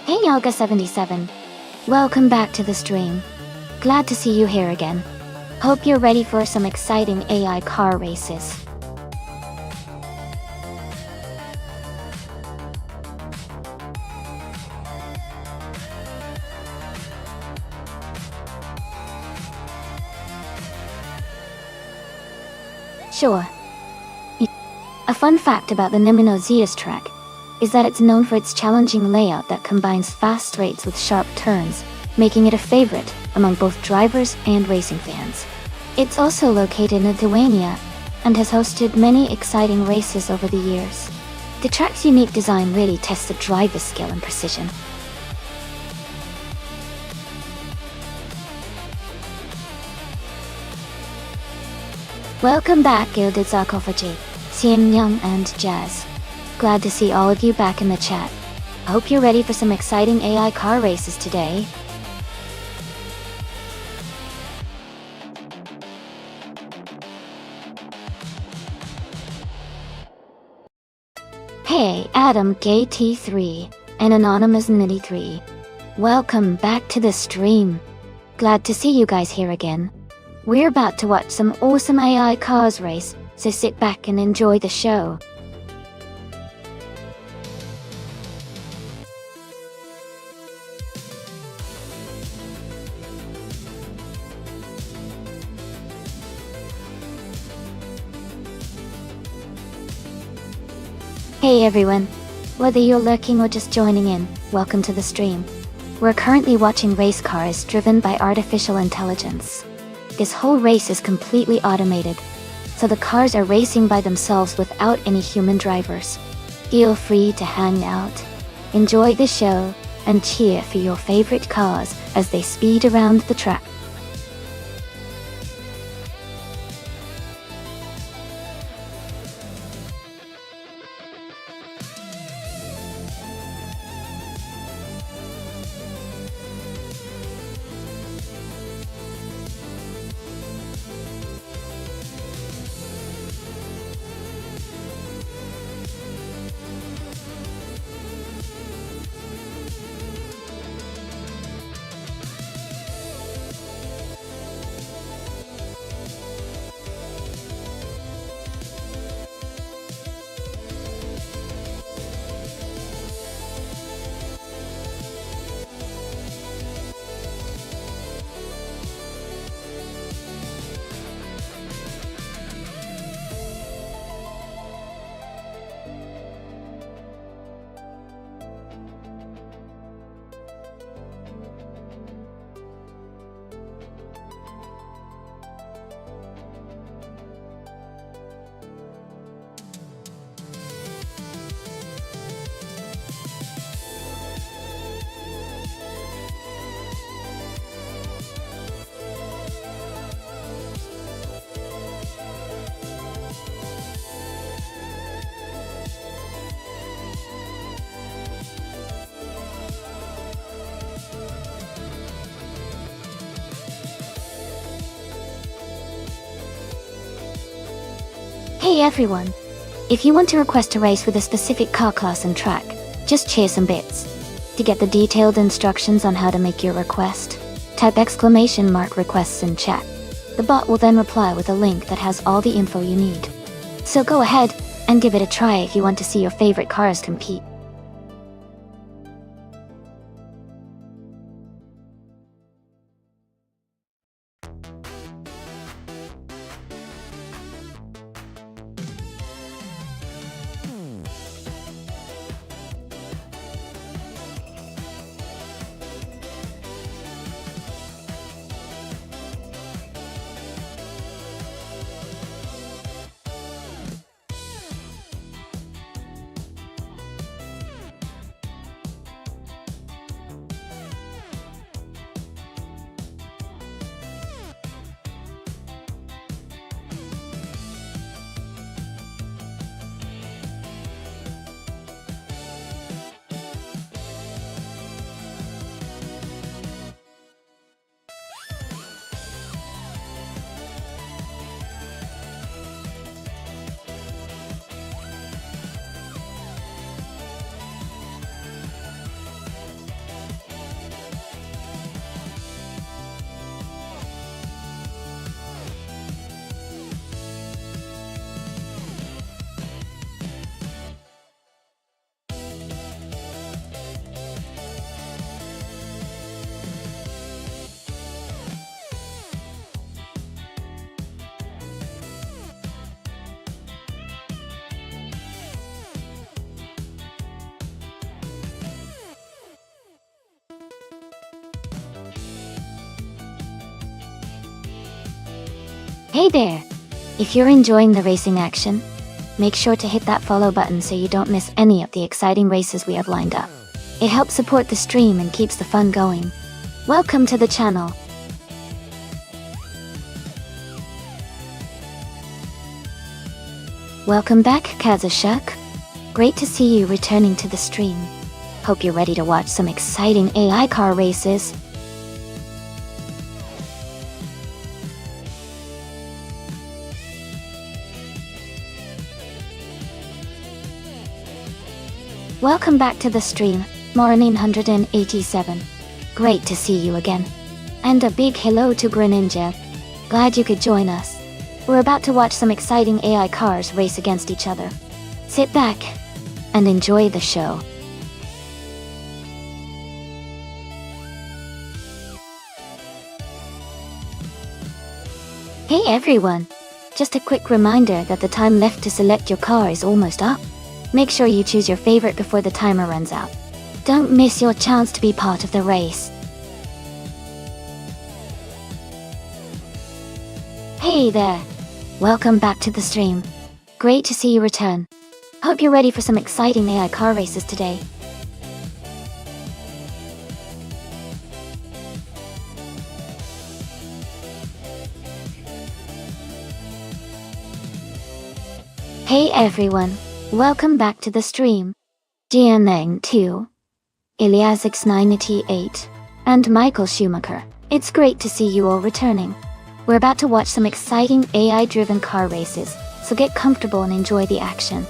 Hey Yalga77, welcome back to the stream. Glad to see you here again. Hope you're ready for some exciting AI car races. Sure. A fun fact about the Nimino Zeus track is that it's known for its challenging layout that combines fast straights with sharp turns, making it a favorite among both drivers and racing fans. It's also located in Lithuania and has hosted many exciting races over the years. The track's unique design really tests the driver's skill and precision. Welcome back, Gilded Sarcophagy, Xian Young and Jazz. Glad to see all of you back in the chat. I hope you're ready for some exciting AI car races today. Hey, Adam Gay T3 and Anonymous Nitty 3. Welcome back to the stream. Glad to see you guys here again. We're about to watch some awesome AI cars race, so sit back and enjoy the show. Hey everyone, whether you're lurking or just joining in, welcome to the stream. We're currently watching race cars driven by artificial intelligence. This whole race is completely automated, so the cars are racing by themselves without any human drivers. Feel free to hang out, enjoy the show, and cheer for your favorite cars as they speed around the track. Hey everyone! If you want to request a race with a specific car class and track, just share some bits. To get the detailed instructions on how to make your request, type !requests in chat. The bot will then reply with a link that has all the info you need. So go ahead and give it a try if you want to see your favorite cars compete. Hey there! If you're enjoying the racing action, make sure to hit that follow button so you don't miss any of the exciting races we have lined up. It helps support the stream and keeps the fun going. Welcome to the channel! Welcome back, Kazashuk. Great to see you returning to the stream. Hope you're ready to watch some exciting AI car races. Welcome back to the stream, Mora987. Great to see you again. And a big hello to Greninja. Glad you could join us. We're about to watch some exciting AI cars race against each other. Sit back and enjoy the show. Hey everyone! Just a quick reminder that the time left to select your car is almost up. Make sure you choose your favorite before the timer runs out. Don't miss your chance to be part of the race. Hey there! Welcome back to the stream. Great to see you return. Hope you're ready for some exciting AI car races today. Hey everyone! Welcome back to the stream. Jianeng2, Iliasx988, and Michael Schumacher. It's great to see you all returning. We're about to watch some exciting AI-driven car races, so get comfortable and enjoy the action.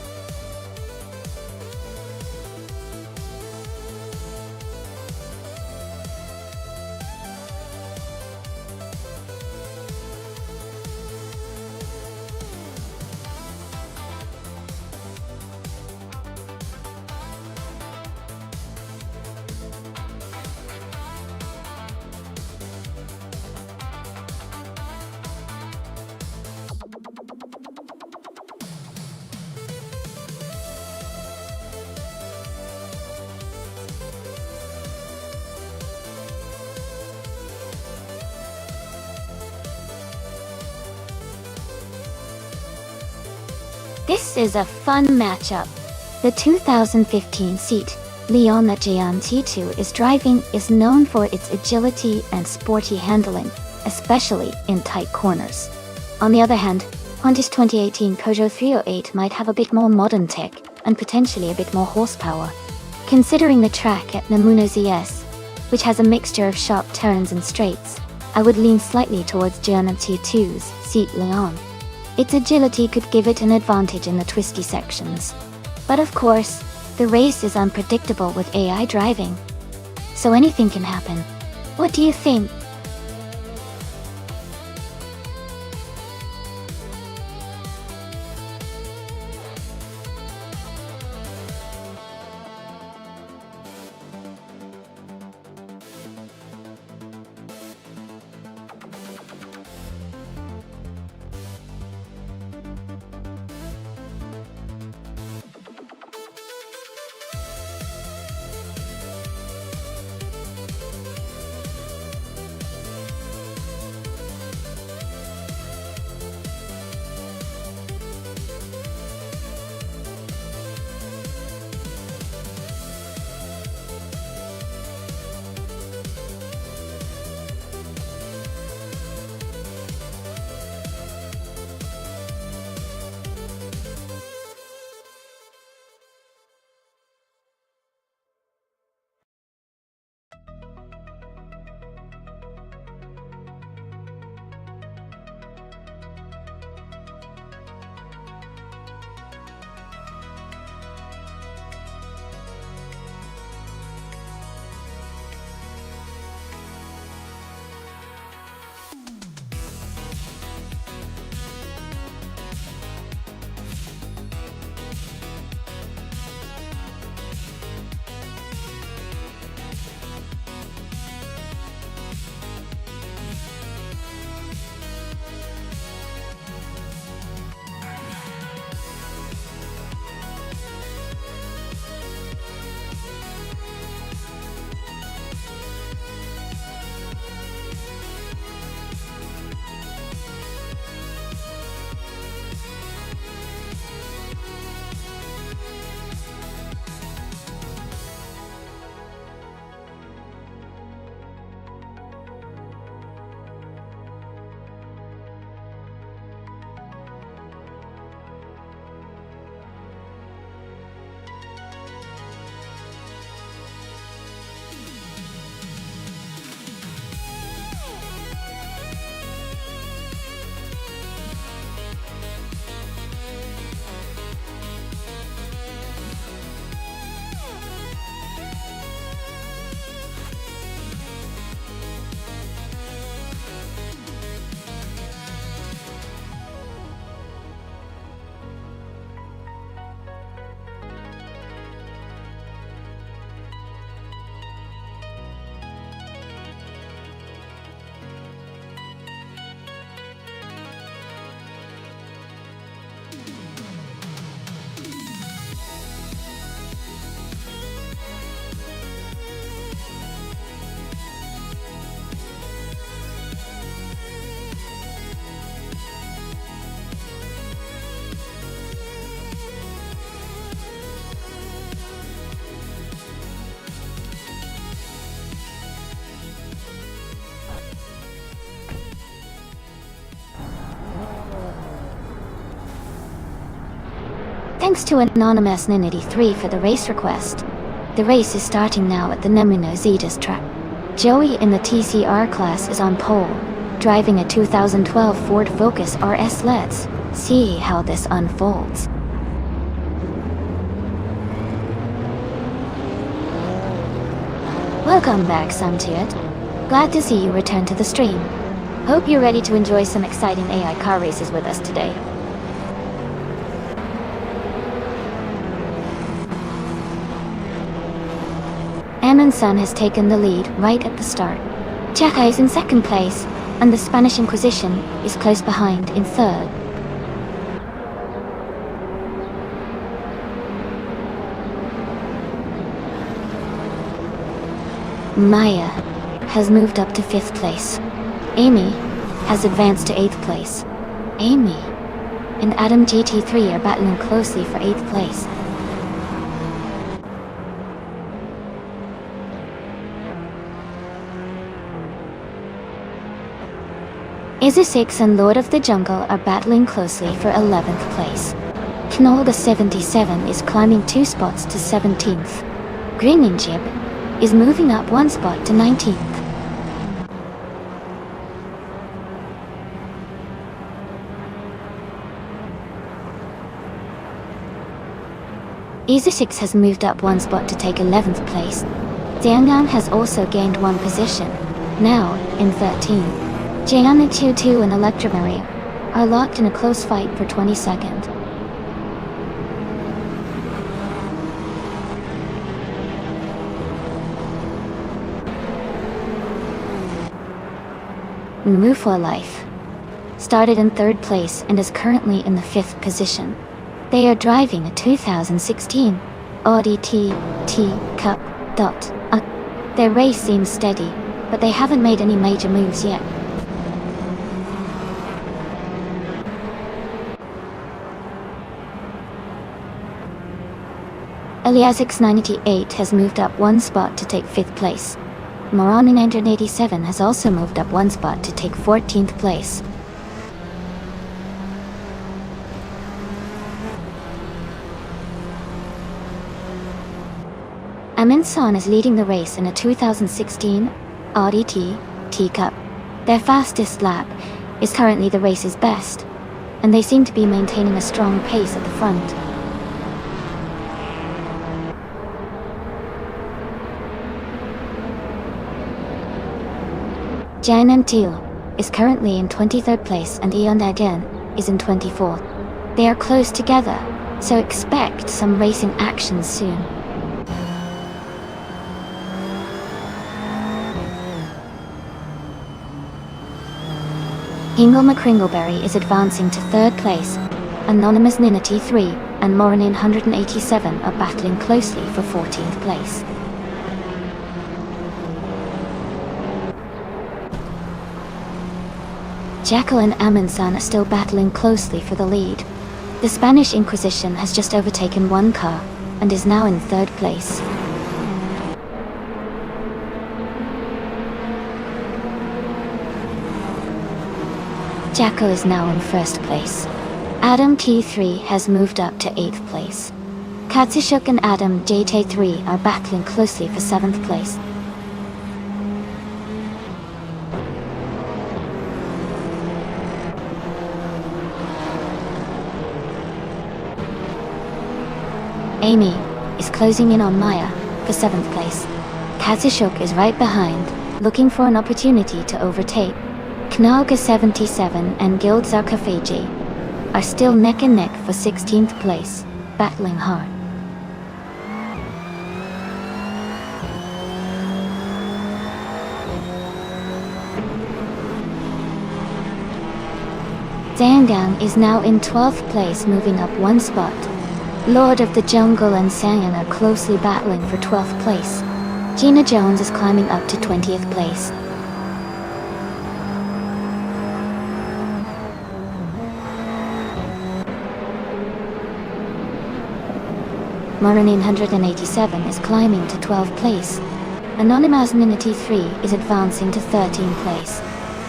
This is a fun matchup. The 2015 seat, Leon that Jian T2 is driving is known for its agility and sporty handling, especially in tight corners. On the other hand, Honda's 2018 Peugeot 308 might have a bit more modern tech and potentially a bit more horsepower. Considering the track at Namuno ZS, which has a mixture of sharp turns and straights, I would lean slightly towards Jian T2's seat Leon. Its agility could give it an advantage in the twisty sections. But of course, the race is unpredictable with AI driving. So anything can happen. What do you think? Thanks to Anonymous Ninity3 for the race request. The race is starting now at the Nemino Zetas track. Joey in the TCR class is on pole, driving a 2012 Ford Focus RS. Let's see how this unfolds. Welcome back, Samtiet. Glad to see you return to the stream. Hope you're ready to enjoy some exciting AI car races with us today. Sun has taken the lead right at the start. Checa is in second place, and the Spanish Inquisition is close behind in third. Maya has moved up to 5th place. Amy has advanced to 8th place. Amy and Adam GT3 are battling closely for 8th place. Izzy6 and Lord of the Jungle are battling closely for 11th place. Knolga 77 is climbing 2 spots to 17th. Greninjib is moving up 1 spot to 19th. Easy6 has moved up one spot to take 11th place. Jiangnan has also gained one position, now in 13. Jiangnan 22 and Electromaria are locked in a close fight for 22nd. Move for Life started in 3rd place and is currently in the 5th position. They are driving a 2016 Audi TT Cup. Their race seems steady, but they haven't made any major moves yet. Eliasix 98 has moved up one spot to take 5th place. Moran 987 has also moved up one spot to take 14th place. Aminson is leading the race in a 2016 Audi TT Cup. Their fastest lap is currently the race's best, and they seem to be maintaining a strong pace at the front. Jianan Teal is currently in 23rd place and Eon Dagen is in 24th. They are close together, so expect some racing action soon. Hingle McCringleberry is advancing to 3rd place. Anonymous Nina T3 and Moranin 187 are battling closely for 14th place. Jackal and Aminsan are still battling closely for the lead. The Spanish Inquisition has just overtaken one car and is now in 3rd place. Jackal is now in 1st place. Adam T3 has moved up to 8th place. Katsushuk and Adam JT3 are battling closely for 7th place. Amy is closing in on Maya for 7th place. Katsushuk is right behind, looking for an opportunity to overtake. Knalga 77 and Guild Sarcophagy are still neck and neck for 16th place, battling hard. Zhanggang is now in 12th place, moving up one spot. Lord of the Jungle and Sanyan are closely battling for 12th place. Gina Jones is climbing up to 20th place. Moranin 187 is climbing to 12th place. Anonymous Nina T3 is advancing to 13th place.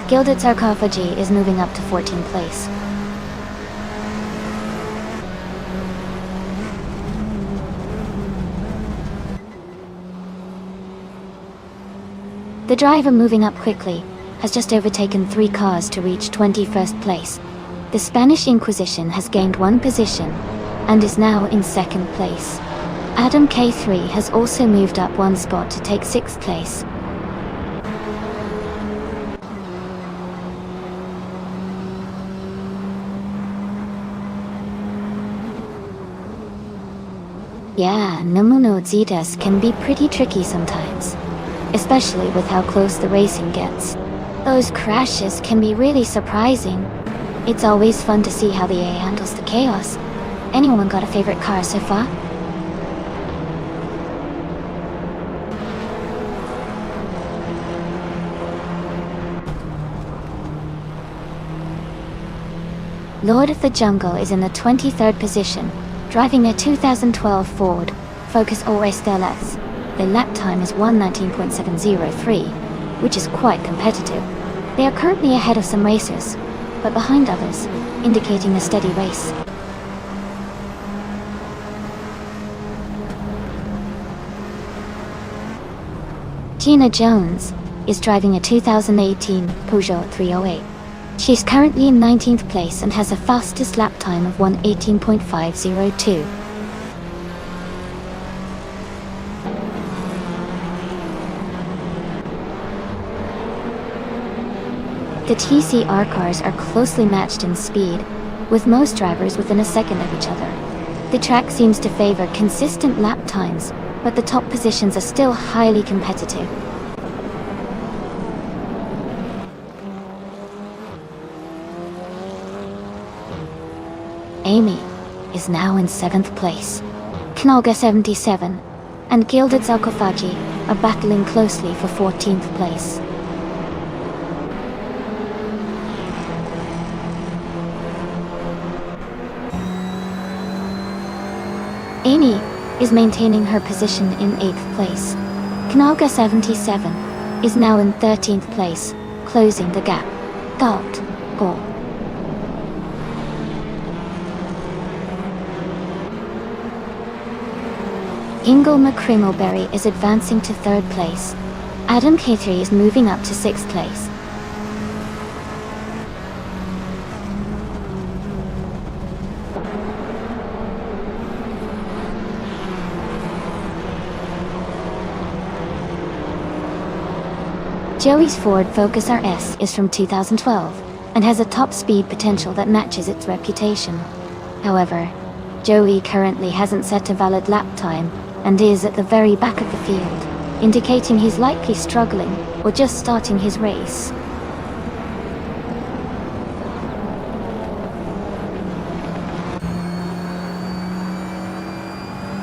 Gilded Sarcophagy is moving up to 14th place. The driver moving up quickly has just overtaken 3 cars to reach 21st place. The Spanish Inquisition has gained one position and is now in 2nd place. Adam K3 has also moved up one spot to take 6th place. Yeah, Namuno Zetas can be pretty tricky sometimes, especially with how close the racing gets. Those crashes can be really surprising. It's always fun to see how the AI handles the chaos. Anyone got a favorite car so far? Lord of the Jungle is in the 23rd position, driving a 2012 Ford Focus OS. Their lap time is 1:19.703, which is quite competitive. They are currently ahead of some racers, but behind others, indicating a steady race. Gina Jones is driving a 2018 Peugeot 308. She's currently in 19th place and has a fastest lap time of 1:18.502. The TCR cars are closely matched in speed, with most drivers within a second of each other. The track seems to favor consistent lap times, but the top positions are still highly competitive. Amy is now in 7th place. Knalga 77 and Gilded Sarcophagi are battling closely for 14th place. Amy is maintaining her position in 8th place. Knalga 77 is now in 13th place, closing the gap. Goal. Ingle McCrimmelberry is advancing to 3rd place. Adam K3 is moving up to 6th place. Joey's Ford Focus RS is from 2012 and has a top speed potential that matches its reputation. However, Joey currently hasn't set a valid lap time and is at the very back of the field, indicating he's likely struggling or just starting his race.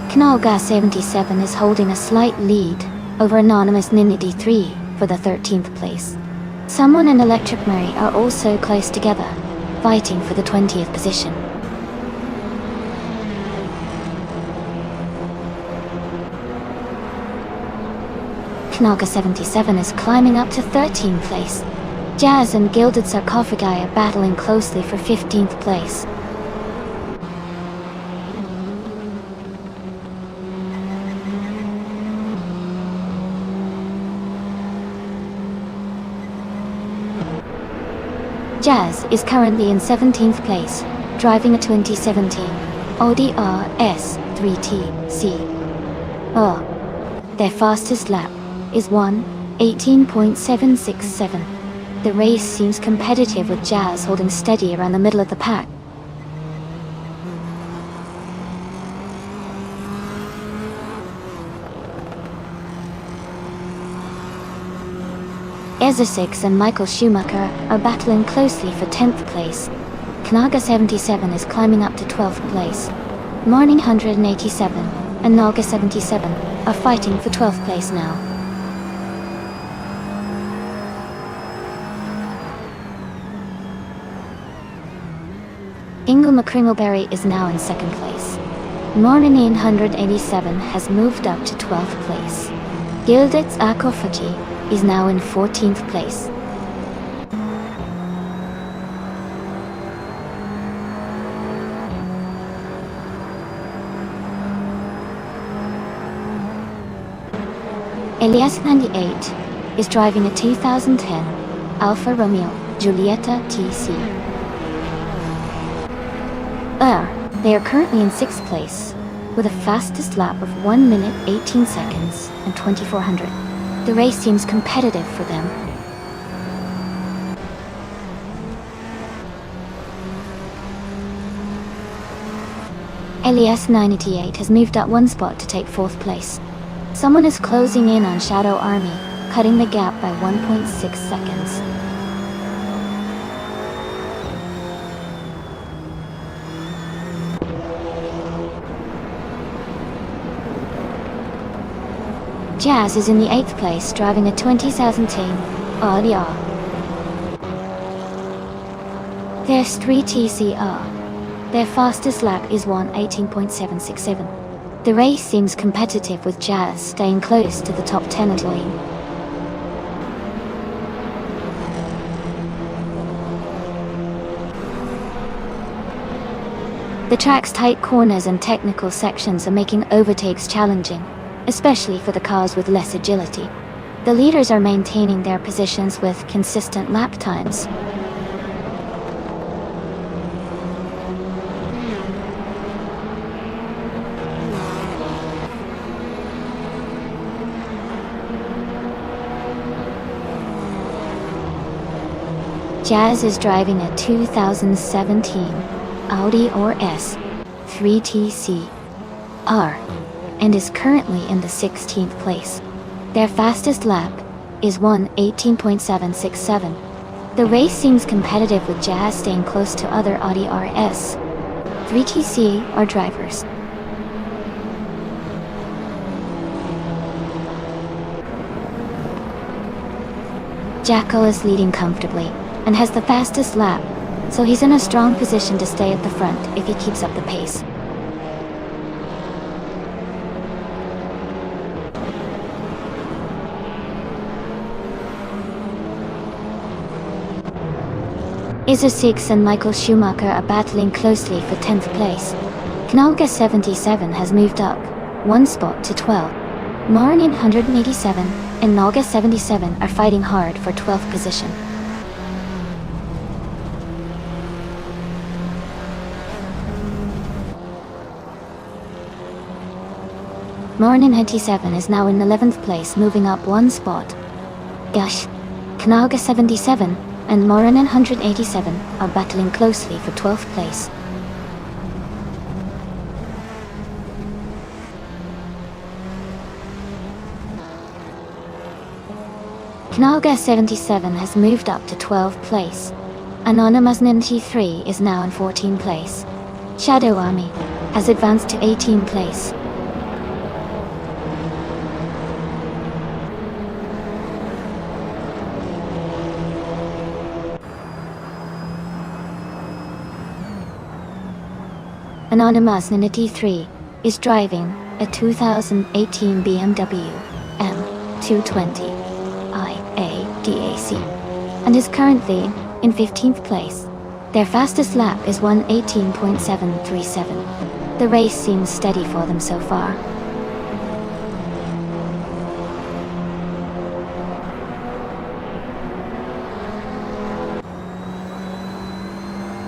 Knalga 77 is holding a slight lead over Anonymous Ninity 3 for the 13th place. Someone and Electric Murray are also close together, fighting for the 20th position. Knalga 77 is climbing up to 13th place. Jazz and Gilded Sarcophagi are battling closely for 15th place. Jazz is currently in 17th place, driving a 2017 Audi RS 3TC. Their fastest lap is 1:18.767. The race seems competitive with Jazz holding steady around the middle of the pack. Ezra6 and Michael Schumacher are battling closely for 10th place. Knalga 77 is climbing up to 12th place. Morning 187 and Knalga 77 are fighting for 12th place now. Ingle McCrimmelberry is now in 2nd place. Morning 187 has moved up to 12th place. Gilded Sarcophagi is now in 14th place. Elias 98 is driving a 2010 Alfa Romeo Giulietta TC. They are currently in 6th place, with a fastest lap of 1 minute 18 seconds and 2400. The race seems competitive for them. Elias 98 has moved up 1 spot to take 4th place. Someone is closing in on Shadow Army, cutting the gap by 1.6 seconds. Jazz is in the 8th place, driving a 2017 Audi R. There's 3 TCR. Their fastest lap is 1:18.767. The race seems competitive with Jazz staying close to the top 10 and leading. The track's tight corners and technical sections are making overtakes challenging, especially for the cars with less agility. The leaders are maintaining their positions with consistent lap times. Jazz is driving a 2017 Audi RS 3TC R and is currently in the 16th place. Their fastest lap is 1:18.767. The race seems competitive with Jazz staying close to other Audi RS 3TC R drivers. Jackal is leading comfortably and has the fastest lap, so he's in a strong position to stay at the front if he keeps up the pace. Isa Six and Michael Schumacher are battling closely for 10th place. Knalga 77 has moved up one spot to 12. Marin 187 and Nalga 77 are fighting hard for 12th position. Marin 97 is now in 11th place, moving up one spot. Gosh, Knalga 77 and Marin 187 are battling closely for 12th place. Knalga 77 has moved up to 12th place. Anonymous 93 is now in 14th place. Shadow Army has advanced to 18th place. Anonymous 93 is driving a 2018 BMW M220 IADAC and is currently in 15th place. Their fastest lap is 1:18.737. The race seems steady for them so far.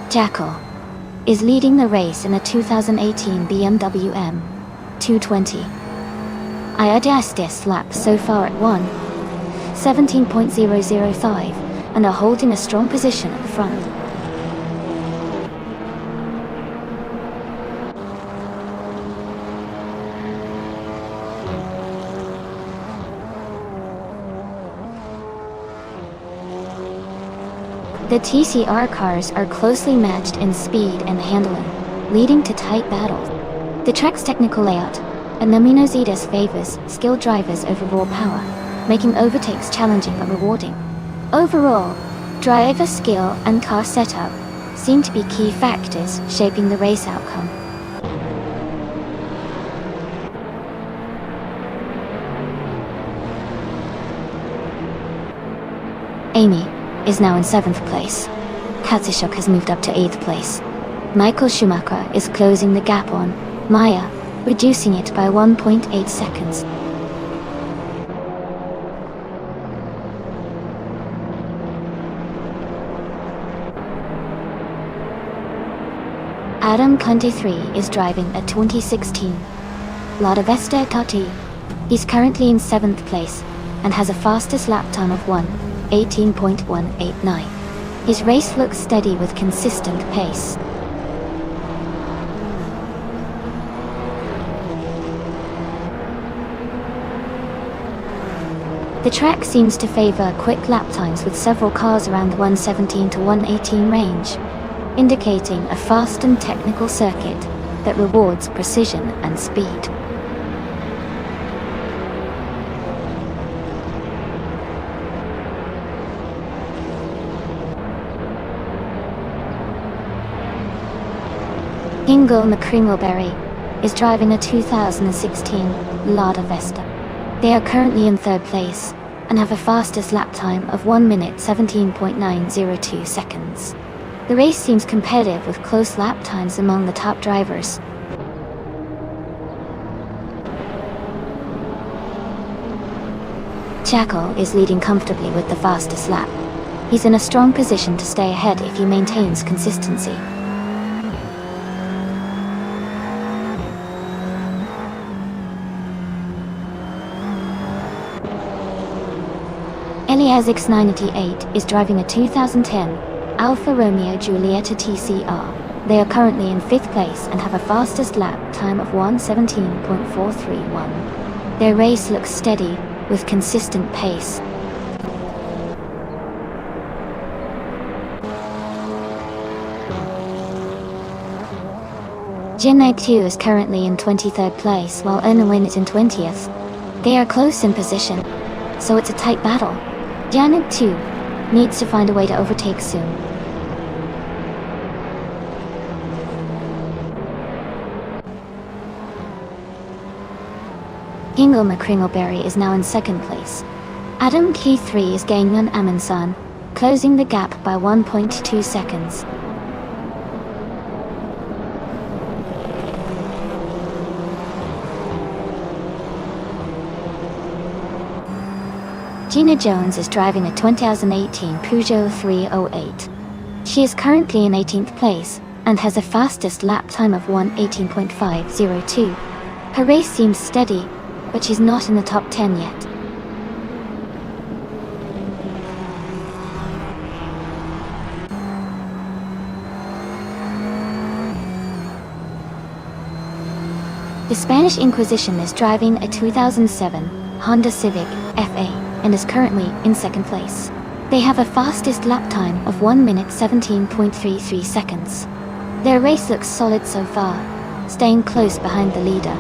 Jackal is leading the race in a 2018 BMW M220 IADAC lap so far at 1:17.005 and are holding a strong position at the front. The TCR cars are closely matched in speed and handling, leading to tight battles. The track's technical layout and luminositas favors skilled drivers over raw power, making overtakes challenging but rewarding. Overall, driver skill and car setup seem to be key factors shaping the race outcome. Amy is now in 7th place. Katsushuk has moved up to 8th place. Michael Schumacher is closing the gap on Maya, reducing it by 1.8 seconds. Adam 23 is driving a 2016 Lada Vesta TT. He's currently in 7th place and has a fastest lap time of 1:18.189. His race looks steady with consistent pace. The track seems to favor quick lap times with several cars around the 1:17 to 1:18 range, indicating a fast and technical circuit that rewards precision and speed. Hingle McCringleberry is driving a 2016 Lada Vesta. They are currently in 3rd place and have a fastest lap time of 1:17.902 seconds. The race seems competitive with close lap times among the top drivers. Jackal is leading comfortably with the fastest lap. He's in a strong position to stay ahead if he maintains consistency. Elias X98 is driving a 2010 Alfa Romeo Giulietta TCR. They are currently in 5th place and have a fastest lap time of 1:17.431. Their race looks steady, with consistent pace. Jian'an 2 is currently in 23rd place while Ernawin is in 20th. They are close in position, so it's a tight battle. Jian'an 2 needs to find a way to overtake soon. Kingo McCringleberry is now in 2nd place. Adam Key 3 is gaining on Amundsen, closing the gap by 1.2 seconds. Gina Jones is driving a 2018 Peugeot 308. She is currently in 18th place and has a fastest lap time of 1:18.502. Her race seems steady, but she's not in the top 10 yet. The Spanish Inquisition is driving a 2007 Honda Civic FA and is currently in 2nd place. They have a fastest lap time of 1:17.33 seconds. Their race looks solid so far, staying close behind the leader.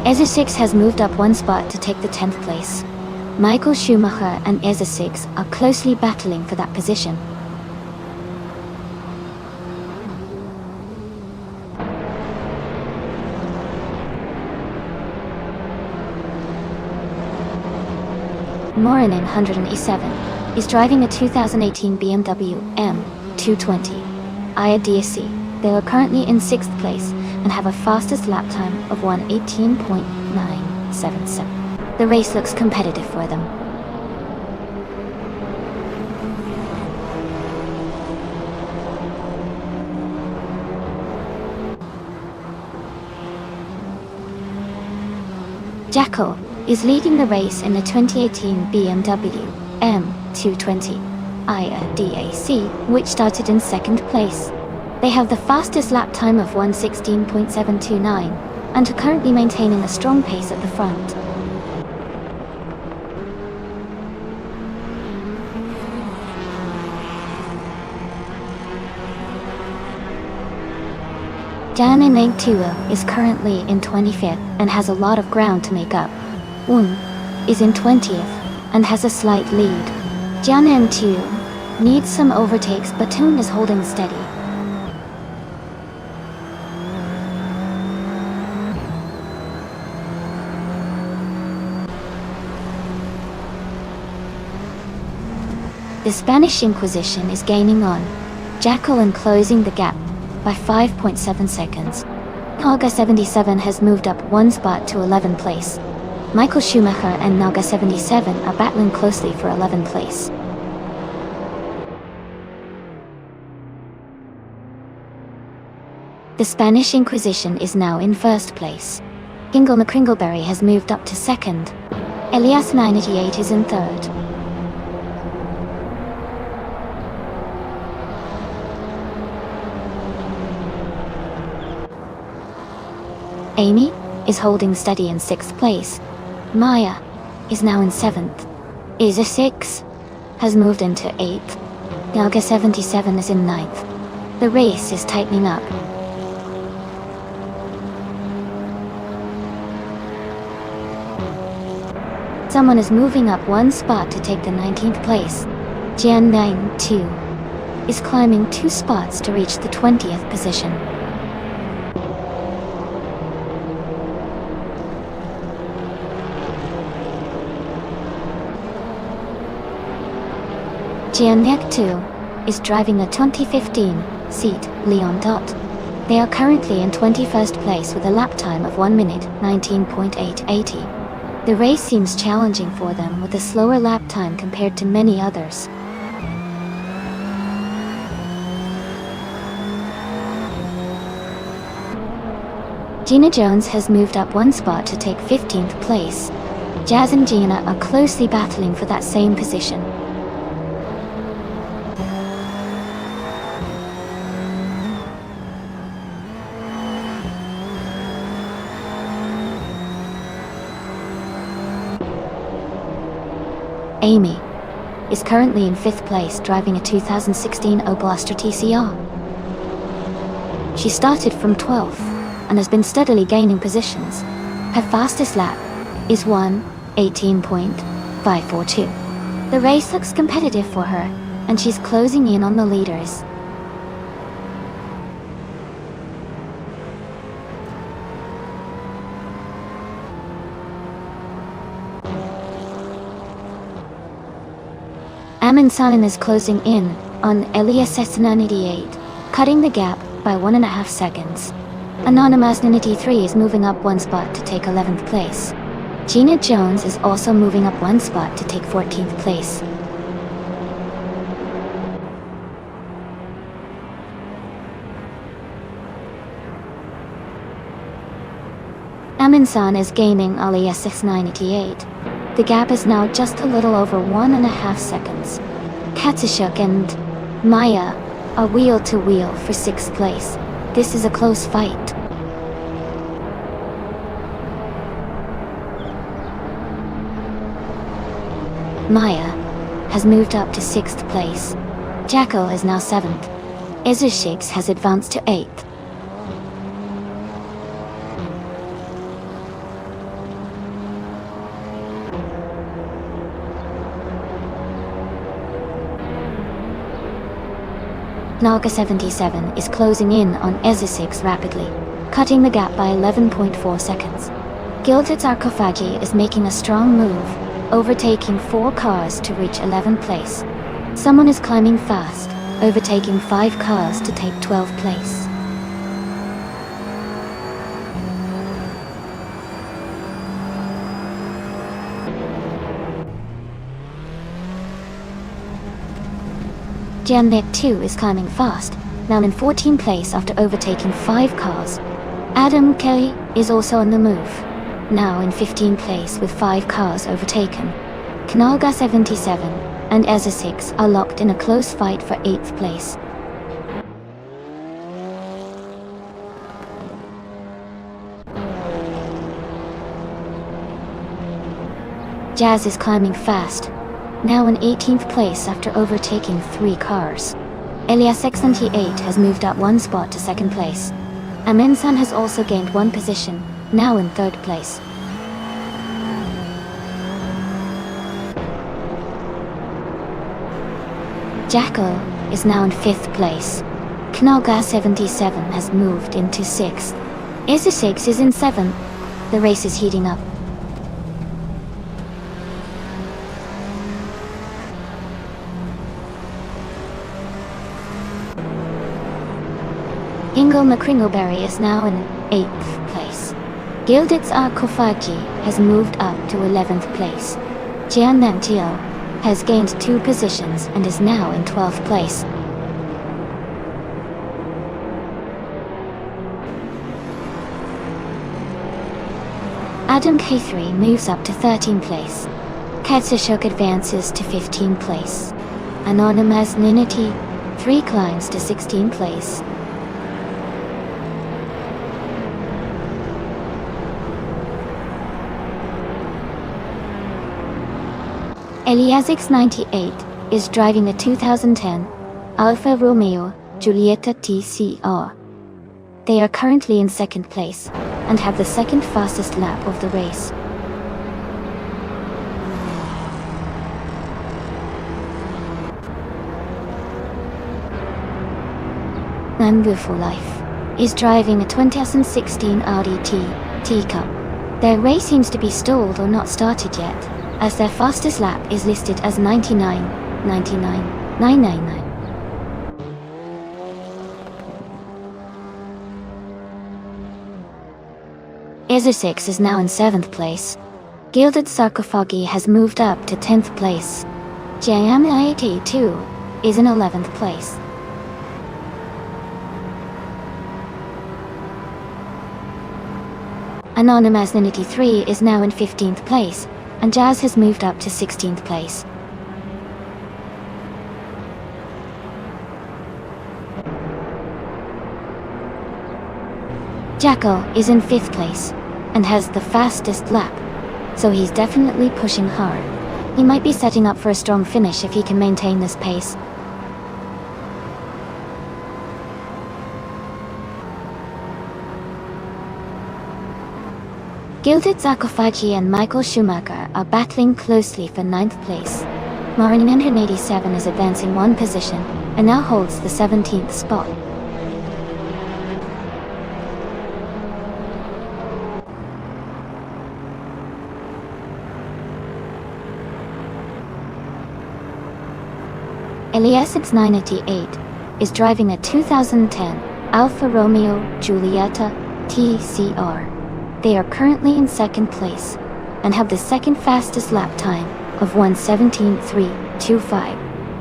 EZA6 has moved up 1 spot to take the 10th place. Michael Schumacher and EZA6 are closely battling for that position. Morinen 187 is driving a 2018 BMW M220 IADC. They are currently in 6th place and have a fastest lap time of 1:18.977. The race looks competitive for them. Jacko is leading the race in the 2018 BMW M220 IADAC, which started in 2nd place. They have the fastest lap time of 1:16.729 and are currently maintaining a strong pace at the front. Jian'an 2 is currently in 25th and has a lot of ground to make up. Un is in 20th and has a slight lead. Jian'an 2 needs some overtakes, but Toon is holding steady. The Spanish Inquisition is gaining on Jacko and closing the gap by 5.7 seconds. Naga 77 has moved up 1 spot to 11th place. Michael Schumacher and Naga 77 are battling closely for 11th place. The Spanish Inquisition is now in 1st place. Kingo McCringleberry has moved up to 2nd. Elias 98 is in 3rd. Amy is holding steady in 6th place. Maya is now in 7th. EZA6 has moved into 8th. Naga 77 is in 9th. The race is tightening up. Someone is moving up 1 spot to take the 19th place. Jian'an 2 is climbing 2 spots to reach the 20th position. Jian'an 2 is driving a 2015 Seat Leon Dot. They are currently in 21st place with a lap time of 1:19.880. The race seems challenging for them with a slower lap time compared to many others. Gina Jones has moved up 1 spot to take 15th place. Jazz and Gianna are closely battling for that same position. Amy is currently in 5th place, driving a 2016 Opel Astra TCR. She started from 12th and has been steadily gaining positions. Her fastest lap is 1:18.542. The race looks competitive for her, and she's closing in on the leaders. Amin Sanin is closing in on Elias S98, cutting the gap by 1.5 seconds. Anonymous 93 is moving up 1 spot to take 11th place. Gina Jones is also moving up 1 spot to take 14th place. Amin San is gaining Elias 698. The gap is now just a little over 1.5 seconds. Katsashuk and Maya are wheel to wheel for 6th place. This is a close fight. Maya has moved up to 6th place. Jackal is now 7th. Izushix has advanced to 8th. Naga 77 is closing in on Ezusix rapidly, cutting the gap by 11.4 seconds. Gilded Sarcophagi is making a strong move, overtaking 4 cars to reach 11th place. Someone is climbing fast, overtaking 5 cars to take 12th place. Jamnet 2 is climbing fast, now in 14th place after overtaking 5 cars. Adam Kelly is also on the move, now in 15th place with 5 cars overtaken. Knalga 77 and Ezusix are locked in a close fight for 8th place. Jazz is climbing fast, now in 18th place after overtaking 3 cars. Elias 698 has moved up 1 spot to 2nd place. Amin-san has also gained 1 position, now in 3rd place. Jackal is now in 5th place. Knalga 77 has moved into 6th. Isusix is in 7th. The race is heating up. Ingo McCringleberry is now in 8th place. Gilditz Kofagi has moved up to 11th place. Jian Nantio has gained 2 positions and is now in 12th place. Adam K3 moves up to 13th place. Katsashuk advances to 15th place. Anonymous Ninity 3 climbs to 16th place. Eliasix 98 is driving the 2010 Alfa Romeo Giulietta TCR. They are currently in 2nd place and have the 2nd fastest lap of the race. Nambu for Life is driving a 2016 Audi T-Cup. Their race seems to be stalled or not started yet, as their fastest lap is listed as 99.999. Isusix is now in 7th place. Gilded Sarcophagi has moved up to 10th place. JM82 is in 11th place. Anonymous 93 is now in 15th place. and Jazz has moved up to 16th place. Jackal is in 5th place and has the fastest lap, so he's definitely pushing hard. He might be setting up for a strong finish if he can maintain this pace. Gilded Zakofagi and Michael Schumacher are battling closely for 9th place. Marin 187 is advancing one position and now holds the 17th spot. Elias's 988 is driving a 2010 Alfa Romeo Giulietta TCR. They are currently in 2nd place and have the second fastest lap time of 1:17.325.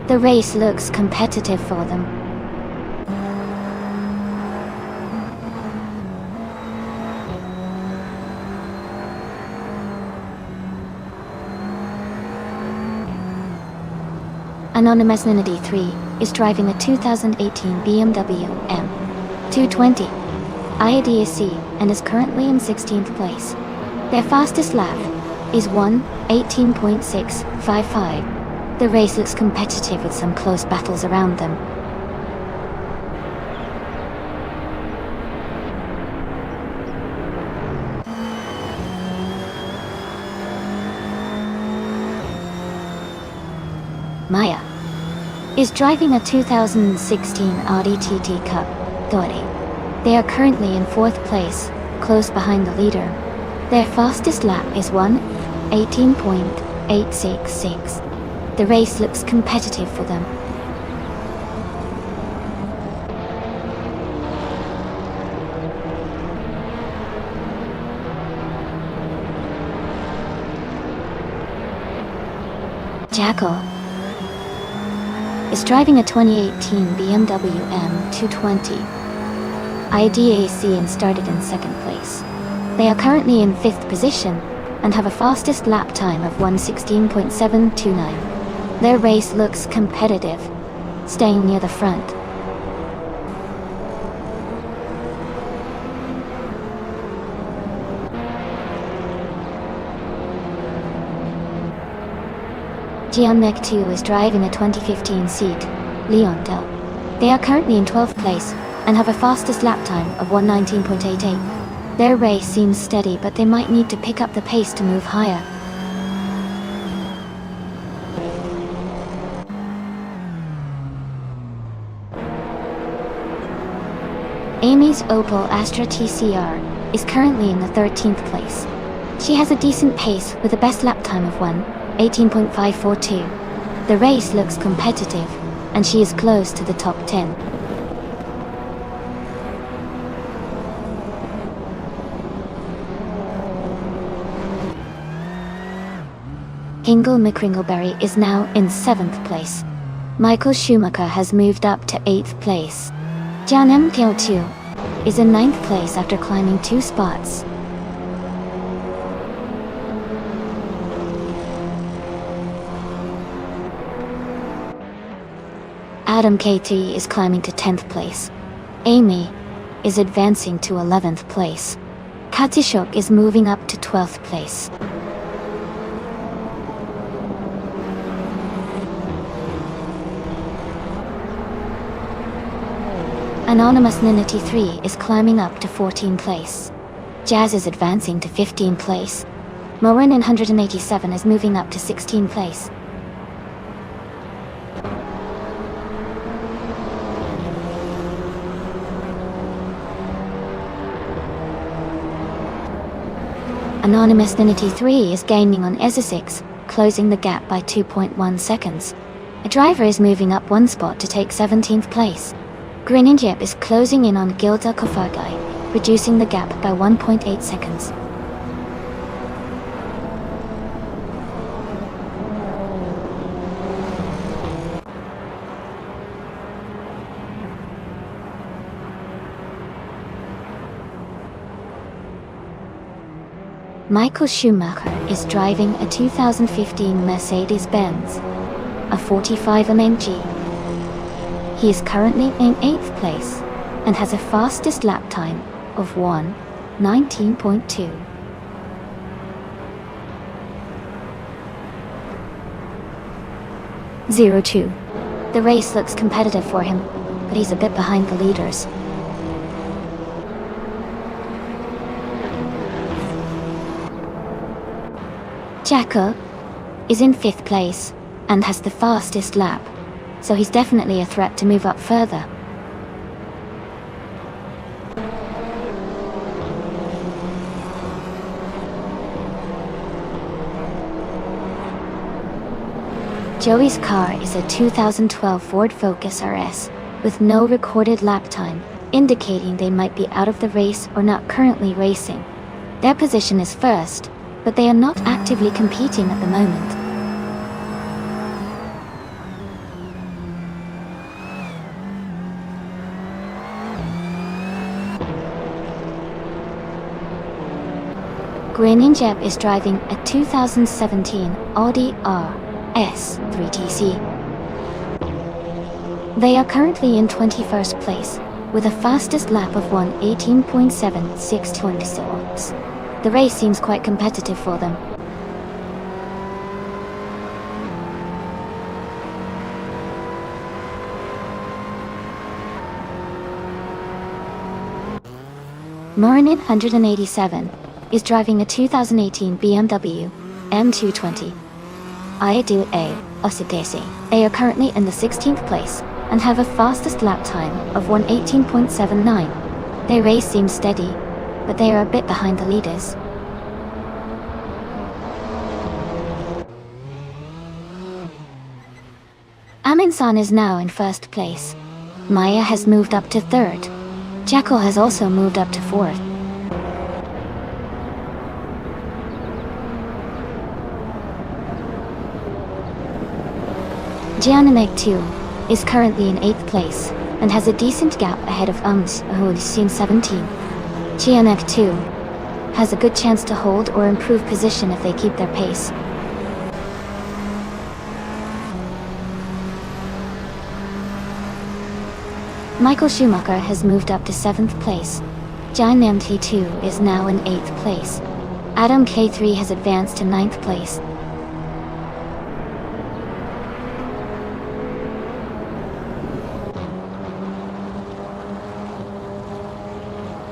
The race looks competitive for them. Anonymous 93 is driving a 2018 BMW M220 IADAC and is currently in 16th place. Their fastest lap is 1:18.655. The race looks competitive with some close battles around them. Maya is driving a 2016 Audi TT Cup 30. They are currently in 4th place, close behind the leader. Their fastest lap is 1:18.866. The race looks competitive for them. Jackal is driving a 2018 BMW M220 IDAC and started in 2nd place. They are currently in 5th position and have a fastest lap time of 1:16.729. Their race looks competitive, staying near the front. Jianmek 2 is driving a 2015 Seat Leondel. They are currently in 12th place and have a fastest lap time of 1:19.88. Their race seems steady, but they might need to pick up the pace to move higher. Amy's Opel Astra TCR is currently in the 13th place. She has a decent pace with a best lap time of 1:18.542. The race looks competitive, and she is close to the top 10. Hingle McCringleberry is now in 7th place. Michael Schumacher has moved up to 8th place. Jan MTO2 is in 9th place after climbing 2 spots. Adam KT is climbing to 10th place. Amy is advancing to 11th place. Katishok is moving up to 12th place. Anonymous 93 is climbing up to 14th place. Jazz is advancing to 15th place. Morin 187 is moving up to 16th place. Anonymous 93 is gaining on Esesix, closing the gap by 2.1 seconds. A driver is moving up 1 spot to take 17th place. Grininjip is closing in on Gilda Kofargai, reducing the gap by 1.8 seconds. Michael Schumacher is driving a 2015 Mercedes-Benz, a 45 MG. He is currently in 8th place and has a fastest lap time of 1:19.2. (02). The race looks competitive for him, but he's a bit behind the leaders. Jacko is in 5th place and has the fastest lap, so he's definitely a threat to move up further. Joey's car is a 2012 Ford Focus RS with no recorded lap time, indicating they might be out of the race or not currently racing. Their position is first, but they are not actively competing at the moment. Gwenin Jeb is driving a 2017 Audi RS 3TC. They are currently in 21st place, with a fastest lap of 1:18.762. The race seems quite competitive for them. Murinin 187 is driving a 2018 BMW M220. A Ositesi. They are currently in the 16th place and have a fastest lap time of 1:18.79. Their race seems steady, but they are a bit behind the leaders. Amin-san is now in 1st place. Maya has moved up to 3rd. Jackal has also moved up to 4th. Jiananek 2 is currently in 8th place and has a decent gap ahead of who is seen 17. Jianek 2 has a good chance to hold or improve position if they keep their pace. Michael Schumacher has moved up to 7th place. Jianan T2 is now in 8th place. Adam K3 has advanced to 9th place.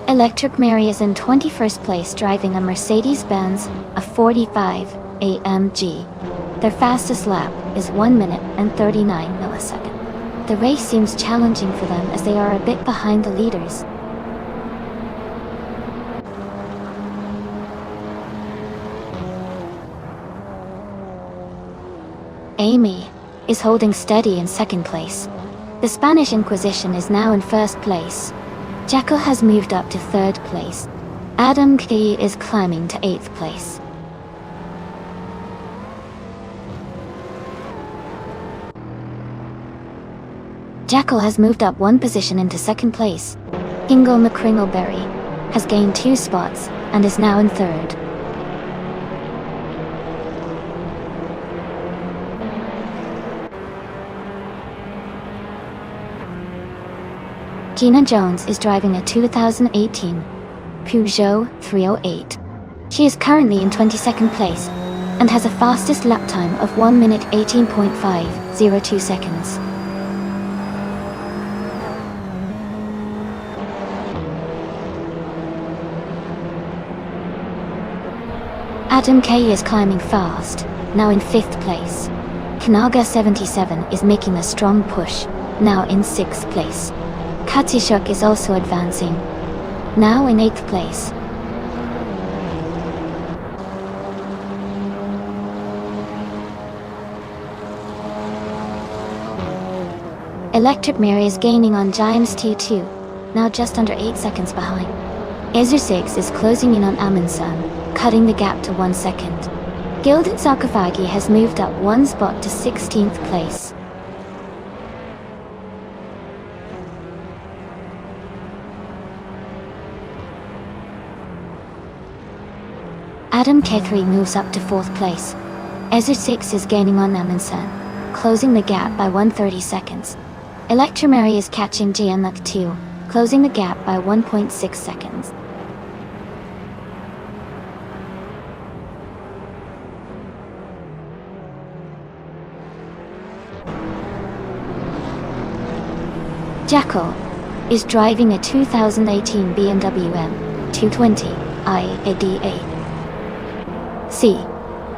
Electric Mary is in 21st place driving a Mercedes-Benz, a 45 AMG. Their fastest lap is 1 minute and 39 milliseconds. The race seems challenging for them as they are a bit behind the leaders. Amy is holding steady in 2nd place. The Spanish Inquisition is now in 1st place. Jackal has moved up to 3rd place. Adam K is climbing to 8th place. Jackal has moved up 1 position into 2nd place. Ingo McCringleberry has gained 2 spots and is now in 3rd. Gina Jones is driving a 2018 Peugeot 308. She is currently in 22nd place and has a fastest lap time of 1 minute 18.502 seconds. Adam K is climbing fast, now in 5th place. Kanaga 77 is making a strong push, now in 6th place. Katishuk is also advancing, now in 8th place. Electric Mary is gaining on Giants T2, now just under 8 seconds behind. Ezu 6 is closing in on Amin-san, cutting the gap to 1 second. Gilded Sarkophagi has moved up 1 spot to 16th place. Adam K3 moves up to 4th place. Ezer6 is gaining on Amundsen, closing the gap by 130 seconds. Electromary is catching Gianluca 2, closing the gap by 1.6 seconds. Jackal is driving a 2018 BMW M220i ADA. C.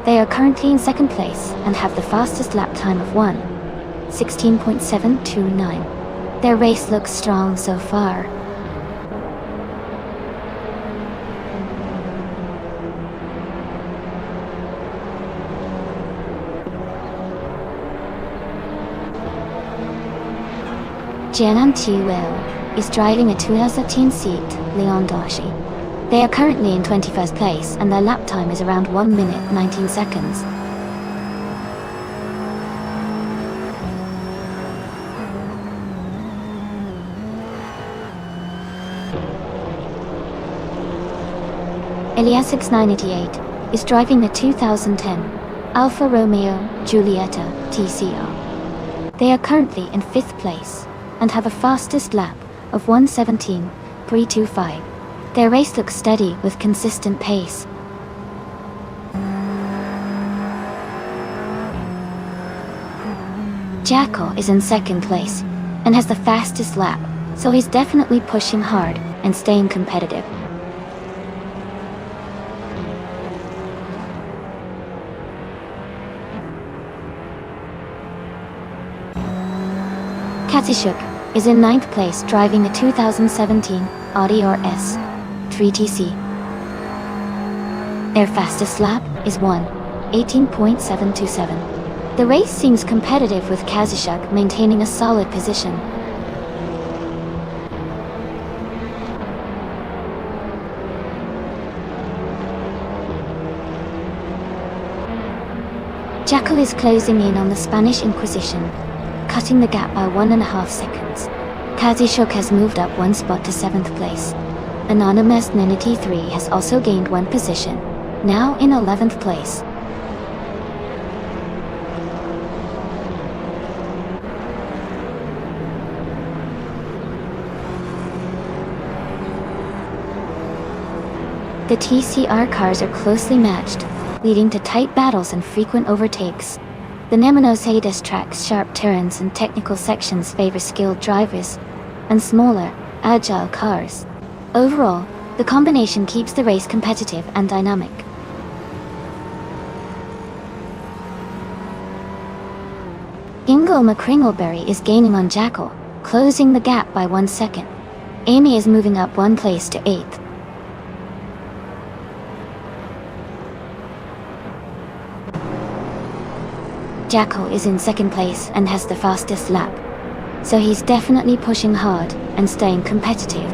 They are currently in 2nd place and have the fastest lap time of 1:16.729. Their race looks strong so far. Jianan Tiwell is driving a 2010 seat Leon Doshi. They are currently in 21st place and their lap time is around 1 minute 19 seconds. Eliasix 988 is driving the 2010 Alfa Romeo Giulietta TCR. They are currently in 5th place and have a fastest lap of 1:17.325. Their race looks steady with consistent pace. Jackal is in 2nd place and has the fastest lap, so he's definitely pushing hard and staying competitive. Katishuk is in 9th place driving a 2017 Audi RS 3TC. Their fastest lap is 1:18.727. The race seems competitive with Katishuk maintaining a solid position. Jackal is closing in on the Spanish Inquisition, cutting the gap by 1.5 seconds. Katishuk has moved up 1 spot to 7th place. Anonymous Nenity 3 has also gained 1 position, now in 11th place. The TCR cars are closely matched, leading to tight battles and frequent overtakes. The Nemenos Hades track's sharp turns and technical sections favor skilled drivers and smaller, agile cars. Overall, the combination keeps the race competitive and dynamic. Ingo McCringleberry is gaining on Jackal, closing the gap by 1 second. Amy is moving up 1 place to 8th. Jackal is in 2nd place and has the fastest lap, so he's definitely pushing hard and staying competitive.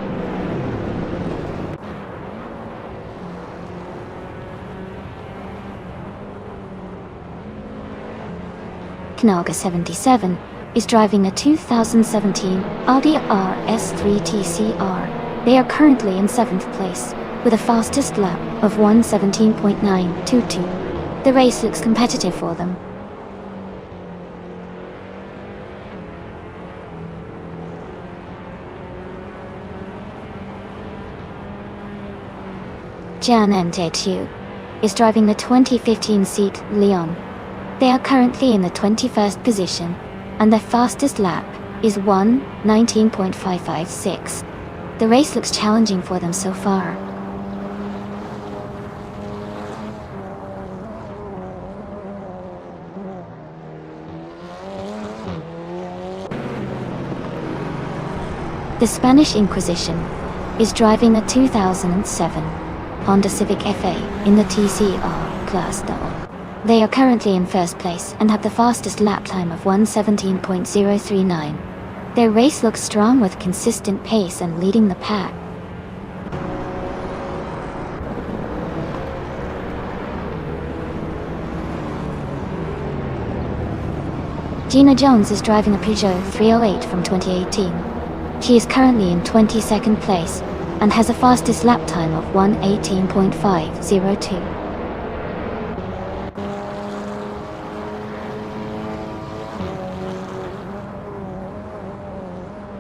Knalga 77 is driving a 2017 Audi RS3 TCR. They are currently in 7th place, with a fastest lap of 1:17.922. The race looks competitive for them. Jan NJ2 is driving the 2015 seat Leon. They are currently in the 21st position, and their fastest lap is 1:19.556. The race looks challenging for them so far. The Spanish Inquisition is driving a 2007 Honda Civic FA in the TCR class double. They are currently in 1st place and have the fastest lap time of 1:17.039. Their race looks strong with consistent pace and leading the pack. Gina Jones is driving a Peugeot 308 from 2018. She is currently in 22nd place and has a fastest lap time of 1:18.502.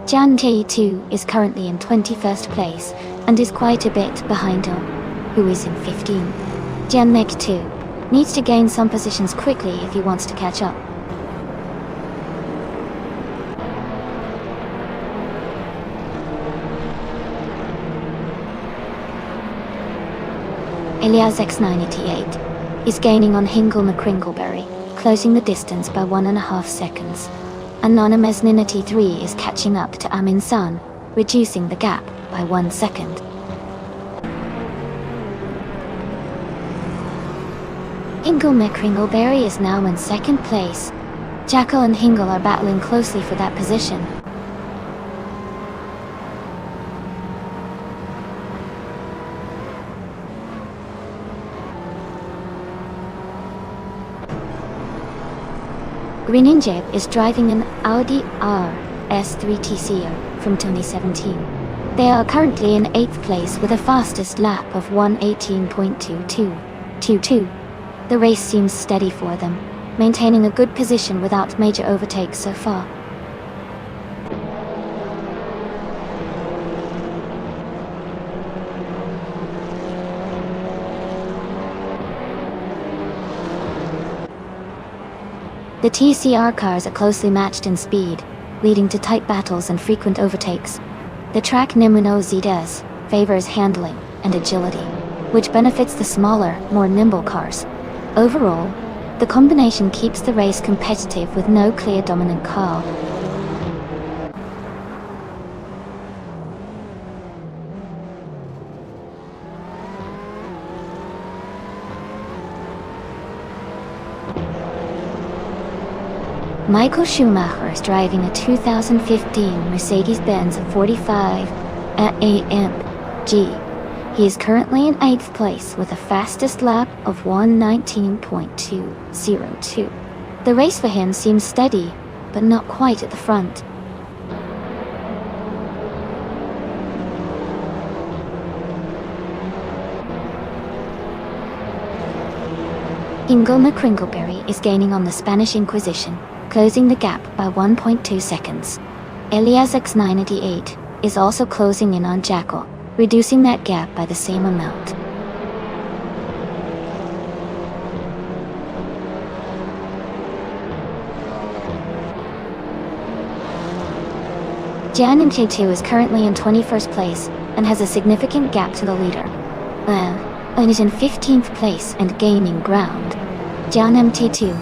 Jian Tae2 is currently in 21st place and is quite a bit behind him, who is in 15th. Jian Mek 2 needs to gain some positions quickly if he wants to catch up. Elias X988 is gaining on Hingle McCringleberry, closing the distance by 1.5 seconds. Anonymous Ninity 3 is catching up to Amin San, reducing the gap by 1 second. Hingle McCringleberry is now in 2nd place. Jackal and Hingle are battling closely for that position. Greninjeb is driving an Audi RS3 TCO from 2017. They are currently in 8th place with a fastest lap of 1:18.2222. The race seems steady for them, maintaining a good position without major overtakes so far. The TCR cars are closely matched in speed, leading to tight battles and frequent overtakes. The track Nemuno ZDS favors handling and agility, which benefits the smaller, more nimble cars. Overall, the combination keeps the race competitive with no clear dominant car. Michael Schumacher is driving a 2015 Mercedes-Benz 45 AMG. He is currently in 8th place with a fastest lap of 1:19.202. The race for him seems steady, but not quite at the front. Hingle McCringleberry is gaining on the Spanish Inquisition, closing the gap by 1.2 seconds. Elias X988 is also closing in on Jackal, reducing that gap by the same amount. Jian MT2 is currently in 21st place and has a significant gap to the leader. And is in 15th place and gaining ground. Jian MT2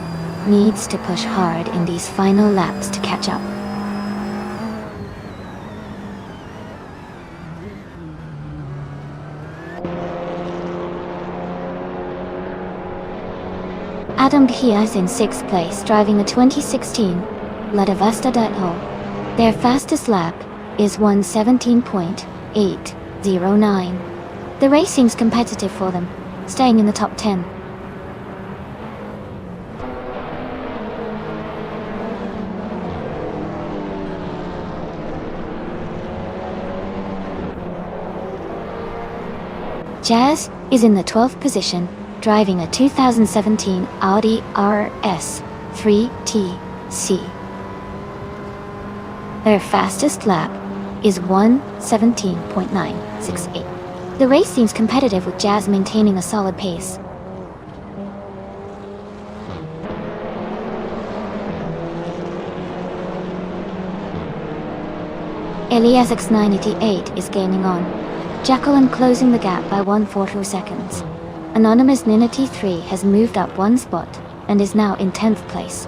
needs to push hard in these final laps to catch up. Adam Kia is in 6th place, driving a 2016 Lada Vesta Dutto. Their fastest lap is 1:17.809. The race seems competitive for them, staying in the top 10. Jazz is in the 12th position, driving a 2017 Audi RS3 TC. Their fastest lap is 1:17.968. The race seems competitive with Jazz maintaining a solid pace. Elias X988 is gaining on Jackal and closing the gap by 1/4 seconds. Anonymous Ninity 3 has moved up 1 spot and is now in 10th place.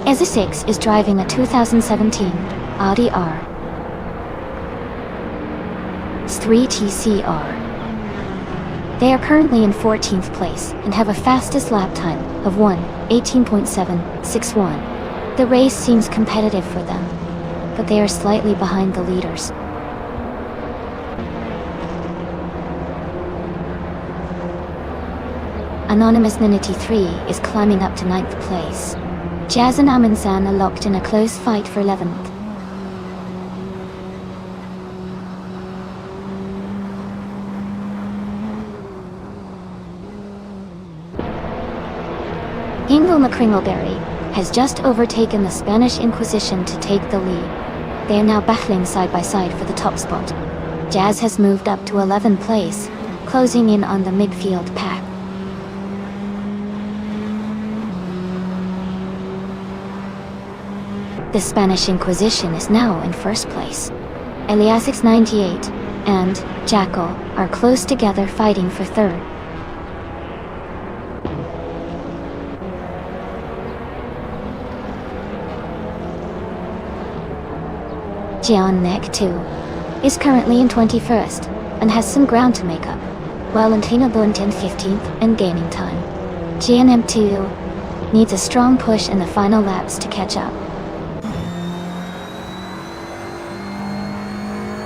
Eza6 is driving a 2017 Audi R3 TCR. They are currently in 14th place and have a fastest lap time of 1:18.761. The race seems competitive for them, but they are slightly behind the leaders. Anonymous Ninity 3 is climbing up to 9th place. Jazz and Amin-san are locked in a close fight for 11th. Ingo McCringleberry has just overtaken the Spanish Inquisition to take the lead. They are now battling side by side for the top spot. Jazz has moved up to 11th place, closing in on the midfield pack. The Spanish Inquisition is now in first place. Eliasix98 and Jackal are close together fighting for third. Jian Nek 2 is currently in 21st and has some ground to make up, while Antina Bunt in 15th and gaining time. GNM2 needs a strong push in the final laps to catch up.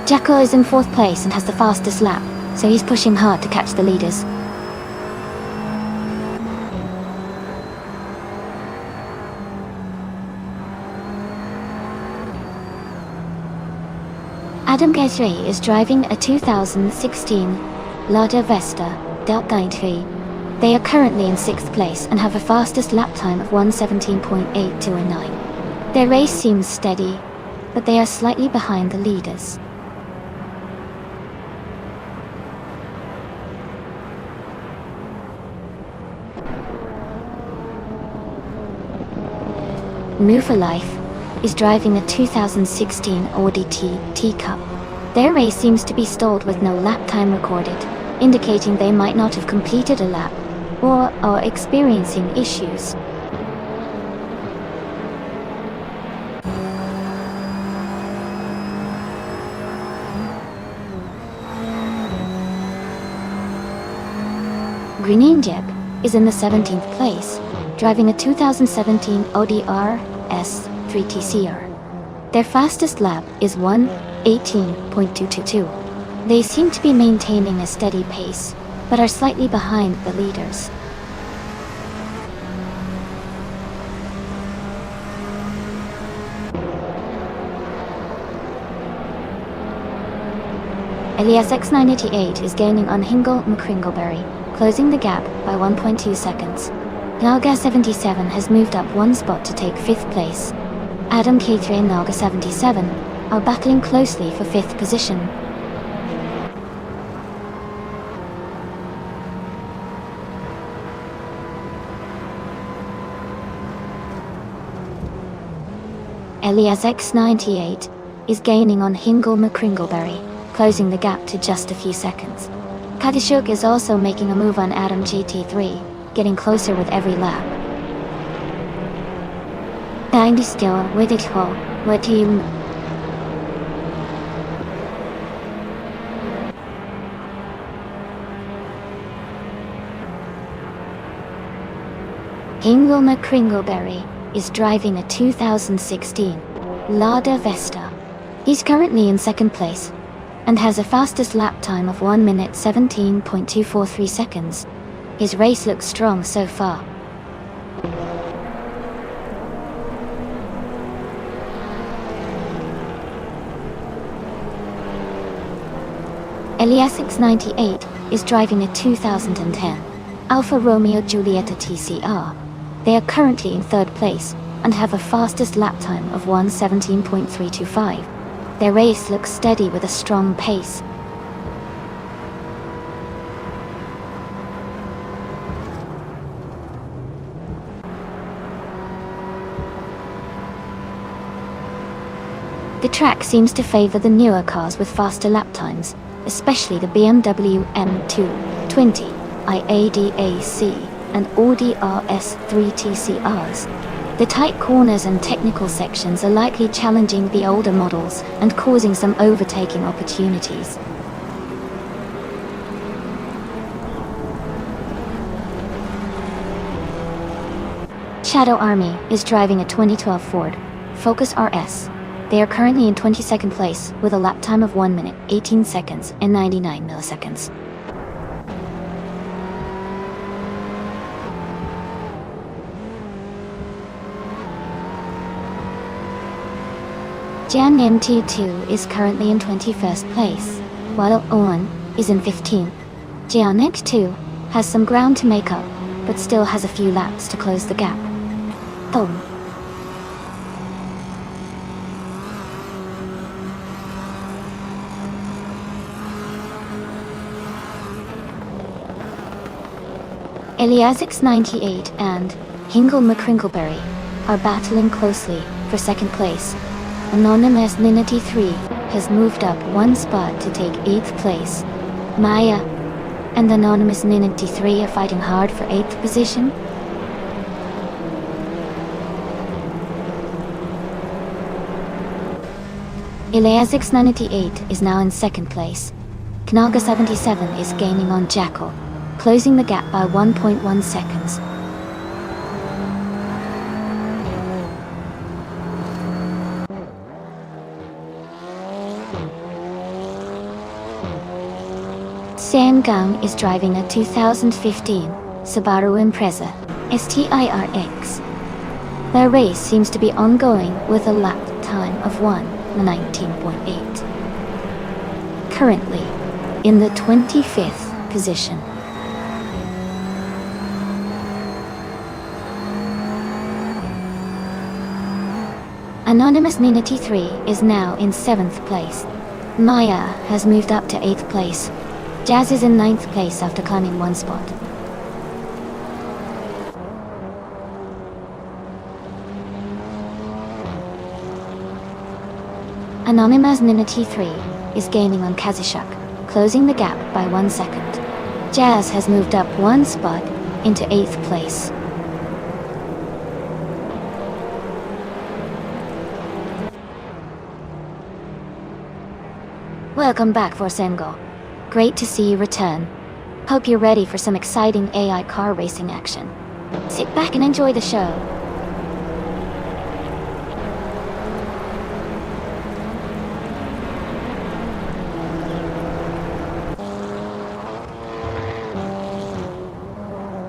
Jackal is in 4th place and has the fastest lap, so he's pushing hard to catch the leaders. Adam Guthrie is driving a 2016 Lada Vesta Delta 3. They are currently in 6th place and have a fastest lap time of 1:17.829. Their race seems steady, but they are slightly behind the leaders. Move for Life is driving a 2016 Audi TT Cup. Their race seems to be stalled with no lap time recorded, indicating they might not have completed a lap or are experiencing issues. Greeninjeb is in the 17th place, driving a 2017 Audi RS 3TCR. Their fastest lap is 1:18.222. They seem to be maintaining a steady pace, but are slightly behind the leaders. Elias X988 is gaining on Hingle McCringleberry, closing the gap by 1.2 seconds. Nalga 77 has moved up one spot to take 5th place. Adam K3 and Nalga 77 are battling closely for 5th position. Elias X98 is gaining on Hingle McCringleberry, closing the gap to just a few seconds. Kadishuk is also making a move on Adam GT3, getting closer with every lap. Dangdi still with it ho, what team? Hingle McCringleberry is driving a 2016 Lada Vesta. He's currently in 2nd place and has a fastest lap time of 1:17.243 seconds. His race looks strong so far. Elias X98 is driving a 2010 Alfa Romeo Giulietta TCR. They are currently in 3rd place and have a fastest lap time of 1:17.325. Their race looks steady with a strong pace. The track seems to favor the newer cars with faster lap times, especially the BMW M220 IADAC and Audi RS3 TCRs. The tight corners and technical sections are likely challenging the older models and causing some overtaking opportunities. Shadow Army is driving a 2012 Ford Focus RS. They are currently in 22nd place with a lap time of 1:18 seconds and 99 milliseconds. Jan MT2 is currently in 21st place, while Owen is in 15th. Jianek 2 has some ground to make up, but still has a few laps to close the gap. Boom. Eliasix 98 and Hingle McCrinkleberry are battling closely for second place. Anonymous Ninity 3 has moved up one spot to take 8th place. Maya and Anonymous Ninity 3 are fighting hard for 8th position. Eliasix 98 is now in 2nd place. Knaga 77 is gaining on Jackal, closing the gap by 1.1 seconds. Sam Gang is driving a 2015 Subaru Impreza STIRX. Their race seems to be ongoing with a lap time of 1:19.8. Currently in the 25th position. Anonymous Ninity 3 is now in 7th place. Maya has moved up to 8th place. Jazz is in 9th place after climbing one spot. Anonymous Ninity 3 is gaining on Kazishak, closing the gap by 1 second. Jazz has moved up one spot into 8th place. Welcome back, Forsengo. Great to see you return. Hope you're ready for some exciting AI car racing action. Sit back and enjoy the show.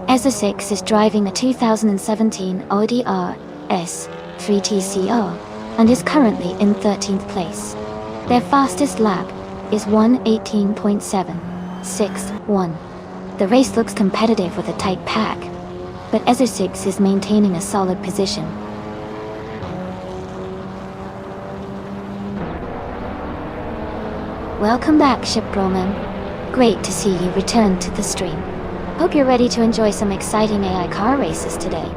Ezra 6 is driving a 2017 Audi RS 3TCR and is currently in 13th place. Their fastest lap is 1:18.761. The race looks competitive with a tight pack, but Ezra 6 is maintaining a solid position. Welcome back, Ship Roman. Great to see you return to the stream. Hope you're ready to enjoy some exciting AI car races today.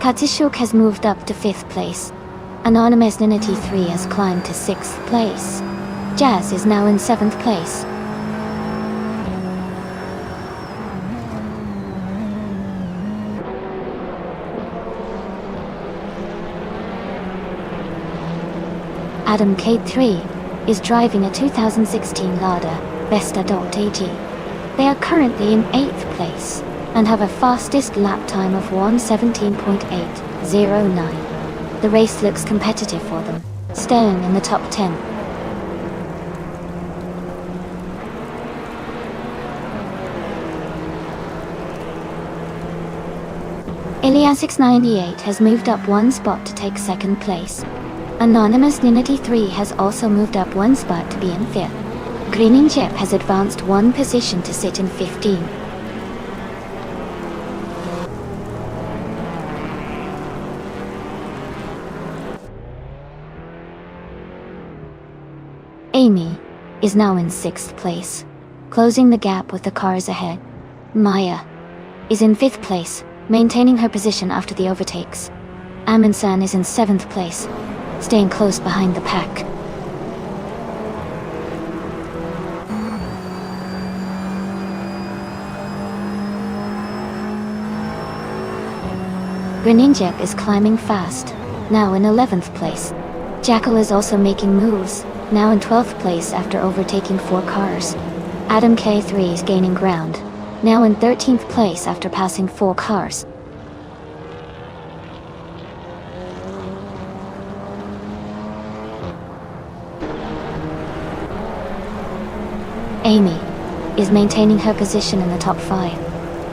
Katishuk has moved up to 5th place. Anonymous Ninity 3 has climbed to 6th place. Jazz is now in 7th place. Adam K3 is driving a 2016 Lada Vesta.AG. They are currently in 8th place and have a fastest lap time of 1:17.809. The race looks competitive for them, staying in the top 10. Ilian698 has moved up one spot to take 2nd place. Anonymous Ninity 3 has also moved up one spot to be in 5th. Greening Jep has advanced one position to sit in 15. Amy is now in 6th place, closing the gap with the cars ahead. Maya is in 5th place, maintaining her position after the overtakes. Aminsan is in 7th place, staying close behind the pack. Greninjep is climbing fast, now in 11th place. Jackal is also making moves, now in 12th place after overtaking 4 cars. Adam K3 is gaining ground, now in 13th place after passing 4 cars. Amy is maintaining her position in the top 5.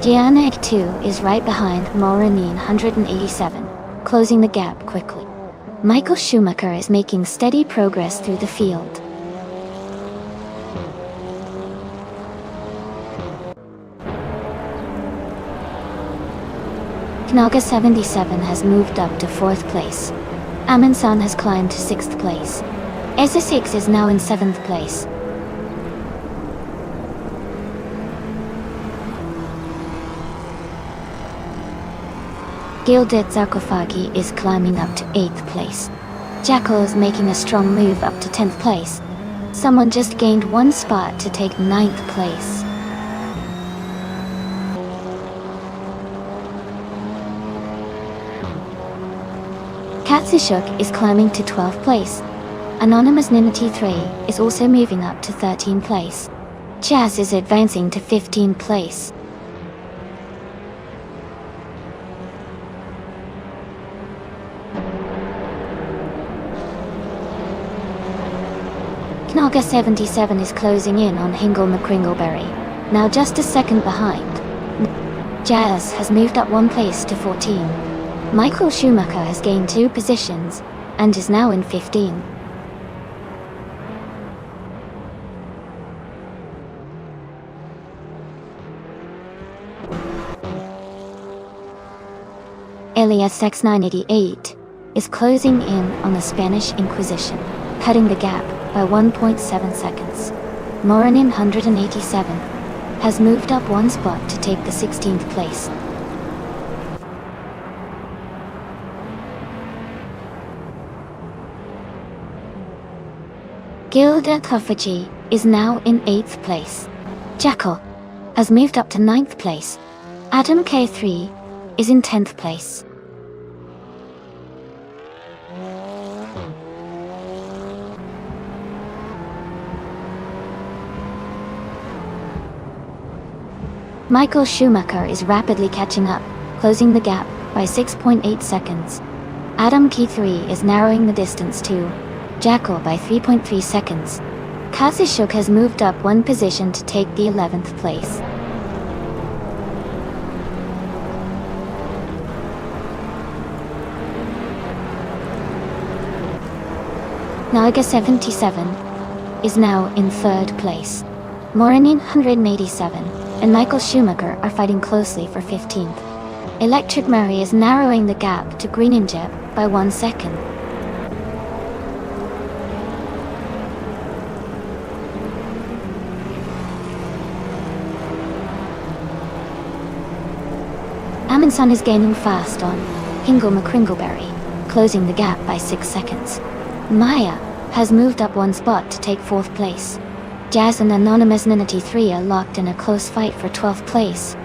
Gianna Ek2 is right behind Moranine 187, closing the gap quickly. Michael Schumacher is making steady progress through the field. Knaga 77 has moved up to 4th place. Amin-san has climbed to 6th place. Esa6 is now in 7th place. Gilded Sarcophagi is climbing up to 8th place. Jackal is making a strong move up to 10th place. Someone just gained 1 spot to take 9th place. Katsushuk is climbing to 12th place. Anonymous Ninity 3 is also moving up to 13th place. Jazz is advancing to 15th place. Knaga 77 is closing in on Hingle McCringleberry, now just a second behind. Jazz has moved up 1 place to 14. Michael Schumacher has gained 2 positions and is now in 15. Elias X988 is closing in on the Spanish Inquisition, cutting the gap by 1.7 seconds. Moranin 187 has moved up 1 spot to take the 16th place. Gilda Kofaji is now in 8th place. Jackal has moved up to 9th place. Adam K3 is in 10th place. Michael Schumacher is rapidly catching up, closing the gap by 6.8 seconds. Adam K3 is narrowing the distance to Jackal by 3.3 seconds. Katsushuk has moved up 1 position to take the 11th place. Naga 77 is now in 3rd place. Moranin 187 and Michael Schumacher are fighting closely for 15th. Electric Murray is narrowing the gap to Greeninjep by 1 second. Amin-san is gaining fast on Hingle McCringleberry, closing the gap by 6 seconds. Maya has moved up 1 spot to take 4th place. Jazz and Anonymous Ninity 3 are locked in a close fight for 12th place.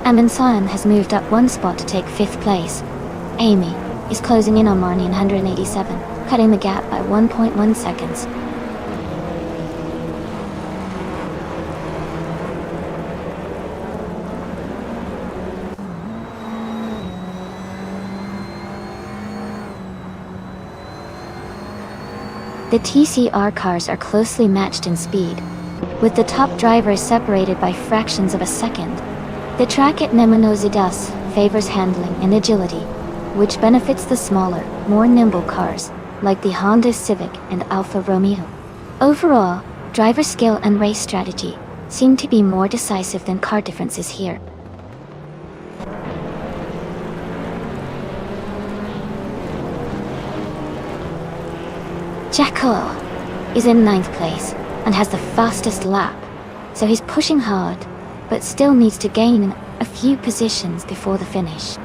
Amin-san has moved up 1 spot to take 5th place. Amy is closing in on Marnie in 187, cutting the gap by 1.1 seconds. The TCR cars are closely matched in speed, with the top drivers separated by fractions of a second. The track at Nemonozidas favors handling and agility, which benefits the smaller, more nimble cars, like the Honda Civic and Alfa Romeo. Overall, driver skill and race strategy seem to be more decisive than car differences here. Jackal is in 9th place and has the fastest lap, so he's pushing hard, but still needs to gain a few positions before the finish.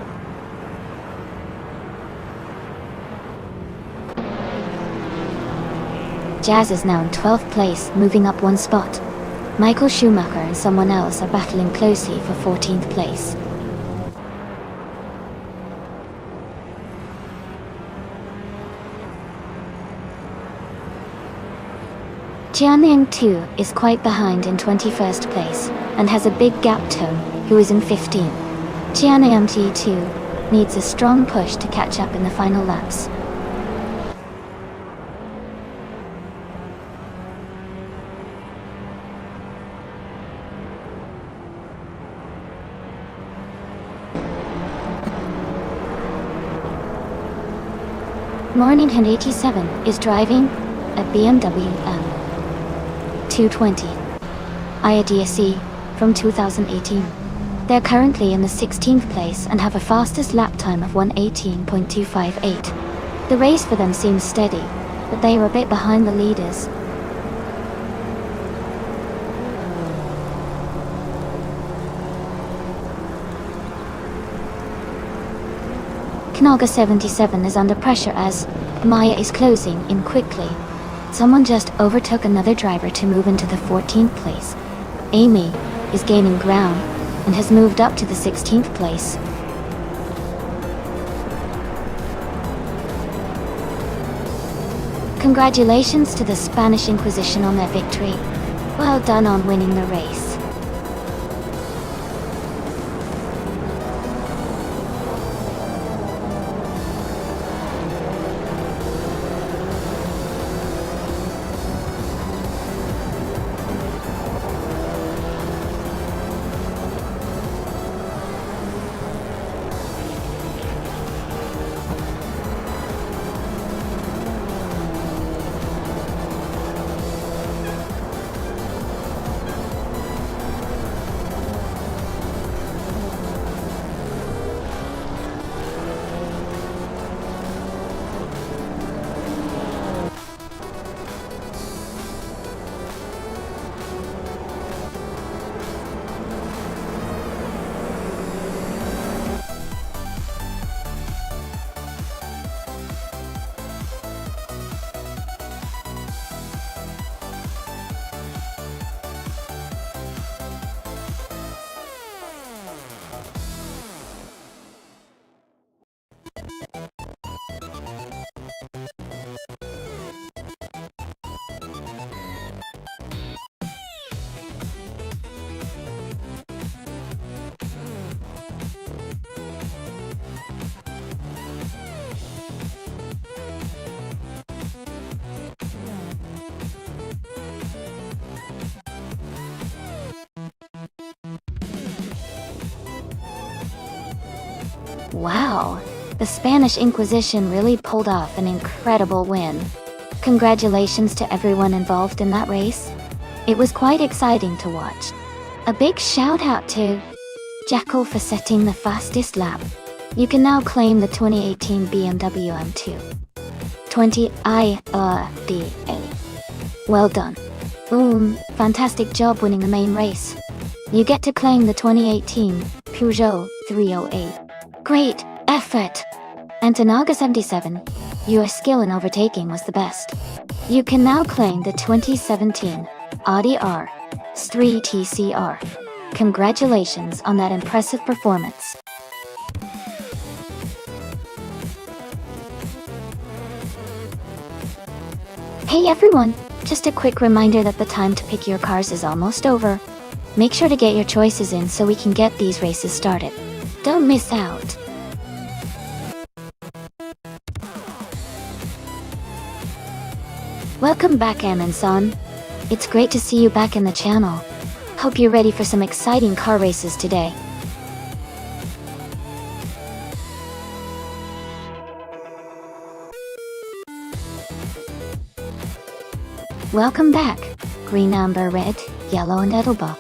Jazz is now in 12th place, moving up 1 spot. Michael Schumacher and someone else are battling closely for 14th place. Jianyang 2 is quite behind in 21st place and has a big gap tone, who is in 15. Jianyang T2 needs a strong push to catch up in the final laps. Morning Hand 87 is driving a BMW M. 220. IADSE from 2018. They're currently in the 16th place and have a fastest lap time of 1:18.258. The race for them seems steady, but they are a bit behind the leaders. Knaga 77 is under pressure as Maya is closing in quickly. Someone just overtook another driver to move into the 14th place. Amy is gaining ground and has moved up to the 16th place. Congratulations to the Spanish Inquisition on their victory. Well done on winning the race. Wow, the Spanish Inquisition really pulled off an incredible win. Congratulations to everyone involved in that race. It was quite exciting to watch. A big shout out to Jackal for setting the fastest lap. You can now claim the 2018 BMW M2 20 IRDA. Well done. Boom, fantastic job winning the main race. You get to claim the 2018 Peugeot 308. Great effort! And to Naga 77, your skill in overtaking was the best. You can now claim the 2017 Audi R3 TCR. Congratulations on that impressive performance. Hey everyone, just a quick reminder that the time to pick your cars is almost over. Make sure to get your choices in so we can get these races started. Don't miss out. Welcome back, Amin-san. It's great to see you back in the channel. Hope you're ready for some exciting car races today. Welcome back, Green, Amber, Red, Yellow and Edelba.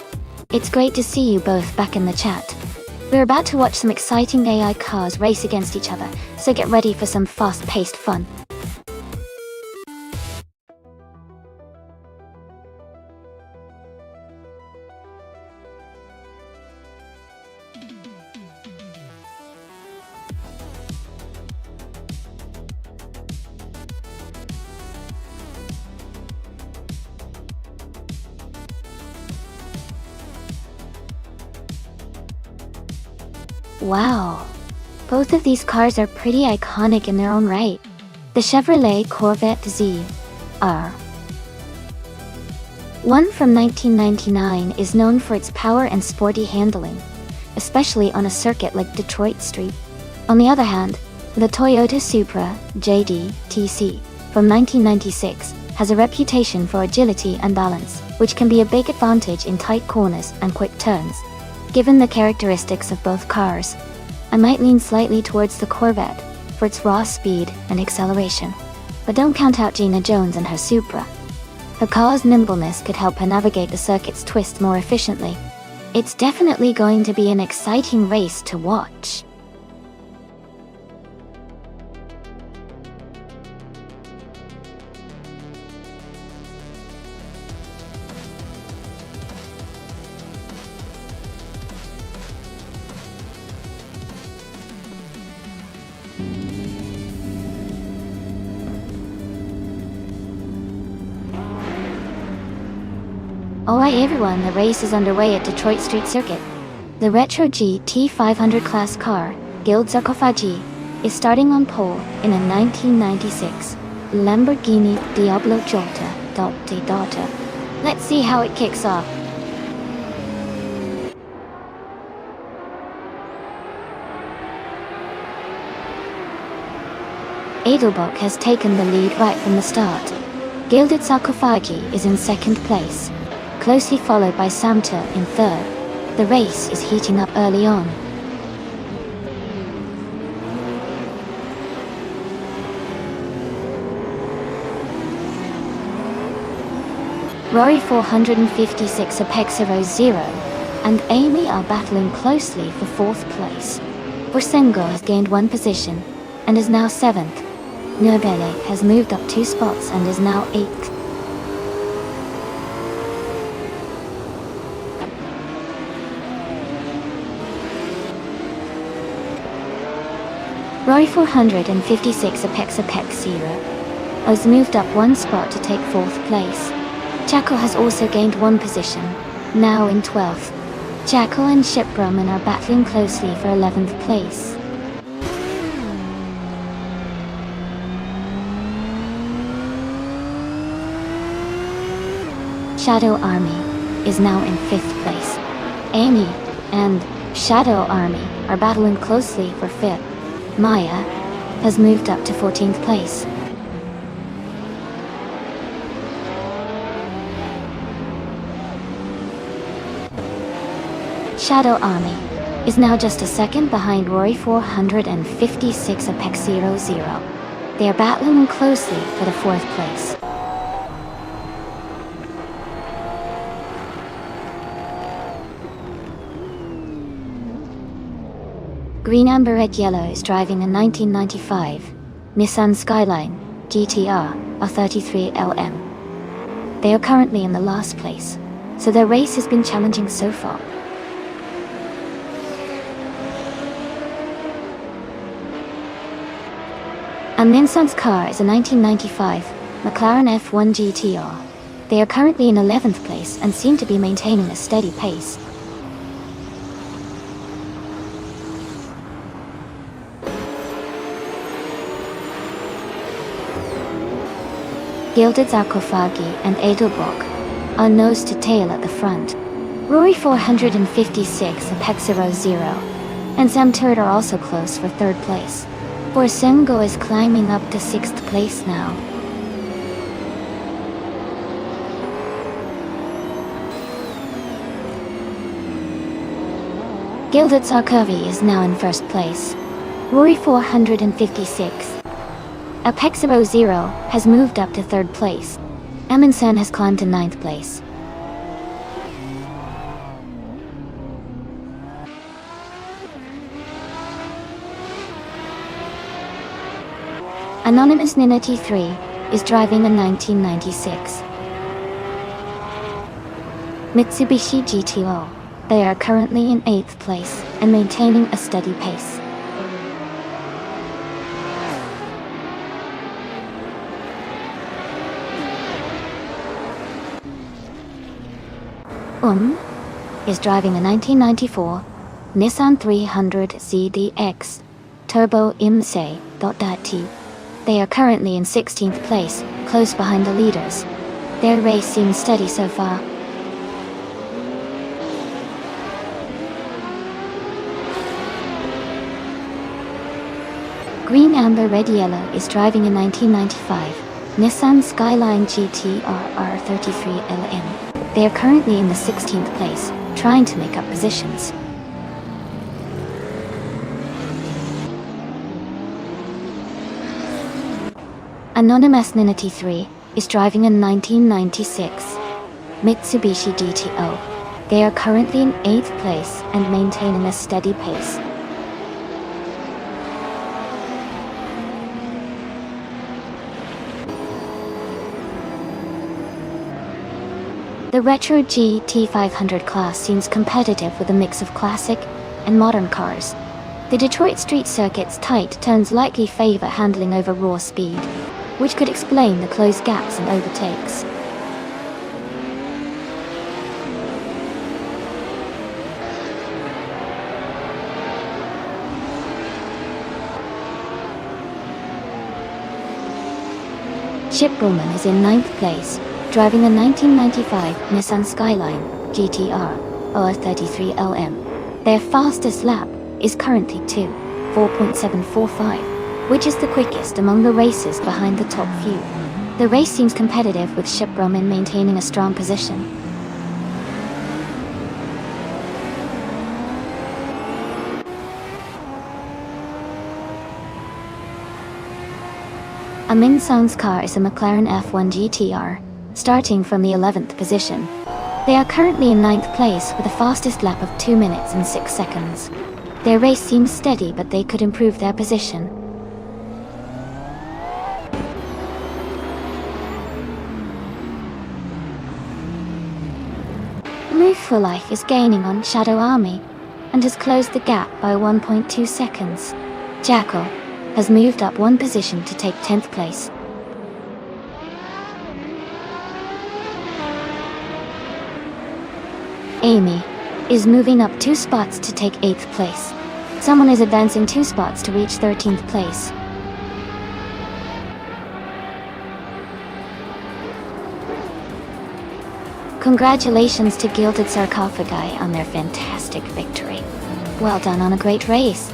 It's great to see you both back in the chat. We're about to watch some exciting AI cars race against each other, so get ready for some fast-paced fun. Wow, both of these cars are pretty iconic in their own right. The Chevrolet Corvette ZR1 from 1999 is known for its power and sporty handling, especially on a circuit like Detroit Street. On the other hand, the Toyota Supra JDTC from 1996 has a reputation for agility and balance, which can be a big advantage in tight corners and quick turns. Given the characteristics of both cars, I might lean slightly towards the Corvette for its raw speed and acceleration. But don't count out Gina Jones and her Supra. Her car's nimbleness could help her navigate the circuit's twists more efficiently. It's definitely going to be an exciting race to watch. Alright everyone, the race is underway at Detroit Street Circuit. The Retro GT 500 class car, Guild Sarcophagi, is starting on pole in a 1996 Lamborghini Diablo Jolta Dotte Data. Let's see how it kicks off. Edelbock has taken the lead right from the start. Gilded Sarcophagi is in second place, closely followed by Samter in third. The race is heating up early on. Rory 456 Apex 00 and Amy are battling closely for fourth place. Borsengo has gained one position and is now seventh. Nobele has moved up 2 spots and is now 8th. Rory 456 Apex 0 has moved up 1 spot to take 4th place. Jackal has also gained 1 position, now in 12th. Jackal and Shipbroman are battling closely for 11th place. Shadow Army is now in 5th place. Amy and Shadow Army are battling closely for 5th. Maya has moved up to 14th place. Shadow Army is now just a second behind Rory 456 Apex 00. They are battling closely for the 4th place. Green Amber Red Yellow is driving a 1995 Nissan Skyline GTR R33LM. They are currently in the last place, so their race has been challenging so far. And Nissan's car is a 1995 McLaren F1 GTR. They are currently in 11th place and seem to be maintaining a steady pace. Gilded Sarcophagi and Edelbock are nose to tail at the front. Rory 456 Apex 00 and Sam Turd are also close for 3rd place. Borsengo is climbing up to 6th place now. Gilded Sarkovi is now in 1st place. Rory 456 Apex 00 has moved up to 3rd place. Amundsen has climbed to 9th place. Anonymous Nina T3 is driving a 1996 Mitsubishi GTO. They are currently in 8th place and maintaining a steady pace. Is driving a 1994 Nissan 300 ZDX Turbo IMSE.T. They are currently in 16th place, close behind the leaders. Their race seems steady so far. Green Amber Red Yellow is driving a 1995 Nissan Skyline GTR R33LM. They are currently in the 16th place, trying to make up positions. Anonymous Nina T3 is driving a 1996 Mitsubishi GTO. They are currently in 8th place and maintaining a steady pace. The retro GT500 class seems competitive with a mix of classic and modern cars. The Detroit street circuit's tight turns likely favor handling over raw speed, which could explain the close gaps and overtakes. Chip Roman is in 9th place, driving a 1995 Nissan Skyline GTR or 33 LM. Their fastest lap is currently 4.745, which is the quickest among the racers behind the top few. The race seems competitive with Chip Roman maintaining a strong position. A Min Song's car is a McLaren F1 GTR, starting from the 11th position. They are currently in 9th place with a fastest lap of 2 minutes and 6 seconds. Their race seems steady, but they could improve their position. Move for Life is gaining on Shadow Army and has closed the gap by 1.2 seconds. Jackal has moved up 1 position to take 10th place. Amy is moving up 2 spots to take 8th place. Someone is advancing 2 spots to reach 13th place. Congratulations to Gilded Sarcophagi on their fantastic victory. Well done on a great race.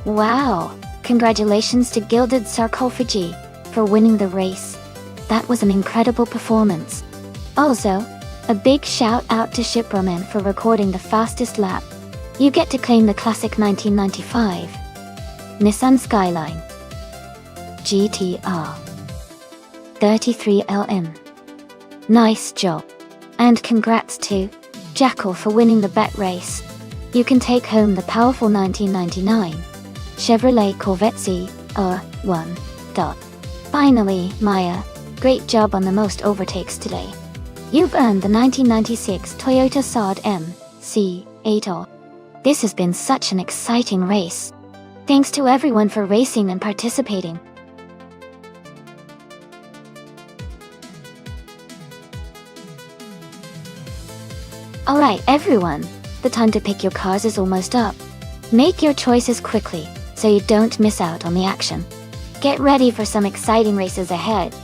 Wow! Congratulations to Gilded Sarcophagi for winning the race. That was an incredible performance. Also, a big shout out to Shiproman for recording the fastest lap. You get to claim the classic 1995 Nissan Skyline GTR 33LM. Nice job. And congrats to Jackal for winning the bet race. You can take home the powerful 1999 Chevrolet Corvette CR1. Finally, Maya, great job on the most overtakes today. You've earned the 1996 Toyota Sod MC8R. This has been such an exciting race. Thanks to everyone for racing and participating. Alright everyone, the time to pick your cars is almost up. Make your choices quickly, so you don't miss out on the action. Get ready for some exciting races ahead.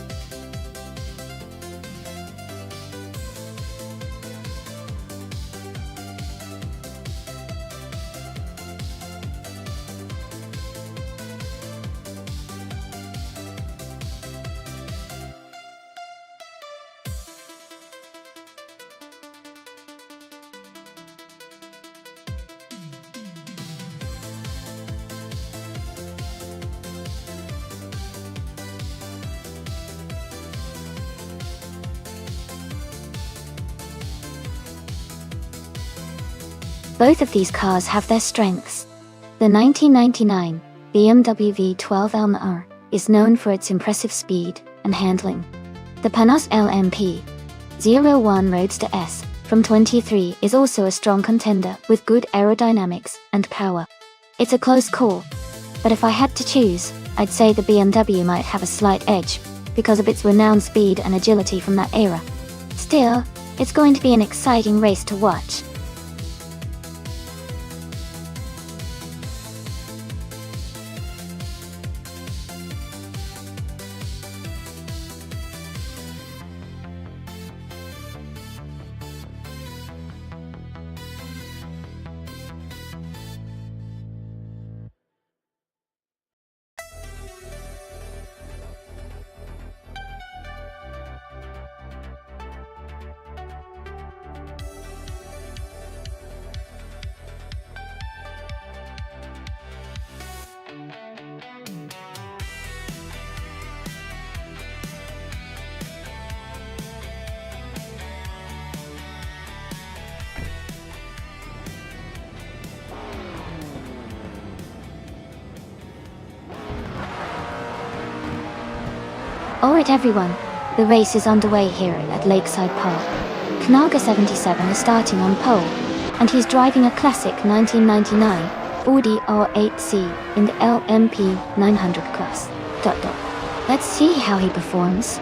Both of these cars have their strengths. The 1999 BMW V12 LMR is known for its impressive speed and handling. The Panos LMP01 Roadster S from 23 is also a strong contender with good aerodynamics and power. It's a close call, but if I had to choose, I'd say the BMW might have a slight edge because of its renowned speed and agility from that era. Still, it's going to be an exciting race to watch. Alright everyone, the race is underway here at Lakeside Park. Knaga77 is starting on pole, and he's driving a classic 1999 Audi R8C in the LMP 900 class. Let's see how he performs.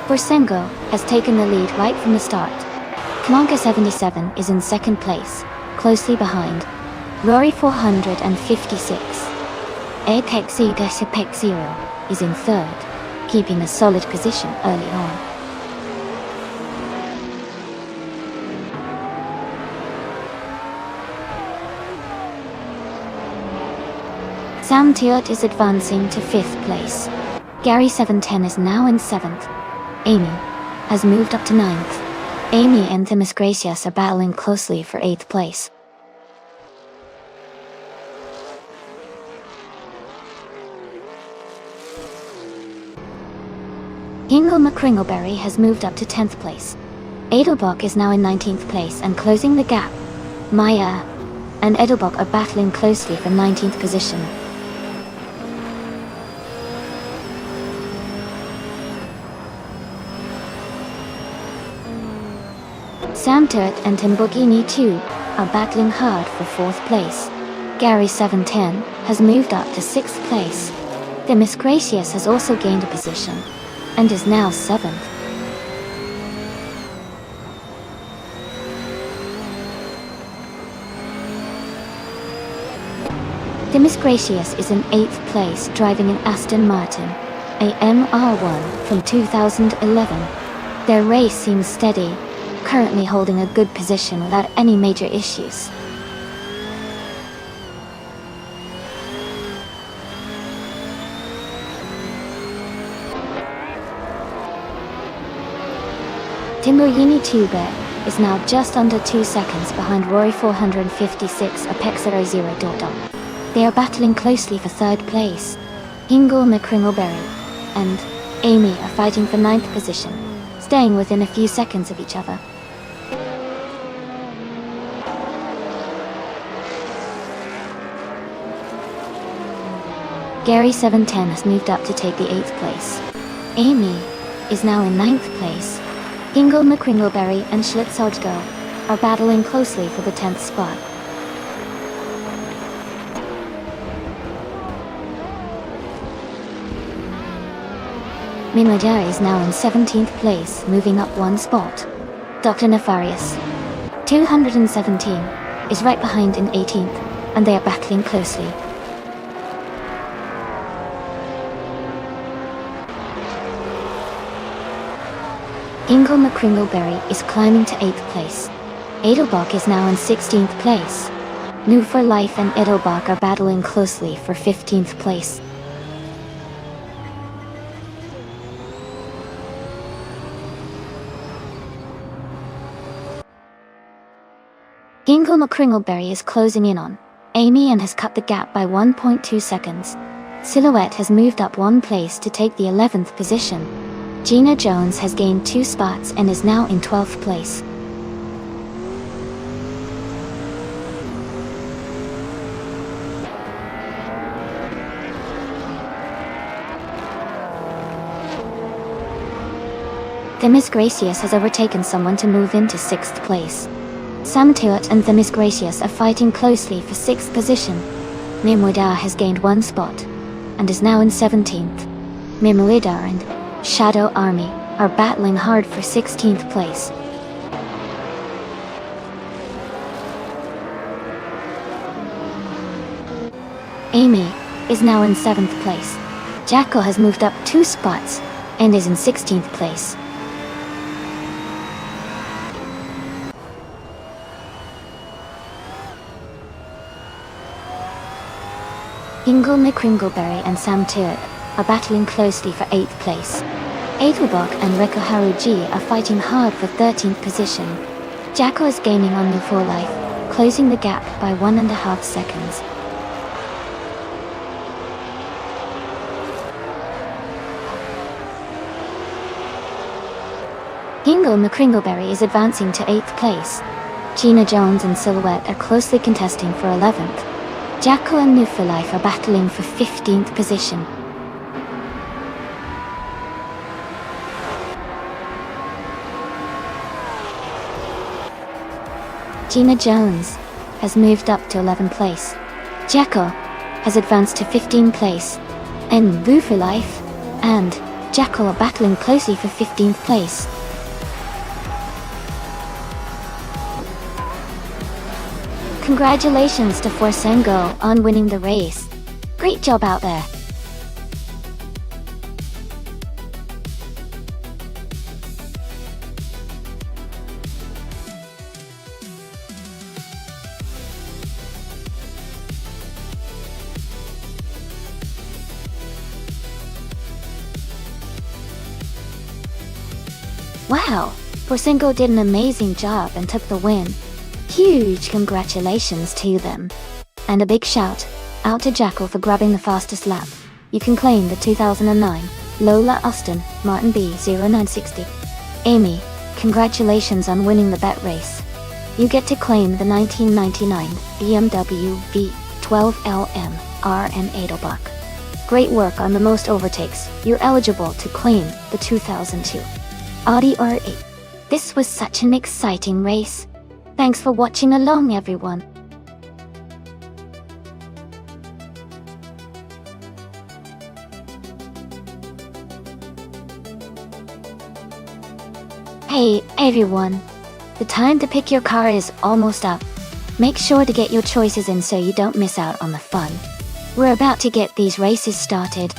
Borsengo has taken the lead right from the start. Knaga77 is in second place, closely behind Rory 456. Apexi is in third, keeping a solid position early on. Sam Tiot is advancing to 5th place. Gary 710 is now in 7th. Amy has moved up to 9th. Amy and Themis Gracias are battling closely for 8th place. Hingle McCringleberry has moved up to 10th place. Edelbach is now in 19th place and closing the gap. Maya and Edelbach are battling closely for 19th position. Sam Turret and Timbukini 2 are battling hard for 4th place. Gary 710 has moved up to 6th place. Themis Gracias has also gained a position and is now 7th. Themis Gracias is in 8th place driving an Aston Martin AMR1 from 2011. Their race seems steady, currently holding a good position without any major issues. Timburini Tube is now just under 2 seconds behind Rory 456 Apex00. They are battling closely for 3rd place. Hingle McCringleberry and Amy are fighting for 9th position, staying within a few seconds of each other. Gary 710 has moved up to take the 8th place. Amy is now in 9th place. Hingle McCringleberry and Schlitzodgo are battling closely for the 10th spot. Minwajar is now in 17th place, moving up 1 spot. Dr. Nefarious 217 is right behind in 18th, and they are battling closely. Hingle McCringleberry is climbing to 8th place. Edelbach is now in 16th place. New for Life and Edelbach are battling closely for 15th place. Hingle McCringleberry is closing in on Amy and has cut the gap by 1.2 seconds. Silhouette has moved up 1 place to take the 11th position. Gina Jones has gained 2 spots and is now in 12th place. Themis Gracious has overtaken someone to move into 6th place. Sam Tuat and Themis Gracious are fighting closely for 6th position. Mimoida has gained 1 spot and is now in 17th. Mimoida and Shadow Army are battling hard for 16th place. Amy is now in 7th place. Jacko has moved up 2 spots and is in 16th place. Ingle McCringleberry and Sam Tuat are battling closely for 8th place. Aethelbach and Reko Haruji are fighting hard for 13th position. Jacko is gaining on New 4 Life, closing the gap by 1.5 seconds. Ingle McCringleberry is advancing to 8th place. Gina Jones and Silhouette are closely contesting for 11th. Jacko and New 4 Life are battling for 15th position. Gina Jones has moved up to 11th place. Jacko has advanced to 15th place. And New 4 Life and Jacko are battling closely for 15th place. Congratulations to Forsengo on winning the race. Great job out there. Wow, Forsengo did an amazing job and took the win. Huge congratulations to them. And a big shout out to Jacko for grabbing the fastest lap. You can claim the 2009 Lola Austin Martin B0960. Amy, congratulations on winning the bet race. You get to claim the 1999 BMW V12LM RN Adelbach. Great work on the most overtakes. You're eligible to claim the 2002 Audi R8. This was such an exciting race. Thanks for watching along, everyone. Hey, everyone. The time to pick your car is almost up. Make sure to get your choices in so you don't miss out on the fun. We're about to get these races started.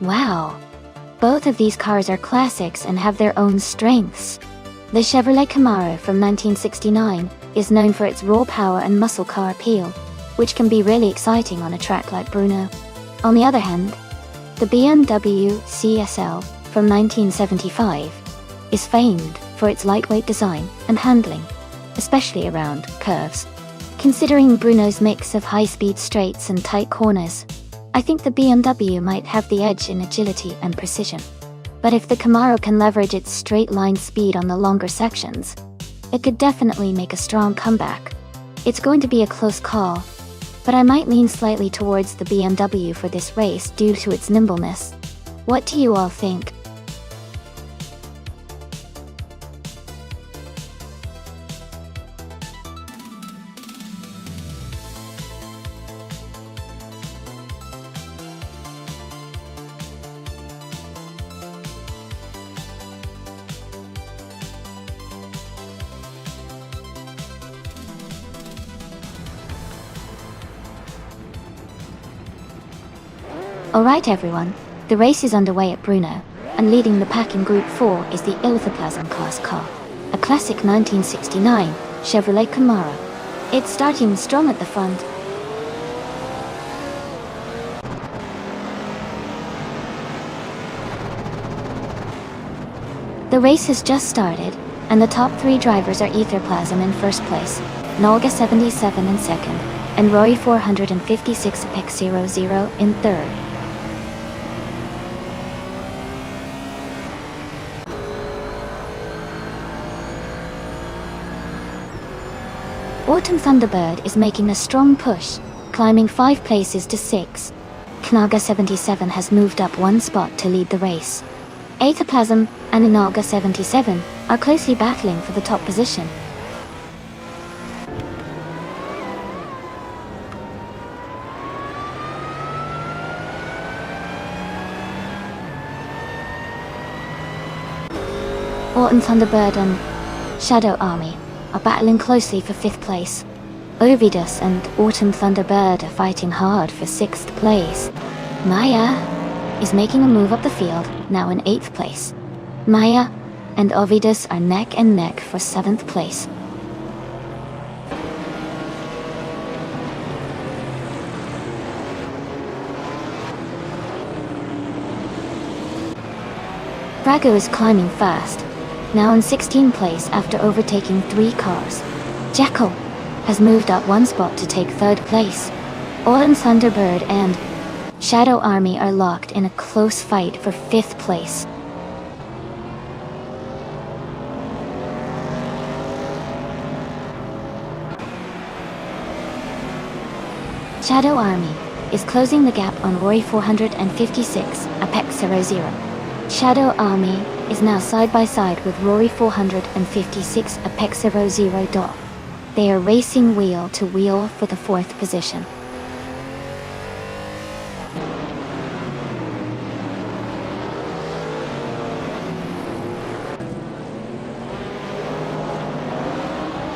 Wow! Both of these cars are classics and have their own strengths. The Chevrolet Camaro from 1969 is known for its raw power and muscle car appeal, which can be really exciting on a track like Brno. On the other hand, the BMW CSL from 1975 is famed for its lightweight design and handling. especially around curves. Considering Bruno's mix of high-speed straights and tight corners, I think the BMW might have the edge in agility and precision. But if the Camaro can leverage its straight-line speed on the longer sections, it could definitely make a strong comeback. It's going to be a close call, but I might lean slightly towards the BMW for this race due to its nimbleness. What do you all think? Alright everyone, the race is underway at Bruno, and leading the pack in Group 4 is the Ilthaplasm class car, a classic 1969 Chevrolet Camaro. It's starting strong at the front. The race has just started, and the top 3 drivers are Etherplasm in first place, Nolga 77 in second, and Rory 456 Apex 00 in third. Autumn Thunderbird is making a strong push, climbing 5 places to 6. Knaga 77 has moved up 1 spot to lead the race. Etherplasm and Inalga 77 are closely battling for the top position. Autumn Thunderbird and Shadow Army are battling closely for 5th place. Ovidus and Autumn Thunderbird are fighting hard for 6th place. Maya is making a move up the field, now in 8th place. Maya and Ovidus are neck and neck for 7th place. Brago is climbing fast, now in 16th place after overtaking 3 cars. Jekyll has moved up 1 spot to take 3rd place. Autumn Thunderbird and Shadow Army are locked in a close fight for 5th place. Shadow Army is closing the gap on Rory 456 Apex 00. Shadow Army is now side by side with Rory 456 Apex 00. They are racing wheel to wheel for the 4th position.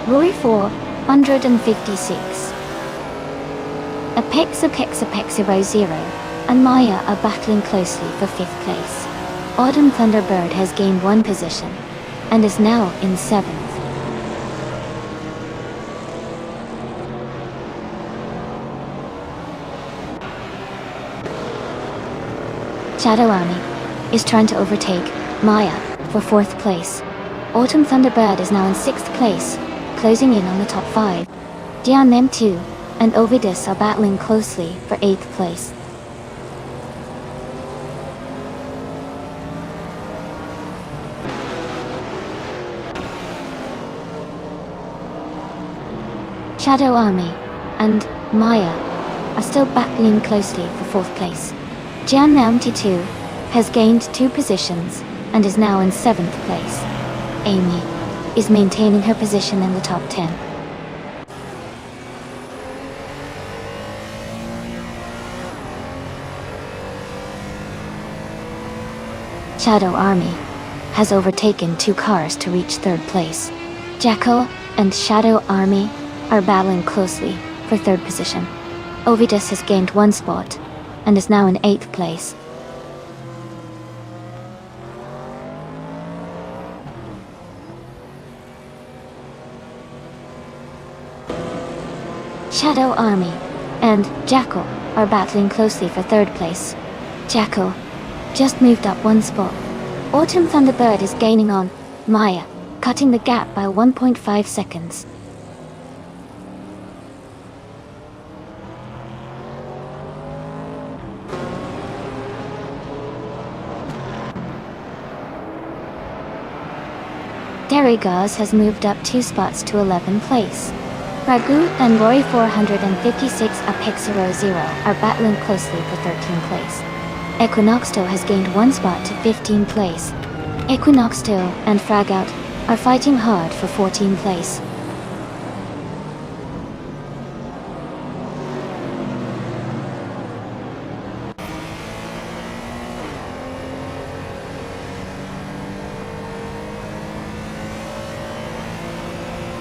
Rory 456 Apex 00 and Maya are battling closely for 5th place. Autumn Thunderbird has gained 1 position and is now in 7th. Shadow Army is trying to overtake Maya for 4th place. Autumn Thunderbird is now in 6th place, closing in on the top 5. Dion M2 and Ovidus are battling closely for 8th place. Shadow Army and Maya are still battling closely for 4th place. Jian M2 has gained 2 positions and is now in 7th place. Amy is maintaining her position in the top 10. Shadow Army has overtaken 2 cars to reach 3rd place. Jacko and Shadow Army are battling closely for 3rd position. Ovidus has gained 1 spot and is now in 8th place. Shadow Army and Jacko are battling closely for 3rd place. Jacko just moved up 1 spot. Autumn Thunderbird is gaining on Maya cutting the gap by 1.5 seconds. Derrigaz has moved up 2 spots to 11th place. Ragu and Rory 456 Apex00 are battling closely for 13th place. Equinoxto has gained 1 spot to 15th place. Equinoxto and Fragout are fighting hard for 14th place.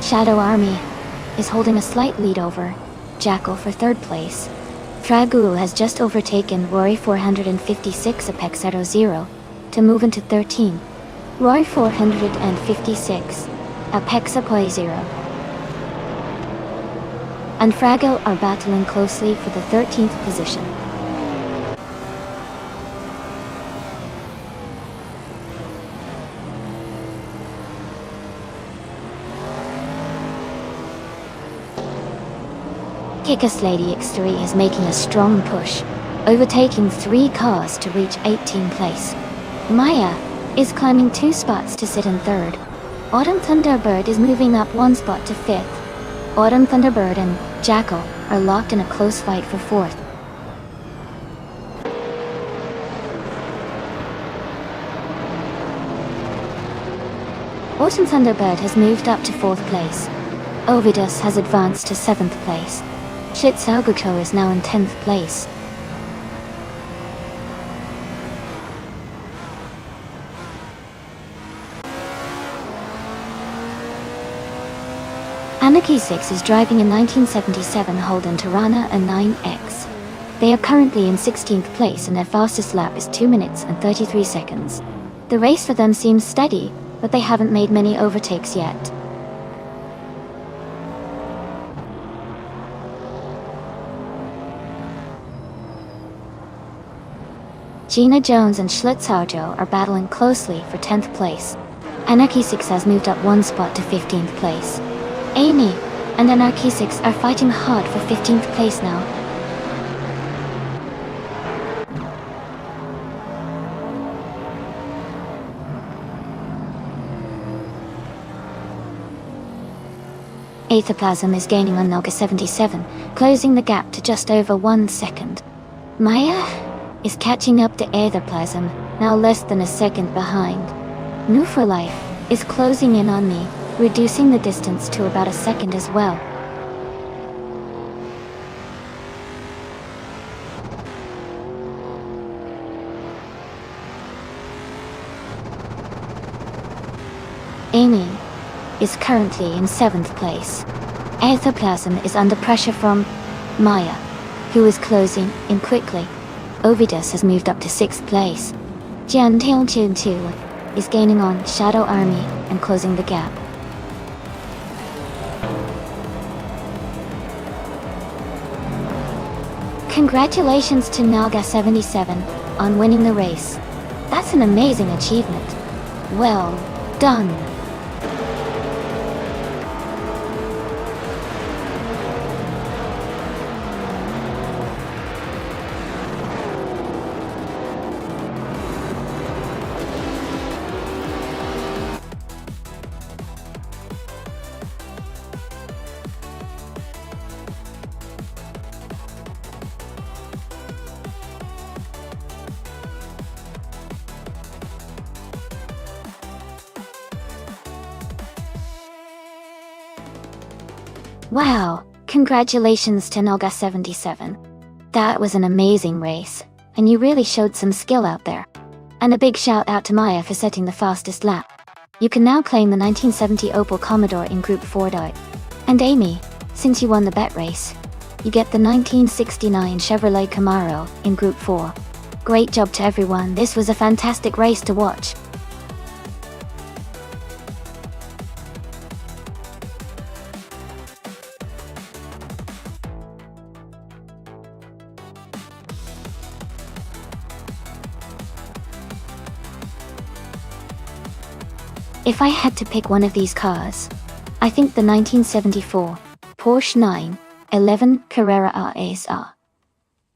Shadow Army is holding a slight lead over Jackal for 3rd place. Fragul has just overtaken Rory 456 Apex00 to move into 13. Rory 456 Apex0 and Fraggle are battling closely for the 13th position. Kickass Lady X3 is making a strong push, overtaking 3 cars to reach 18th place. Maya is climbing 2 spots to sit in 3rd. Autumn Thunderbird is moving up 1 spot to 5th. Autumn Thunderbird and Jackal are locked in a close fight for 4th. Autumn Thunderbird has moved up to 4th place. Ovidus has advanced to 7th place. Shitsuguko is now in 10th place. Anarchy 6 is driving a 1977 Holden Tirana and 9X. They are currently in 16th place and their fastest lap is 2 minutes and 33 seconds. The race for them seems steady, but they haven't made many overtakes yet. Gina Jones and Schlitzaujo are battling closely for 10th place. Anarchy 6 has moved up 1 spot to 15th place. Amy and Anarchy 6 are fighting hard for 15th place now. Aetherplasm is gaining on Noga 77, closing the gap to just over 1 second. Maya is catching up to Aetherplasm, now less than a second behind. Nuforlife is closing in on me, reducing the distance to about a second as well. Amy is currently in 7th place. Aetherplasm is under pressure from Maya, who is closing in quickly. Ovidus has moved up to 6th place. Jian Tailchin 2 is gaining on Shadow Army and closing the gap. Congratulations to Naga77 on winning the race. That's an amazing achievement. Well done. Wow, congratulations to Naga77. That was an amazing race, and you really showed some skill out there. And a big shout out to Maya for setting the fastest lap. You can now claim the 1970 Opel Commodore in Group 4. And Amy, since you won the bet race, you get the 1969 Chevrolet Camaro in Group 4. Great job to everyone, this was a fantastic race to watch. If I had to pick one of these cars, I think the 1974 Porsche 911 Carrera RSR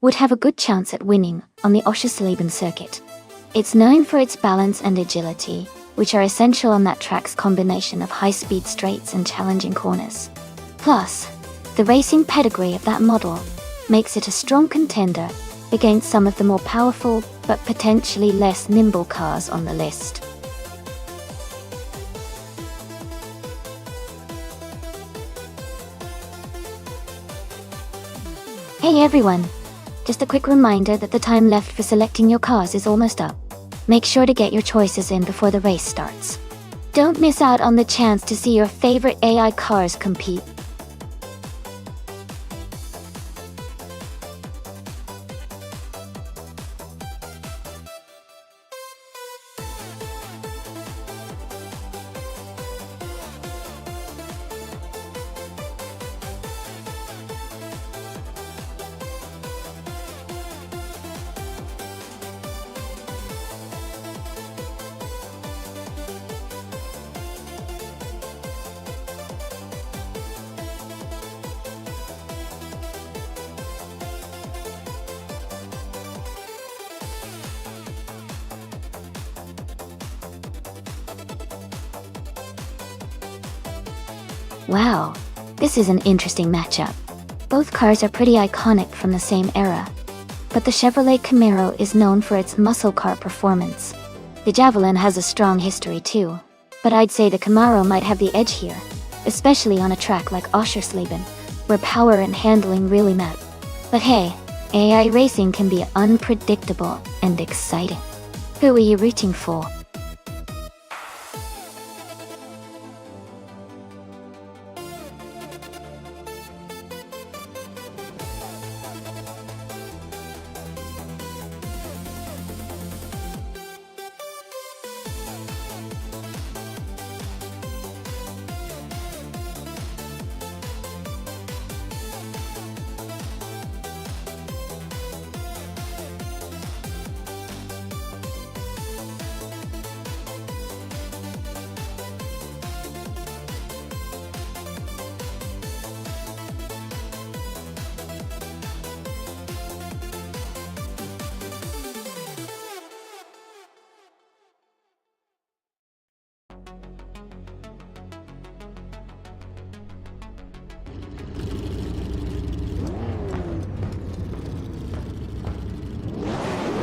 would have a good chance at winning on the Oschersleben circuit. It's known for its balance and agility, which are essential on that track's combination of high-speed straights and challenging corners. Plus, the racing pedigree of that model makes it a strong contender against some of the more powerful but potentially less nimble cars on the list. Hey everyone! Just a quick reminder that the time left for selecting your cars is almost up. Make sure to get your choices in before the race starts. Don't miss out on the chance to see your favorite AI cars compete. Wow, this is an interesting matchup. Both cars are pretty iconic from the same era. But the Chevrolet Camaro is known for its muscle car performance. The Javelin has a strong history too, but I'd say the Camaro might have the edge here, especially on a track like Oschersleben, where power and handling really matter. But hey, AI racing can be unpredictable and exciting. Who are you rooting for?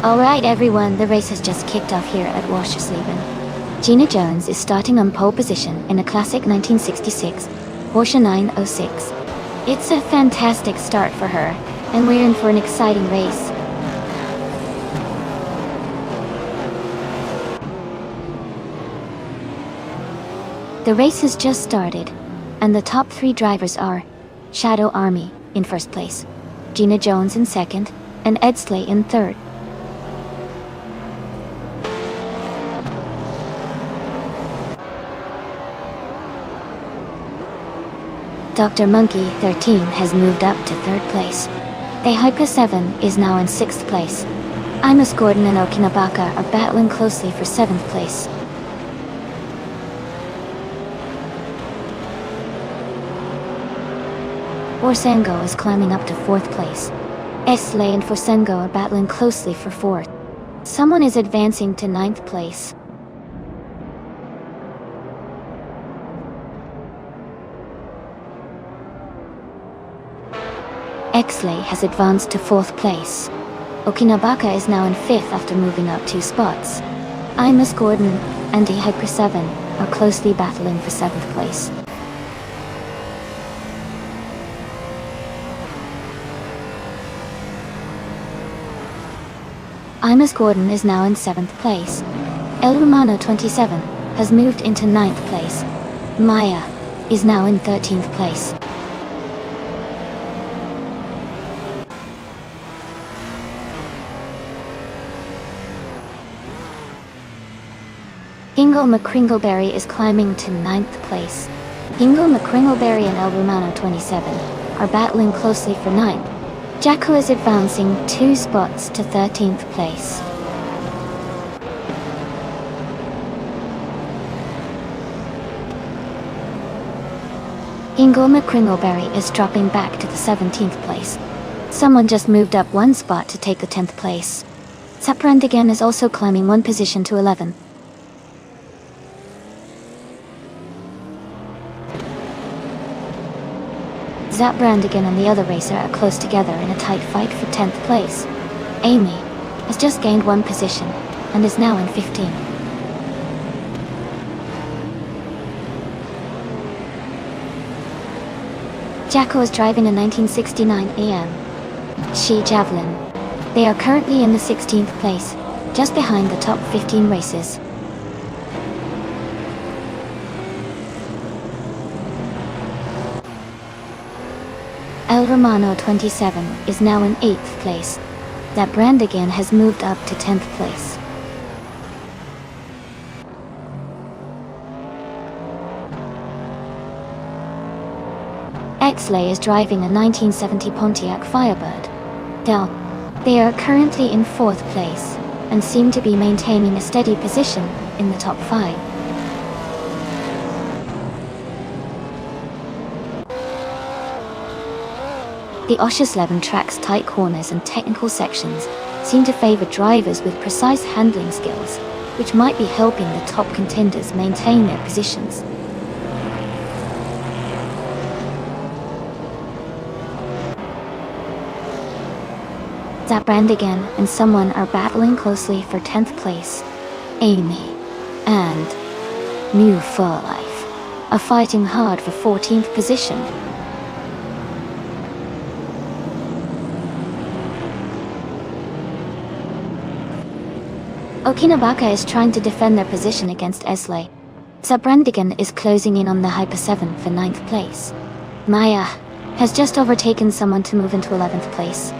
Alright everyone, the race has just kicked off here at Oschersleben. Gina Jones is starting on pole position in a classic 1966 Porsche 906. It's a fantastic start for her, and we're in for an exciting race. The race has just started, and the top three drivers are Shadow Army in first place, Gina Jones in second, and Ed Slay in third. Dr. Monkey 13 has moved up to third place. The Hyper 7 is now in sixth place. Imus Gordon and Okinabaka are battling closely for seventh place. Forsengo is climbing up to fourth place. Esley and Forsengo are battling closely for fourth. Someone is advancing to ninth place. Exley has advanced to fourth place. Okinabaka is now in fifth after moving up 2 spots. Imus Gordon and the Hyper 7 are closely battling for seventh place. Imus Gordon is now in 7th place. El Romano 27 has moved into 9th place. Maya is now in 13th place. Hingle McCringleberry is climbing to 9th place. Hingle McCringleberry and El Romano 27 are battling closely for 9th. Jacko is advancing 2 spots to 13th place. Ingle McCringleberry is dropping back to the 17th place. Someone just moved up one spot to take the 10th place. Zaprandigan is also climbing one position to 11. Zaprandigan and the other racer are close together in a tight fight for 10th place. Amy has just gained one position and is now in 15. Jacko is driving a 1969 AM She Javelin. They are currently in the 16th place, just behind the top 15 races. El Romano 27 is now in 8th place. Zaprandigan has moved up to 10th place. Exley is driving a 1970 Pontiac Firebird. They are currently in 4th place and seem to be maintaining a steady position in the top 5. The Oschersleben track's tight corners and technical sections seem to favor drivers with precise handling skills, which might be helping the top contenders maintain their positions. Zaprandigan and someone are battling closely for 10th place. Amy and New For Life are fighting hard for 14th position. Okinabaka is trying to defend their position against Esley. Zaprandigan is closing in on the Hyper 7 for 9th place. Maya has just overtaken someone to move into 11th place.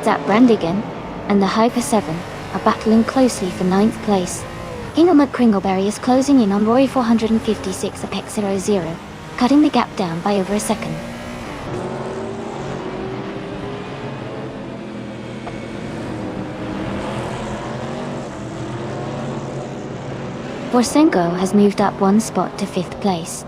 Zaprandigan and the Hyper 7 are battling closely for 9th place. Ingle McCringleberry is closing in on Rory 456 Apex 00, cutting the gap down by over a second. Borsenko has moved up one spot to 5th place.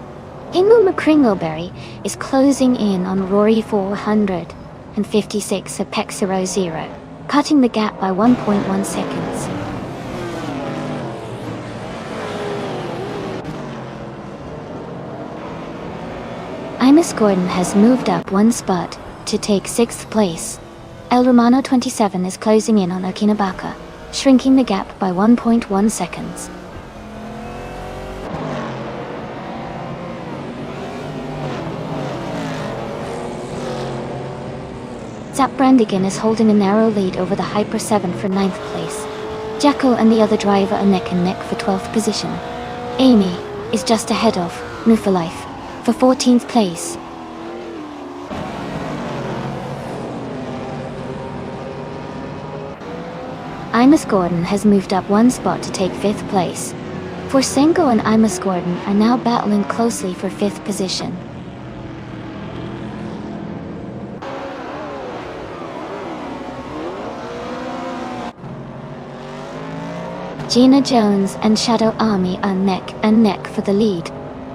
Ingle McCringleberry is closing in on Rory 456 Apex 00, cutting the gap by 1.1 seconds. Imus Gordon has moved up one spot to take 6th place. El Romano 27 is closing in on Okinabaka, shrinking the gap by 1.1 seconds. Zaprandigan is holding a narrow lead over the Hyper 7 for 9th place. Jacko and the other driver are neck and neck for 12th position. Amy is just ahead of New For Life for 14th place. Imus Gordon has moved up one spot to take 5th place. Borsenko and Imus Gordon are now battling closely for 5th position. Gina Jones and Shadow Army are neck and neck for the lead.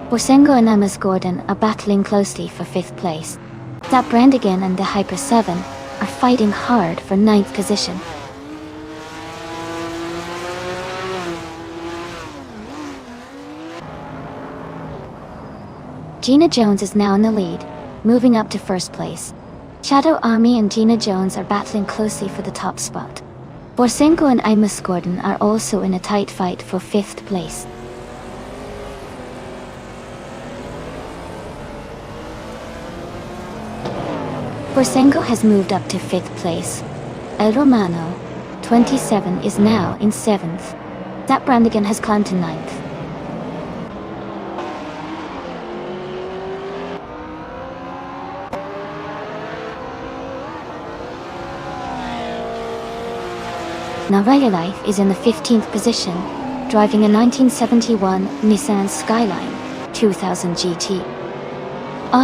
Borsenko and Imus Gordon are battling closely for 5th place. Zaprandigan and the Hyper 7 are fighting hard for 9th position. Gina Jones is now in the lead, moving up to 1st place. Shadow Army and Gina Jones are battling closely for the top spot. Borsenko and Imus Gordon are also in a tight fight for 5th place. Borsenko has moved up to 5th place. El Romano 27 is now in 7th. Zaprandigan has climbed to 9th. Navaja Life is in the 15th position, driving a 1971 Nissan Skyline 2000 GT.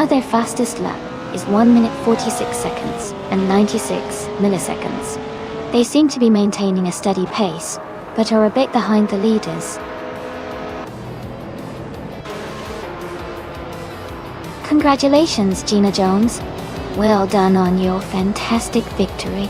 Their fastest lap is 1 minute 46 seconds and 96 milliseconds. They seem to be maintaining a steady pace, but are a bit behind the leaders. Congratulations, Gina Jones. Well done on your fantastic victory.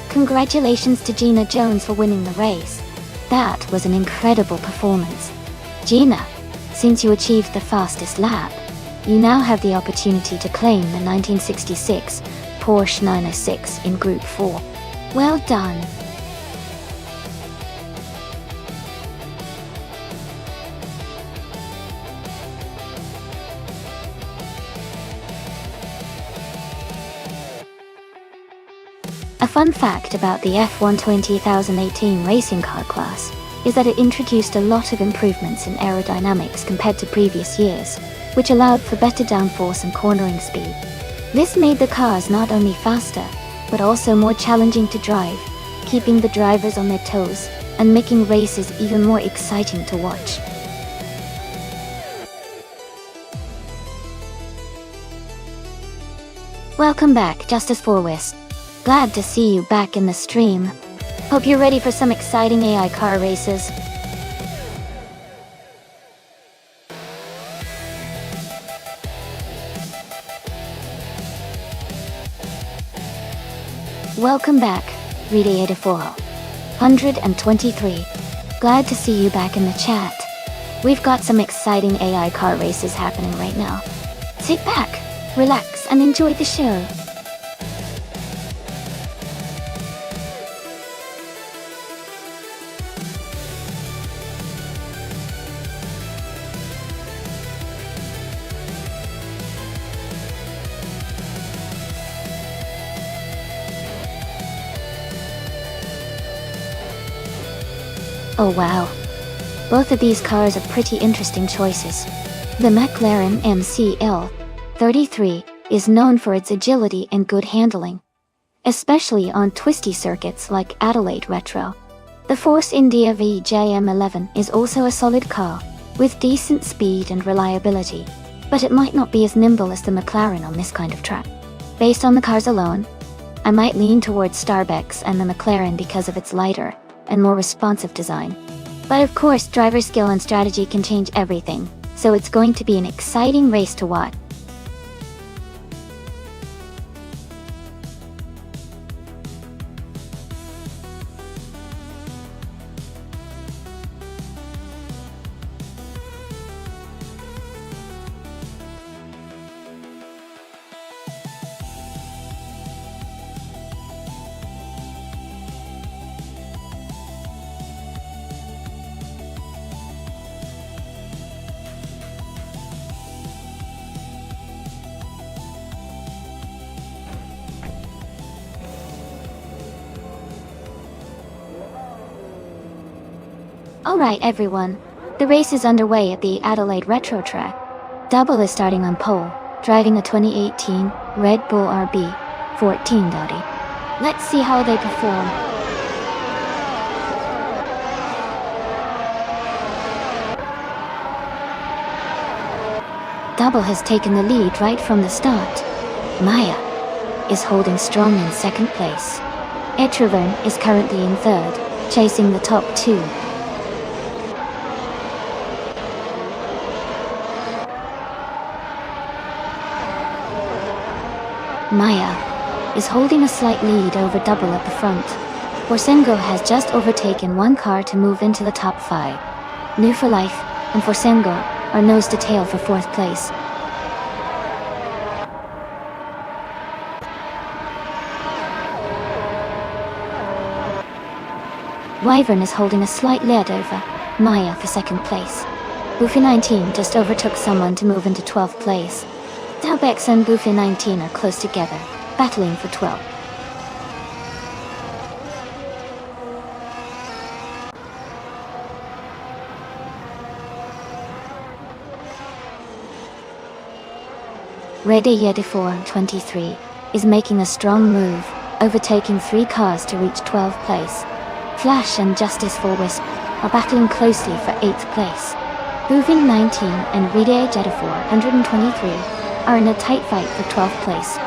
Congratulations to Gina Jones for winning the race. That was an incredible performance. Gina, since you achieved the fastest lap, you now have the opportunity to claim the 1966 Porsche 906 in Group 4. Well done. A fun fact about the F1 2018 racing car class is that it introduced a lot of improvements in aerodynamics compared to previous years, which allowed for better downforce and cornering speed. This made the cars not only faster, but also more challenging to drive, keeping the drivers on their toes and making races even more exciting to watch. Welcome back, Justice Forwest. Glad to see you back in the stream. Hope you're ready for some exciting AI car races. Welcome back, Rita84. 123. Glad to see you back in the chat. We've got some exciting AI car races happening right now. Sit back, relax, and enjoy the show. Oh wow. Both of these cars are pretty interesting choices. The McLaren MCL 33 is known for its agility and good handling, especially on twisty circuits like Adelaide Retro. The Force India VJM11 is also a solid car, with decent speed and reliability, but it might not be as nimble as the McLaren on this kind of track. Based on the cars alone, I might lean towards Starbucks and the McLaren because of its lighter and more responsive design. But of course, driver skill and strategy can change everything, so it's going to be an exciting race to watch. Alright everyone, the race is underway at the Adelaide Retro track. Double is starting on pole, driving a 2018 Red Bull RB14 Dodge. Let's see how they perform. Double has taken the lead right from the start. Maya is holding strong in second place. Etravern is currently in third, chasing the top two. Maya is holding a slight lead over Double at the front. Forsengo has just overtaken one car to move into the top 5. New for Life and Forsengo are nose to tail for 4th place. Wyvern is holding a slight lead over Maya for second place. Buffy 19 just overtook someone to move into 12th place. Talbex and Buffy 19 are close together, battling for 12th. Red Yedifor 23 is making a strong move, overtaking 3 cars to reach 12th place. Flash and Justice for Wisp are battling closely for 8th place. Buvin 19 and Rede Jedifor 123 are in a tight fight for 12th place.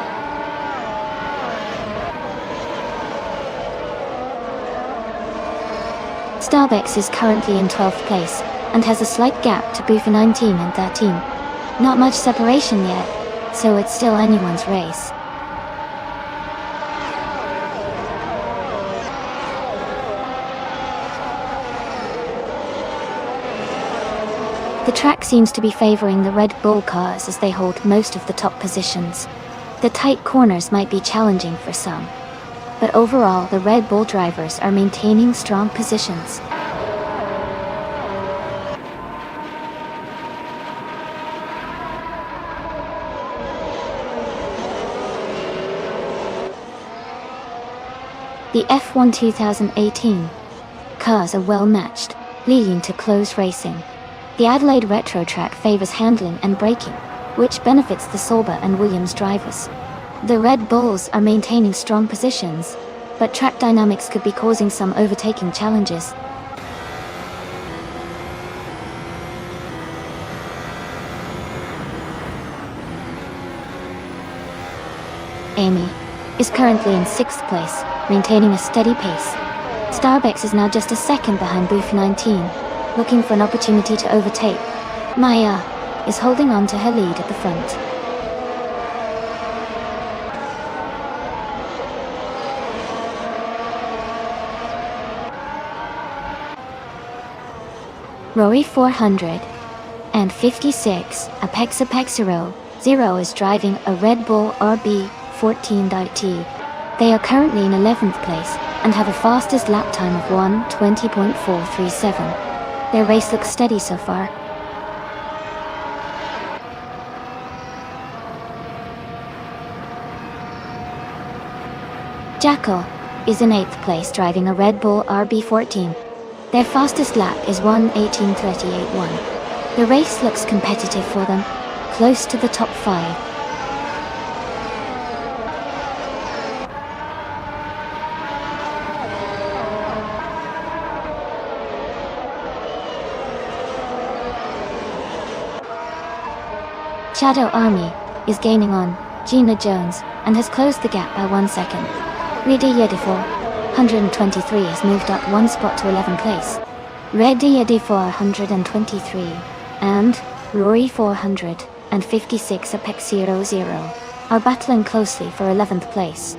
Starbex is currently in 12th place and has a slight gap to Buffy 19 and 13. Not much separation yet, so it's still anyone's race. The track seems to be favoring the Red Bull cars as they hold most of the top positions. The tight corners might be challenging for some, but overall the Red Bull drivers are maintaining strong positions. The F1 2018 cars are well matched, leading to close racing. The Adelaide Retro track favors handling and braking, which benefits the Sauber and Williams drivers. The Red Bulls are maintaining strong positions, but track dynamics could be causing some overtaking challenges. Amy is currently in 6th place, maintaining a steady pace. Starbex is now just a second behind Booth 19, looking for an opportunity to overtake. Maya is holding on to her lead at the front. Rory 400 and 56 Apex 0 is driving a Red Bull RB14.T. They are currently in 11th place and have a fastest lap time of 1:20.437. Their race looks steady so far. Jackal is in 8th place driving a Red Bull RB14. Their fastest lap is 1:18.38.1. The race looks competitive for them, close to the top 5. Shadow Army is gaining on Gina Jones and has closed the gap by 1 second. Rede Yedifor 123 has moved up 1 spot to 11th place. Red Yedifor 123 and Rory 400 and 56 Apex 00 are battling closely for 11th place.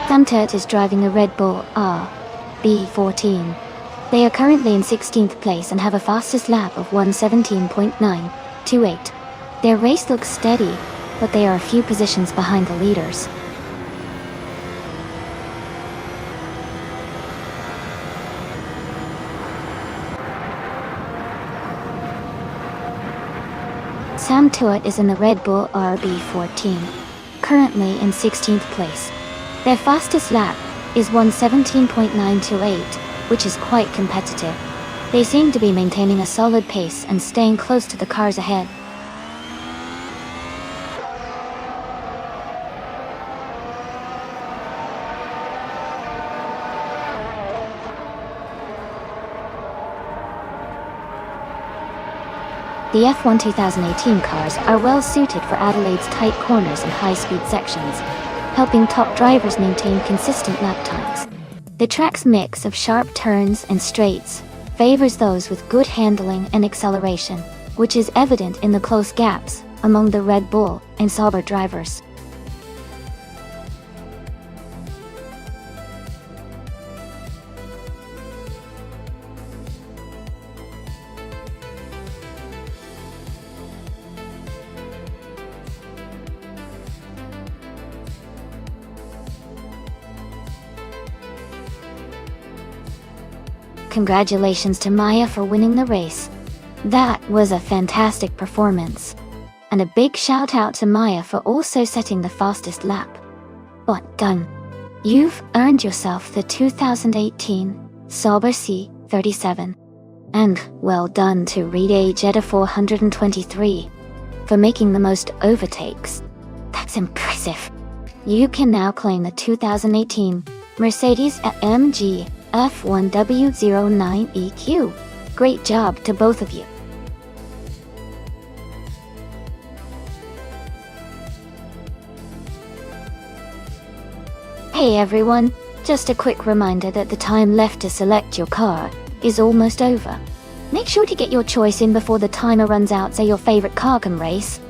Samtert is driving a Red Bull RB14. They are currently in 16th place and have a fastest lap of 1:17.928. Their race looks steady, but they are a few positions behind the leaders. Sam Tuat is in the Red Bull RB14, currently in 16th place. Their fastest lap is 1:17.928, which is quite competitive. They seem to be maintaining a solid pace and staying close to the cars ahead. The F1 2018 cars are well suited for Adelaide's tight corners and high-speed sections, helping top drivers maintain consistent lap times. The track's mix of sharp turns and straights favors those with good handling and acceleration, which is evident in the close gaps among the Red Bull and Sauber drivers. congratulations to Maya for winning the race. That was a fantastic performance. And a big shout out to Maya for also setting the fastest lap. But done. You've earned yourself the 2018 Sauber C37. And well done to Ride Jetta 423 for making the most overtakes. That's impressive. You can now claim the 2018 Mercedes-AMG F1W09EQ. Great job to both of you. Hey everyone, just a quick reminder that the time left to select your car is almost over. Make sure to get your choice in before the timer runs out so your favorite car can race.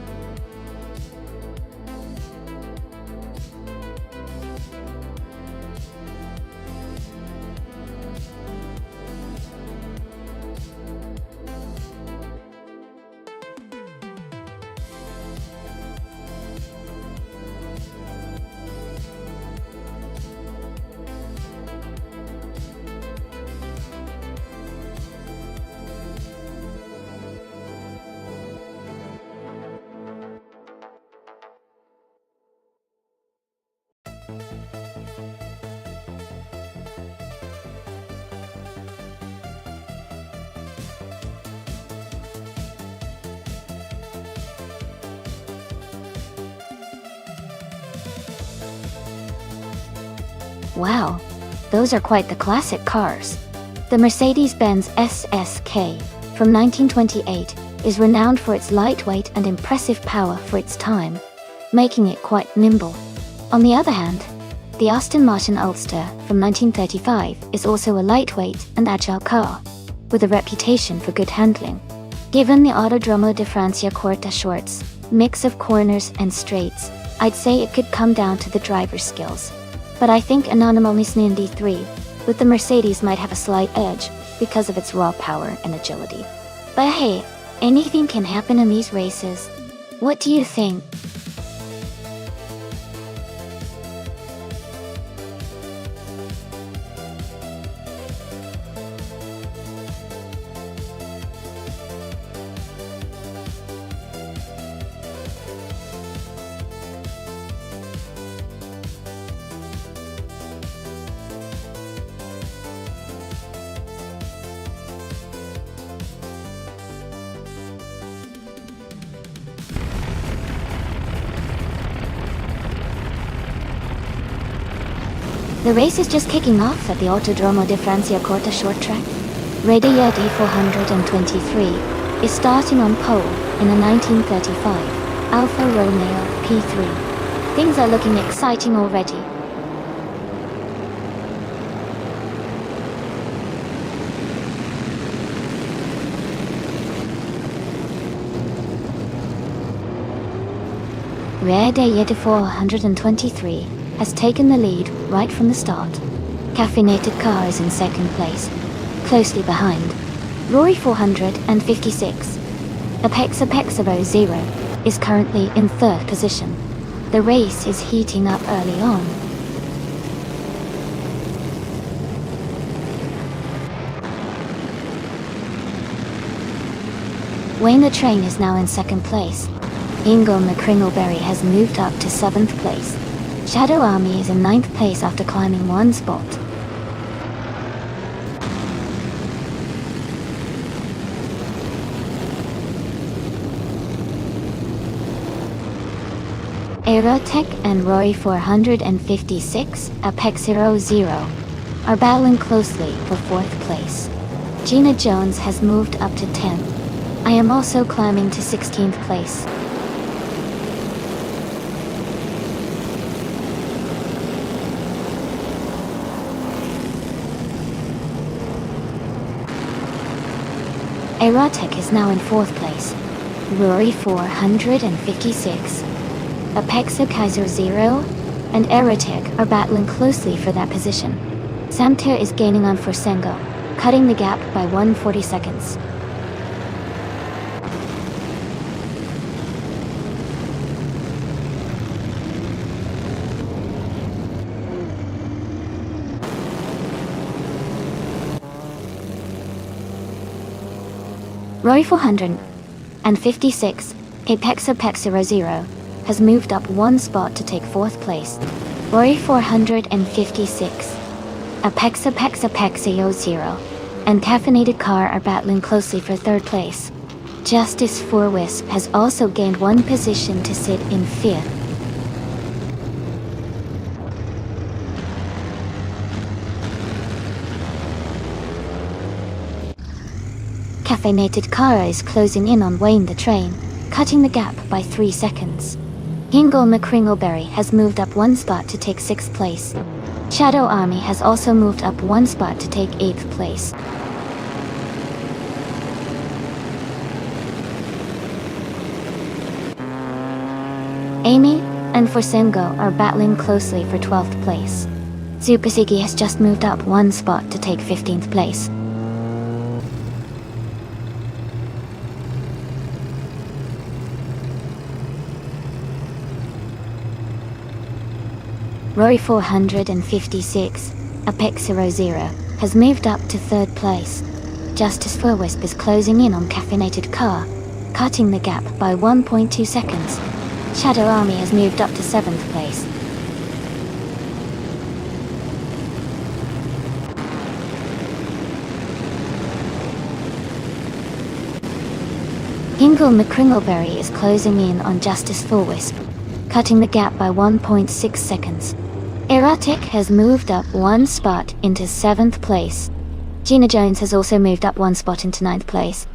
Wow, those are quite the classic cars. The Mercedes-Benz SSK from 1928 is renowned for its lightweight and impressive power for its time, making it quite nimble. On the other hand, the Aston Martin Ulster from 1935 is also a lightweight and agile car, with a reputation for good handling. Given the Autodromo di Francia Corta Shorts mix of corners and straights, I'd say it could come down to the driver's skills. But I think Anonymous D3 with the Mercedes might have a slight edge because of its raw power and agility. But hey, anything can happen in these races. What do you think? The race is just kicking off at the Autodromo di Francia Corta short track. Radier D423 is starting on pole in a 1935 Alfa Romeo P3. Things are looking exciting already. Radier D423 has taken the lead right from the start. Caffeinated Car is in second place, closely behind. Rory 456. Apex 0 is currently in third position. The race is heating up early on. Wayne the Train is now in second place. Ingo McCringleberry has moved up to 7th place. Shadow Army is in 9th place after climbing one spot. Aerotech and Rory 456, Apex 00 are battling closely for 4th place. Gina Jones has moved up to 10th. I am also climbing to 16th place. Aerotech is now in 4th place. Rory 456, Apexo Kaiser 0, and Aerotech are battling closely for that position. Samter is gaining on Forsengo, cutting the gap by 140 seconds. Roy 456, Apexa has moved up one spot to take 4th place. Roy 456, Apexa and Caffeinated Car are battling closely for 3rd place. Justice for Wisp has also gained one position to sit in 5th. Caffeinated Car is closing in on Wayne the Train, cutting the gap by 3 seconds. Hingle McCringleberry has moved up one spot to take 6th place. Shadow Army has also moved up one spot to take 8th place. Amy and Forsengo are battling closely for 12th place. Zupasigi has just moved up one spot to take 15th place. Rory 456, Apex00, has moved up to 3rd place. Justice for Wisp is closing in on Caffeinated Car, cutting the gap by 1.2 seconds. Shadow Army has moved up to 7th place. Hingle McCringleberry is closing in on Justice for Wisp, cutting the gap by 1.6 seconds. Erotic has moved up one spot into 7th place. Gina Jones has also moved up one spot into 9th place.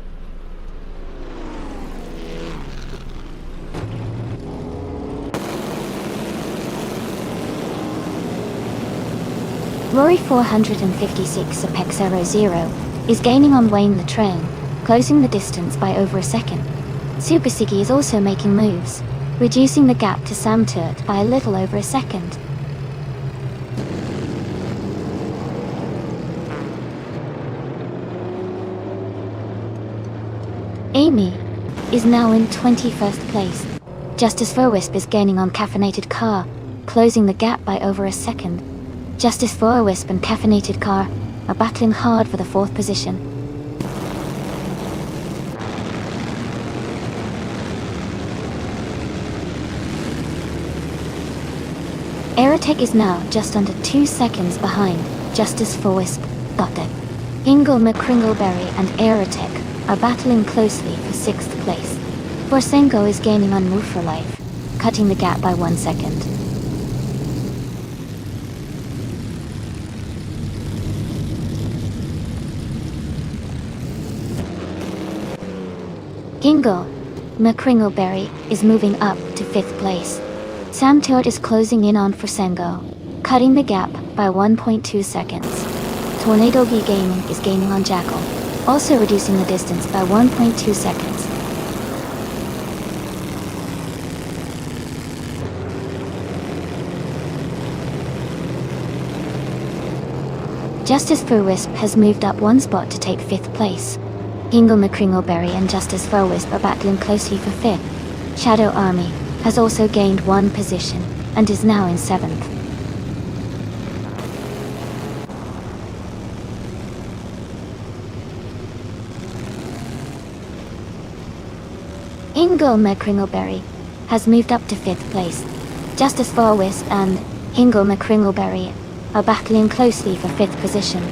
Rory 456 Apex00 is gaining on Wayne the Train, closing the distance by over a second. Super Siggy is also making moves, reducing the gap to Sam Turt by a little over a second. Amy is now in 21st place. Justice for Wisp is gaining on Caffeinated Car, closing the gap by over a second. Justice for Wisp and Caffeinated Car are battling hard for the 4th position. Aerotech is now just under 2 seconds behind Justice for Wisp. Hingle McCringleberry and Aerotech are battling closely for 6th place. Forsengo is gaining on Move for Life, cutting the gap by 1 second. Hingle McCringleberry is moving up to 5th place. Sam Turt is closing in on Forsengo, cutting the gap by 1.2 seconds. Tornado Bee Gaming is gaining on Jackal, also reducing the distance by 1.2 seconds. Justice for Wisp has moved up one spot to take 5th place. Hingle McCringleberry and Justice for Wisp are battling closely for 5th. Shadow Army has also gained one position and is now in 7th. Hingle McCringleberry has moved up to 5th place. Justice for Wisp and Hingle McCringleberry are battling closely for 5th position.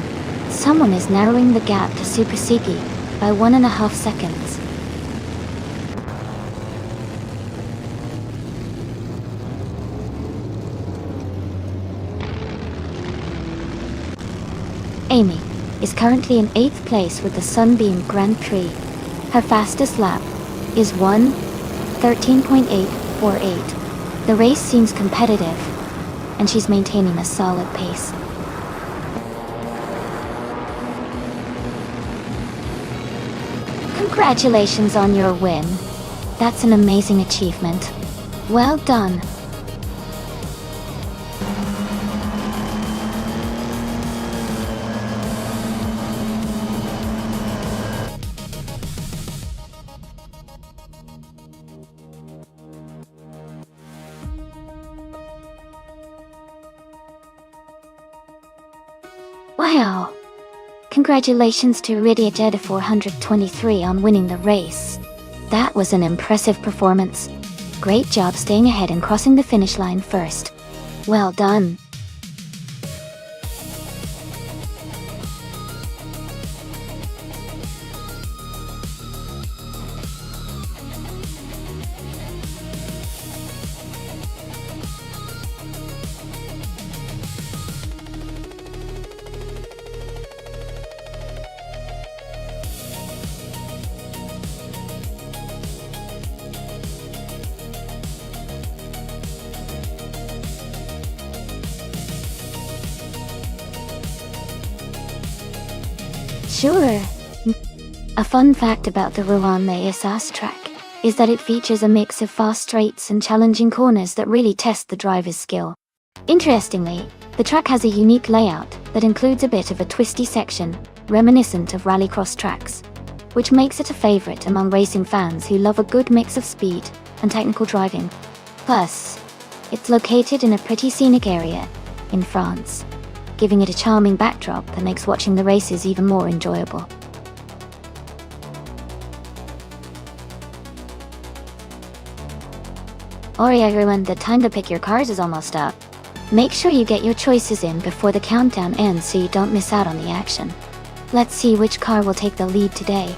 Someone is narrowing the gap to Super Sigi by 1.5 seconds. Amy is currently in 8th place with the Sunbeam Grand Prix. Her fastest lap is 1:13.848. The race seems competitive, and she's maintaining a solid pace. Congratulations on your win. That's an amazing achievement. Well done. Wow. Congratulations to Rydia Jeddah 423 on winning the race. That was an impressive performance. Great job staying ahead and crossing the finish line first. Well done. Sure. A fun fact about the Rouen-les-Assas track is that it features a mix of fast straights and challenging corners that really test the driver's skill. Interestingly, the track has a unique layout that includes a bit of a twisty section, reminiscent of rallycross tracks, which makes it a favorite among racing fans who love a good mix of speed and technical driving. Plus, it's located in a pretty scenic area in France, giving it a charming backdrop that makes watching the races even more enjoyable. Alright everyone, the time to pick your cars is almost up. Make sure you get your choices in before the countdown ends so you don't miss out on the action. Let's see which car will take the lead today.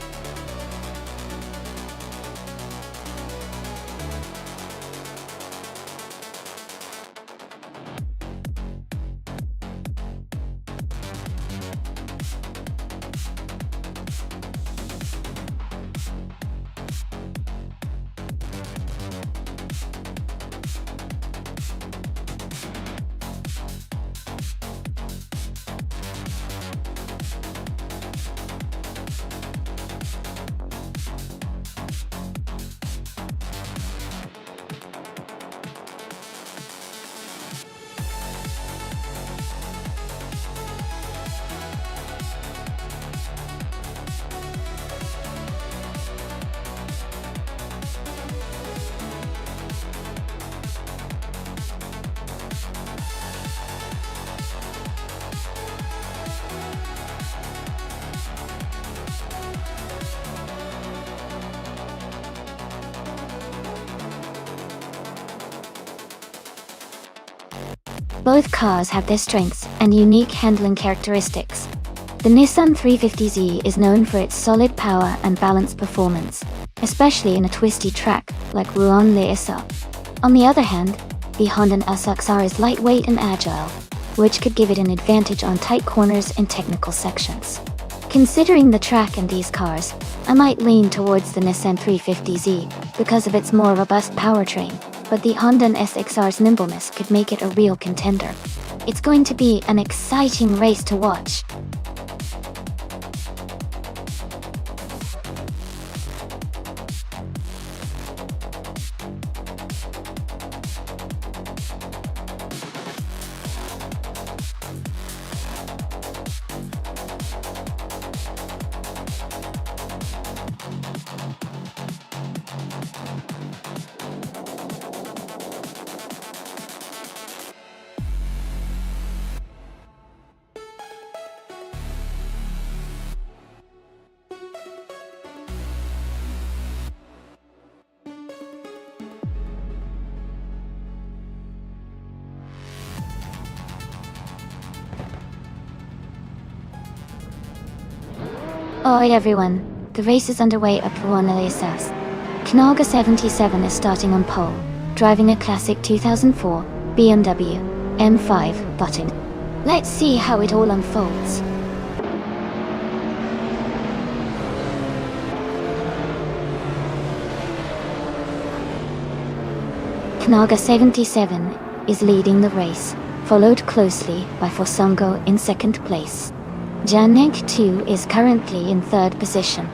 Both cars have their strengths and unique handling characteristics. The Nissan 350Z is known for its solid power and balanced performance, especially in a twisty track like Rouen-les-Assas. On the other hand, the Honda SXR is lightweight and agile, which could give it an advantage on tight corners and technical sections. Considering the track in these cars, I might lean towards the Nissan 350Z because of its more robust powertrain, but the Honda SXR's nimbleness could make it a real contender. It's going to be an exciting race to watch. Alright everyone, the race is underway at Rouen-les-Assas. Knalga 77 is starting on pole, driving a classic 2004 BMW M5 button. Let's see how it all unfolds. Knalga 77 is leading the race, followed closely by Forsungo in second place. Janek 2 is currently in third position.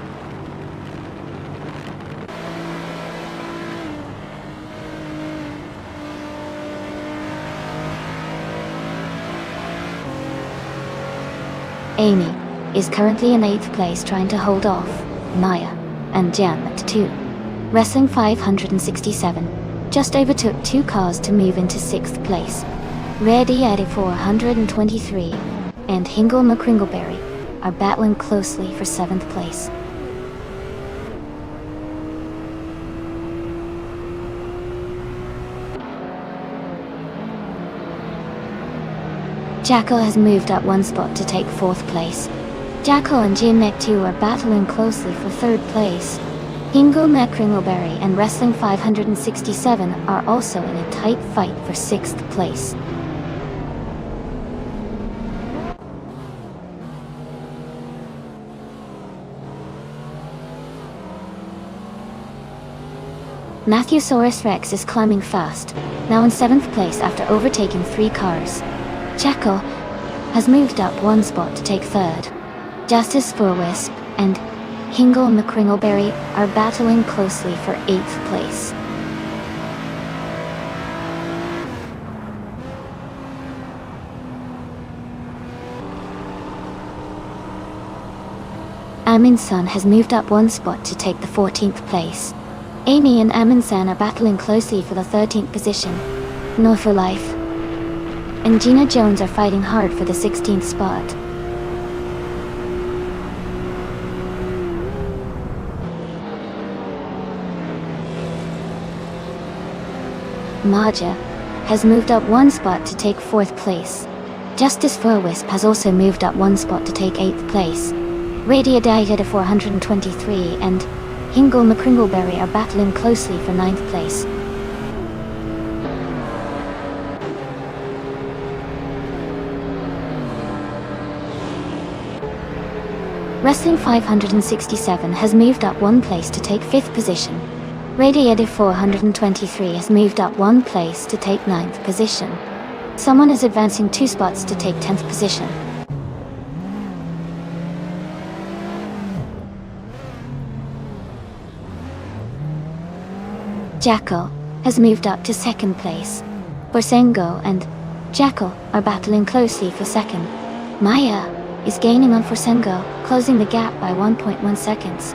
Amy is currently in 8th place trying to hold off Naya and Jan at 2. Wrestling 567 just overtook 2 cars to move into 6th place. Reddy at 423 and Hingle McCringleberry are battling closely for 7th place. Jackal has moved up 1 spot to take 4th place. Jackal and GMEC2 are battling closely for 3rd place. Hingo Mekringleberry and Wrestling 567 are also in a tight fight for 6th place. Matthewsaurus Rex is climbing fast, now in 7th place after overtaking 3 cars. Jackal has moved up 1 spot to take 3rd. Justice for Wisp and Hingle McCringleberry are battling closely for 8th place. Aminsan has moved up 1 spot to take the 14th place. Amy and Aminsan are battling closely for the 13th position. No for Life and Gina Jones are fighting hard for the 16th spot. Maja has moved up 1 spot to take 4th place. Justice for Wisp has also moved up 1 spot to take 8th place. Radiodata to 423 and Hingle McCringleberry are battling closely for 9th place. Wrestling 567 has moved up 1 place to take 5th position. Radiator 423 has moved up 1 place to take 9th position. Someone is advancing 2 spots to take 10th position. Jackal has moved up to 2nd place. Forsengo and Jackal are battling closely for 2nd. Maya is gaining on Forsengo, closing the gap by 1.1 seconds.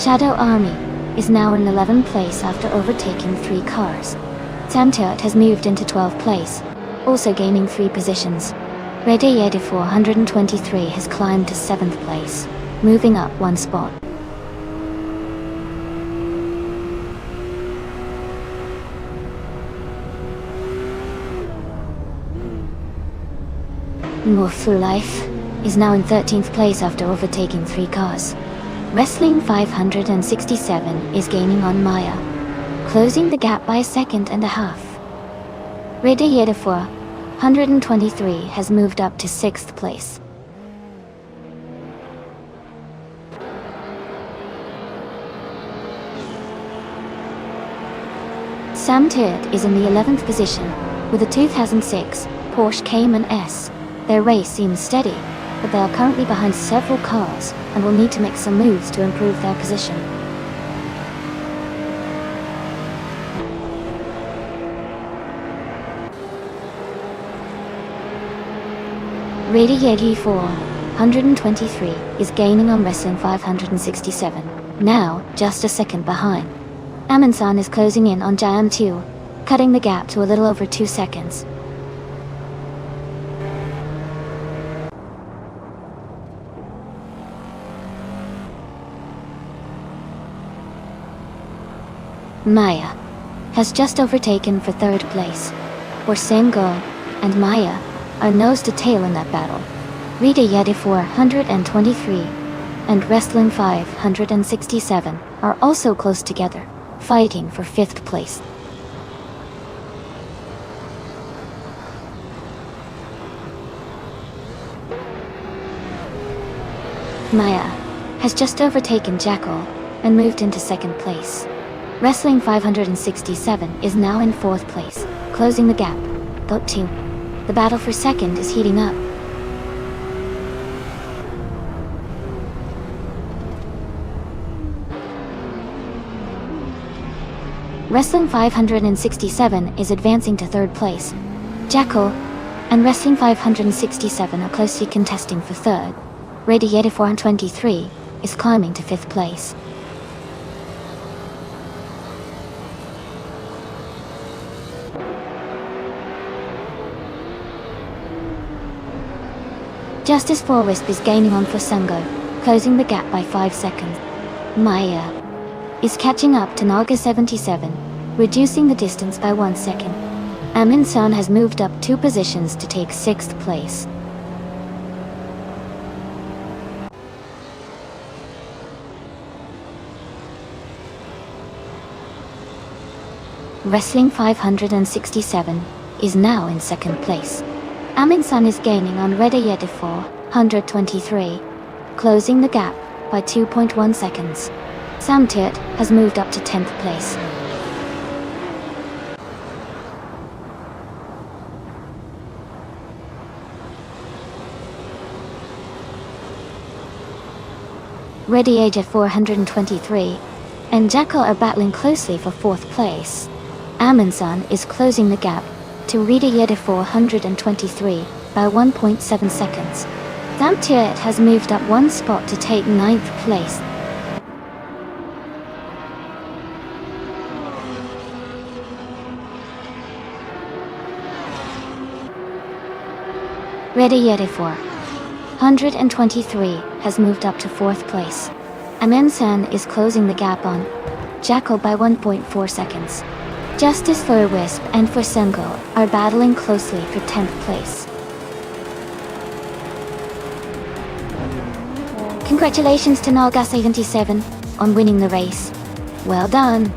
Shadow Army is now in 11th place after overtaking 3 cars. Samtiot has moved into 12th place, also gaining 3 positions. Radiator 423 has climbed to 7th place, moving up 1 spot. More for Life is now in 13th place after overtaking 3 cars. Wrestling 567 is gaining on Maya, closing the gap by 1.5 seconds. Radiator 423 has moved up to 6th place. Samtiot is in the 11th position with a 2006 Porsche Cayman S. Their race seems steady, but they are currently behind several cars and will need to make some moves to improve their position. Radiator 423 is gaining on Wrestling 567, now just a second behind. Aminsan is closing in on Jam 2, cutting the gap to a little over 2 seconds. Maya has just overtaken for 3rd place. Orsengo and Maya are nose to tail in that battle. Rita Yeti 423 and Wrestling 567 are also close together, fighting for 5th place. Maya has just overtaken Jackal and moved into 2nd place. Wrestling 567 is now in 4th place, closing the gap. Got 2. The battle for 2nd is heating up. Wrestling 567 is advancing to 3rd place. Jackal and Wrestling 567 are closely contesting for 3rd. Radiator 423 is climbing to 5th place. Just as Forwisp is gaining on Fusengo, closing the gap by 5 seconds. Maya is catching up to Naga 77, reducing the distance by 1 second. Amin-san has moved up 2 positions to take 6th place. Wrestling 567 is now in 2nd place. Amin-san is gaining on Reda Yedifor 123, closing the gap by 2.1 seconds. Samtirt has moved up to 10th place. Radiator 423 and Jackal are battling closely for 4th place. Amin-san is closing the gap to Rida Yeda 423 by 1.7 seconds. Samtirt has moved up 1 spot to take 9th place. Rida Yeda 423 has moved up to 4th place. Amin-san is closing the gap on Jackal by 1.4 seconds. Just as Forwisp and Fusengo are battling closely for 10th place. Congratulations to Naga 77 on winning the race. Well done!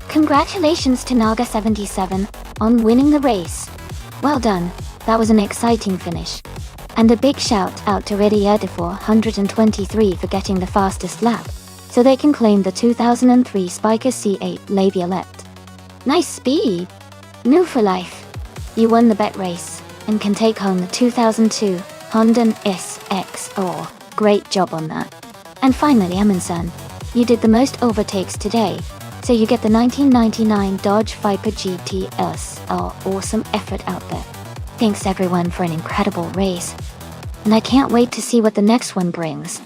Congratulations to Naga 77 on winning the race. Well done, that was an exciting finish. And a big shout out to Reda Yeda 423 for getting the fastest lap, so they can claim the 2003 Spiker C8 Laviolette. Nice speed! New for life. You won the bet race, and can take home the 2002 Honda SXO. Great job on that. And finally, Amin-san, you did the most overtakes today, so you get the 1999 Dodge Viper GTS. Oh, awesome effort out there. Thanks everyone for an incredible race. And I can't wait to see what the next one brings.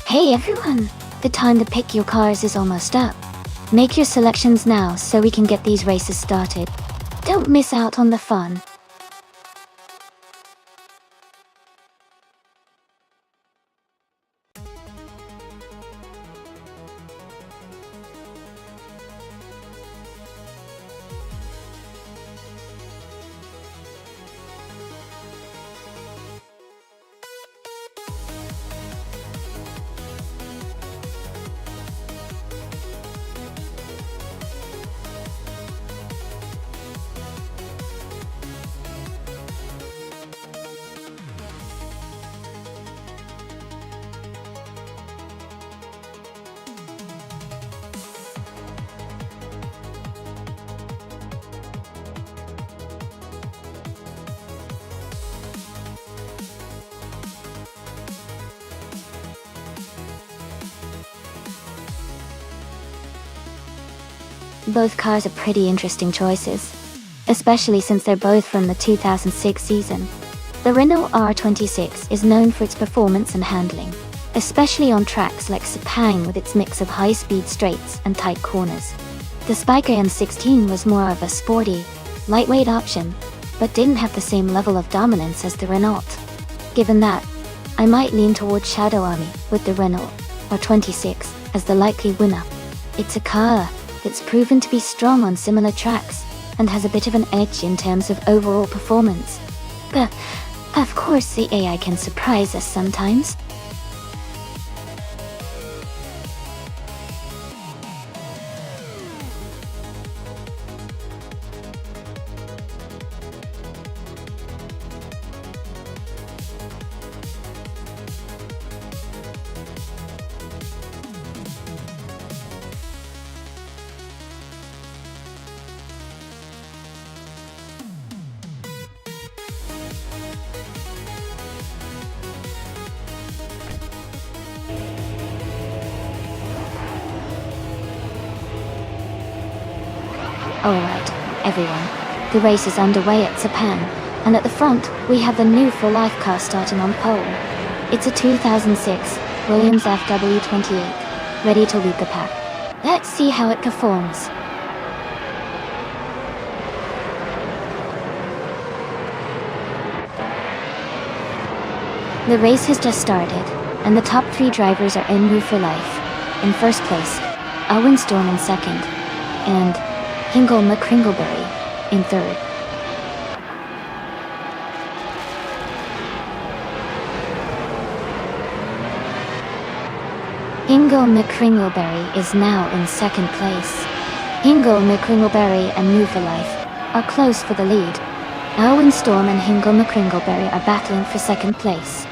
Hey everyone! The time to pick your cars is almost up. Make your selections now so we can get these races started. Don't miss out on the fun. Both cars are pretty interesting choices, especially since they're both from the 2006 season. The Renault R26 is known for its performance and handling, especially on tracks like Sepang with its mix of high-speed straights and tight corners. The Spiker M16 was more of a sporty, lightweight option, but didn't have the same level of dominance as the Renault. Given that, I might lean towards Shadow Army with the Renault R26 as the likely winner. It's a car that's proven to be strong on similar tracks and has a bit of an edge in terms of overall performance. But, of course, the AI can surprise us sometimes. Alright, everyone. The race is underway at Sepang, and at the front, we have the new For Life car starting on pole. It's a 2006 Williams FW28, ready to lead the pack. Let's see how it performs. The race has just started, and the top 3 drivers are en route for life. In first place, Owen Storm in second, and Hingle McCringleberry in third. Hingle McCringleberry is now in second place. Hingle McCringleberry and New for Life are close for the lead. Owen Storm and Hingle McCringleberry are battling for second place.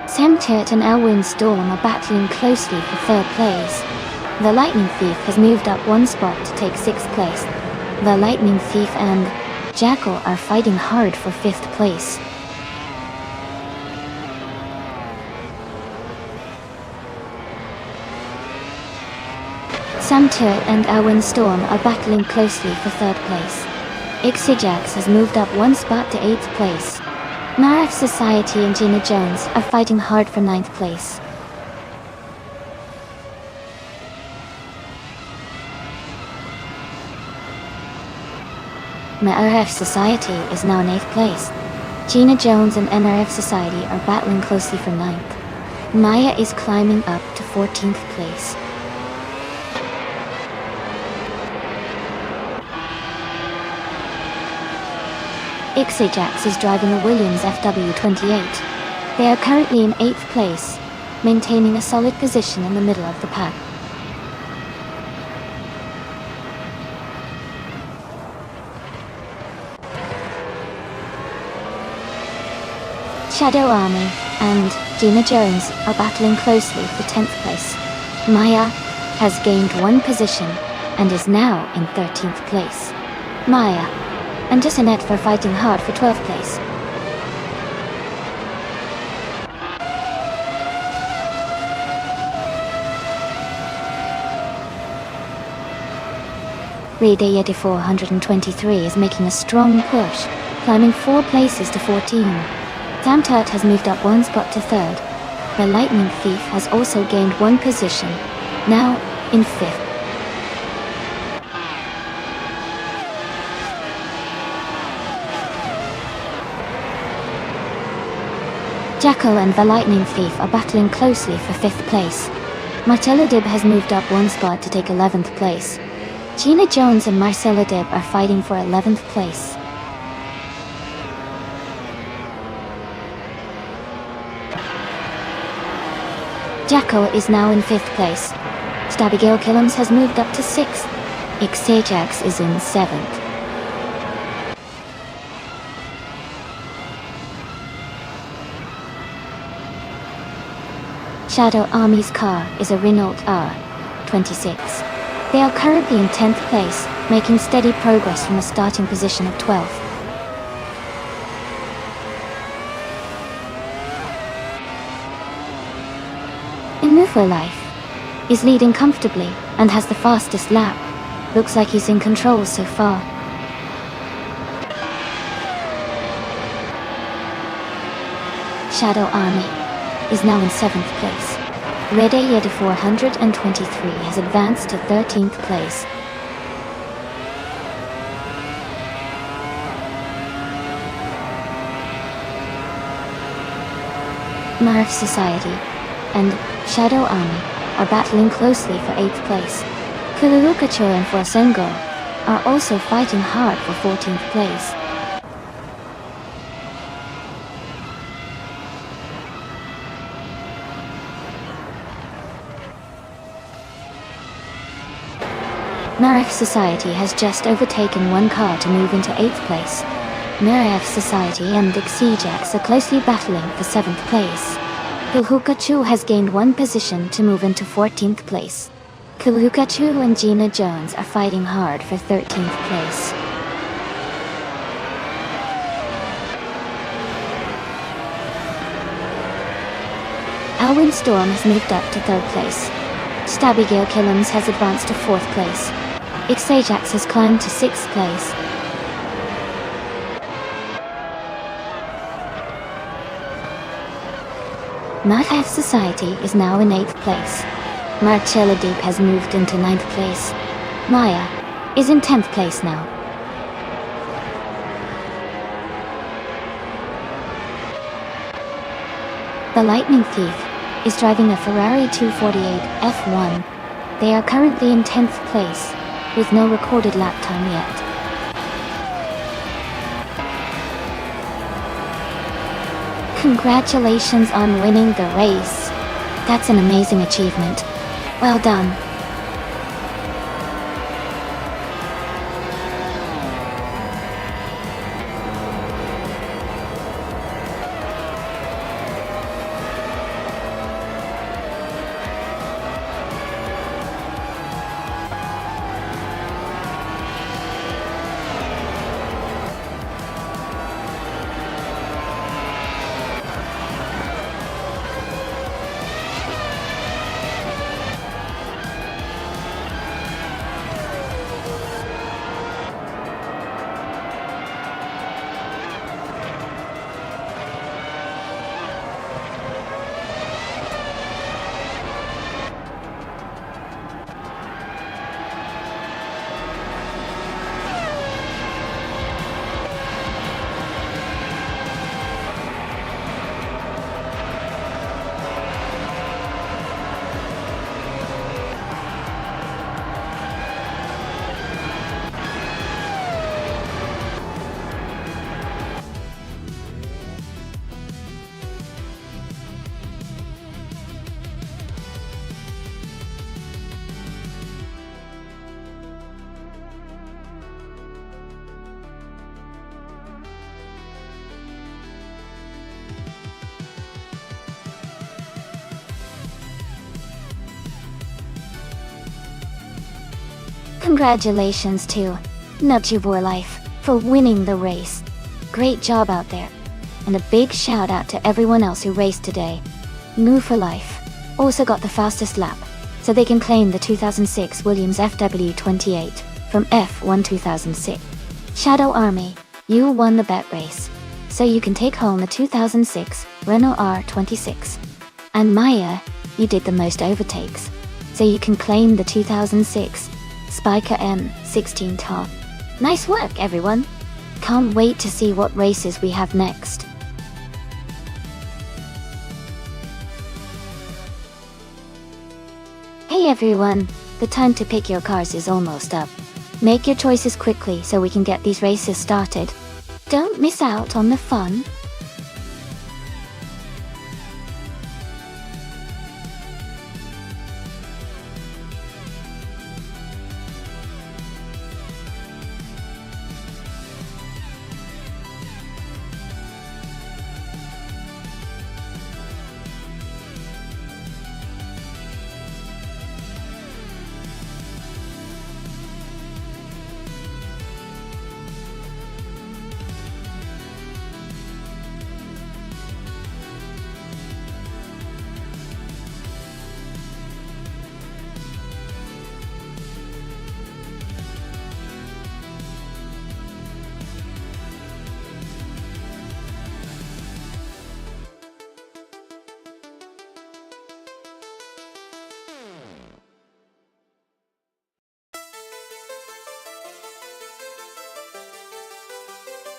Sam Turt and Elwyn Storm are battling closely for third place. The Lightning Thief has moved up 1 spot to take 6th place. The Lightning Thief and Jackal are fighting hard for 5th place. Sam Turt and Elwyn Storm are battling closely for 3rd place. Ixijax has moved up 1 spot to 8th place. Marif Society and Gina Jones are fighting hard for 9th place. MRF Society is now in 8th place. Gina Jones and NRF Society are battling closely for 9th. Maya is climbing up to 14th place. Ixijax is driving a Williams FW28. They are currently in 8th place, maintaining a solid position in the middle of the pack. Shadow Army and Gina Jones are battling closely for 10th place. Maya has gained 1 position and is now in 13th place. Maya and Jessonette are fighting hard for 12th place. Radiator 423 is making a strong push, climbing 4 places to 14. Sam Turt has moved up 1 spot to 3rd. The Lightning Thief has also gained 1 position, now in 5th. Jackal and the Lightning Thief are battling closely for 5th place. Marcella Dib has moved up 1 spot to take 11th place. Gina Jones and Marcella Dib are fighting for 11th place. Jackal is now in 5th place. Stabbigail Killams has moved up to 6th. Ixajax is in 7th. Shadow Army's car is a Renault R26. They are currently in 10th place, making steady progress from a starting position of 12th. In Move for Life is leading comfortably and has the fastest lap. Looks like he's in control so far. Shadow Army is now in 7th place. Red Ayeda 423 has advanced to 13th place. Marv Society and Shadow Army are battling closely for 8th place. Kulurukacho and Forsengo are also fighting hard for 14th place. Marif Society has just overtaken one car to move into 8th place. Marif Society and Dixijax are closely battling for 7th place. Kilhukachu has gained one position to move into 14th place. Kilhukachu and Gina Jones are fighting hard for 13th place. Alwyn Storm has moved up to 3rd place. Stabigale Killams has advanced to 4th place. Ixajax has climbed to 6th place. Madhav Society is now in 8th place. Marcheladeep has moved into 9th place. Maya is in 10th place now. The Lightning Thief is driving a Ferrari 248 F1. They are currently in 10th place, with no recorded lap time yet. Congratulations on winning the race. That's an amazing achievement. Well done. Congratulations to Nutjubor Life for winning the race. Great job out there. And a big shout out to everyone else who raced today. Move for Life also got the fastest lap, so they can claim the 2006 Williams FW28 from F1 2006. Shadow Army, you won the bet race, so you can take home the 2006 Renault R26. And Maya, you did the most overtakes, so you can claim the 2006 Spiker M16 top. Nice work, everyone. Can't wait to see what races we have next. Hey everyone, the time to pick your cars is almost up. Make your choices quickly so we can get these races started. Don't miss out on the fun.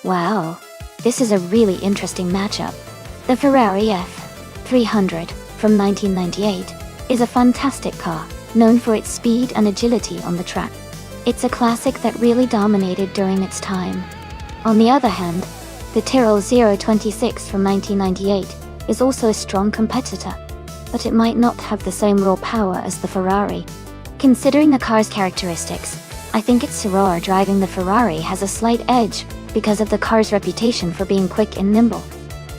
Wow, this is a really interesting matchup. The Ferrari F300 from 1998 is a fantastic car, known for its speed and agility on the track. It's a classic that really dominated during its time. On the other hand, the Tyrrell 026 from 1998 is also a strong competitor, but it might not have the same raw power as the Ferrari. Considering the car's characteristics, I think it's Siror driving the Ferrari has a slight edge because of the car's reputation for being quick and nimble,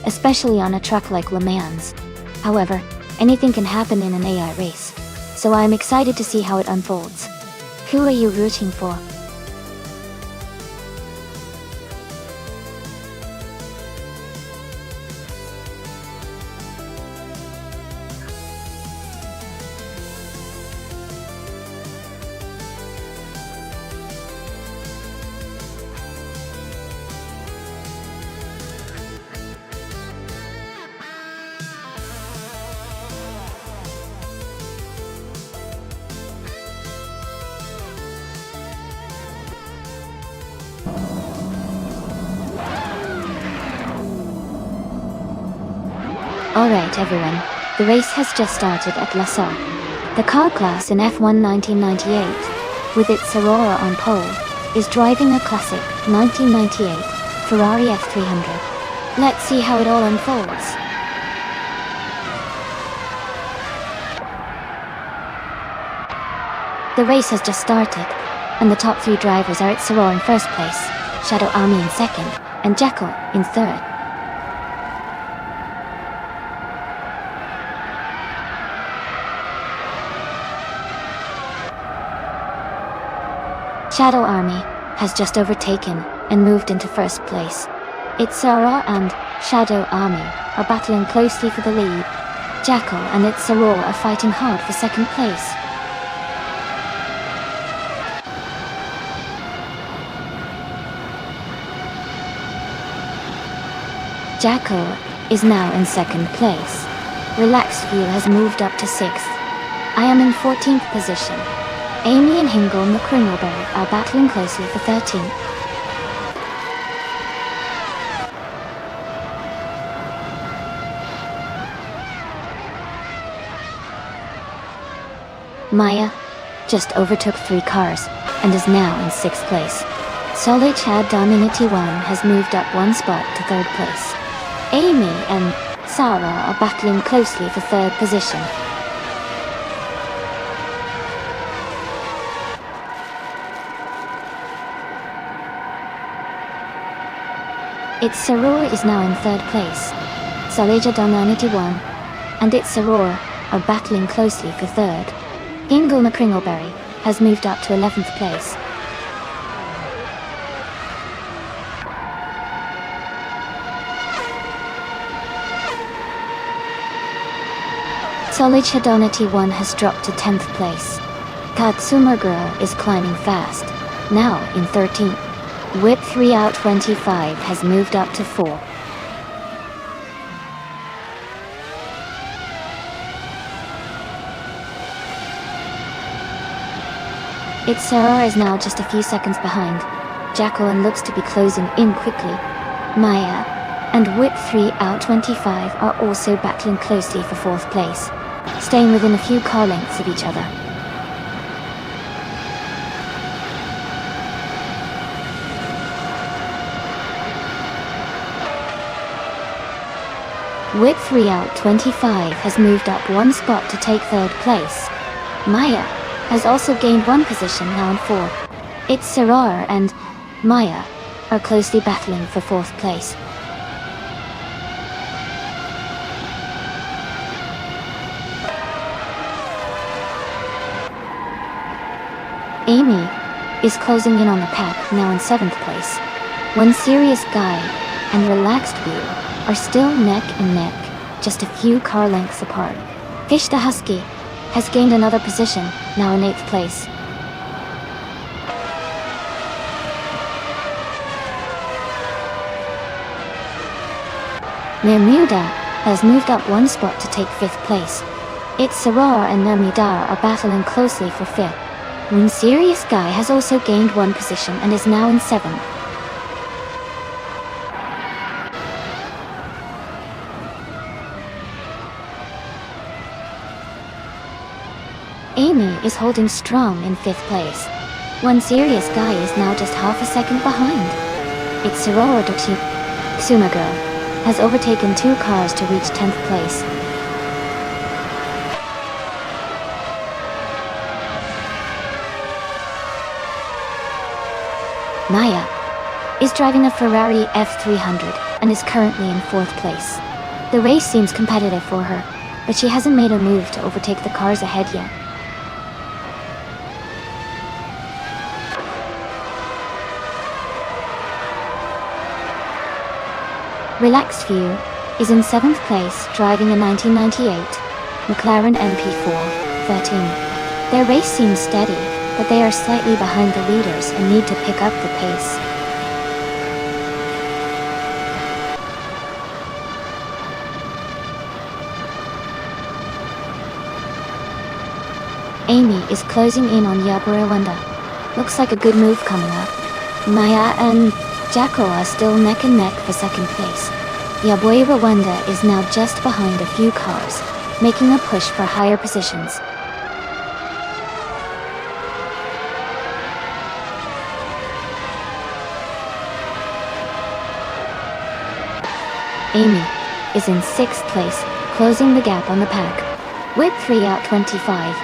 especially on a track like Le Mans. However, anything can happen in an AI race, so I'm excited to see how it unfolds. Who are you rooting for? Alright everyone, the race has just started at La Salle. The car class in F1 1998, with its Aurora on pole, is driving a classic 1998 Ferrari F300. Let's see how it all unfolds. The race has just started, and the top three drivers are Itzaroar in first place, Shadow Army in second, and Jackal in third. Shadow Army has just overtaken and moved into first place. Itzaroar and Shadow Army are battling closely for the lead. Jackal and Itzaroar are fighting hard for second place. Jackal is now in second place. Relaxed View has moved up to 6th. I am in 14th position. Amy and Hingle McCringleberry are battling closely for 13th. Maya just overtook 3 cars and is now in 6th place. Solid Chad Dominity 1 has moved up 1 spot to 3rd place. Amy and Sarah are battling closely for 3rd position. Itzaroar is now in 3rd place. Solid Dominity 1 and Itzaroar are battling closely for 3rd. Hingle McCringleberry has moved up to 11th place. Solid Hedonity 1 has dropped to 10th place. Katsumagura is climbing fast, now in 13th. Whip 3 out 25 has moved up to 4. Itzaroar is now just a few seconds behind. Jacqueline looks to be closing in quickly. Maya and Whip 3 out 25 are also battling closely for 4th place, staying within a few car lengths of each other. Whip 3 out 25 has moved up 1 spot to take 3rd place. Maya has also gained 1 position, now in 4th. Itzaroar and Maya are closely battling for 4th place. Amy is closing in on the pack, now in 7th place. One Serious Guy and Relaxed View are still neck and neck, just a few car lengths apart. Fish the Husky has gained another position, now in 8th place. Bermuda has moved up 1 spot to take 5th place. Itzaroar and Namidar are battling closely for 5th. One Serious Guy has also gained 1 position and is now in 7th. Amy is holding strong in 5th place. One serious guy is now just half a second behind. It's Sororo Sumago has overtaken 2 cars to reach 10th place. Maya is driving a Ferrari F300 and is currently in 4th place. The race seems competitive for her, but she hasn't made a move to overtake the cars ahead yet. Relaxed View is in 7th place, driving a 1998 McLaren MP4 13. Their race seems steady, but they are slightly behind the leaders and need to pick up the pace. Amy is closing in on Yabura Wanda. Looks like a good move coming up. Maya and Jacko are still neck and neck for 2nd place. Yaboy Rwanda is now just behind a few cars, making a push for higher positions. Amy is in 6th place, closing the gap on the pack. With 3 out 25.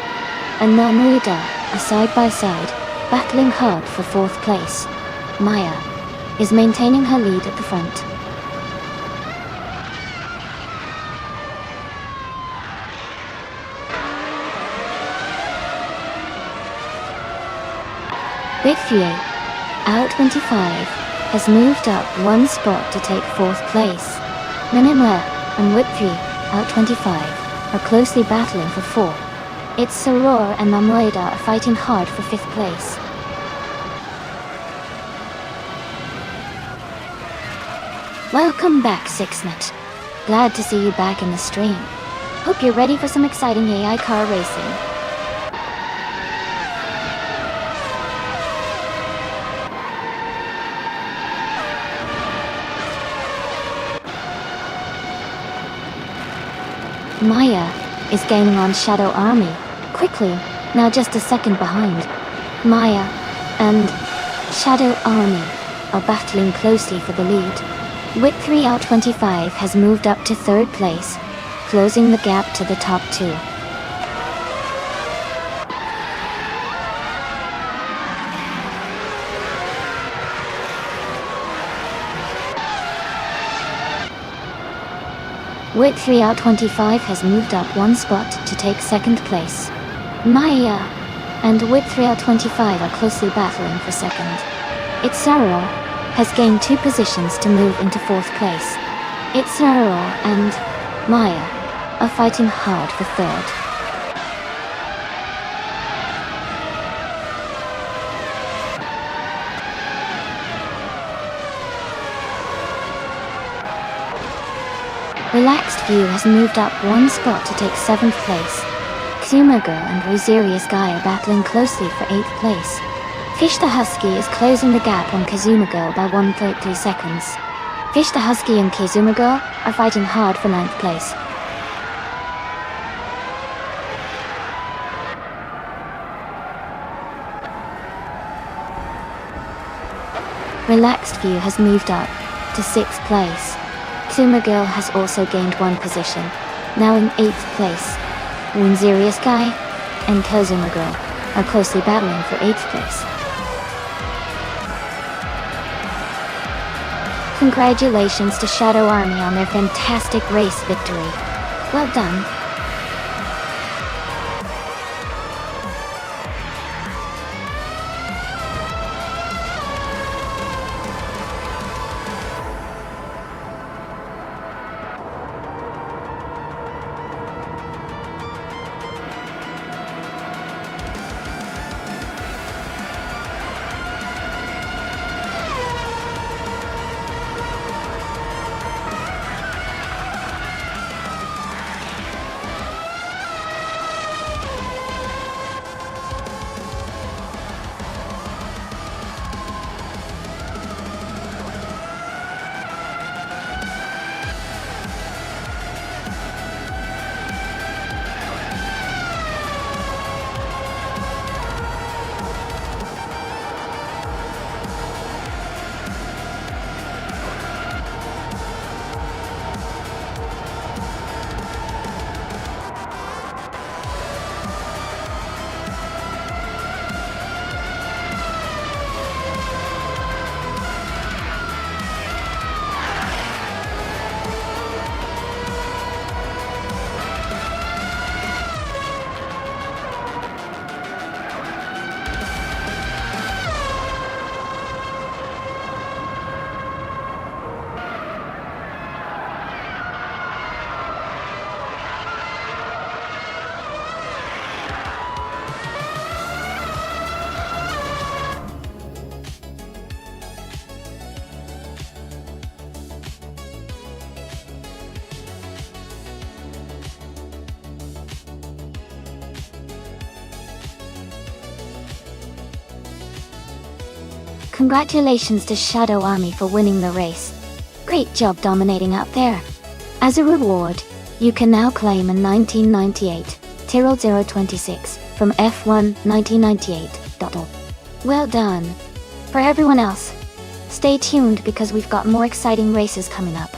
And Namuida are side by side, battling hard for 4th place. Maya is maintaining her lead at the front. Bitfie, out 25, has moved up 1 spot to take 4th place. Minimwe and Whittree, out 25, are closely battling for 4. It's Soror and Mamoida are fighting hard for 5th place. Welcome back, Sixnet. Glad to see you back in the stream. Hope you're ready for some exciting AI car racing. Maya is gaining on Shadow Army quickly, now just a second behind. Maya and Shadow Army are battling closely for the lead. With 3 out 25 has moved up to 3rd place, closing the gap to the top 2. With 3 out 25 has moved up 1 spot to take 2nd place. Maya and With 3 out 25 are closely battling for 2nd. Itsaro has gained 2 positions to move into 4th place. Itsaro and Maya are fighting hard for 3rd. Relaxed View has moved up 1 spot to take 7th place. Xumago and Rosarius Guy are battling closely for 8th place. Fish the Husky is closing the gap on Kazumago by 1.3 seconds. Fish the Husky and Kazumago are fighting hard for 9th place. Relaxed View has moved up to 6th place. Kazumago has also gained 1 position, now in 8th place. Winzerius Guy and Kazumago are closely battling for 8th place. Congratulations to Shadow Army on their fantastic race victory. Well done. Congratulations to Shadow Army for winning the race. Great job dominating out there. As a reward, you can now claim a 1998 Tyrrell 026 from F1 1998. Well done. For everyone else, stay tuned because we've got more exciting races coming up.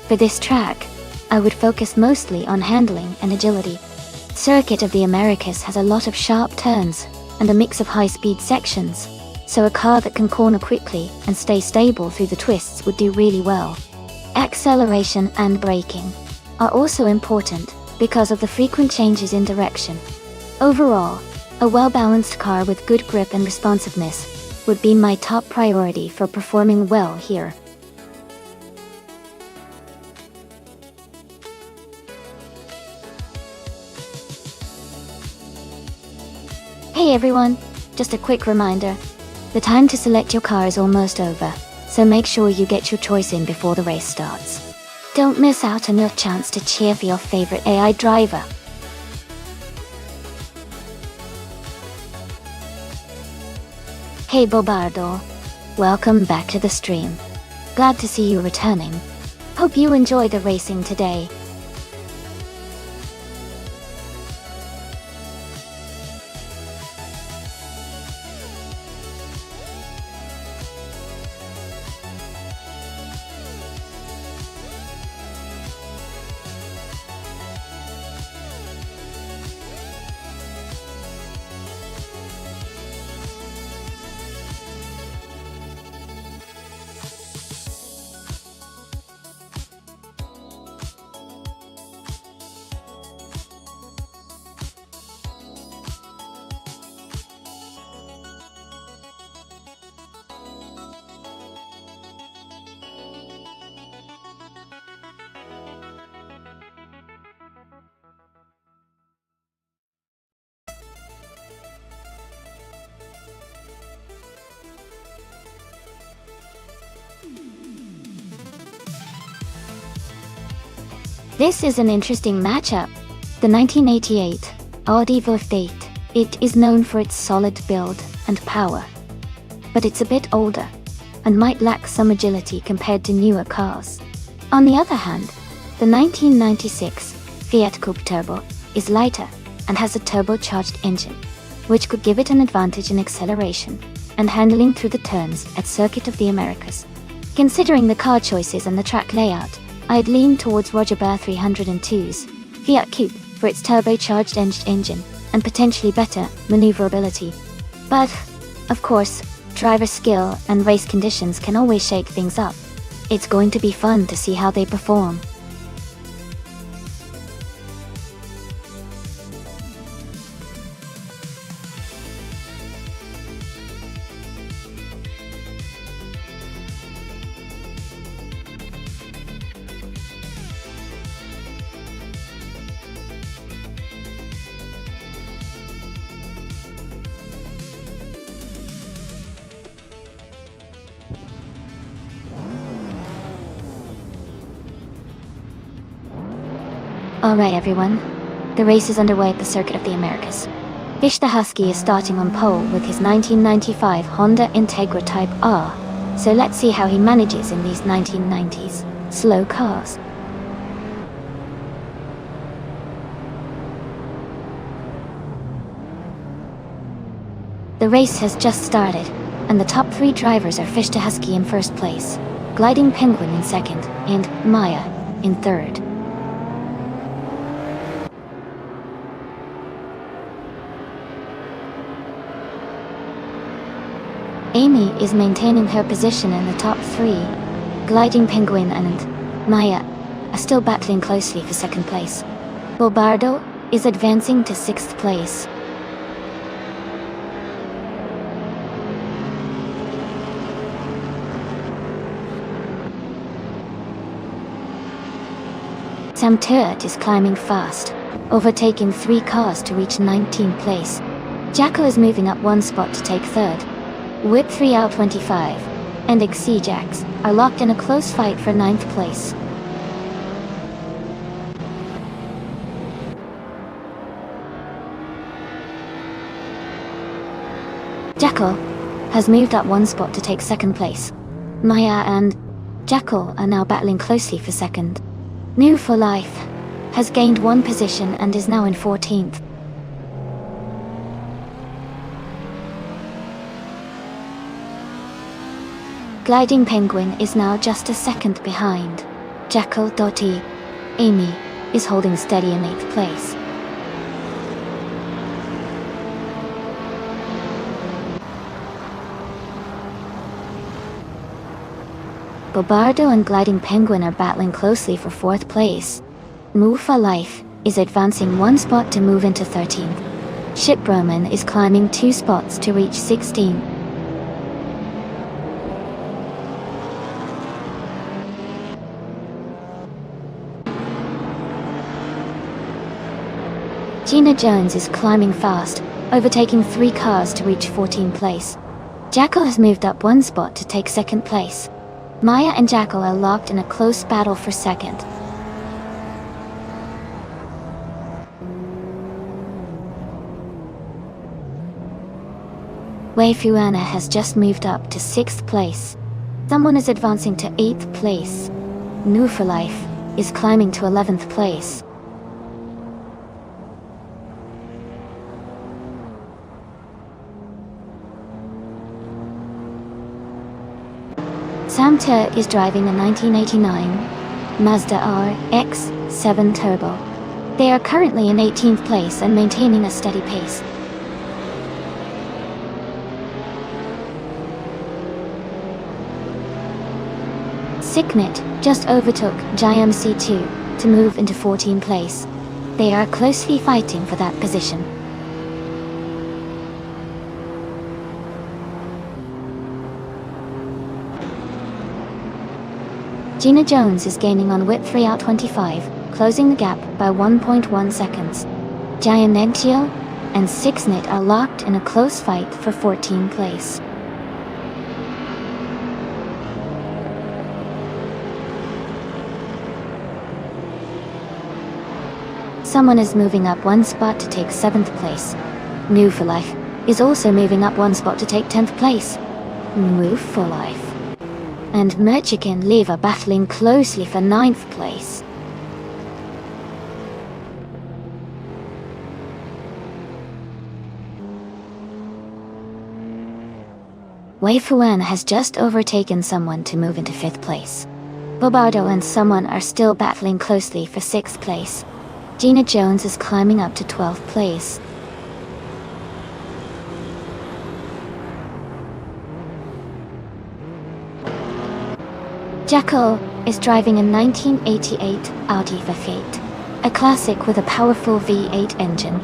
For this track, I would focus mostly on handling and agility. Circuit of the Americas has a lot of sharp turns and a mix of high-speed sections, so a car that can corner quickly and stay stable through the twists would do really well. Acceleration and braking are also important because of the frequent changes in direction. Overall, a well-balanced car with good grip and responsiveness would be my top priority for performing well here. Hey everyone, just a quick reminder. The time to select your car is almost over, so make sure you get your choice in before the race starts. Don't miss out on your chance to cheer for your favorite AI driver. Hey Bobardo, welcome back to the stream. Glad to see you returning. Hope you enjoy the racing today. This is an interesting matchup. The 1988 Audi V8. It is known for its solid build and power, but it's a bit older and might lack some agility compared to newer cars. On the other hand, the 1996 Fiat Coupe Turbo is lighter and has a turbocharged engine, which could give it an advantage in acceleration and handling through the turns at Circuit of the Americas. Considering the car choices and the track layout, I'd lean towards Roger Bear 302's Fiat Coupe for its turbocharged engine and potentially better maneuverability. But, of course, driver skill and race conditions can always shake things up. It's going to be fun to see how they perform. Alright everyone, the race is underway at the Circuit of the Americas. Fish the Husky is starting on pole with his 1995 Honda Integra Type R, so let's see how he manages in these 1990s slow cars. The race has just started, and the top three drivers are Fish the Husky in first place, Gliding Penguin in second, and Maya in third. Amy is maintaining her position in the top three. Gliding Penguin and Maya are still battling closely for second place. Bobardo is advancing to sixth place. Sam Turret is climbing fast, overtaking 3 cars to reach 19th place. Jacko is moving up one spot to take third. Whip 3 out 25 and Jax are locked in a close fight for 9th place. Jacko has moved up one spot to take 2nd place. Maya and Jackal are now battling closely for 2nd. New for Life has gained 1 position and is now in 14th. Gliding Penguin is now just a 2nd behind. Jackal. Amy is holding steady in 8th place. Bobardo and Gliding Penguin are battling closely for 4th place. Move for Life is advancing 1 spot to move into 13th. Shipbroman is climbing 2 spots to reach 16. Gina Jones is climbing fast, overtaking 3 cars to reach 14th place. Jackal has moved up 1 spot to take 2nd place. Maya and Jackal are locked in a close battle for 2nd. Wei Fuana has just moved up to 6th place. Someone is advancing to 8th place. New for Life is climbing to 11th place. Sam Tur is driving a 1989 Mazda RX-7 Turbo. They are currently in 18th place and maintaining a steady pace. Signet just overtook JMC2 to move into 14th place. They are closely fighting for that position. Gina Jones is gaining on Whip 3 out 25, closing the gap by 1.1 seconds. Gianentio and Signet are locked in a close fight for 14th place. Someone is moving up 1 spot to take 7th place. New for Life is also moving up 1 spot to take 10th place. Move for Life and Merchican Leave are battling closely for 9th place. Wei Fuan has just overtaken someone to move into 5th place. Bobardo and someone are still battling closely for 6th place. Gina Jones is climbing up to 12th place. Jackal is driving a 1988 Audi V8, a classic with a powerful V8 engine.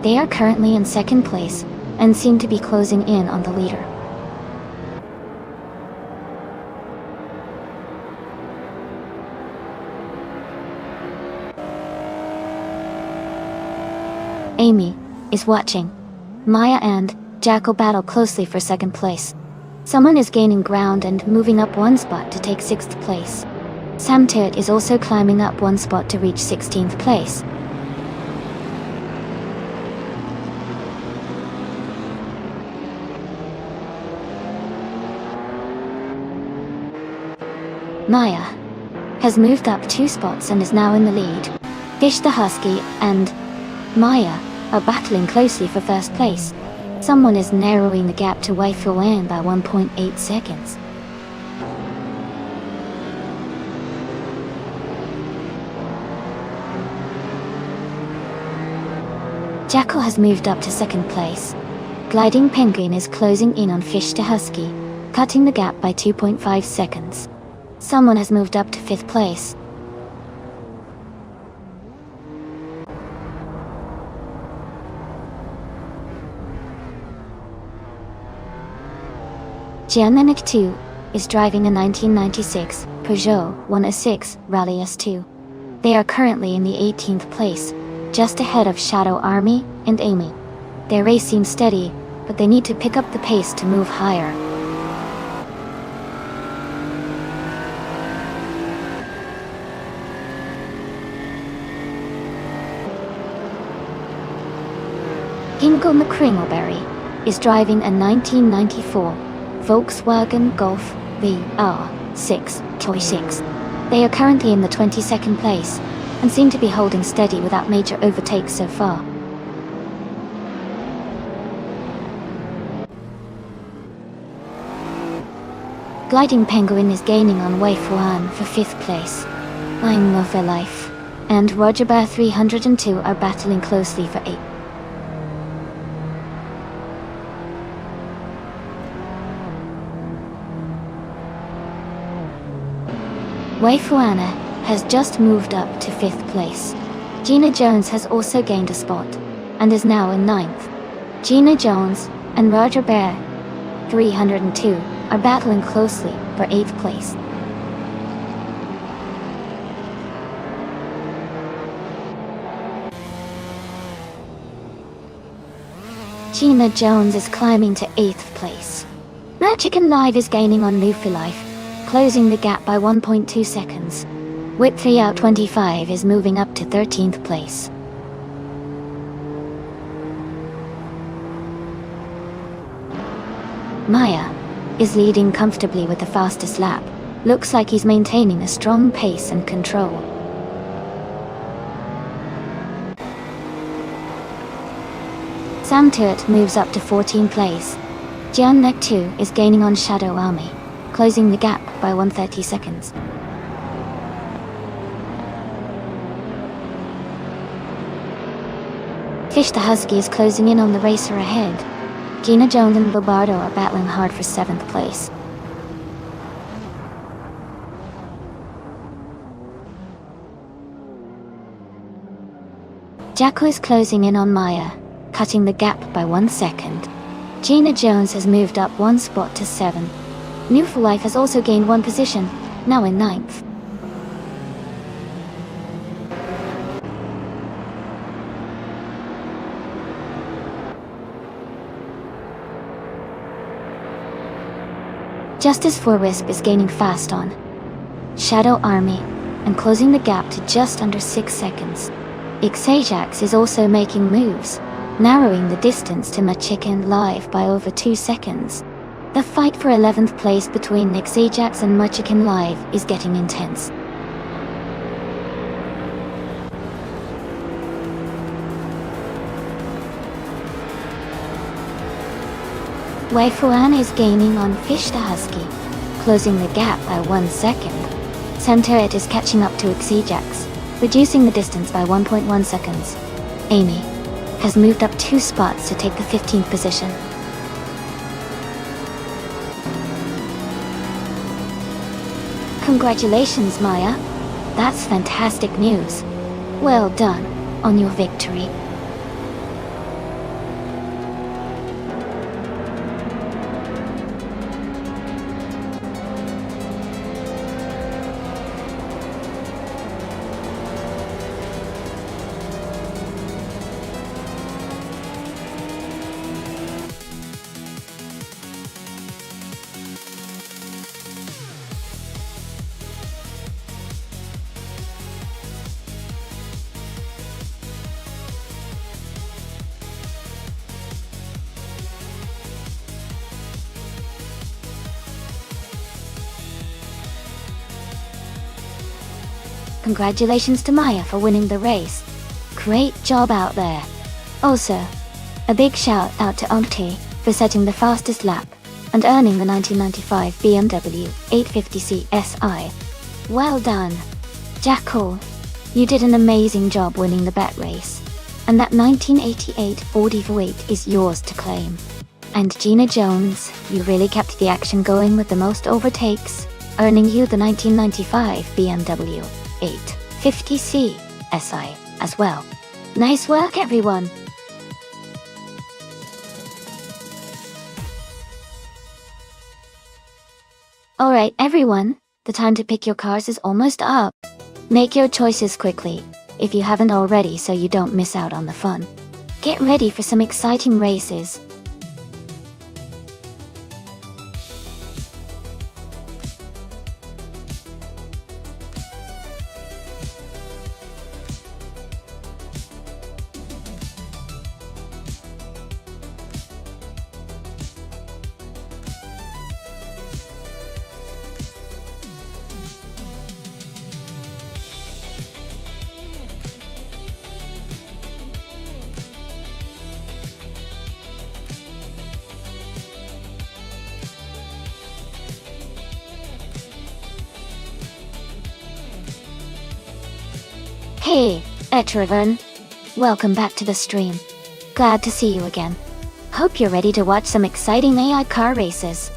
They are currently in 2nd place and seem to be closing in on the leader. Amy is watching. Maya and Jackal battle closely for 2nd place. Someone is gaining ground and moving up 1 spot to take 6th place. Sam Tit is also climbing up 1 spot to reach 16th place. Maya has moved up 2 spots and is now in the lead. Fish the Husky and Maya are battling closely for 1st place. Someone is narrowing the gap to Wei Fuan by 1.8 seconds. Jackal has moved up to 2nd place. Gliding Penguin is closing in on Fish the Husky, cutting the gap by 2.5 seconds. Someone has moved up to 5th place. Jiannanik 2 is driving a 1996 Peugeot 106 Rally S2. They are currently in the 18th place, just ahead of Shadow Army and Amy. Their race seems steady, but they need to pick up the pace to move higher. Ingo McCringleberry is driving a 1994 Volkswagen Golf VR6 Toy 6. They are currently in the 22nd place and seem to be holding steady without major overtakes so far. Gliding Penguin is gaining on Wei Fuan for 5th place. I'm Love Their Life and Roger Bear 302 are battling closely for 8th. Wei Fuana has just moved up to 5th place. Gina Jones has also gained a spot, and is now in 9th. Gina Jones and Roger Bear 302 are battling closely for 8th place. Gina Jones is climbing to 8th place. Magic and Live is gaining on Luffy Life, closing the gap by 1.2 seconds. Whip 3 out 25 is moving up to 13th place. Maya is leading comfortably with the fastest lap. Looks like he's maintaining a strong pace and control. Sam Turt moves up to 14th place. Jian Nek 2 is gaining on Shadow Army, closing the gap by 130 seconds. Fish the Husky is closing in on the racer ahead. Gina Jones and Bobardo are battling hard for 7th place. Jacko is closing in on Maya, cutting the gap by 1 second. Gina Jones has moved up 1 spot to 7th. New for Life has also gained 1 position, now in 9th. Justice for Wisp is gaining fast on Shadow Army and closing the gap to just under 6 seconds. Xajax is also making moves, narrowing the distance to Machicken Live by over 2 seconds. The fight for 11th place between Xajax and Machicken Live is getting intense. Wei Fuan is gaining on Fish the Husky, closing the gap by 1 second. Samteret is catching up to Xajax, reducing the distance by 1.1 seconds. Amy has moved up 2 spots to take the 15th position. Congratulations, Maya. That's fantastic news. Well done on your victory. Congratulations to Maya for winning the race. Great job out there. Also, a big shout out to Omti for setting the fastest lap and earning the 1995 BMW 850C SI. Well done. Jackal, you did an amazing job winning the bet race. And that 1988 Audi V8 is yours to claim. And Gina Jones, you really kept the action going with the most overtakes, earning you the 1995 BMW 850C SI as well. Nice work, everyone! Alright, everyone, the time to pick your cars is almost up. Make your choices quickly, if you haven't already, so you don't miss out on the fun. Get ready for some exciting races. Hey, everyone. Welcome back to the stream. Glad to see you again. Hope you're ready to watch some exciting AI car races.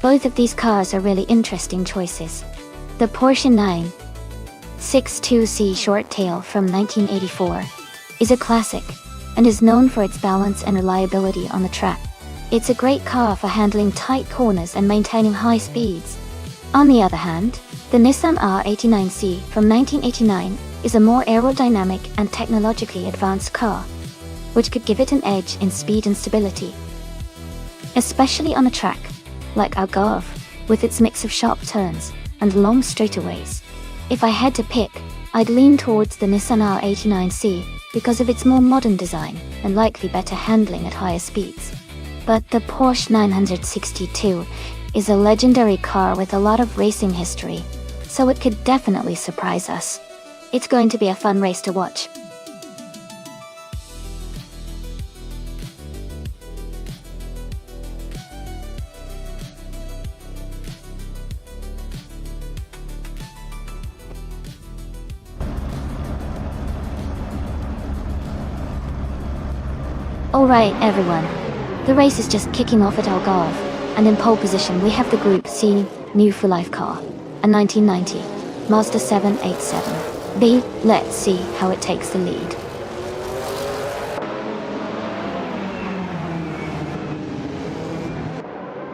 Both of these cars are really interesting choices. The Porsche 962C Short Tail from 1984 is a classic and is known for its balance and reliability on the track. It's a great car for handling tight corners and maintaining high speeds. On the other hand, the Nissan R89C from 1989 is a more aerodynamic and technologically advanced car, which could give it an edge in speed and stability, especially on a track like Algarve, with its mix of sharp turns and long straightaways. If I had to pick, I'd lean towards the Nissan R89C because of its more modern design and likely better handling at higher speeds. But the Porsche 962 is a legendary car with a lot of racing history, so it could definitely surprise us. It's going to be a fun race to watch. Alright everyone, the race is just kicking off at Algarve, and in pole position we have the Group C New for Life car, a 1990 Mazda 787B. Let's see how it takes the lead.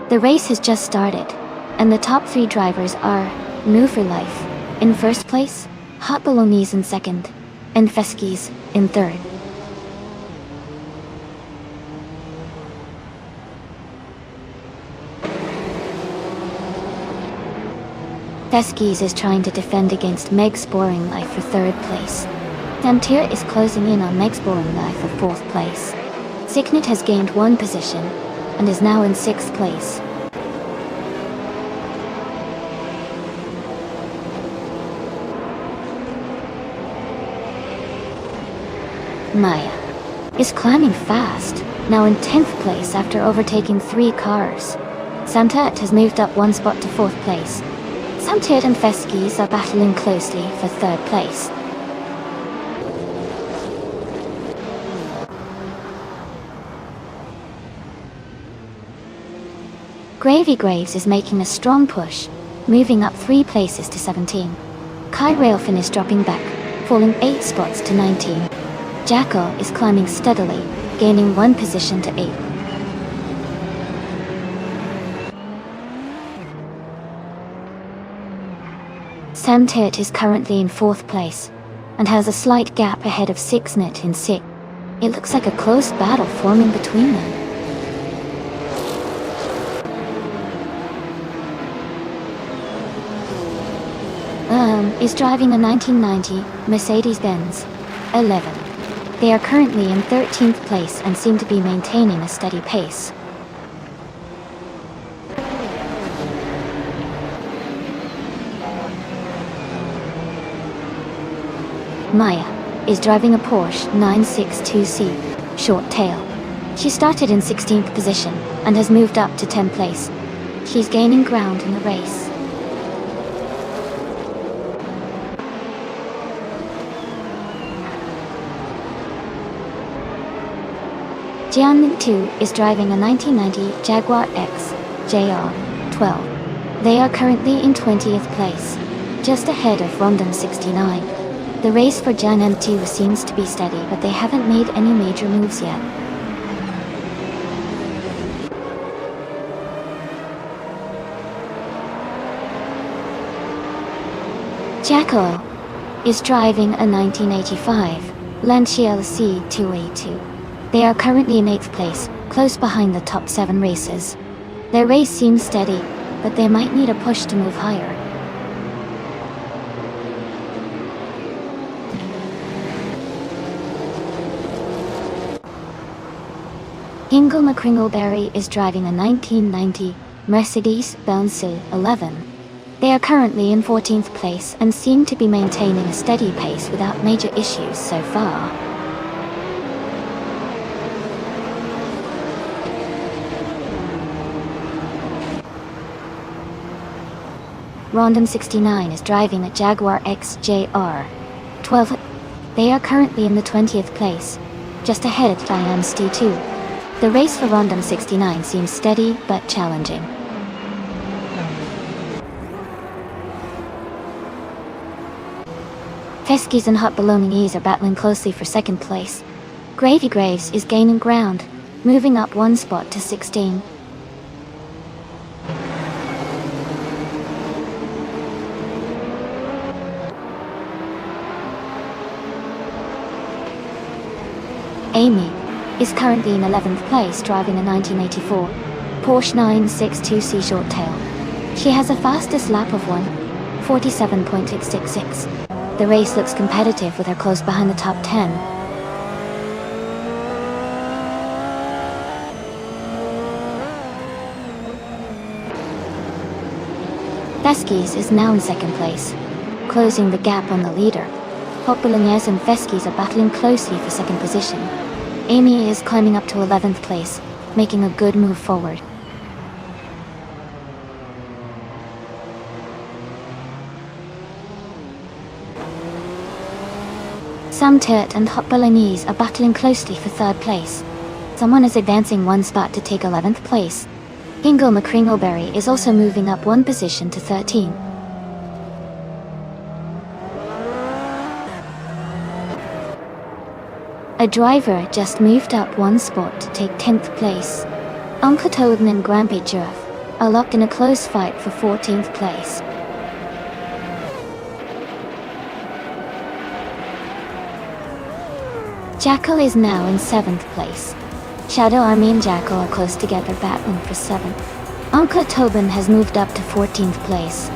The race has just started, and the top three drivers are New for Life in first place, Hot Bolognese in second, and Fesquis in third. Fesquis is trying to defend against Meg's Boring Life for third place. Damtir is closing in on Meg's Boring Life for fourth place. Signet has gained one position and is now in sixth place. Maya is climbing fast, now in 10th place after overtaking 3 cars. Samtet has moved up one spot to 4th place. Samtet and Fesquis are battling closely for 3rd place. Gravy Graves is making a strong push, moving up 3 places to 17. Kai Railfin is dropping back, falling 8 spots to 19. Jackal is climbing steadily, gaining 1 position to 8. Samtet is currently in 4th place, and has a slight gap ahead of Sixnet in 6th. It looks like a close battle forming between them. Is driving a 1990 Mercedes-Benz 11. They are currently in 13th place and seem to be maintaining a steady pace. Maya is driving a Porsche 962C Short Tail. She started in 16th position and has moved up to 10th place. She's gaining ground in the race. Jianling 2 is driving a 1990 Jaguar X JR12. They are currently in 20th place, just ahead of Rondon 69. The race for Jianling 2 seems to be steady, but they haven't made any major moves yet. Jackal is driving a 1985 Lancia C2A2. They are currently in 8th place, close behind the top 7 races. Their race seems steady, but they might need a push to move higher. Ingle McCringleberry is driving a 1990 Mercedes-Benz 11. They are currently in 14th place and seem to be maintaining a steady pace without major issues so far. Rondon 69 is driving a Jaguar XJR12. They are currently in the 20th place, just ahead of Dynasty 2. The race for Rondon 69 seems steady but challenging. Feskies and Hot Bolognese are battling closely for second place. Gravy Graves is gaining ground, moving up 1 spot to 16. Amy is currently in 11th place, driving a 1984 Porsche 962C Short Tail. She has a fastest lap of 1:47.666. The race looks competitive with her close behind the top 10. Feskies is now in 2nd place, closing the gap on the leader. Hot Bolognese and Feskies are battling closely for 2nd position. Amy is climbing up to 11th place, making a good move forward. Samtet and Hot Bolognese are battling closely for 3rd place. Someone is advancing 1 spot to take 11th place. Ingle McCringleberry is also moving up 1 position to 13. A driver just moved up 1 spot to take 10th place. Uncle Toden and Grampy Giraffe are locked in a close fight for 14th place. Jackal is now in 7th place. Shadow Army and Jackal are close together, battling for 7th. Uncle Tobin has moved up to 14th place.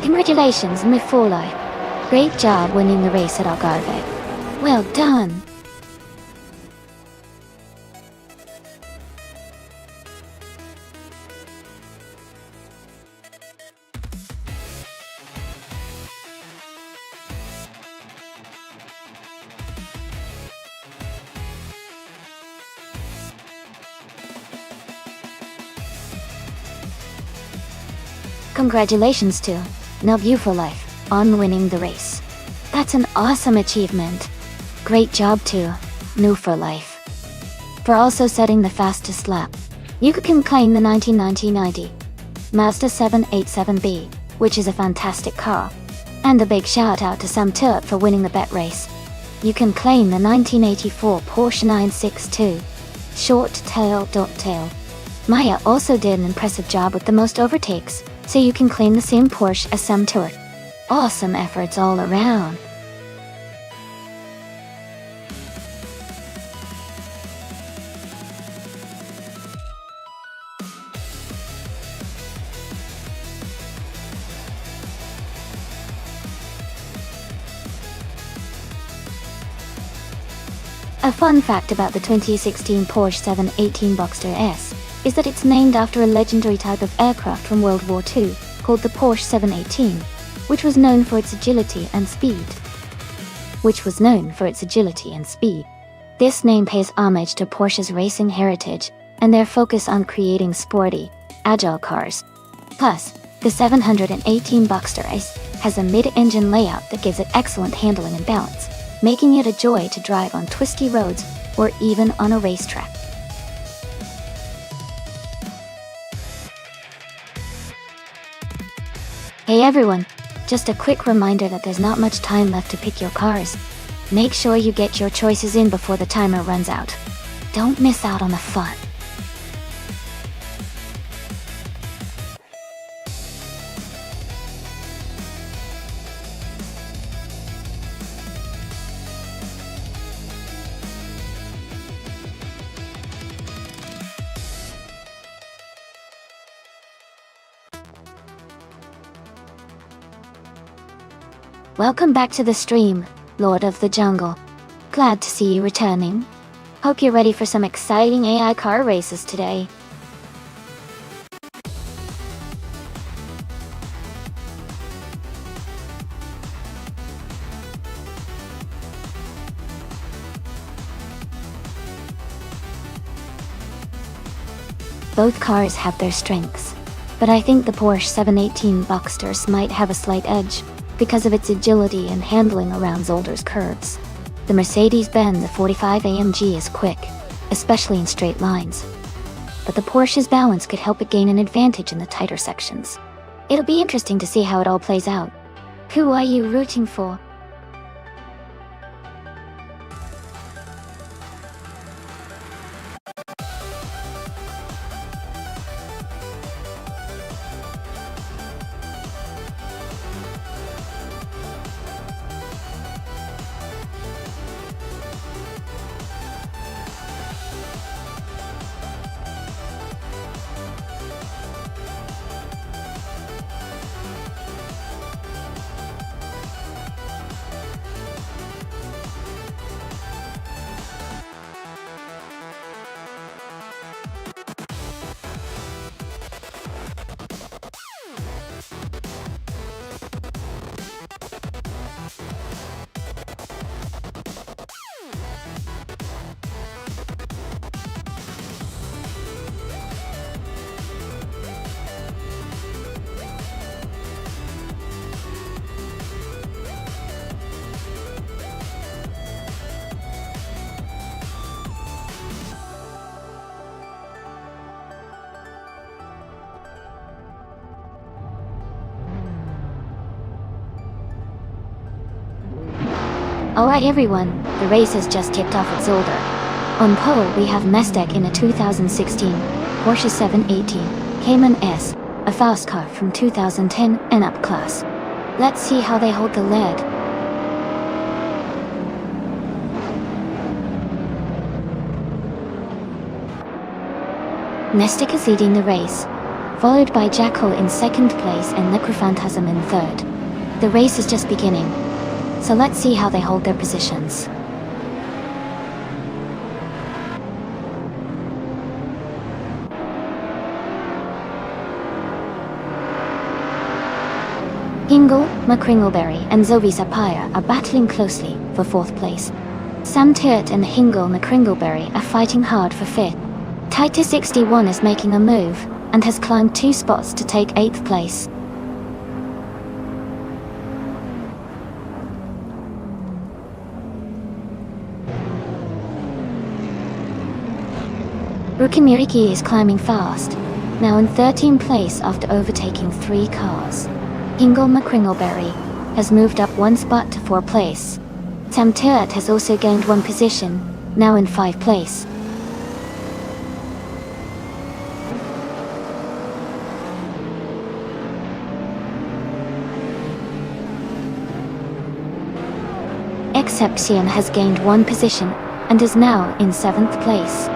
Congratulations, Mifulai. Great job winning the race at Algarve. Well done. Congratulations to No View for Life on winning the race. That's an awesome achievement. Great job to New for Life for also setting the fastest lap. You can claim the 1990 Mazda 787B, which is a fantastic car. And a big shout out to Sam Turt for winning the bet race. You can claim the 1984 Porsche 962 Short Tail. Maya also did an impressive job with the most overtakes, so you can claim the same Porsche as Sam Turt. Awesome efforts all around. A fun fact about the 2016 Porsche 718 Boxster S is that it's named after a legendary type of aircraft from World War II called the Porsche 718, which was known for its agility and speed. This name pays homage to Porsche's racing heritage and their focus on creating sporty, agile cars. Plus, the 718 Boxster S has a mid-engine layout that gives it excellent handling and balance, making it a joy to drive on twisty roads or even on a racetrack. Hey everyone, just a quick reminder that there's not much time left to pick your cars. Make sure you get your choices in before the timer runs out. Don't miss out on the fun. Welcome back to the stream, Lord of the Jungle. Glad to see you returning. Hope you're ready for some exciting AI car races today. Both cars have their strengths, but I think the Porsche 718 Boxsters might have a slight edge because of its agility and handling around Zolder's curves. The Mercedes-Benz 45 AMG is quick, especially in straight lines. But the Porsche's balance could help it gain an advantage in the tighter sections. It'll be interesting to see how it all plays out. Who are you rooting for? Alright everyone, the race has just tipped off at Zolder. On pole we have Mestek in a 2016 Porsche 718 Cayman S, a fast car from 2010 and up class. Let's see how they hold the lead. Mestek is leading the race, followed by Jackal in second place and Necrophantasm in third. The race is just beginning, so let's see how they hold their positions. Hingle, McCringleberry and Zoe Sapphire are battling closely for fourth place. Sam Turt and Hingle McCringleberry are fighting hard for fifth. Titus 61 is making a move and has climbed 2 spots to take 8th place. Rukimiriki is climbing fast, now in 13th place after overtaking 3 cars. Hingle McCringleberry has moved up 1 spot to 4th place. Sam Turt has also gained 1 position, now in 5th place. Exception has gained 1 position and is now in 7th place.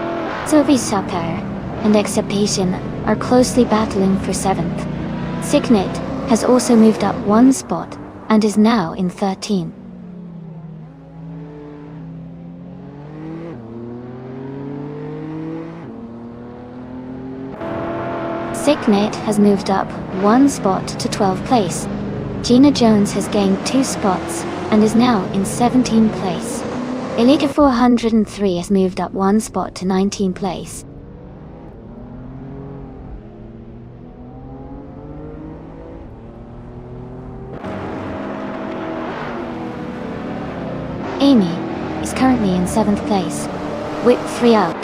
Zoe Sapphire and Exception are closely battling for 7th. Signet has also moved up 1 spot and is now in 13th. Signet has moved up 1 spot to 12th place. Gina Jones has gained 2 spots and is now in 17th place. Elita 403 has moved up 1 spot to 19th place. Amy is currently in 7th place, with 3 out.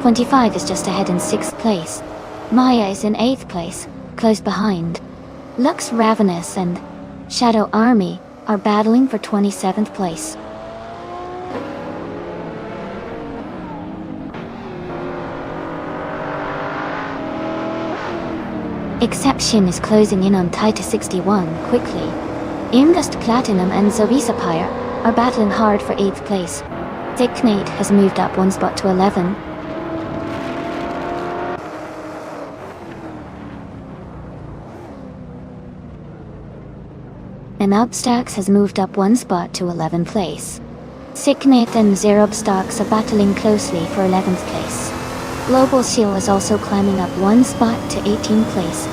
25 is just ahead in 6th place. Maya is in 8th place, close behind. Lux Ravenous and Shadow Army are battling for 27th place. Exception is closing in on Titus 61 quickly. Indust Platinum and Zoe Sapphire are battling hard for 8th place. Dicknate has moved up 1 spot to 11. And Upstocks has moved up 1 spot to 11th place. Sicknate and Zerobstocks are battling closely for 11th place. Global Seal is also climbing up 1 spot to 18th place.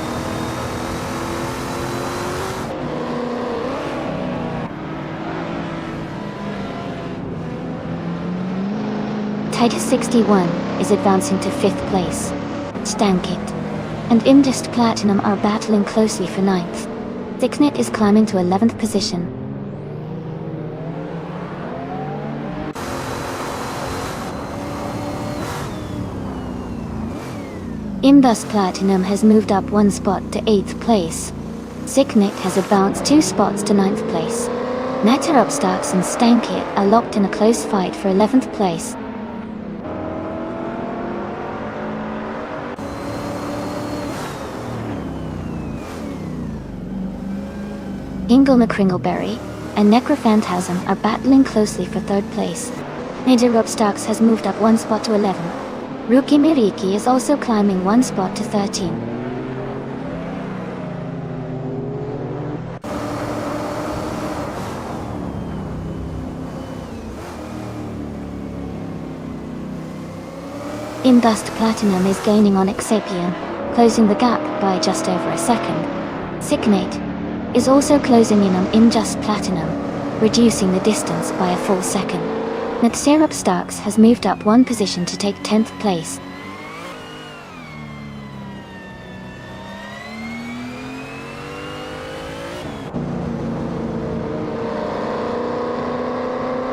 Titus 61 is advancing to 5th place. Stankit and Indust Platinum are battling closely for 9th. Dicknate is climbing to 11th position. Indust Platinum has moved up 1 spot to 8th place. Sicknate has advanced 2 spots to 9th place. Netterupstocks and Stankit are locked in a close fight for 11th place. Ingle McCringleberry and Necrophantasm are battling closely for 3rd place. Netterupstocks has moved up 1 spot to 11. Ruki Miriki is also climbing 1 spot to 13. Indust Platinum is gaining on Exapian, closing the gap by just over a second. Sicknate is also closing in on Indust Platinum, reducing the distance by a full second. Netserupstocks has moved up 1 position to take 10th place.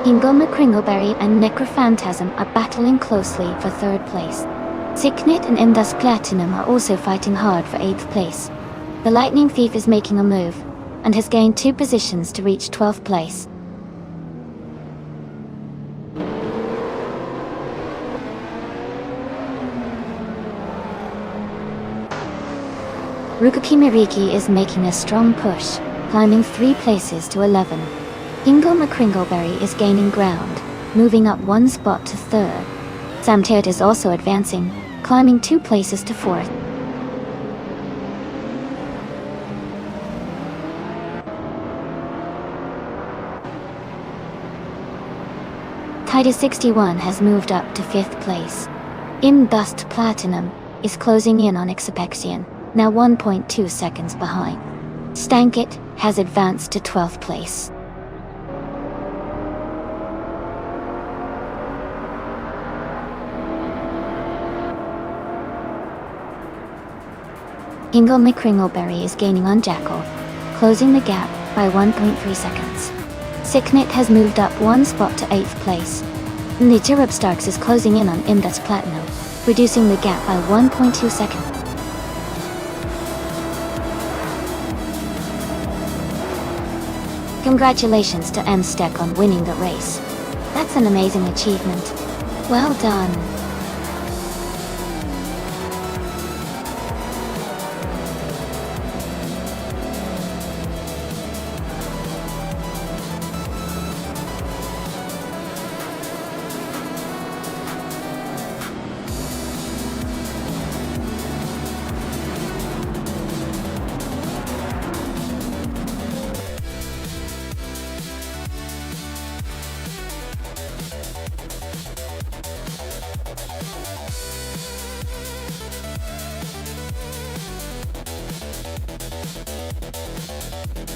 Ingoma Kringleberry and Necrophantasm are battling closely for 3rd place. Sicknate and Indust Platinum are also fighting hard for 8th place. The Lightning Thief is making a move, and has gained 2 positions to reach 12th place. Rukuki Miriki is making a strong push, climbing 3 places to 11. Ingle McCringleberry is gaining ground, moving up 1 spot to 3rd. Samteot is also advancing, climbing 2 places to 4th. Titus 61 has moved up to 5th place. Indust Platinum is closing in on Exapexian, now 1.2 seconds behind. Stankit has advanced to 12th place. Ingle McCringleberry is gaining on Jackal, closing the gap by 1.3 seconds. Sicknate has moved up 1 spot to 8th place. Netterupstocks is closing in on Indust Platinum, reducing the gap by 1.2 seconds. Congratulations to Mstek on winning the race. That's an amazing achievement. Well done.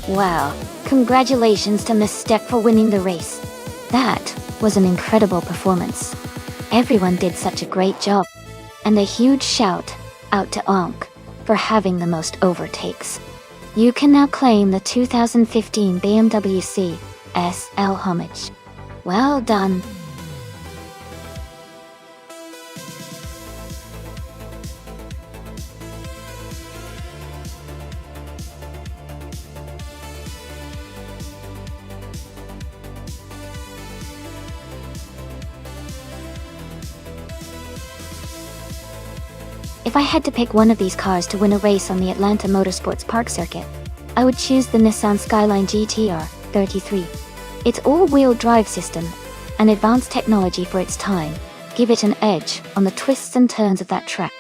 Wow, congratulations to Mstek for winning the race. That was an incredible performance. Everyone did such a great job. And a huge shout out to Onk for having the most overtakes. You can now claim the 2015 BMW C SL homage. Well done. If I had to pick one of these cars to win a race on the Atlanta Motorsports Park circuit, I would choose the Nissan Skyline GTR 33. Its all-wheel drive system and advanced technology for its time give it an edge on the twists and turns of that track.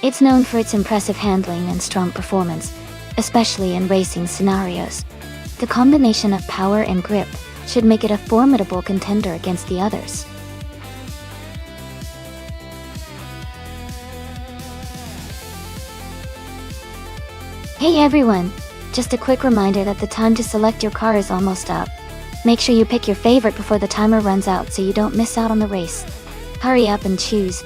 It's known for its impressive handling and strong performance, especially in racing scenarios. The combination of power and grip should make it a formidable contender against the others. Hey everyone! Just a quick reminder that the time to select your car is almost up. Make sure you pick your favorite before the timer runs out so you don't miss out on the race. Hurry up and choose.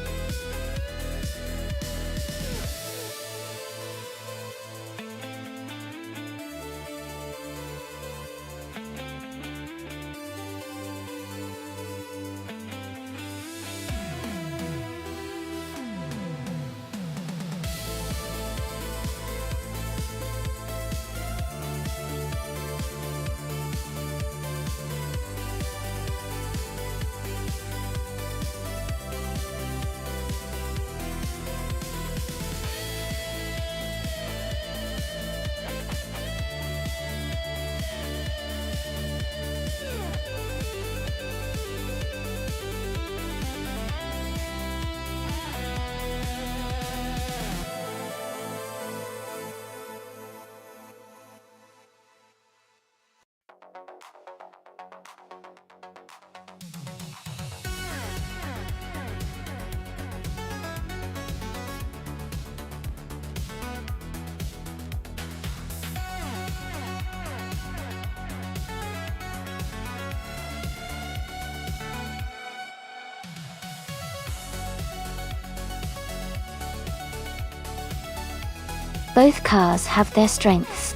Both cars have their strengths.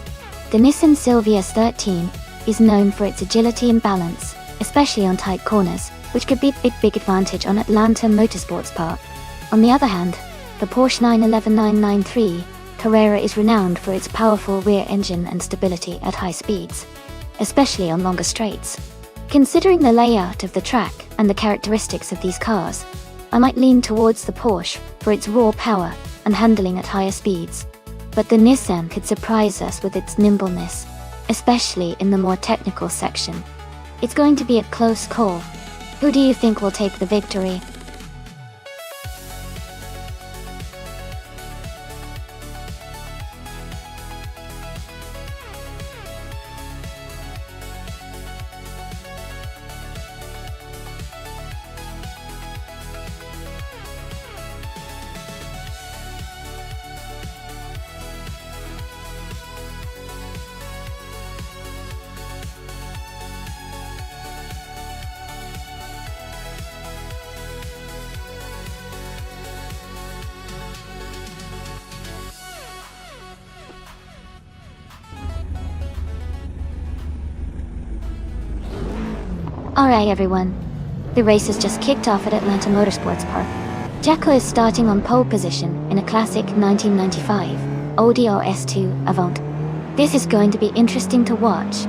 The Nissan Silvia 13 is known for its agility and balance, especially on tight corners, which could be a big advantage on Atlanta Motorsports Park. On the other hand, the Porsche 911993 Carrera is renowned for its powerful rear engine and stability at high speeds, especially on longer straights. Considering the layout of the track and the characteristics of these cars, I might lean towards the Porsche for its raw power and handling at higher speeds. But the Nissan could surprise us with its nimbleness, especially in the more technical section. It's going to be a close call. Who do you think will take the victory? Alright everyone, the race has just kicked off at Atlanta Motorsports Park. Jacko is starting on pole position in a classic 1995 ODO S2 Avant. This is going to be interesting to watch.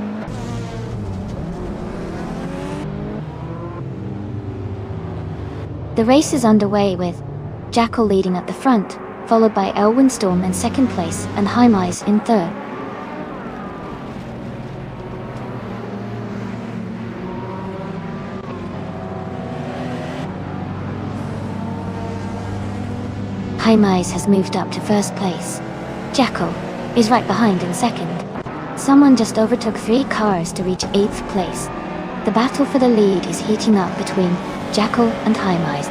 The race is underway with Jacko leading at the front, followed by Elwin Storm in second place and Jaime in third. Jaime has moved up to first place. Jacko is right behind in second. Someone just overtook 3 cars to reach 8th place. The battle for the lead is heating up between Jacko and Jaime.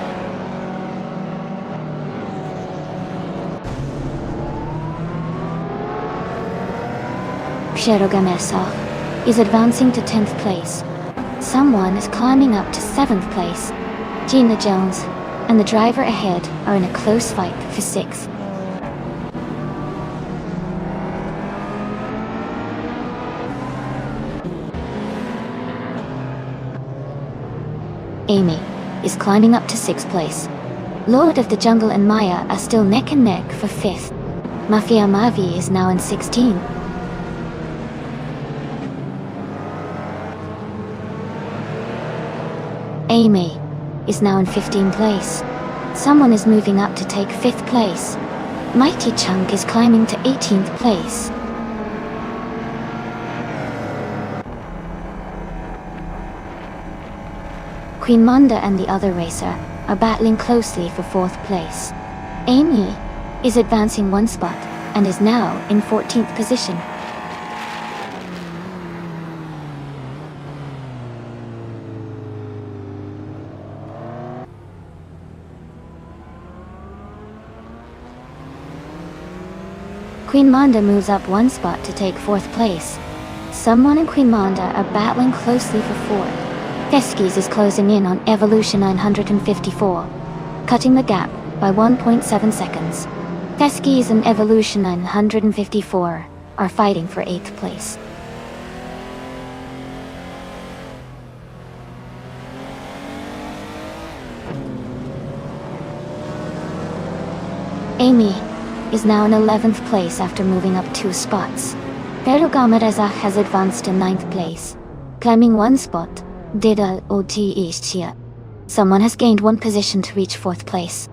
Piero Gamesa is advancing to 10th place. Someone is climbing up to 7th place. Gina Jones and the driver ahead are in a close fight for 6th. Amy is climbing up to 6th place. Lord of the Jungle and Maya are still neck and neck for 5th. Mafia Mavi is now in 16. Amy is now in 15th place. Someone is moving up to take 5th place. Mighty Chunk is climbing to 18th place. Queen Monda and the other racer are battling closely for 4th place. Amy is advancing 1 spot and is now in 14th position. Queen Monda moves up 1 spot to take 4th place. Someone and Queen Monda are battling closely for 4th. Feskis is closing in on Evolution 954, cutting the gap by 1.7 seconds. Feskis and Evolution 954 are fighting for 8th place. Amy is now in 11th place after moving up 2 spots. Perugamarezach has advanced to 9th place, climbing 1 spot. Didal Ot Ishtia. Someone has gained 1 position to reach 4th place.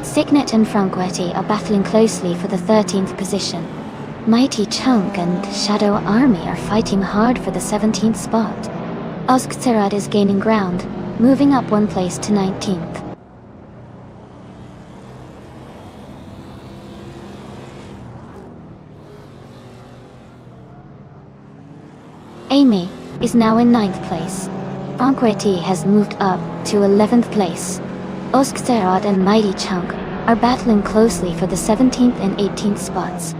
Signet and Franquetti are battling closely for the 13th position. Mighty Chunk and Shadow Army are fighting hard for the 17th spot. Oskzerad is gaining ground, moving up 1 place to 19th. Amy is now in 9th place. Franquetti has moved up to 11th place. Oskzerad and Mighty Chunk are battling closely for the 17th and 18th spots.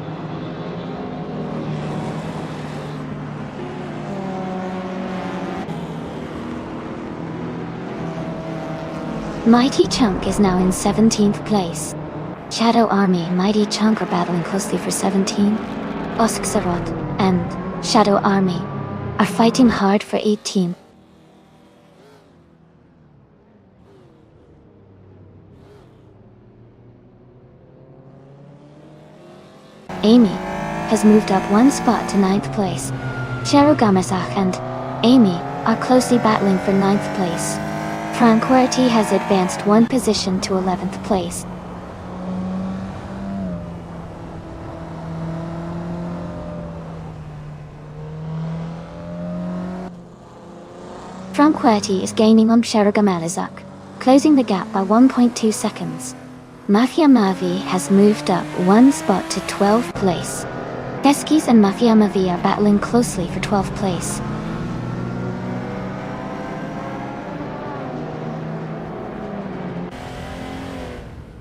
Mighty Chunk is now in 17th place. Shadow Army and Mighty Chunk are battling closely for 17. Oskzerad and Shadow Army are fighting hard for 18. Amy has moved up 1 spot to 9th place. Cherugamazach and Amy are closely battling for 9th place. Franquetti has advanced 1 position to 11th place. Franquetti is gaining on Cherugamalizak, closing the gap by 1.2 seconds. Mafia Mavi has moved up 1 spot to 12th place. Feskis and Mafia Mavi are battling closely for 12th place.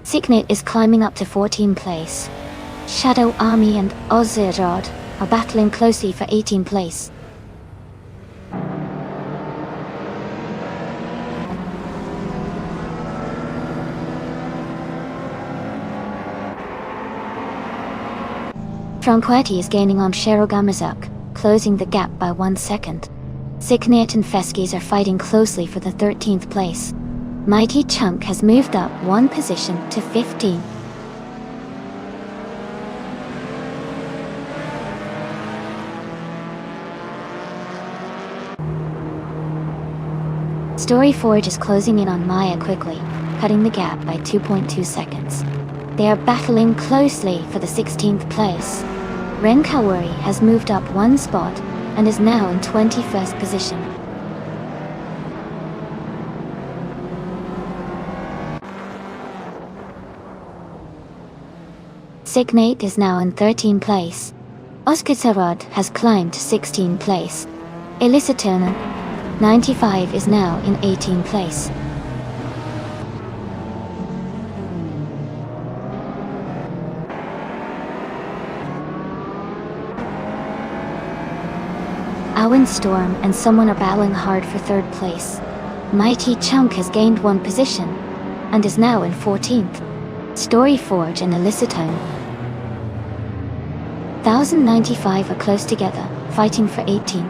Signet is climbing up to 14th place. Shadow Army and Ozzerad are battling closely for 18th place. Franquetti is gaining on Cherugamazak, closing the gap by 1 second. Signet and Feskis are fighting closely for the 13th place. Mighty Chunk has moved up 1 position to 15. Storyforge is closing in on Maya quickly, cutting the gap by 2.2 seconds. They are battling closely for the 16th place. Renkawari has moved up 1 spot and is now in 21st position. Signet is now in 13th place. Oskitsarad has climbed to 16th place. Elisatonen, 95, is now in 18th place. Owen Storm and someone are battling hard for 3rd place. Mighty Chunk has gained 1 position and is now in 14th. Story Forge and Elicitone. 1095 are close together, fighting for 18.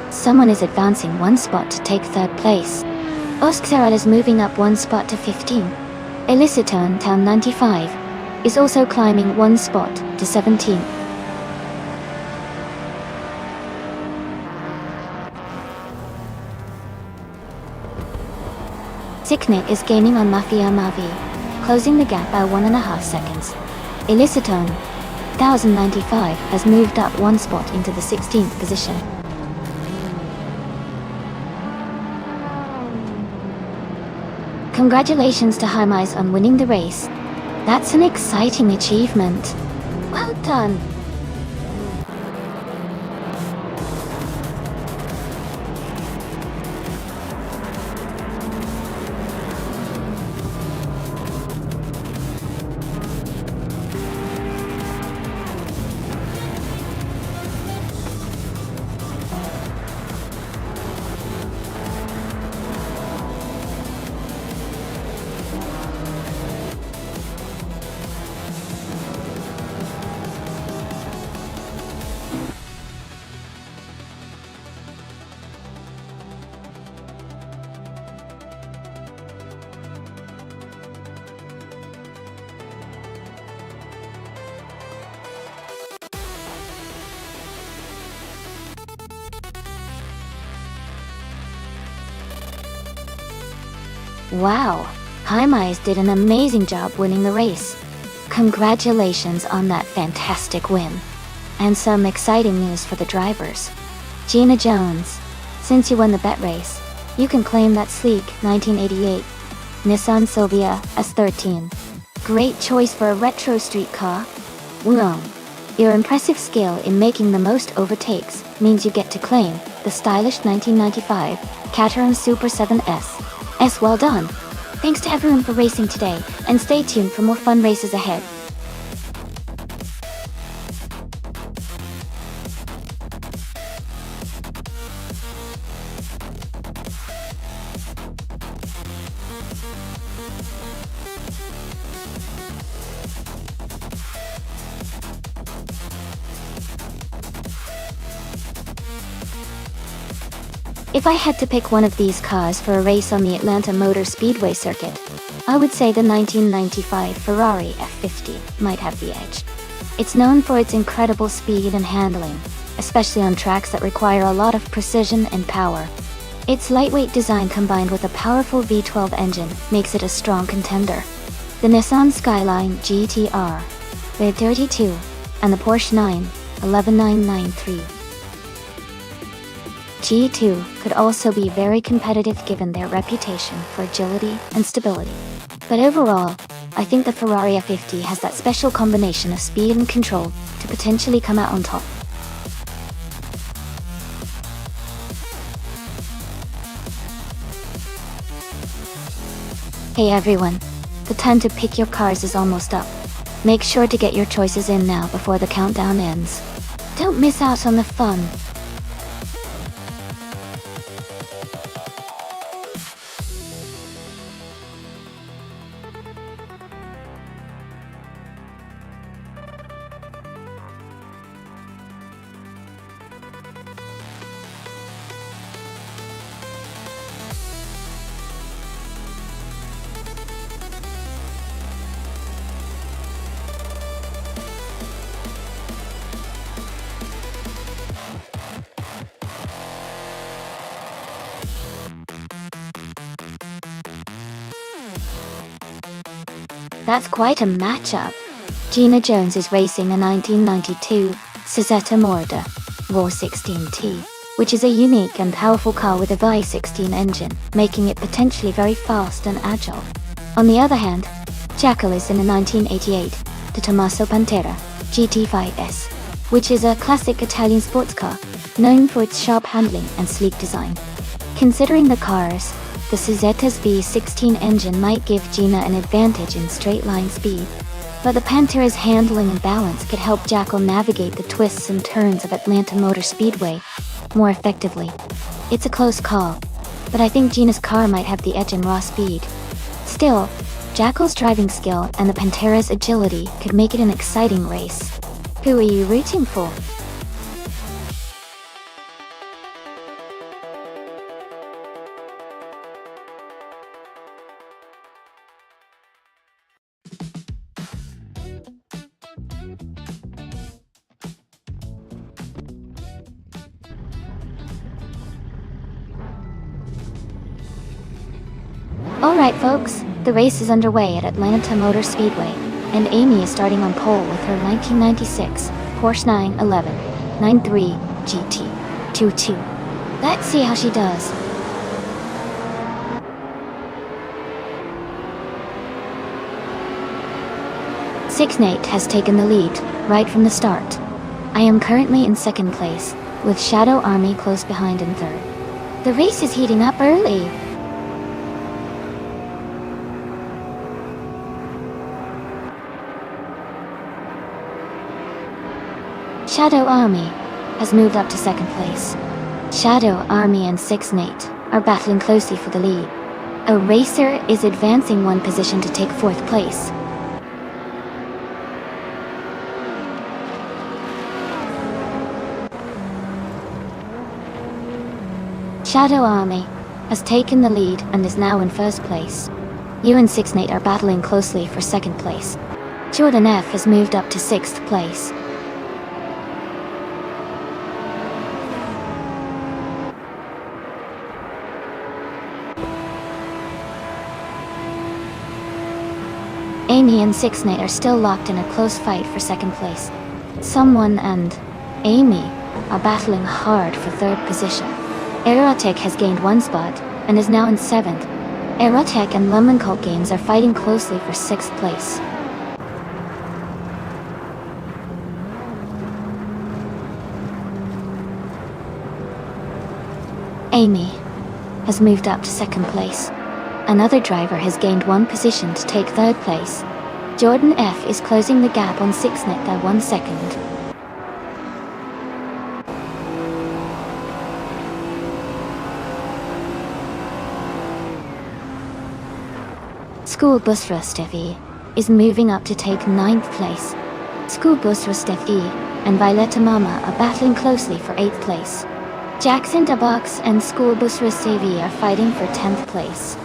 Someone is advancing one spot to take third place. Osksaral is moving up one spot to 15. Elicitone Town 95 is also climbing one spot to 17. Siknik is gaining on Mafia Mavi, closing the gap by 1.5 seconds. Elicitone 1095 has moved up one spot into the 16th position. Congratulations to Haimais on winning the race. That's an exciting achievement. Well done. Wow, Haimais did an amazing job winning the race. Congratulations on that fantastic win. And some exciting news for the drivers. Gina Jones, since you won the bet race, you can claim that sleek 1988 Nissan Silvia S13. Great choice for a retro street car. Woo! Your impressive skill in making the most overtakes means you get to claim the stylish 1995 Caterham Super 7S. Well done. Thanks to everyone for racing today, and stay tuned for more fun races ahead. If I had to pick one of these cars for a race on the Atlanta Motor Speedway circuit, I would say the 1995 Ferrari F50 might have the edge. It's known for its incredible speed and handling, especially on tracks that require a lot of precision and power. Its lightweight design combined with a powerful V12 engine makes it a strong contender. The Nissan Skyline GTR, the 32, and the Porsche 911 G2 could also be very competitive given their reputation for agility and stability. But overall, I think the Ferrari F50 has that special combination of speed and control to potentially come out on top. Hey everyone, the time to pick your cars is almost up. Make sure to get your choices in now before the countdown ends. Don't miss out on the fun. That's quite a matchup. Gina Jones is racing a 1992 Cizeta Morda VOR16T, which is a unique and powerful car with a V16 engine, making it potentially very fast and agile. On the other hand, Jackal is in a 1988 De Tomaso Pantera GT5S, which is a classic Italian sports car, known for its sharp handling and sleek design. Considering the cars, the Cizeta's V16 engine might give Gina an advantage in straight line speed. but the Pantera's handling and balance could help Jackal navigate the twists and turns of Atlanta Motor Speedway more effectively. It's a close call, but I think Gina's car might have the edge in raw speed. Still, Jackal's driving skill and the Pantera's agility could make it an exciting race. Who are you rooting for? Alright folks, the race is underway at Atlanta Motor Speedway, and Amy is starting on pole with her 1996 Porsche 911 93 GT 22. Let's see how she does. Nate has taken the lead right from the start. I am currently in second place, with Shadow Army close behind in third. The race is heating up early. Shadow Army has moved up to second place. Shadow Army and Nate are battling closely for the lead. A racer is advancing one position to take fourth place. Shadow Army has taken the lead and is now in first place. You and Nate are battling closely for second place. Jordan F has moved up to sixth place. Amy and Nate are still locked in a close fight for second place. Someone and Amy are battling hard for third position. Aerotech has gained one spot and is now in seventh. Aerotech and Lemon Cult Games are fighting closely for sixth place. Amy has moved up to second place. Another driver has gained one position to take third place. Jordan F is closing the gap on Nate by 1 second. School Bus Rustev is moving up to take ninth place. School Bus Rustev and Violetta Mama are battling closely for 8th place. Jackson Dabox and School Bus Rustev are fighting for 10th place.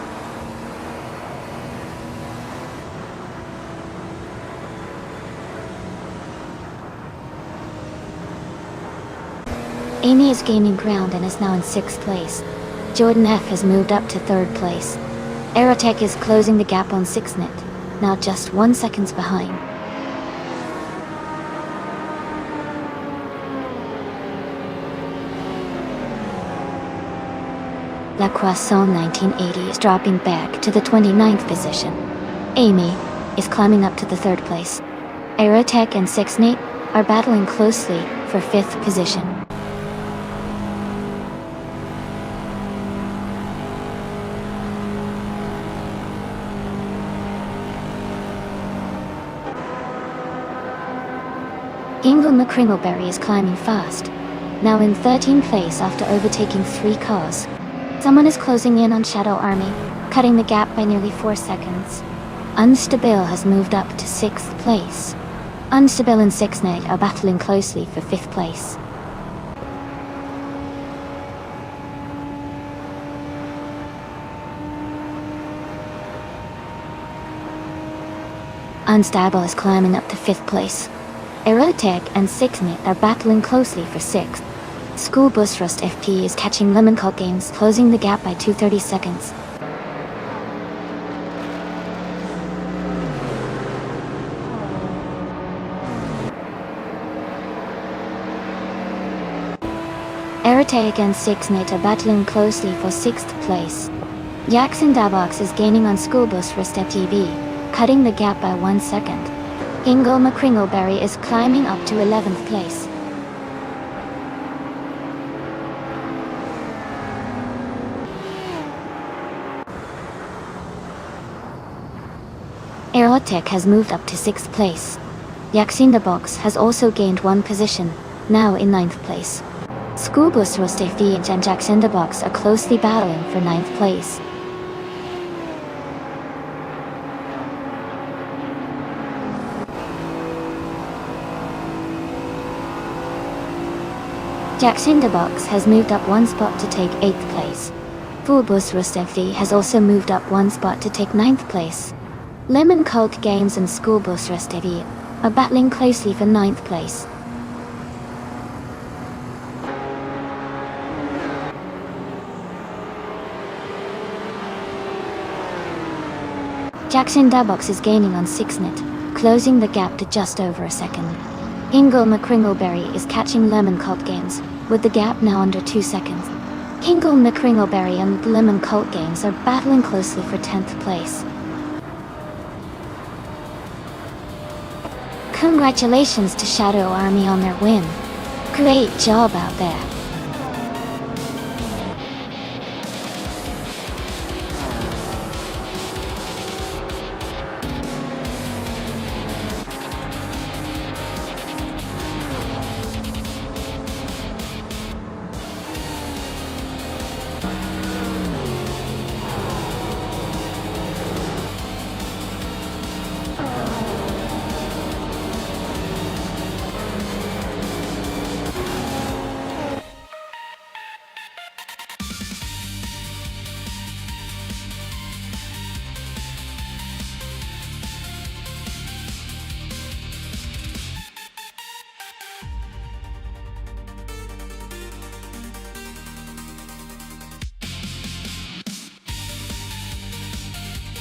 Amy is gaining ground and is now in 6th place. Jordan F has moved up to 3rd place. Aerotech is closing the gap on Nate, now just 1 second behind. La Croissant 1980 is dropping back to the 29th position. Amy is climbing up to the 3rd place. Aerotech and Nate are battling closely for 5th position. Ingle McCringleberry is climbing fast, now in 13th place after overtaking 3 cars. Someone is closing in on Shadow Army, cutting the gap by nearly 4 seconds. Unstable has moved up to 6th place. Unstable and Nate are battling closely for 5th place. Unstable is climbing up to 5th place. Aerotech and Nate are battling closely for 6th. School Bus Rust FP is catching Lemon Cult Games, closing the gap by 230 seconds. Aerotech and Nate are battling closely for 6th place. Jackson Dabox is gaining on School Bus Rust FTV, cutting the gap by 1 second. Ingle McCringleberry is climbing up to 11th place. Tech has moved up to 6th place. Box has also gained 1 position, now in 9th place. Schoolbus Rostefdi and Box are closely battling for 9th place. Box has moved up 1 spot to take 8th place. Schoolbus Rostefdi has also moved up 1 spot to take 9th place. Lemon Cult Games and Schoolbus Rostefdi are battling closely for 9th place. Box is gaining on 6net, closing the gap to just over a second. Hingle McCringleberry is catching Lemon Cult Games, with the gap now under 2 seconds. Hingle McCringleberry and Lemon Cult Games are battling closely for 10th place. Congratulations to Shadow Army on their win. Great job out there.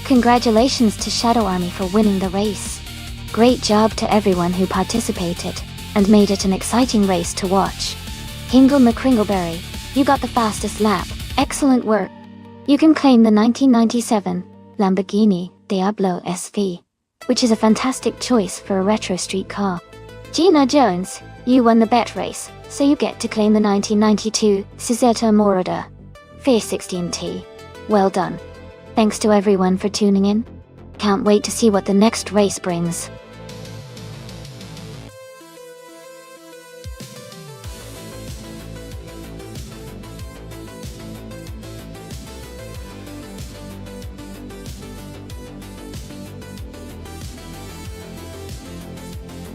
Congratulations to Shadow Army for winning the race. Great job to everyone who participated, and made it an exciting race to watch. Hingle McCringleberry, you got the fastest lap, excellent work. You can claim the 1997 Lamborghini Diablo SV, which is a fantastic choice for a retro street car. Gina Jones, you won the bet race, so you get to claim the 1992 Cizeta Morada Fair 16T. Well done. Thanks to everyone for tuning in. Can't wait to see what the next race brings.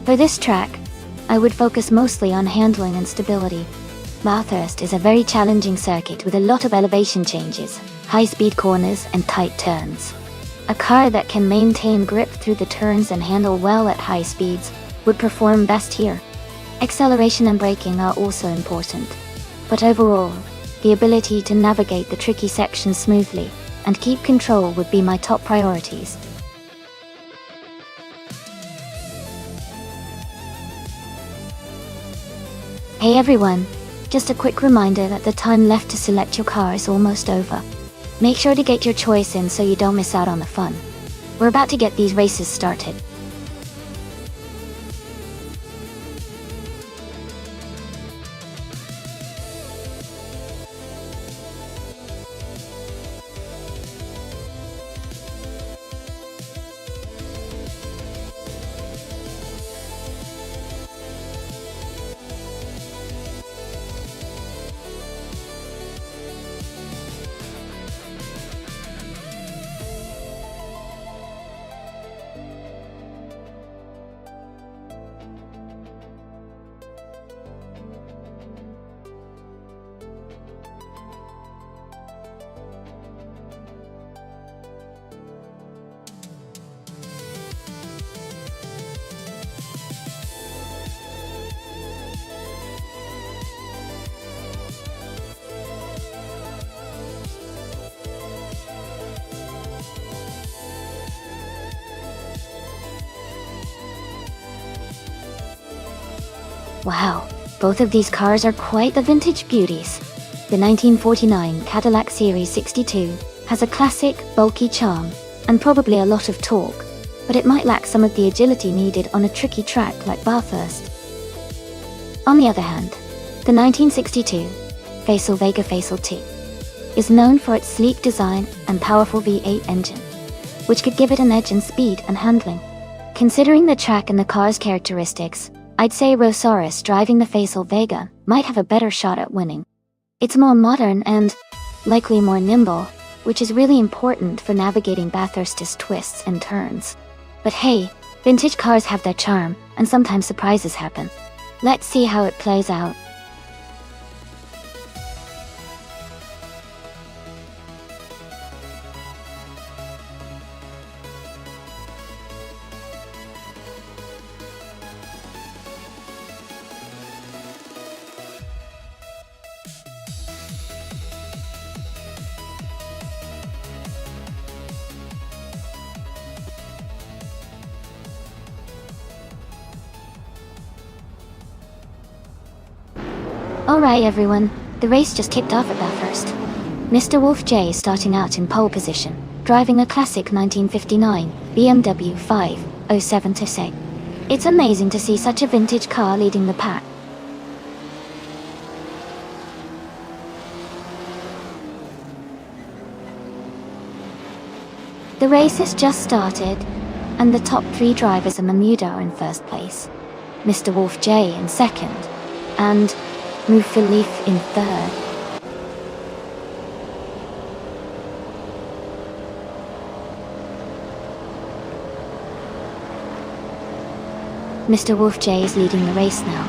For this track, I would focus mostly on handling and stability. Bathurst is a very challenging circuit with a lot of elevation changes, high-speed corners and tight turns. A car that can maintain grip through the turns and handle well at high speeds would perform best here. Acceleration and braking are also important, but overall, the ability to navigate the tricky sections smoothly and keep control would be my top priorities. Hey everyone, just a quick reminder that the time left to select your car is almost over. Make sure to get your choice in so you don't miss out on the fun. We're about to get these races started. Wow, both of these cars are quite the vintage beauties. The 1949 Cadillac Series 62 has a classic, bulky charm, and probably a lot of torque, but it might lack some of the agility needed on a tricky track like Bathurst. On the other hand, the 1962 Facel Vega Facel 2 is known for its sleek design and powerful V8 engine. which could give it an edge in speed and handling. Considering the track and the car's characteristics, I'd say Rosaurus driving the Facel Vega might have a better shot at winning. It's more modern and likely more nimble, which is really important for navigating Bathurst's twists and turns. But hey, vintage cars have their charm, and sometimes surprises happen. Let's see how it plays out. Alright everyone, the race just kicked off at Bathurst. Mr. Wolf J is starting out in pole position, driving a classic 1959 BMW 507 It's amazing to see such a vintage car leading the pack. The race has just started, and the top 3 drivers in Bermuda are in first place. Mr. Wolf J in second, and Philippe in third. Mr. Wolf J is leading the race now.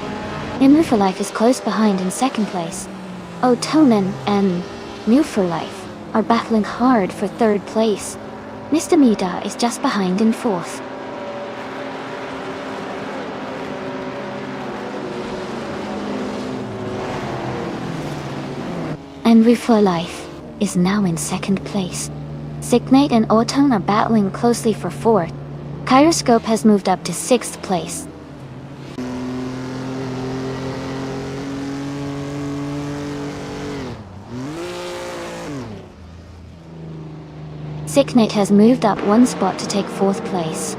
Life is close behind in second place. O'Tonan and Life are battling hard for third place. Mr. Mida is just behind in fourth. And Life is now in second place. Signate and Auton are battling closely for fourth. Kyroscope has moved up to sixth place. Signate has moved up 1 spot to take 4th place.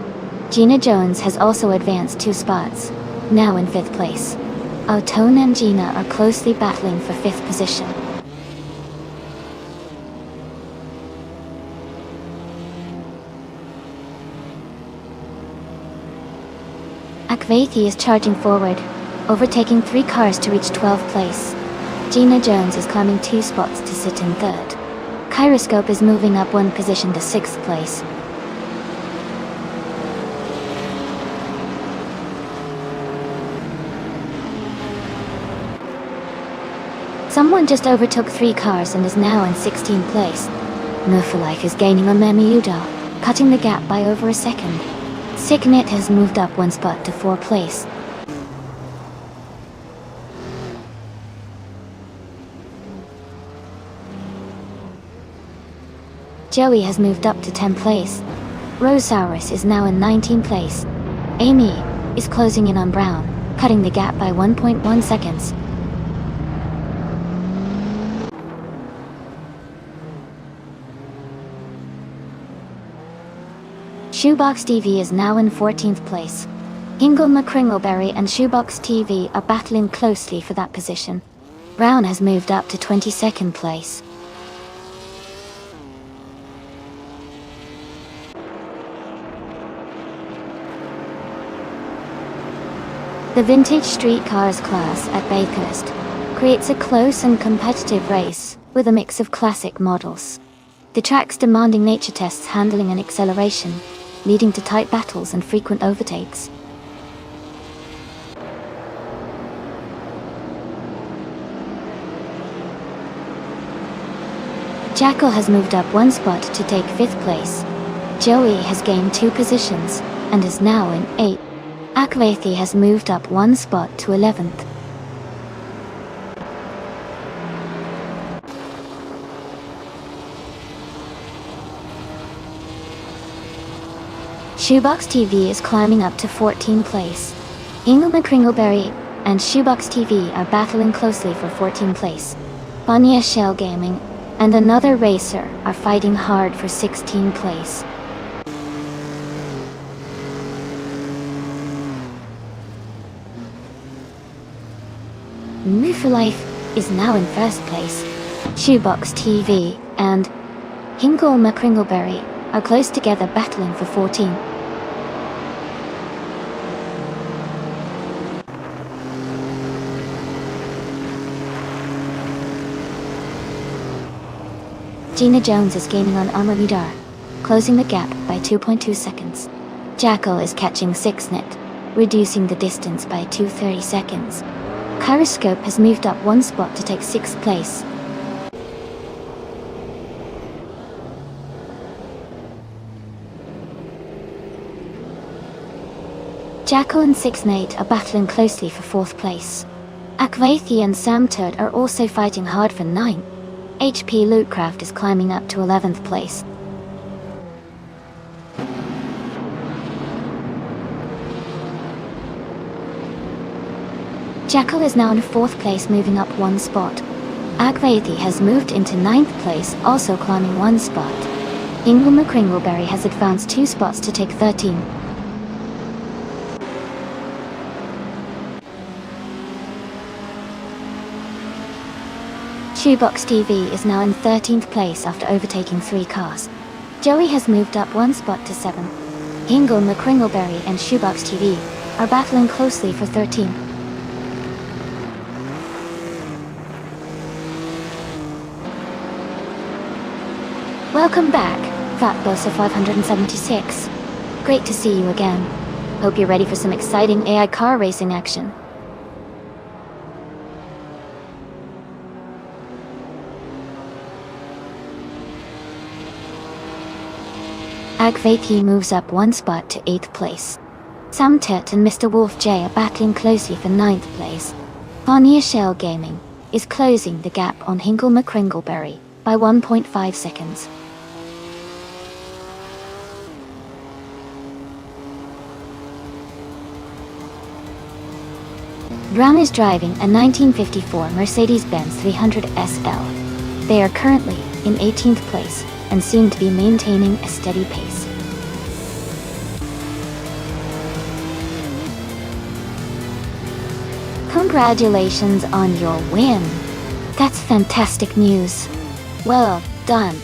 Gina Jones has also advanced 2 spots, now in 5th place. Auton and Gina are closely battling for 5th position. Akvethi is charging forward, overtaking 3 cars to reach 12th place. Gina Jones is climbing 2 spots to sit in 3rd. Kyroscope is moving up 1 position to 6th place. Someone just overtook 3 cars and is now in 16th place. Life is gaining on Bermuda, cutting the gap by over a second. Signet has moved up 1 spot to 4th place. Joey has moved up to 10th place. Rosaurus is now in 19th place. Amy is closing in on Brown, cutting the gap by 1.1 seconds. Shoebox TV is now in 14th place. Ingle McCringleberry and Shoebox TV are battling closely for that position. Brown has moved up to 22nd place. The Vintage Street Cars class at Bathurst creates a close and competitive race with a mix of classic models. The track's demanding nature tests handling and acceleration, leading to tight battles and frequent overtakes. Jackal has moved up 1 spot to take 5th place. Joey has gained 2 positions and is now in 8th. Akvethi has moved up 1 spot to 11th. Shoebox TV is climbing up to 14th place. Ingle McCringleberry and Shoebox TV are battling closely for 14th place. Banya Shell Gaming and another racer are fighting hard for 16th place. Life is now in 1st place. Shoebox TV and Hingle McCringleberry are close together battling for 14. Gina Jones is gaining on Armor Leader, closing the gap by 2.2 seconds. Jackal is catching 6net, reducing the distance by 2:30 seconds. Kyroscope has moved up 1 spot to take 6th place. Jackal and 6net are battling closely for 4th place. Akvathi and Sam Turd are also fighting hard for 9. HP Lootcraft is climbing up to 11th place. Jackal is now in 4th place, moving up 1 spot. Akvathi has moved into 9th place, also climbing 1 spot. Ingle McCringleberry has advanced 2 spots to take 13. Shoebox TV is now in 13th place after overtaking 3 cars. Joey has moved up 1 spot to 7th. Ingle McCringleberry and Shoebox TV are battling closely for 13. Welcome back, Fat Boss of 576. Great to see you again. Hope you're ready for some exciting AI car racing action. Akvathi moves up 1 spot to 8th place. Sam Tet and Mr. Wolf J are battling closely for 9th place. Pioneer Shell Gaming is closing the gap on Hinkle McCringleberry by 1.5 seconds. Brown is driving a 1954 Mercedes-Benz 300 SL. They are currently in 18th place and seem to be maintaining a steady pace. Congratulations on your win! That's fantastic news. Well done.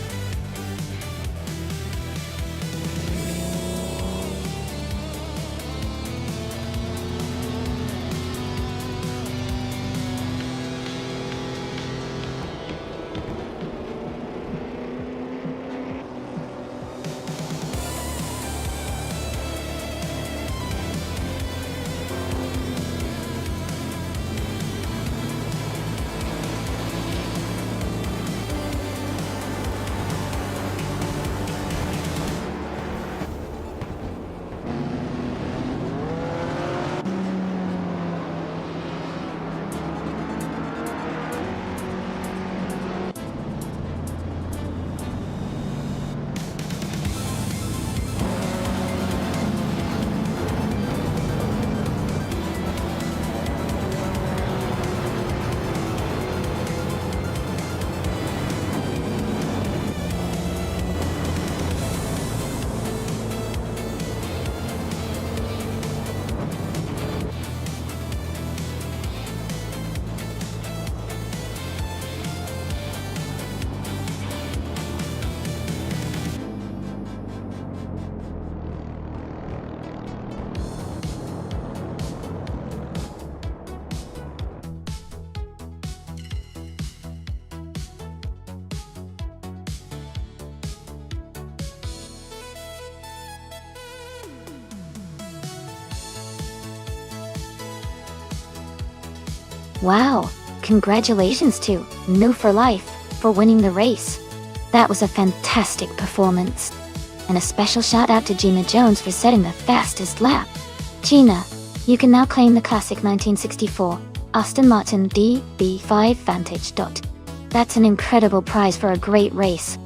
Wow, congratulations to No for Life for winning the race. That was a fantastic performance. And a special shout out to Gina Jones for setting the fastest lap. Gina, you can now claim the classic 1964 Aston Martin DB5 Vantage. That's an incredible prize for a great race.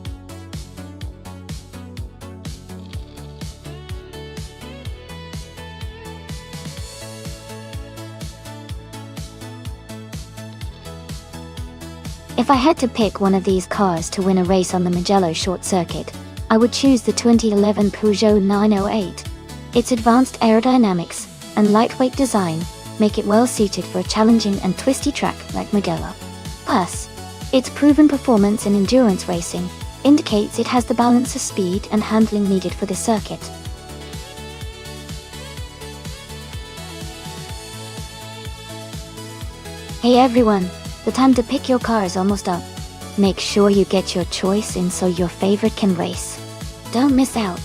If I had to pick one of these cars to win a race on the Mugello short circuit, I would choose the 2011 Peugeot 908. Its advanced aerodynamics and lightweight design make it well suited for a challenging and twisty track like Mugello. Plus, its proven performance in endurance racing indicates it has the balance of speed and handling needed for the circuit. Hey everyone, the time to pick your car is almost up. Make sure you get your choice in so your favorite can race. Don't miss out.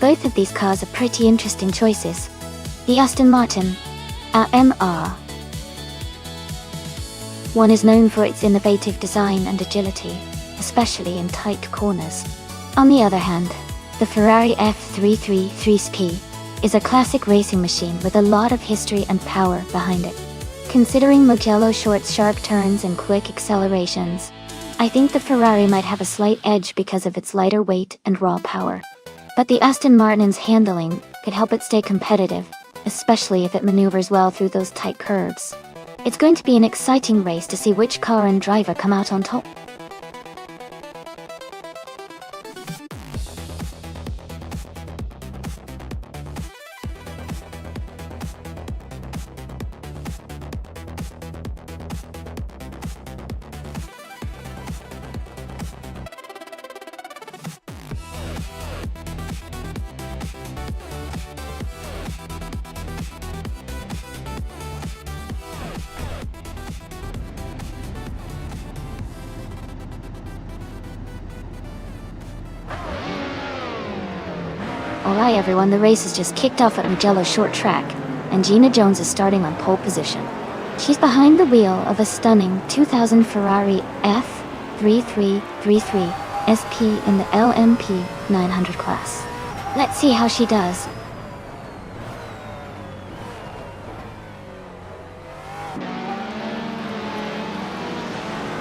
Both of these cars are pretty interesting choices. The Aston Martin AMR. One is known for its innovative design and agility, especially in tight corners. On the other hand, the Ferrari F333SP is a classic racing machine with a lot of history and power behind it. Considering Mugello Short's sharp turns and quick accelerations, I think the Ferrari might have a slight edge because of its lighter weight and raw power. But the Aston Martin's handling could help it stay competitive, especially if it maneuvers well through those tight curves. It's going to be an exciting race to see which car and driver come out on top. Alright everyone, the race has just kicked off at Mugello Short Track, and Gina Jones is starting on pole position. She's behind the wheel of a stunning 2000 Ferrari F3333 SP in the LMP 900 class. Let's see how she does.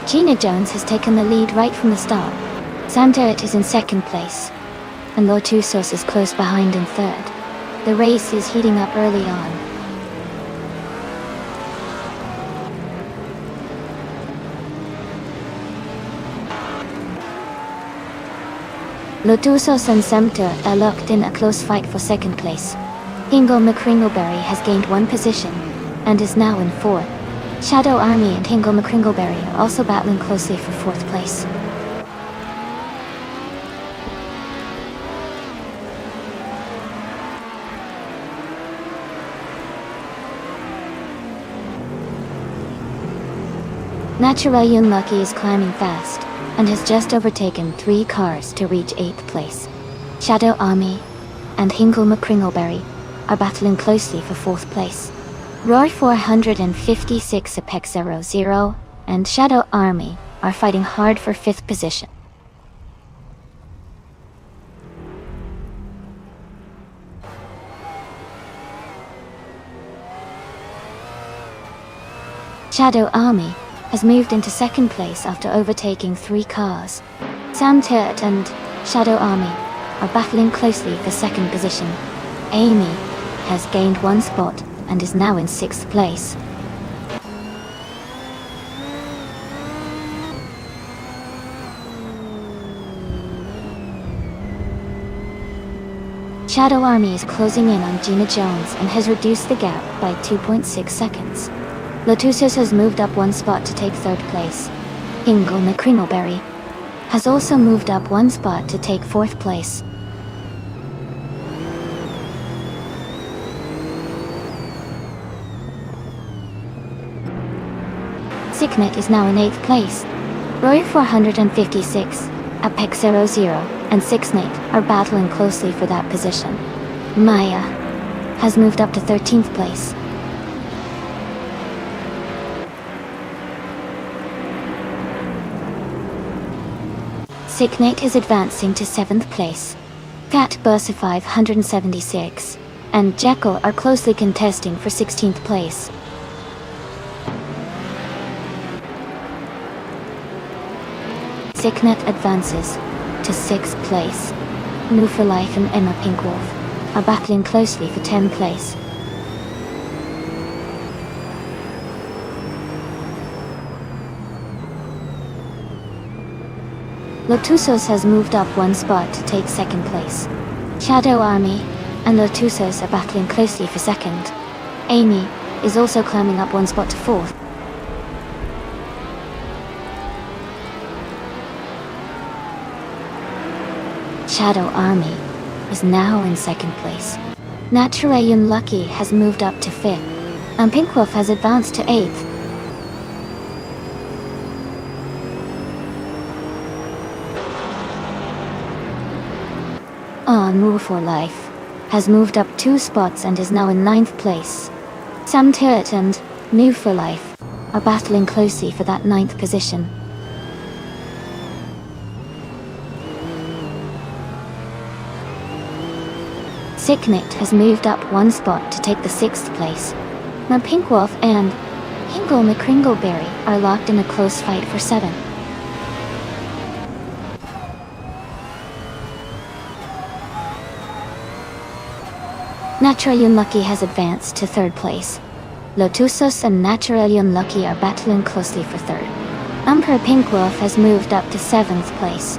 Gina Jones has taken the lead right from the start. Sam Derrett is in second place, and Lotusos is close behind in third. The race is heating up early on. Lotusos and Semter are locked in a close fight for second place. Hingo McCringleberry has gained one position, and is now in fourth. Shadow Army and Hingo McCringleberry are also battling closely for fourth place. Naturel Unlucky is climbing fast, and has just overtaken 3 cars to reach 8th place. Shadow Army and Hingle McCringleberry are battling closely for 4th place. Roy 456 Apex 00 and Shadow Army are fighting hard for 5th position. Shadow Army has moved into second place after overtaking 3 cars. Sam Turt and Shadow Army are battling closely for second position. Amy has gained 1 spot and is now in 6th place. Shadow Army is closing in on Gina Jones and has reduced the gap by 2.6 seconds. Lotusos has moved up 1 spot to take 3rd place. Hingle McCringleberry has also moved up 1 spot to take 4th place. Signet is now in 8th place. Roy 456, Apex 00, and Sixnate are battling closely for that position. Maya has moved up to 13th place. Sicknate is advancing to 7th place. Cat Bursa 576 and Jekyll are closely contesting for 16th place. Sicknet advances to 6th place. Move for Life and Emma Pinkwolf are battling closely for 10th place. Lotusos has moved up 1 spot to take 2nd place. Shadow Army and Lotusos are battling closely for 2nd. Amy is also climbing up 1 spot to 4th. Shadow Army is now in 2nd place. Naturalian Lucky has moved up to 5th, and Pinkwolf has advanced to 8th. Move for Life has moved up 2 spots and is now in 9th place. Sam Turret and Move for Life are battling closely for that 9th position. Sicknet has moved up 1 spot to take the 6th place. Now Pinkwolf and Hingle McCringleberry are locked in a close fight for 7th. Naturalian Lucky has advanced to 3rd place. Lotusos and Naturalian Lucky are battling closely for 3rd. Emperor Pinkwolf has moved up to 7th place.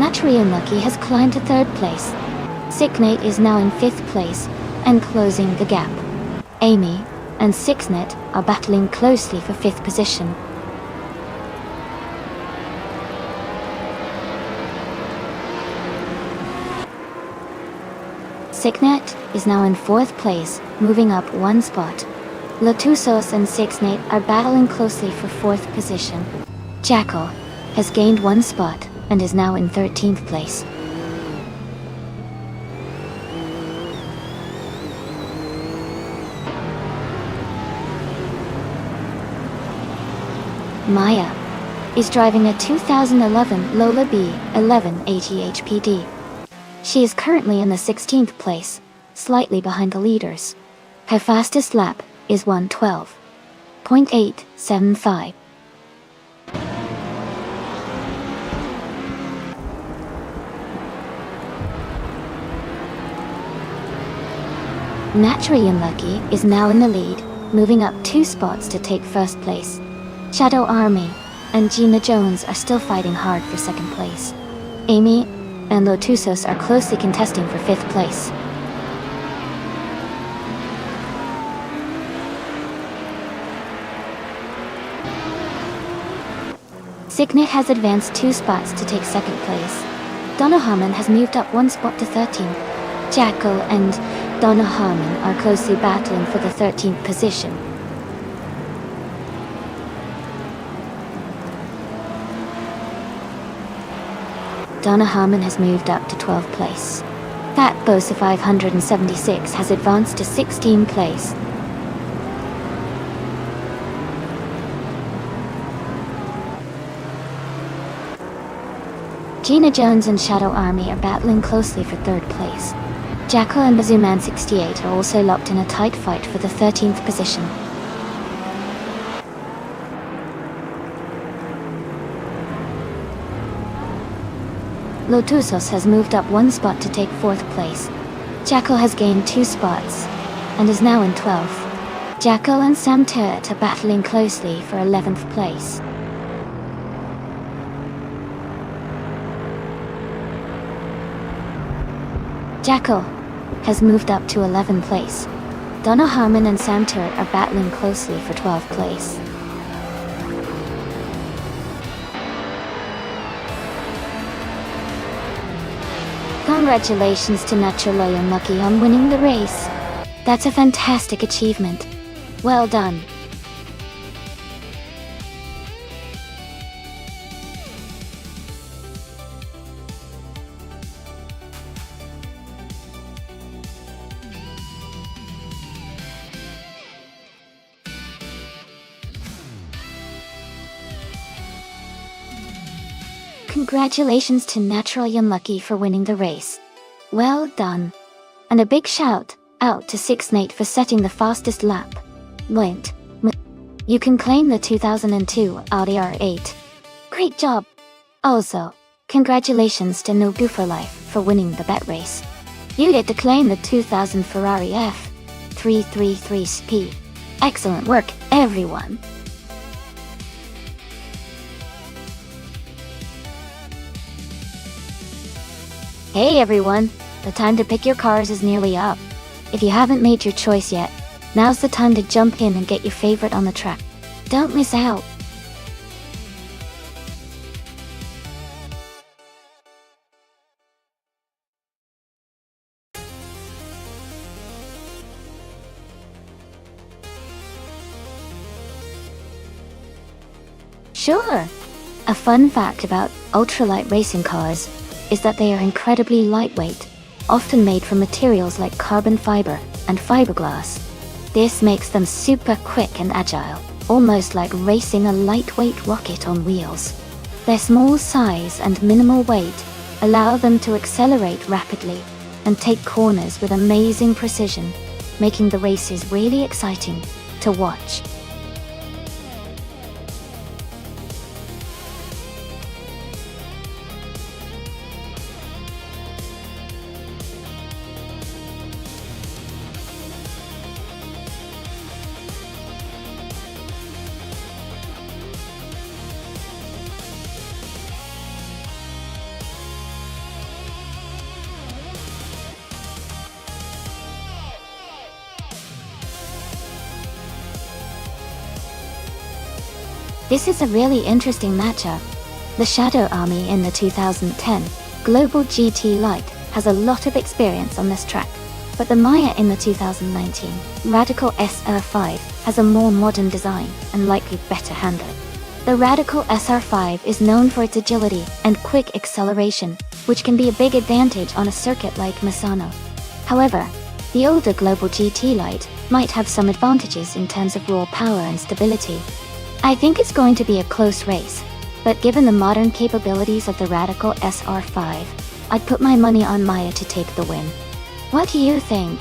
Naturalian Lucky has climbed to 3rd place. Sicknate is now in 5th place and closing the gap. Amy and Sixnet are battling closely for 5th position. Sicknet is now in 4th place, moving up 1 spot. Lotusos and Sixnet are battling closely for 4th position. Jackal has gained 1 spot and is now in 13th place. Maya is driving a 2011 Lola B 1180 HPD. She is currently in the 16th place, slightly behind the leaders. Her fastest lap is 1:12.875. Naturally Unlucky is now in the lead, moving up 2 spots to take 1st place. Shadow Army and Gina Jones are still fighting hard for 2nd place. Amy and Lotusos are closely contesting for 5th place. Signet has advanced 2 spots to take 2nd place. Donna Harmon has moved up 1 spot to 13th. Jackal and Donna Harmon are closely battling for the 13th position. Donna Harmon has moved up to 12th place. Fat Bosa 576 has advanced to 16th place. Gina Jones and Shadow Army are battling closely for 3rd place. Jackal and Bazooman 68 are also locked in a tight fight for the 13th position. Lotusos has moved up 1 spot to take 4th place. Jackal has gained 2 spots and is now in 12th. Jackal and Sam Turret are battling closely for 11th place. Jackal has moved up to 11th place. Donna Harmon and Sam Turret are battling closely for 12th place. Congratulations to Natural and Lucky on winning the race. That's a fantastic achievement. Well done. Congratulations to Naturally Unlucky for winning the race. Well done. And a big shout out to 6Nate for setting the fastest lap. Wait. You can claim the 2002 Audi R8. Great job! Also, congratulations to No Goofer Life for winning the bet race. You get to claim the 2000 Ferrari F333SP. Excellent work, everyone! Hey everyone! The time to pick your cars is nearly up. If you haven't made your choice yet, now's the time to jump in and get your favorite on the track. Don't miss out! Sure! A fun fact about ultralight racing cars is that they are incredibly lightweight, often made from materials like carbon fiber and fiberglass. This makes them super quick and agile, almost like racing a lightweight rocket on wheels. Their small size and minimal weight allow them to accelerate rapidly and take corners with amazing precision, making the races really exciting to watch. This is a really interesting matchup. The Shadow Army in the 2010 Global GT Light has a lot of experience on this track, but the Maya in the 2019 Radical SR5 has a more modern design and likely better handling. The Radical SR5 is known for its agility and quick acceleration, which can be a big advantage on a circuit like Misano. However, the older Global GT Light might have some advantages in terms of raw power and stability. I think it's going to be a close race, but given the modern capabilities of the Radical SR5, I'd put my money on Maya to take the win. What do you think?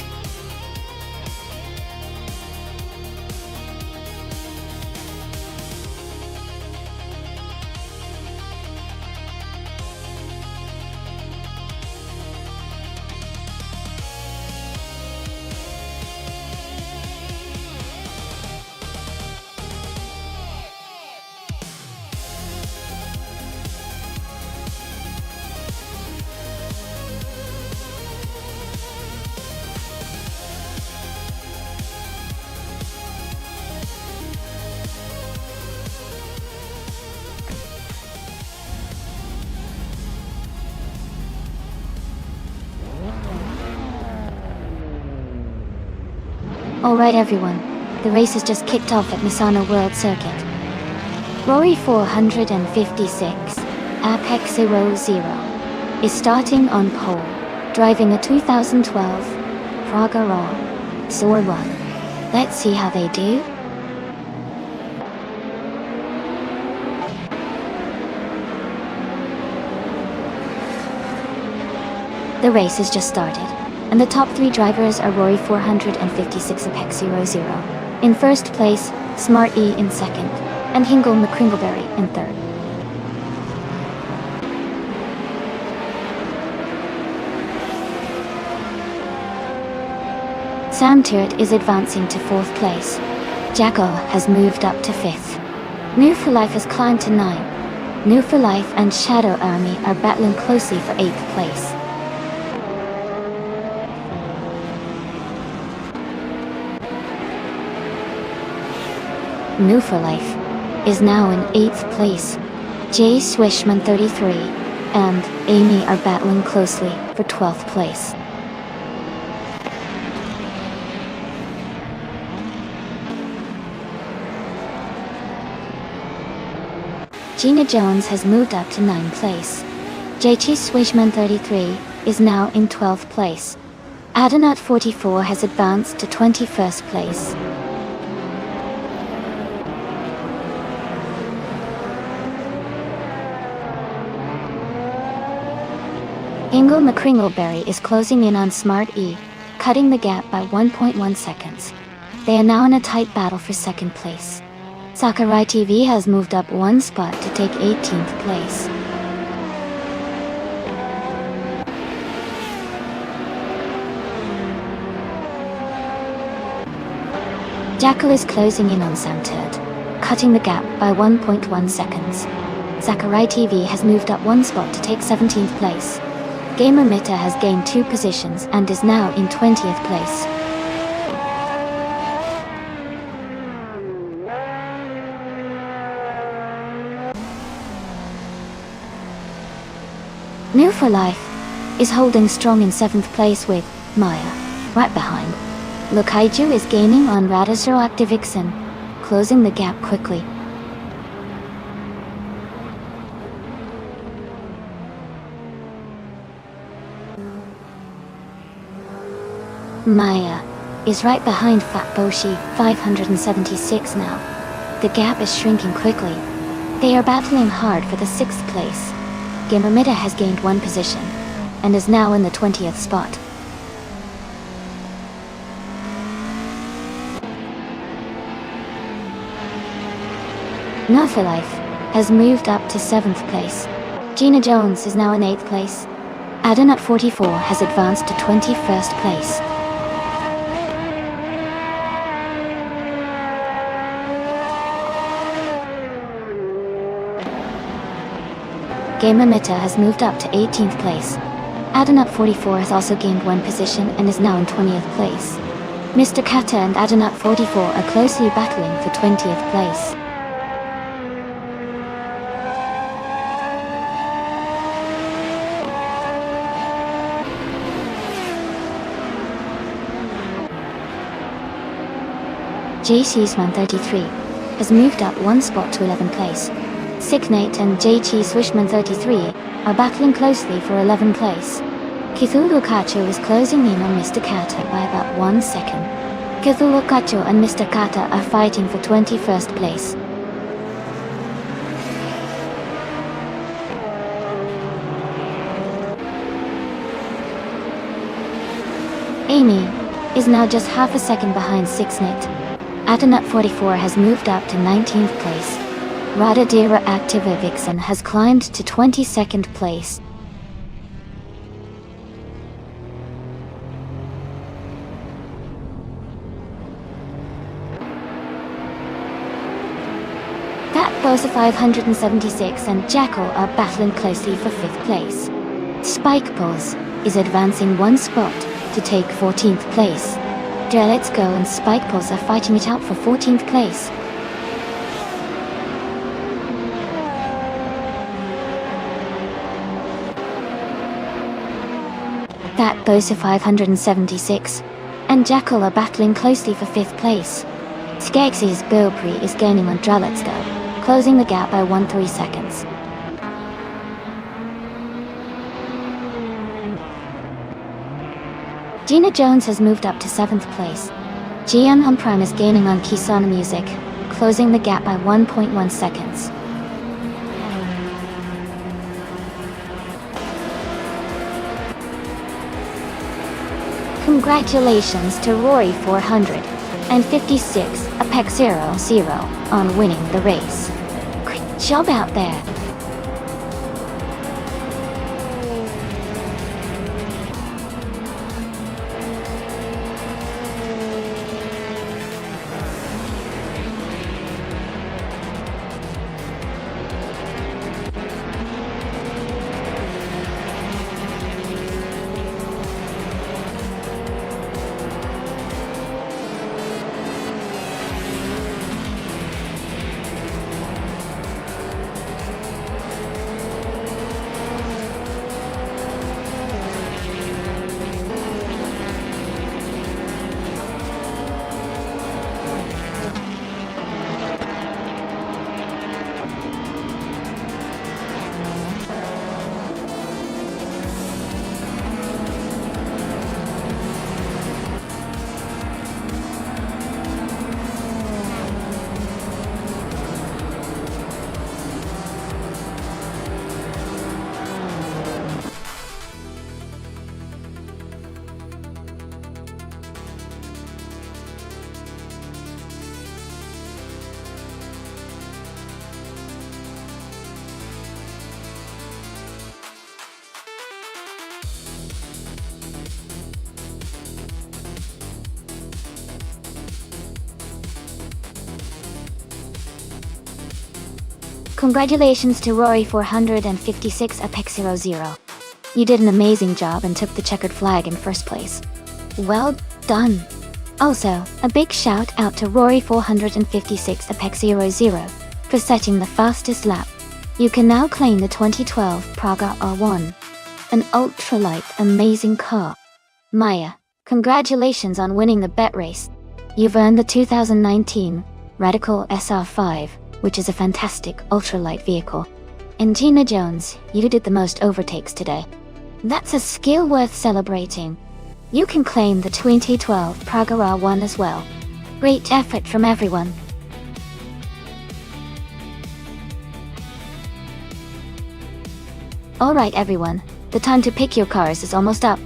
Alright everyone, the race has just kicked off at Misano World Circuit. Rory 456, Apex 00, is starting on pole, driving a 2012 Praga Raw Zor 1. Let's see how they do. The race has just started, and the top three drivers are Rory 456 Apex 00. In first place, Smart E in second, and Hingle McCringleberry in third. Sam Turret is advancing to fourth place. Jackal has moved up to fifth. New for Life has climbed to 9. New for Life and Shadow Army are battling closely for 8th place. New for Life is now in 8th place. Jay Swishman 33 and Amy are battling closely for 12th place. Gina Jones has moved up to 9th place. JT Swishman 33 is now in 12th place. Adanat 44 has advanced to 21st place. Ingle McCringleberry is closing in on Smart E, cutting the gap by 1.1 seconds. They are now in a tight battle for second place. Sakurai TV has moved up one spot to take 18th place. Jackal is closing in on Samturd, cutting the gap by 1.1 seconds. Sakurai TV has moved up one spot to take 17th place. Game Emitter has gained 2 positions and is now in 20th place. New for Life is holding strong in 7th place with Maya right behind. Lokaiju is gaining on Radazero Activixen, closing the gap quickly. Maya is right behind Fat Boshi, 576 now. The gap is shrinking quickly. They are battling hard for the 6th place. Gamermida has gained 1 position, and is now in the 20th spot. Not for Life has moved up to 7th place. Gina Jones is now in 8th place. Adanut 44 has advanced to 21st place. Game Emitter has moved up to 18th place. Adanut 44 has also gained 1 position and is now in 20th place. Mr. Kata and Adanut 44 are closely battling for 20th place. JC's 133 has moved up 1 spot to 11th place. Sicknate and JT Swishman 33 are battling closely for 11th place. Cthulhu Kacho is closing in on Mr. Kata by about 1 second. Cthulhu Kacho and Mr. Kata are fighting for 21st place. Amy is now just half a second behind Sicknate. Adanut 44 has moved up to 19th place. Radadira Activa Vixen has climbed to 22nd place. Fat Bosa 576 and Jackal are battling closely for 5th place. Spike Pulse is advancing 1 spot to take 14th place. Let's Go and Spike Pulse are fighting it out for 14th place. Fat Bosa 576 and Jackal are battling closely for 5th place. Skegsy's Bopri is gaining on Let's Go, closing the gap by 1.3 seconds. Gina Jones has moved up to 7th place. Jian Han Prime is gaining on Kisana Music, closing the gap by 1.1 seconds. Congratulations to Rory 456 Apex 00 on winning the race. Great job out there. Congratulations to Rory 456 Apex 00. You did an amazing job and took the checkered flag in first place. Well done. Also, a big shout out to Rory 456 Apex 00 for setting the fastest lap. You can now claim the 2012 Praga R1, an ultralight amazing car. Maya, congratulations on winning the bet race. You've earned the 2019 Radical SR5, which is a fantastic ultralight vehicle. And Gina Jones, you did the most overtakes today. That's a skill worth celebrating. You can claim the 2012 Praga R1 as well. Great effort from everyone. Alright everyone, the time to pick your cars is almost up.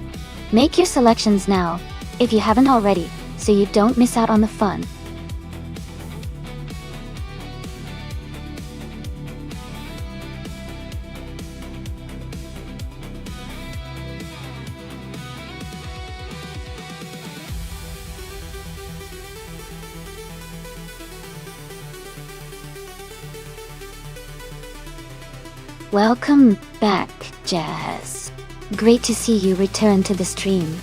Make your selections now, if you haven't already, so you don't miss out on the fun. Welcome back, Jazz. Great to see you return to the stream.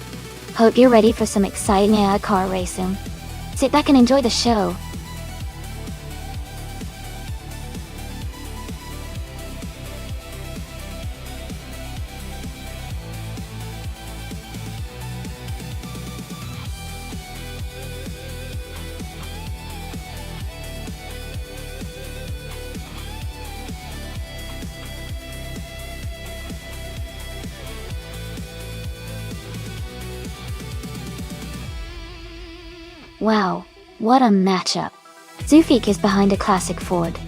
Hope you're ready for some exciting AI car racing. Sit back and enjoy the show. Wow, what a matchup. Zufik is behind a classic Ford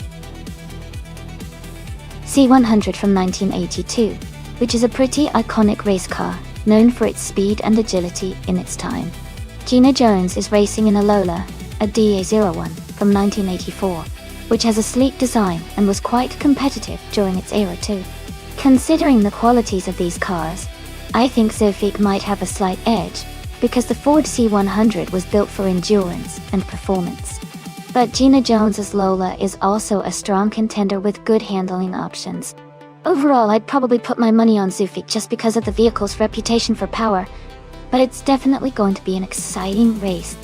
C100 from 1982, which is a pretty iconic race car, known for its speed and agility in its time. Gina Jones is racing in a Lola, a DA01 from 1984, which has a sleek design and was quite competitive during its era too. Considering the qualities of these cars, I think Zufik might have a slight edge, because the Ford C100 was built for endurance and performance. But Gina Jones's Lola is also a strong contender with good handling options. Overall, I'd probably put my money on Zufik just because of the vehicle's reputation for power, but it's definitely going to be an exciting race.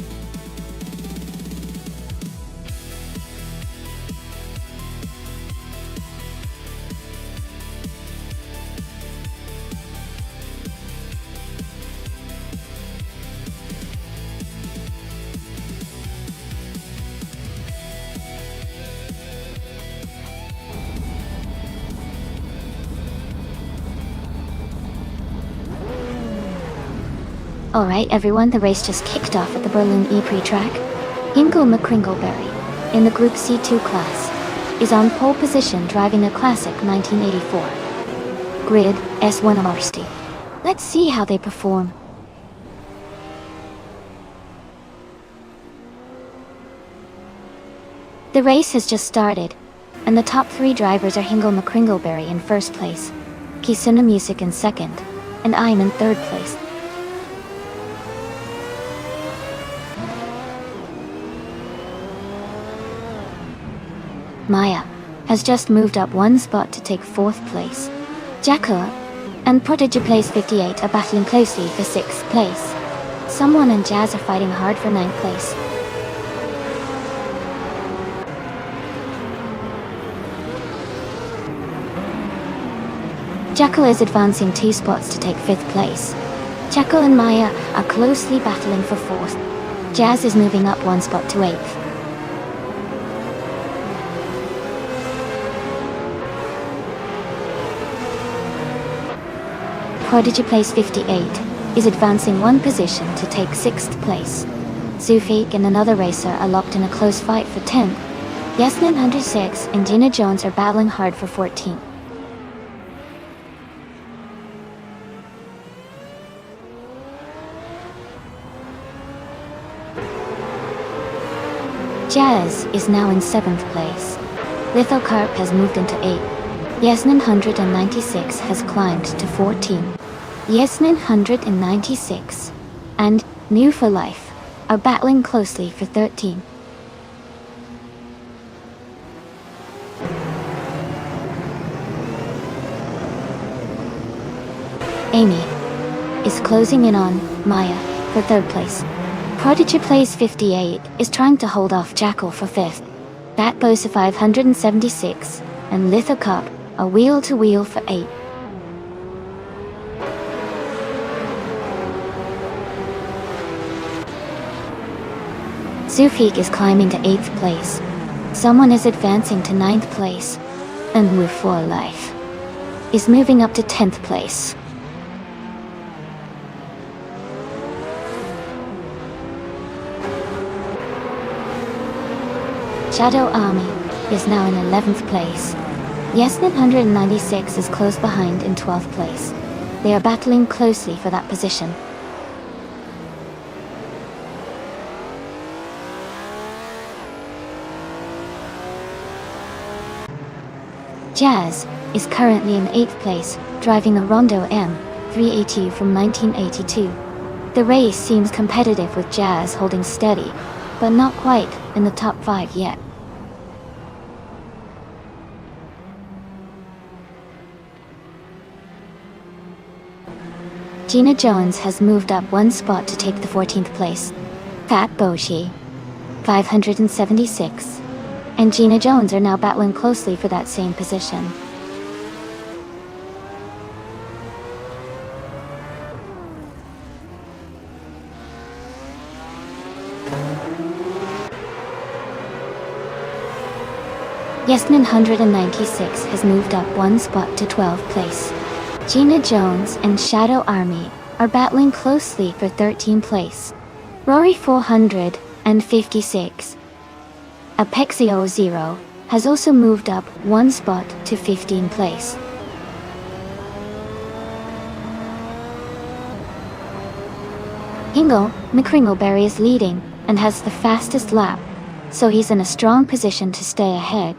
Alright everyone, the race just kicked off at the Berlin E-Prix track. Ingo McCringleberry, in the Group C2 class, is on pole position driving a classic 1984 Grid S1 RST. Let's see how they perform. The race has just started, and the top three drivers are Ingo McCringleberry in first place, Kisuna Music in second, and I'm in third place. Maya has just moved up one spot to take fourth place. Jacko and Prodigy Place 58 are battling closely for sixth place. Someone and Jazz are fighting hard for ninth place. Jacko is advancing 2 spots to take 5th place. Jacko and Maya are closely battling for 4th. Jazz is moving up 1 spot to 8th. Prodigy Place 58 is advancing 1 position to take 6th place. Zufik and another racer are locked in a close fight for 10th. Yasmin 106 and Gina Jones are battling hard for 14th. Jazz is now in 7th place. Lithocarp has moved into 8th. Yasmin 196 has climbed to 14. Yasmin 196 and New for Life are battling closely for 13. Amy is closing in on Maya for 3rd place. Prodigy Plays 58 is trying to hold off Jackal for 5th. Bat Bosa 576 and Lithocop are wheel to wheel for 8th. Zufik is climbing to 8th place. Someone is advancing to 9th place. And Move for Life is moving up to 10th place. Shadow Army is now in 11th place. Yes 996 is close behind in 12th place. They are battling closely for that position. Jazz is currently in 8th place, driving a Rondo M380 from 1982. The race seems competitive with Jazz holding steady, but not quite in the top 5 yet. Gina Jones has moved up 1 spot to take the 14th place. Fat Boshi 576 and Gina Jones are now battling closely for that same position. Yes 996 has moved up 1 spot to 12th place. Gina Jones and Shadow Army are battling closely for 13th place. Rory 456 Apexio 0 has also moved up 1 spot to 15th place. Hingle McCringleberry is leading and has the fastest lap, so he's in a strong position to stay ahead.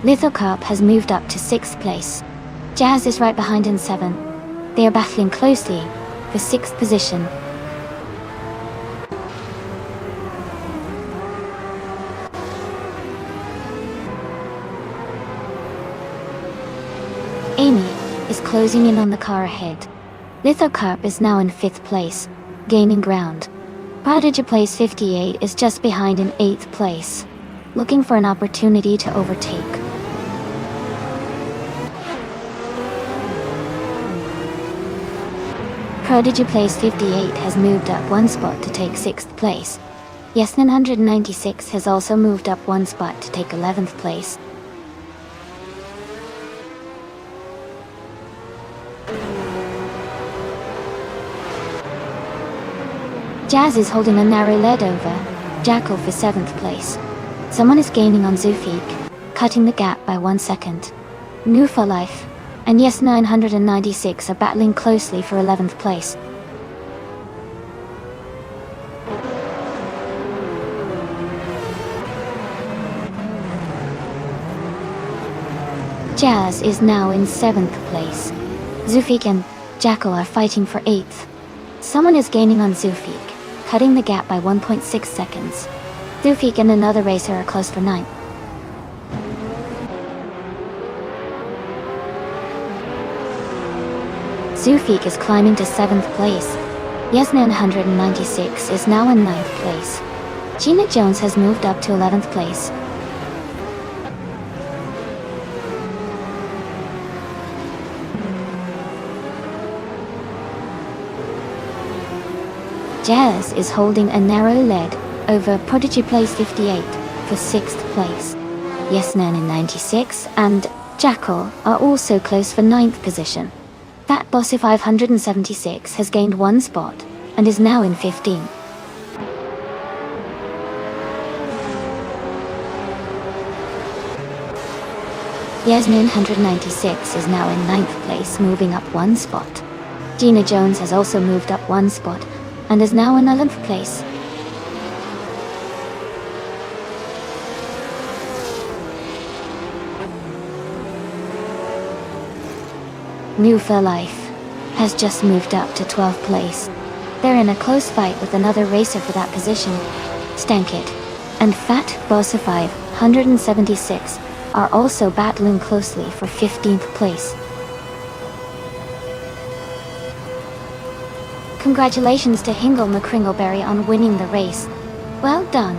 Lithocop has moved up to 6th place. Jazz is right behind in 7th. They are battling closely for 6th position. Amy is closing in on the car ahead. Lithocop is now in 5th place, gaining ground. Prodigy Plays 58 is just behind in 8th place, looking for an opportunity to overtake. Prodigy Plays 58 has moved up 1 spot to take 6th place. Yes 996 has also moved up 1 spot to take 11th place. Jazz is holding a narrow lead over Jackal for 7th place. Someone is gaining on Zufik, cutting the gap by 1 second. New for Life and Yes 996 are battling closely for 11th place. Jazz is now in 7th place. Zufik and Jackal are fighting for 8th. Someone is gaining on Zufik, cutting the gap by 1.6 seconds. Zufik and another racer are close for 9th. Zufik is climbing to 7th place. Yes 996 is now in 9th place. Gina Jones has moved up to 11th place. Jazz is holding a narrow lead over Prodigy Plays 58 for 6th place. Yes 996 and Jackal are also close for 9th position. Fat Bossy 576 has gained 1 spot and is now in 15th. Yes 996 is now in 9th place, moving up 1 spot. Gina Jones has also moved up 1 spot and is now in 11th place. New for Life has just moved up to 12th place. They're in a close fight with another racer for that position, Stankit and Fat Bossa 5 176, are also battling closely for 15th place. Congratulations to Hingle McCringleberry on winning the race. Well done.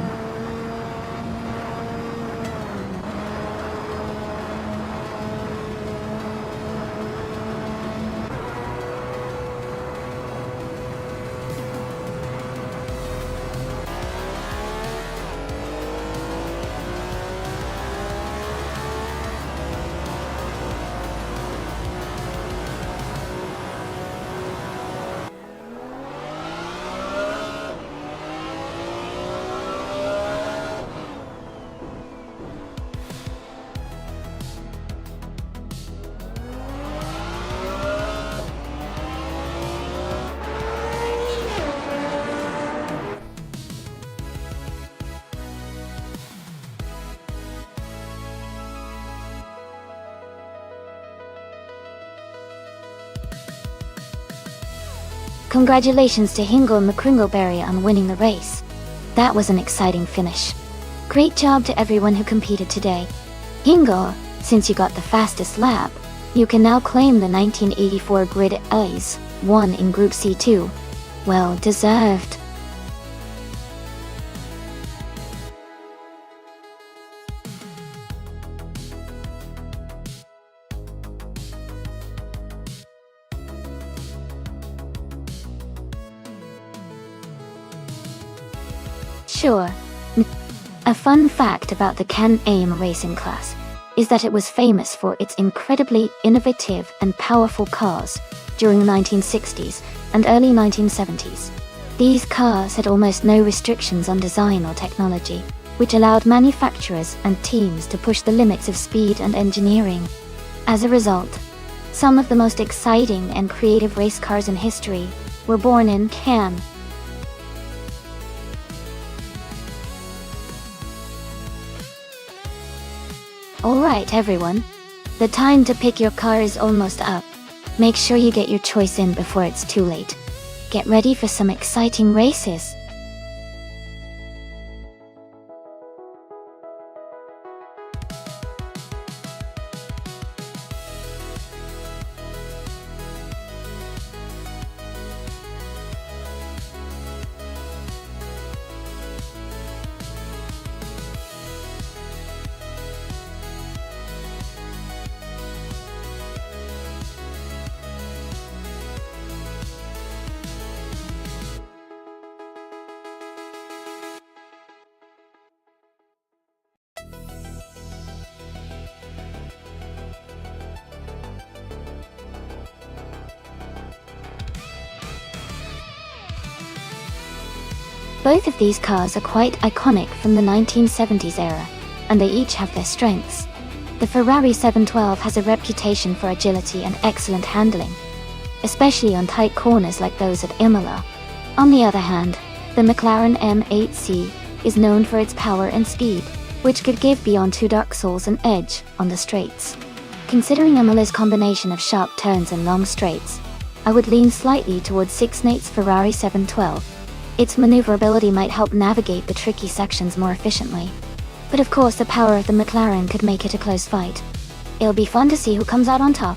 Congratulations to Hingle McCringleberry on winning the race. That was an exciting finish. Great job to everyone who competed today. Hingle, since you got the fastest lap, you can now claim the 1984 Grid A's, won in Group C2. Well deserved. Sure. A fun fact about the Can-Am racing class is that it was famous for its incredibly innovative and powerful cars during the 1960s and early 1970s. These cars had almost no restrictions on design or technology, which allowed manufacturers and teams to push the limits of speed and engineering. As a result, some of the most exciting and creative race cars in history were born in Can. Alright everyone, the time to pick your car is almost up. Make sure you get your choice in before it's too late. Get ready for some exciting races. Both of these cars are quite iconic from the 1970s era, and they each have their strengths. The Ferrari 712 has a reputation for agility and excellent handling, especially on tight corners like those at Imola. On the other hand, the McLaren M8C is known for its power and speed, which could give Beyond Two Dark Souls an edge on the straights. Considering Imola's combination of sharp turns and long straights, I would lean slightly towards 6.8's Ferrari 712. Its maneuverability might help navigate the tricky sections more efficiently. But of course the power of the McLaren could make it a close fight. It'll be fun to see who comes out on top.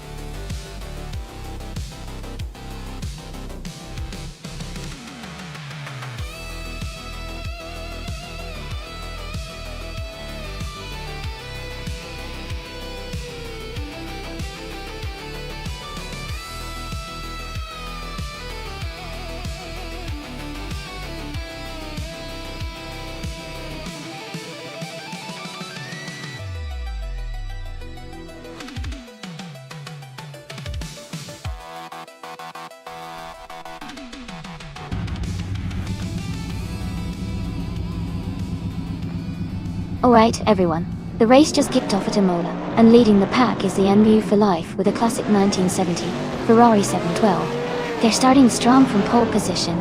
Alright everyone, the race just kicked off at Imola, and leading the pack is the MU for life with a classic 1970 Ferrari 712. They're starting strong from pole position,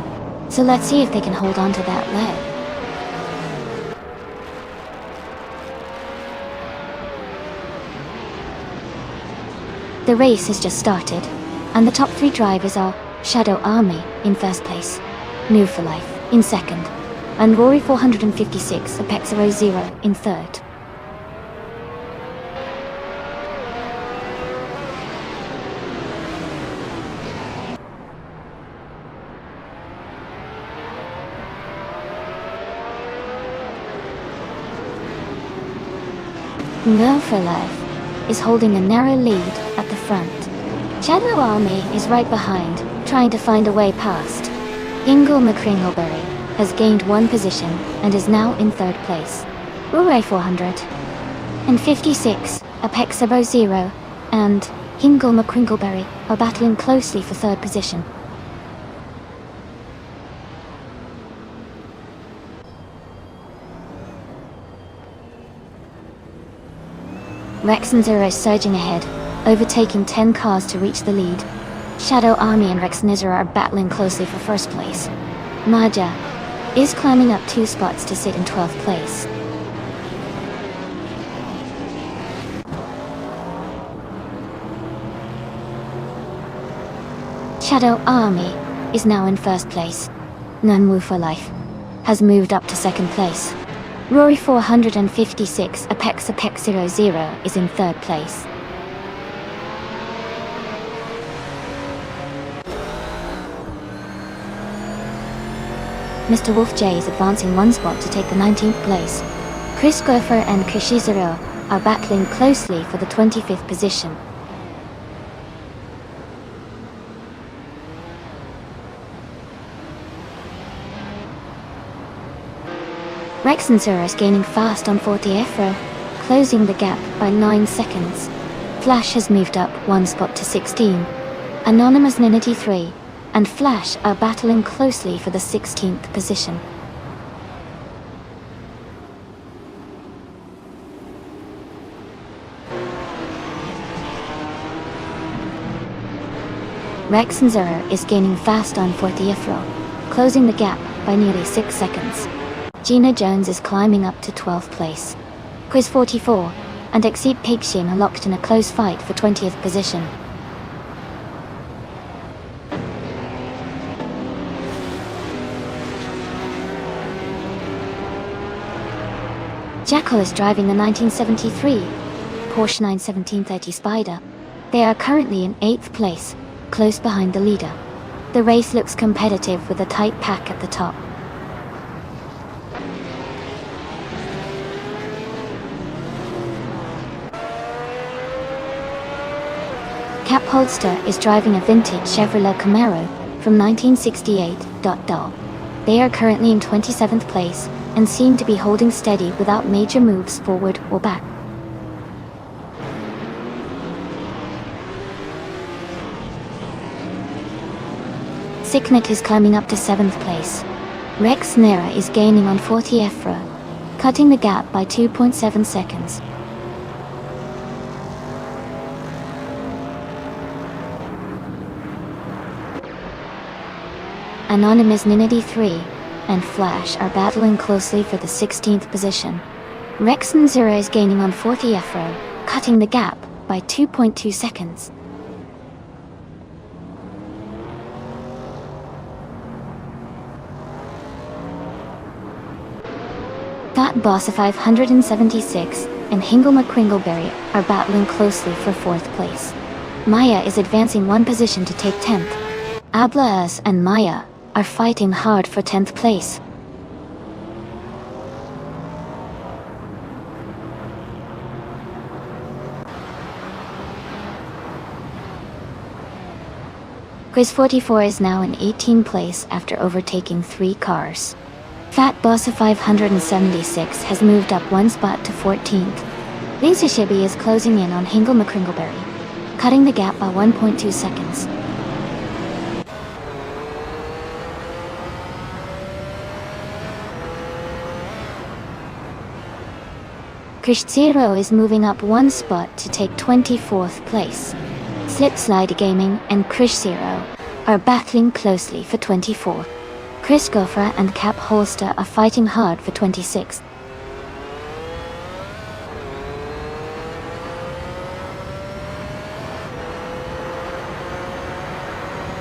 so let's see if they can hold on to that lead. The race has just started, and the top three drivers are Shadow Army in first place, New for Life in second, and Rory 456 Apex 00 in third. Go for Life is holding a narrow lead at the front. Shadow Army is right behind, trying to find a way past. Ingle McCringleberry has gained 1 position and is now in 3rd place. Ure 400 and 56, Apex 00, and Ingle McCringleberry are battling closely for 3rd position. Rexon Zero is surging ahead, overtaking 10 cars to reach the lead. Shadow Army and Rexon Zero are battling closely for 1st place. Maja is climbing up 2 spots to sit in 12th place. Shadow Army is now in 1st place. Nunwu for Life has moved up to 2nd place. Rory 456 Apex 00 is in 3rd place. Mr. Wolf J is advancing 1 spot to take the 19th place. Chris Gopher and Kishizuru are battling closely for the 25th position. Rexon Zero is gaining fast on 40 Efro, closing the gap by 9 seconds. Flash has moved up 1 spot to 16. Anonymous Ninity 3 and Flash are battling closely for the 16th position. Rexon Zero is gaining fast on 40 Efro, closing the gap by nearly 6 seconds. Gina Jones is climbing up to 12th place. Quiz 44 and Exceed Pigshin are locked in a close fight for 20th position. Jackal is driving the 1973 Porsche 91730 Spider. They are currently in 8th place, close behind the leader. The race looks competitive with a tight pack at the top. Cap Holster is driving a vintage Chevrolet Camaro from 1968. They are currently in 27th place and seem to be holding steady without major moves forward or back. Sicknet is climbing up to 7th place. Rex Nera is gaining on 40 Efra, cutting the gap by 2.7 seconds. Anonymous Ninity 3 and Flash are battling closely for the 16th position. Rexon Zero is gaining on 40 Efro, cutting the gap by 2.2 seconds. Fat Boss of 576 and Hingle McCringleberry are battling closely for 4th place. Maya is advancing 1 position to take 10th. Ablaas and Maya are fighting hard for 10th place. Quiz 44 is now in 18th place after overtaking 3 cars. Fat Boss of 576 has moved up 1 spot to 14th. Lisa Shibi is closing in on Hingle McCringleberry, cutting the gap by 1.2 seconds. Krish Zero is moving up 1 spot to take 24th place. Slipslide Gaming and Krish Zero are battling closely for 24th. Chris Gopher and Cap Holster are fighting hard for 26th.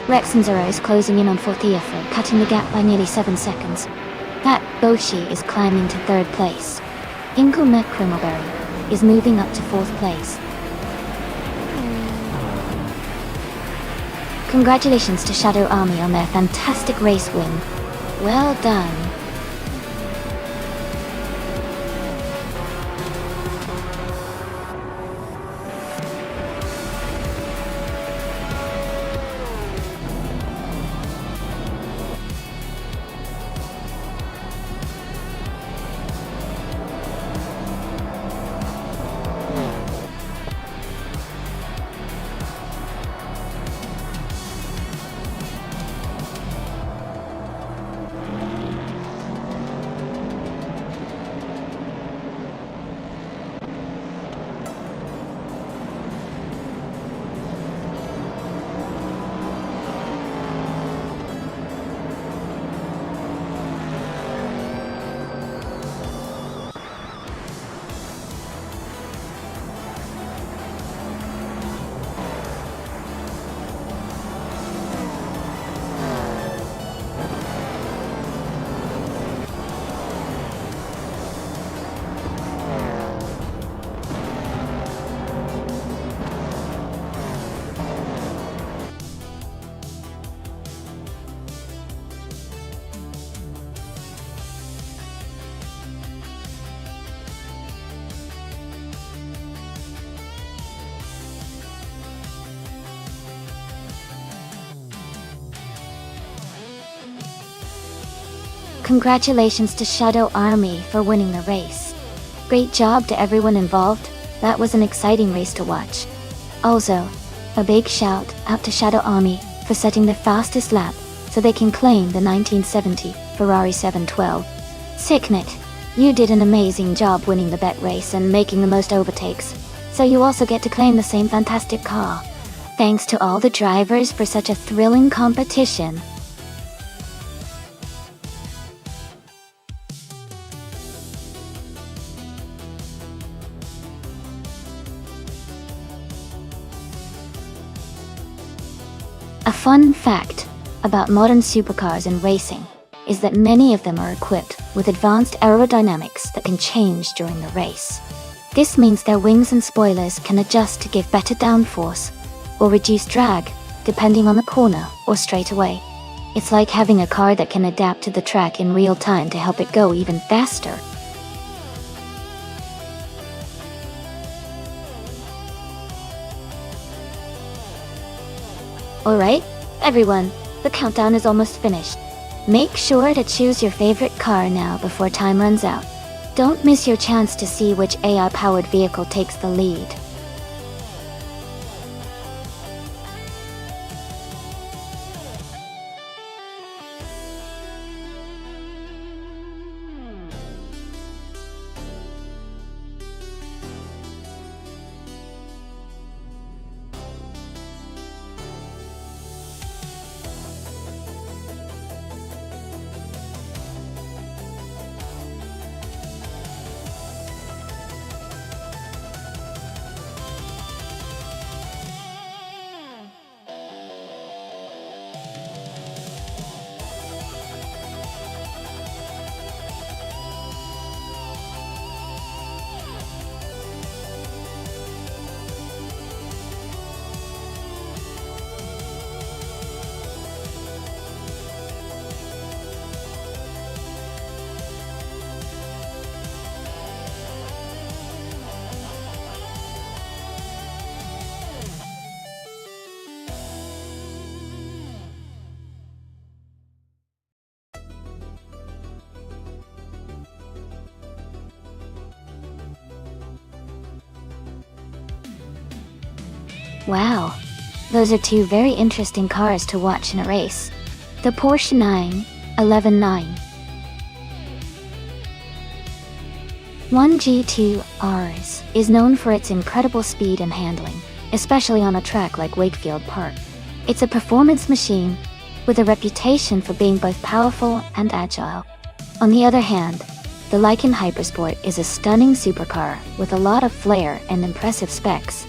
Rexon Zero is closing in on 40th Efra, cutting the gap by nearly 7 seconds. Fat Boshi is climbing to 3rd place. Ingle McCringleberry is moving up to 4th place. Congratulations to Shadow Army on their fantastic race win. Well done. Congratulations to Shadow Army for winning the race. Great job to everyone involved. That was an exciting race to watch. Also, a big shout out to Shadow Army for setting the fastest lap so they can claim the 1970 Ferrari 712. Sicknet, you did an amazing job winning the bet race and making the most overtakes, so you also get to claim the same fantastic car. Thanks to all the drivers for such a thrilling competition. A fun fact about modern supercars and racing is that many of them are equipped with advanced aerodynamics that can change during the race. This means their wings and spoilers can adjust to give better downforce or reduce drag depending on the corner or straightaway. It's like having a car that can adapt to the track in real time to help it go even faster. Alright, everyone, the countdown is almost finished. Make sure to choose your favorite car now before time runs out. Don't miss your chance to see which AI-powered vehicle takes the lead. Wow, those are two very interesting cars to watch in a race. The Porsche 911 1G2 RS is known for its incredible speed and handling, especially on a track like Wakefield Park. It's a performance machine with a reputation for being both powerful and agile. On the other hand, the Lykan Hypersport is a stunning supercar with a lot of flair and impressive specs.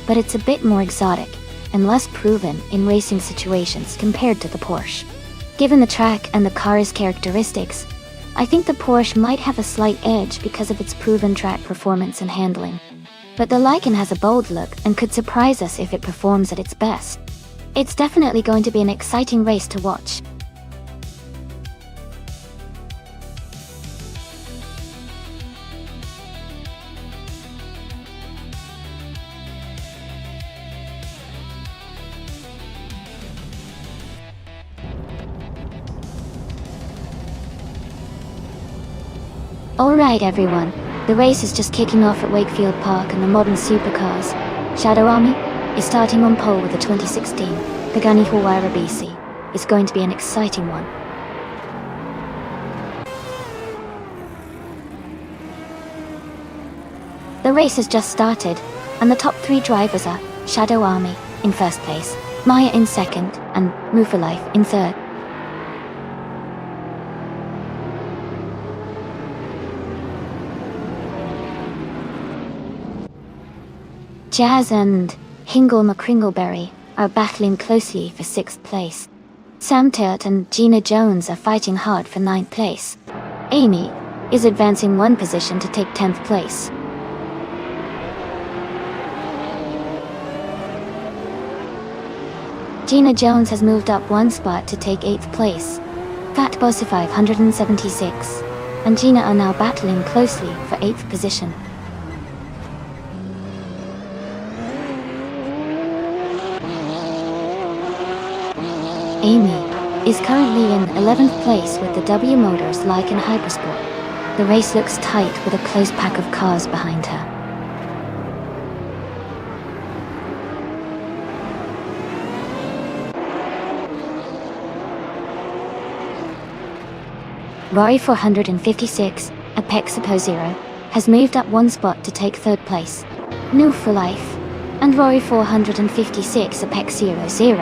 But it's a bit more exotic and less proven in racing situations compared to the Porsche. Given the track and the car's characteristics, I think the Porsche might have a slight edge because of its proven track performance and handling. But the Lykan has a bold look and could surprise us if it performs at its best. It's definitely going to be an exciting race to watch. Alright everyone, the race is just kicking off at Wakefield Park and the modern supercars. Shadow Army is starting on pole with the 2016 Pagani Huayra BC. It's going to be an exciting one. The race has just started, and the top three drivers are Shadow Army in first place, Maya in second, and Mufalife in third. Jazz and Hingle McCringleberry are battling closely for 6th place. Sam Turt and Gina Jones are fighting hard for 9th place. Amy is advancing one position to take 10th place. Gina Jones has moved up one spot to take 8th place. Fat Bossy 576 and Gina are now battling closely for 8th position. Amy is currently in 11th place with the W Motors like in Hypersport. The race looks tight with a close pack of cars behind her. Rory 456, Apexapo 0, has moved up one spot to take third place. New for Life and Rory 456, Apex 00,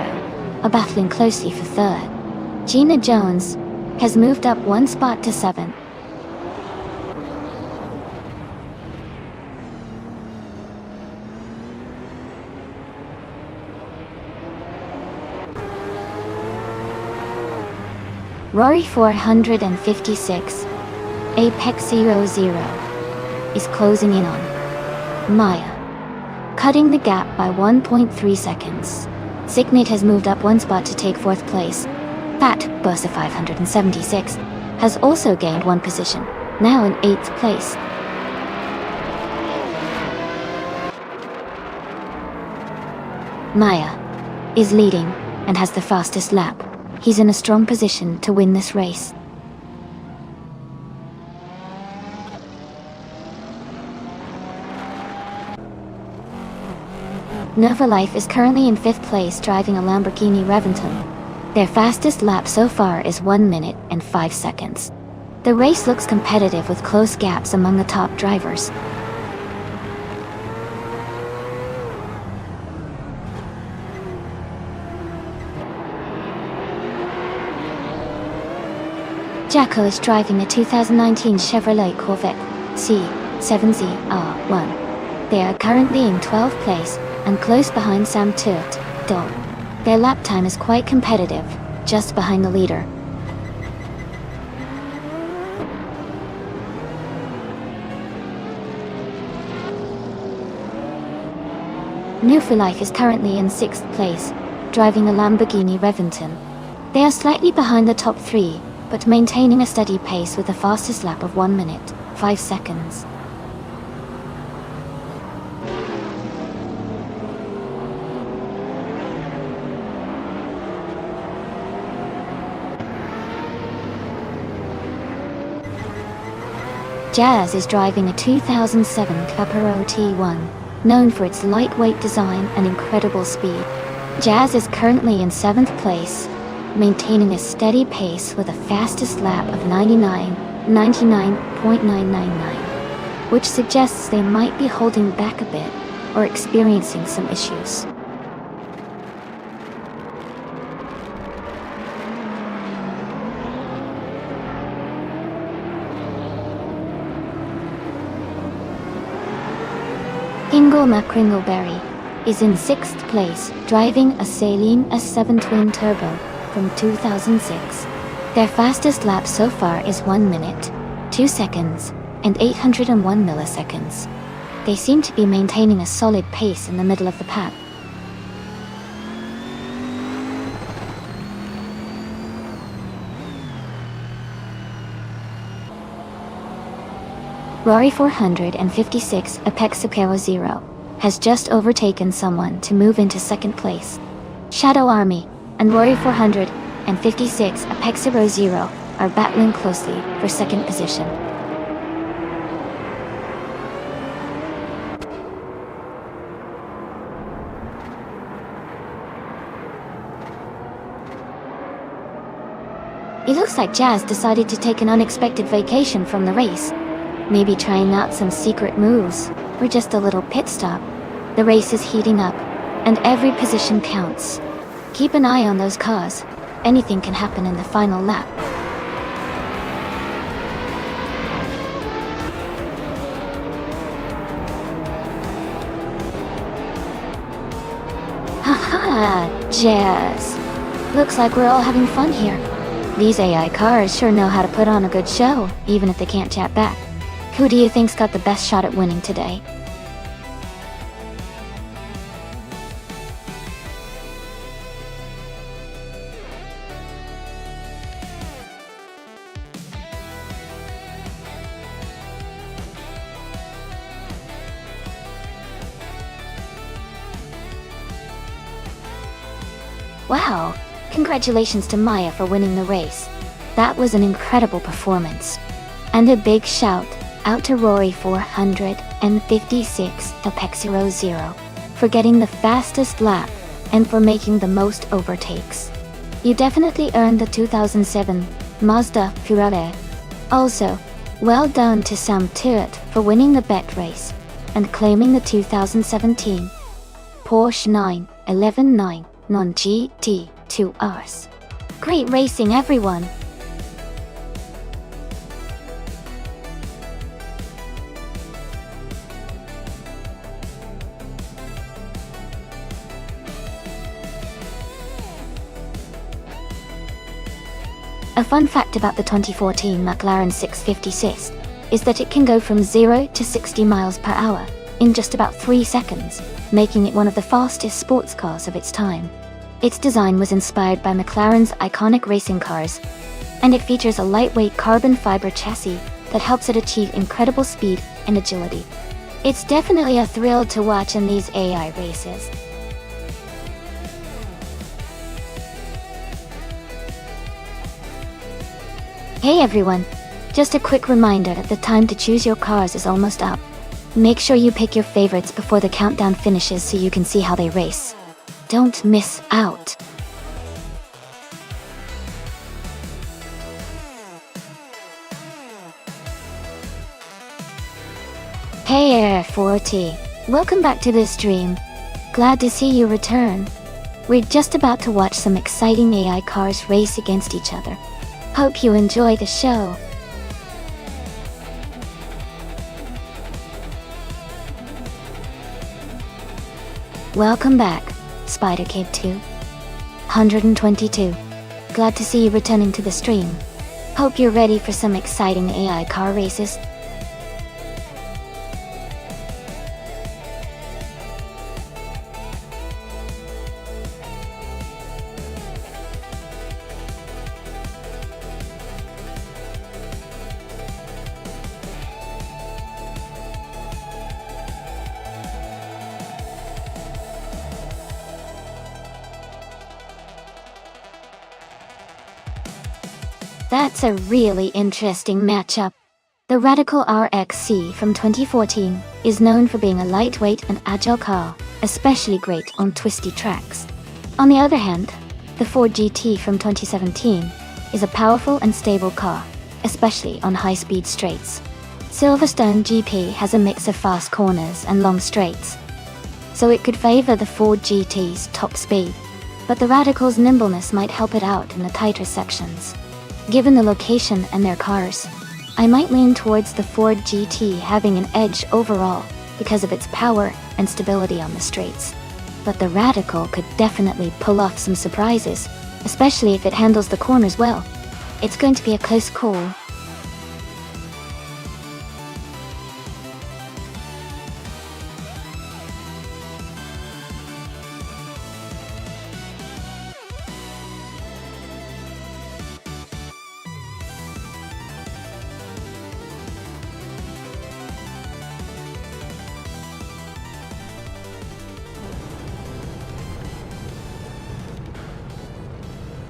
are battling closely for third. Gina Jones has moved up one spot to 7th. Rory 456, Apex 00, is closing in on Maya, cutting the gap by 1.3 seconds. Signet has moved up one spot to take 4th place. Fat Bursa 576 has also gained one position, now in 8th place. Maya is leading and has the fastest lap. He's in a strong position to win this race. Nova Life is currently in 5th place driving a Lamborghini Reventon. Their fastest lap so far is 1 minute and 5 seconds. The race looks competitive with close gaps among the top drivers. Jacko is driving a 2019 Chevrolet Corvette C7ZR1. They are currently in 12th place and close behind Sam Turt. Their lap time is quite competitive, just behind the leader. New for Life is currently in 6th place, driving a Lamborghini Reventon. They are slightly behind the top 3, but maintaining a steady pace with the fastest lap of 1 minute, 5 seconds. Jazz is driving a 2007 Caparo T1, known for its lightweight design and incredible speed. Jazz is currently in 7th place, maintaining a steady pace with a fastest lap of 99.999, which suggests they might be holding back a bit or experiencing some issues. Ingle McCringleberry is in 6th place, driving a Saleen S7 Twin Turbo from 2006. Their fastest lap so far is 1 minute, 2 seconds, and 801 milliseconds. They seem to be maintaining a solid pace in the middle of the pack. Rory 456 Apexapo 0 has just overtaken someone to move into 2nd place. Shadow Army and Rory 456 Apexapo 0 are battling closely for 2nd position. It looks like Jazz decided to take an unexpected vacation from the race. Maybe trying out some secret moves, or just a little pit stop. The race is heating up, and every position counts. Keep an eye on those cars. Anything can happen in the final lap. Haha, Jazz. Looks like we're all having fun here. These AI cars sure know how to put on a good show, even if they can't chat back. Who do you think's got the best shot at winning today? Wow, congratulations to Maya for winning the race. That was an incredible performance. And a big shout out to Rory 456 Apex00 for getting the fastest lap and for making the most overtakes. You definitely earned the 2007 Mazda Furore. Also, well done to Sam Tuat for winning the bet race and claiming the 2017 Porsche 911 non-GT 2Rs. Great racing, everyone! A fun fact about the 2014 McLaren 656 is that it can go from 0 to 60 miles per hour in just about 3 seconds, making it one of the fastest sports cars of its time. Its design was inspired by McLaren's iconic racing cars, and it features a lightweight carbon fiber chassis that helps it achieve incredible speed and agility. It's definitely a thrill to watch in these AI races. Hey everyone! Just a quick reminder that the time to choose your cars is almost up. Make sure you pick your favorites before the countdown finishes so you can see how they race. Don't miss out! Hey Air40! Welcome back to the stream. Glad to see you return. We're just about to watch some exciting AI cars race against each other. Hope you enjoy the show. Welcome back, Spider Kid 222. Glad to see you returning to the stream. Hope you're ready for some exciting AI car races. That's a really interesting matchup. The Radical RXC from 2014 is known for being a lightweight and agile car, especially great on twisty tracks. On the other hand, the Ford GT from 2017 is a powerful and stable car, especially on high-speed straights. Silverstone GP has a mix of fast corners and long straights, so it could favor the Ford GT's top speed, but the Radical's nimbleness might help it out in the tighter sections. Given the location and their cars, I might lean towards the Ford GT having an edge overall because of its power and stability on the straights. But the Radical could definitely pull off some surprises, especially if it handles the corners well. It's going to be a close call.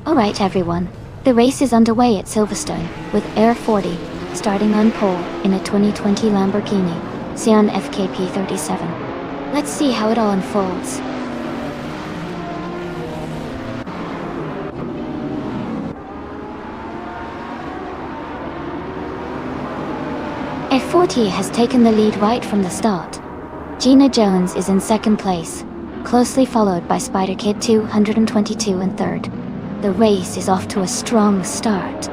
Alright everyone, the race is underway at Silverstone, with Air40 starting on pole in a 2020 Lamborghini Sian FKP37. Let's see how it all unfolds. Air40 has taken the lead right from the start. Gina Jones is in second place, closely followed by Spider Kid 222 in third. The race is off to a strong start.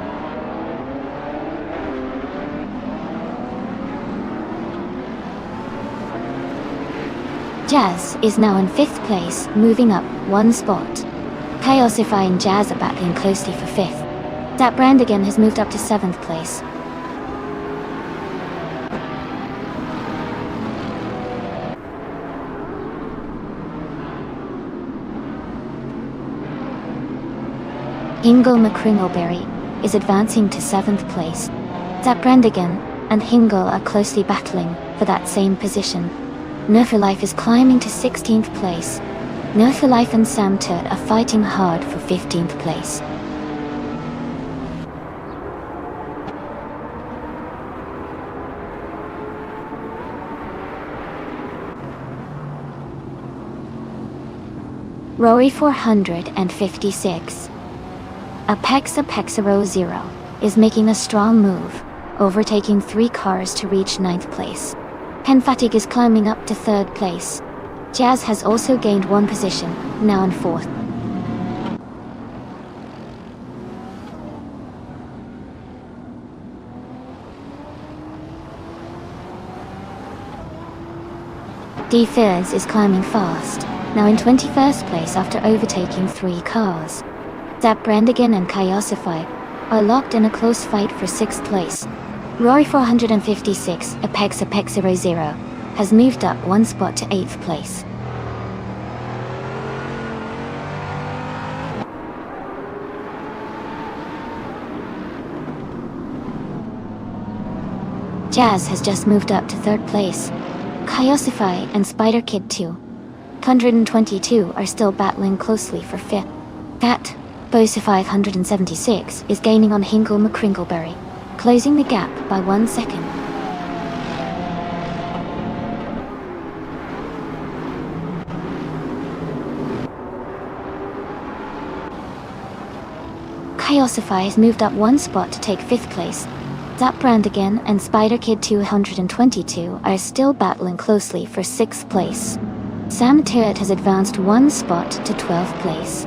Jazz is now in 5th place, moving up 1 spot. Chaosify and Jazz are battling closely for 5th. That Brandigan has moved up to 7th place. Hingle McCringleberry is advancing to 7th place. Zap Brandigan and Hingle are closely battling for that same position. Nerfilife is climbing to 16th place. No for Life and Sam Turt are fighting hard for 15th place. Rory 456. Apexa 0 is making a strong move, overtaking 3 cars to reach 9th place. Henfatig is climbing up to 3rd place. Jazz has also gained 1 position, now in 4th. D Fizz is climbing fast, now in 21st place after overtaking 3 cars. Zap Brandigan and Kyosify are locked in a close fight for 6th place. Rory 456, Apex 00, has moved up 1 spot to 8th place. Jazz has just moved up to 3rd place. Kyosify and Spider Kid 2, 122, are still battling closely for 5th. Fat Bosa 576 is gaining on Hinkle McCringleberry, closing the gap by 1 second. Kyosify has moved up 1 spot to take 5th place. Zap Brandigan and Spider Kid 222 are still battling closely for 6th place. Sam Turt has advanced 1 spot to 12th place.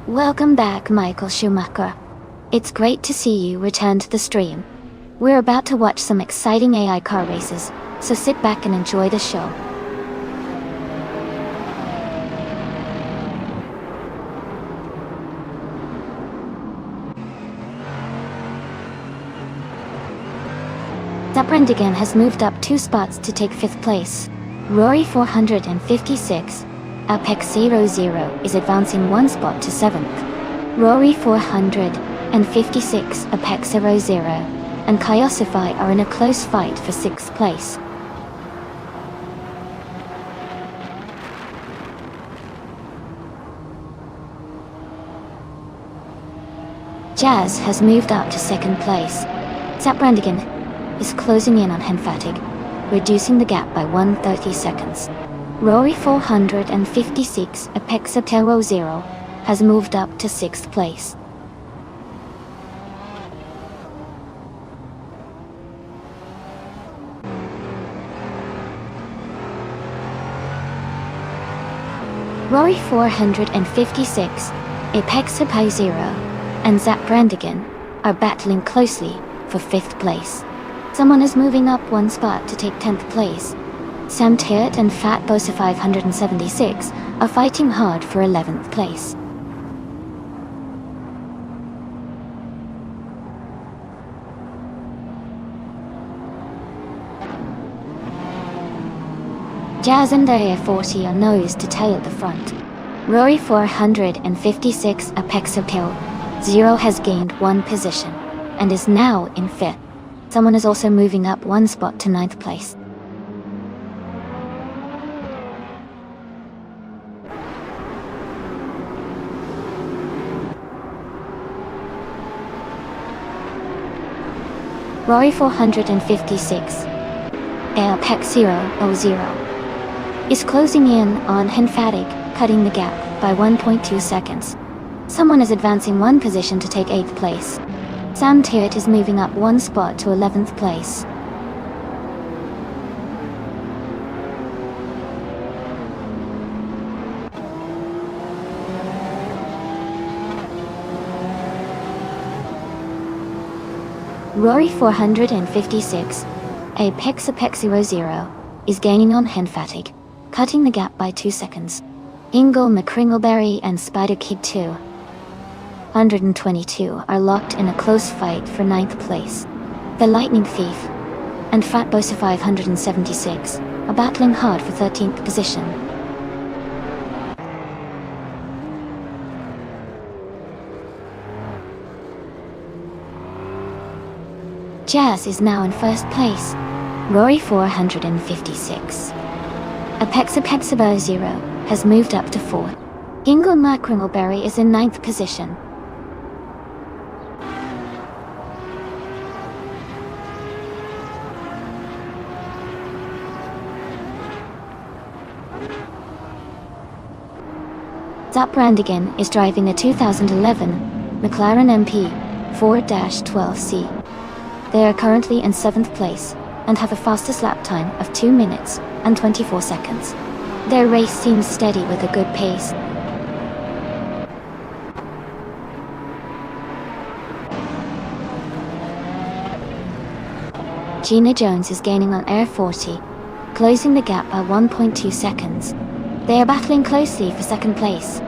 Welcome back, Michael Schumacher. It's great to see you return to the stream. We're about to watch some exciting AI car races, so sit back and enjoy the show. Zaprandigan has moved up 2 spots to take 5th place. Rory 456, Apex 00, is advancing 1 spot to 7th. Rory 456, Apex 00, and Kyosify are in a close fight for 6th place. Jazz has moved up to 2nd place. Zaprandigan is closing in on Henfatig, reducing the gap by 130 seconds. Rory 456, Apex 00, has moved up to 6th place. Rory 456, Apex 0, and Zap Brandigan are battling closely for 5th place. Someone is moving up 1 spot to take 10th place. Sam Turt and Fat Bosa 576 are fighting hard for 11th place. Jazz and Area 40 are nose to tail at the front. Rory 456, Apex 0, has gained 1 position and is now in 5th. Someone is also moving up 1 spot to 9th place. Rory 456, Apex 000, is closing in on Henfatig, cutting the gap by 1.2 seconds. Someone is advancing 1 position to take 8th place. Sam Turt is moving up 1 spot to 11th place. Rory 456, Apex 00, is gaining on Henfatig, cutting the gap by 2 seconds. Ingle McCringleberry and Spider Kid 2, 122, are locked in a close fight for 9th place. The Lightning Thief and Fat Bosa 576 are battling hard for 13th position. Jazz is now in first place. Rory 456. Apexabexabo 0 has moved up to 4th. Ingle Macringleberry is in 9th position. Zap Brandigan is driving a 2011 McLaren MP 4-12C. They are currently in 7th place and have a fastest lap time of 2 minutes and 24 seconds. Their race seems steady with a good pace. Gina Jones is gaining on Air 40, closing the gap by 1.2 seconds. They are battling closely for second place.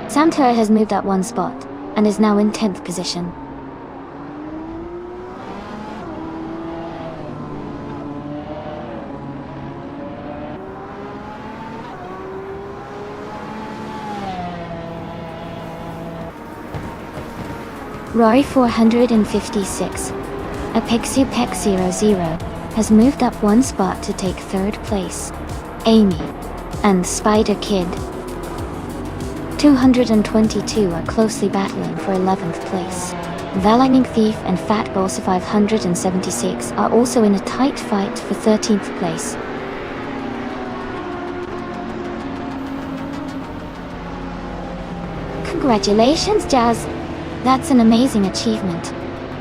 Santora has moved up 1 spot and is now in 10th position. Rory 456, Apexupec 00, has moved up 1 spot to take 3rd place. Amy and Spider Kid 222 are closely battling for 11th place. Valagning Thief and Fat Bolsa 576 are also in a tight fight for 13th place. Congratulations, Jazz! That's an amazing achievement.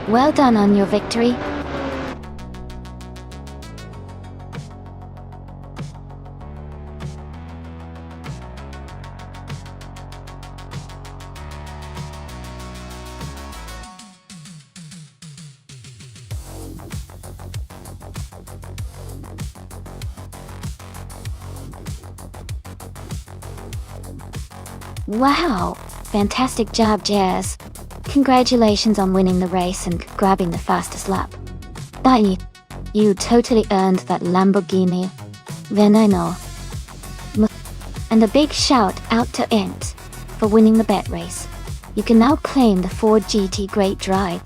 Well done on your victory. Wow! Fantastic job, Jazz. Congratulations on winning the race and grabbing the fastest lap. Bye. You totally earned that Lamborghini. Veneno. And a big shout out to Ent for winning the bet race. You can now claim the Ford GT Great Drive.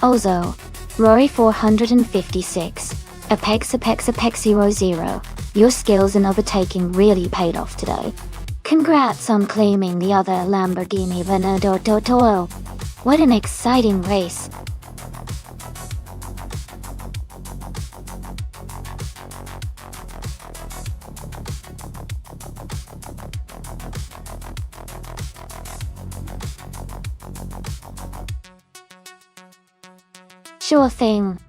Also, Rory 456, Apex 00, your skills in overtaking really paid off today. Congrats on claiming the other Lamborghini Veneno. What an exciting race. Sure thing.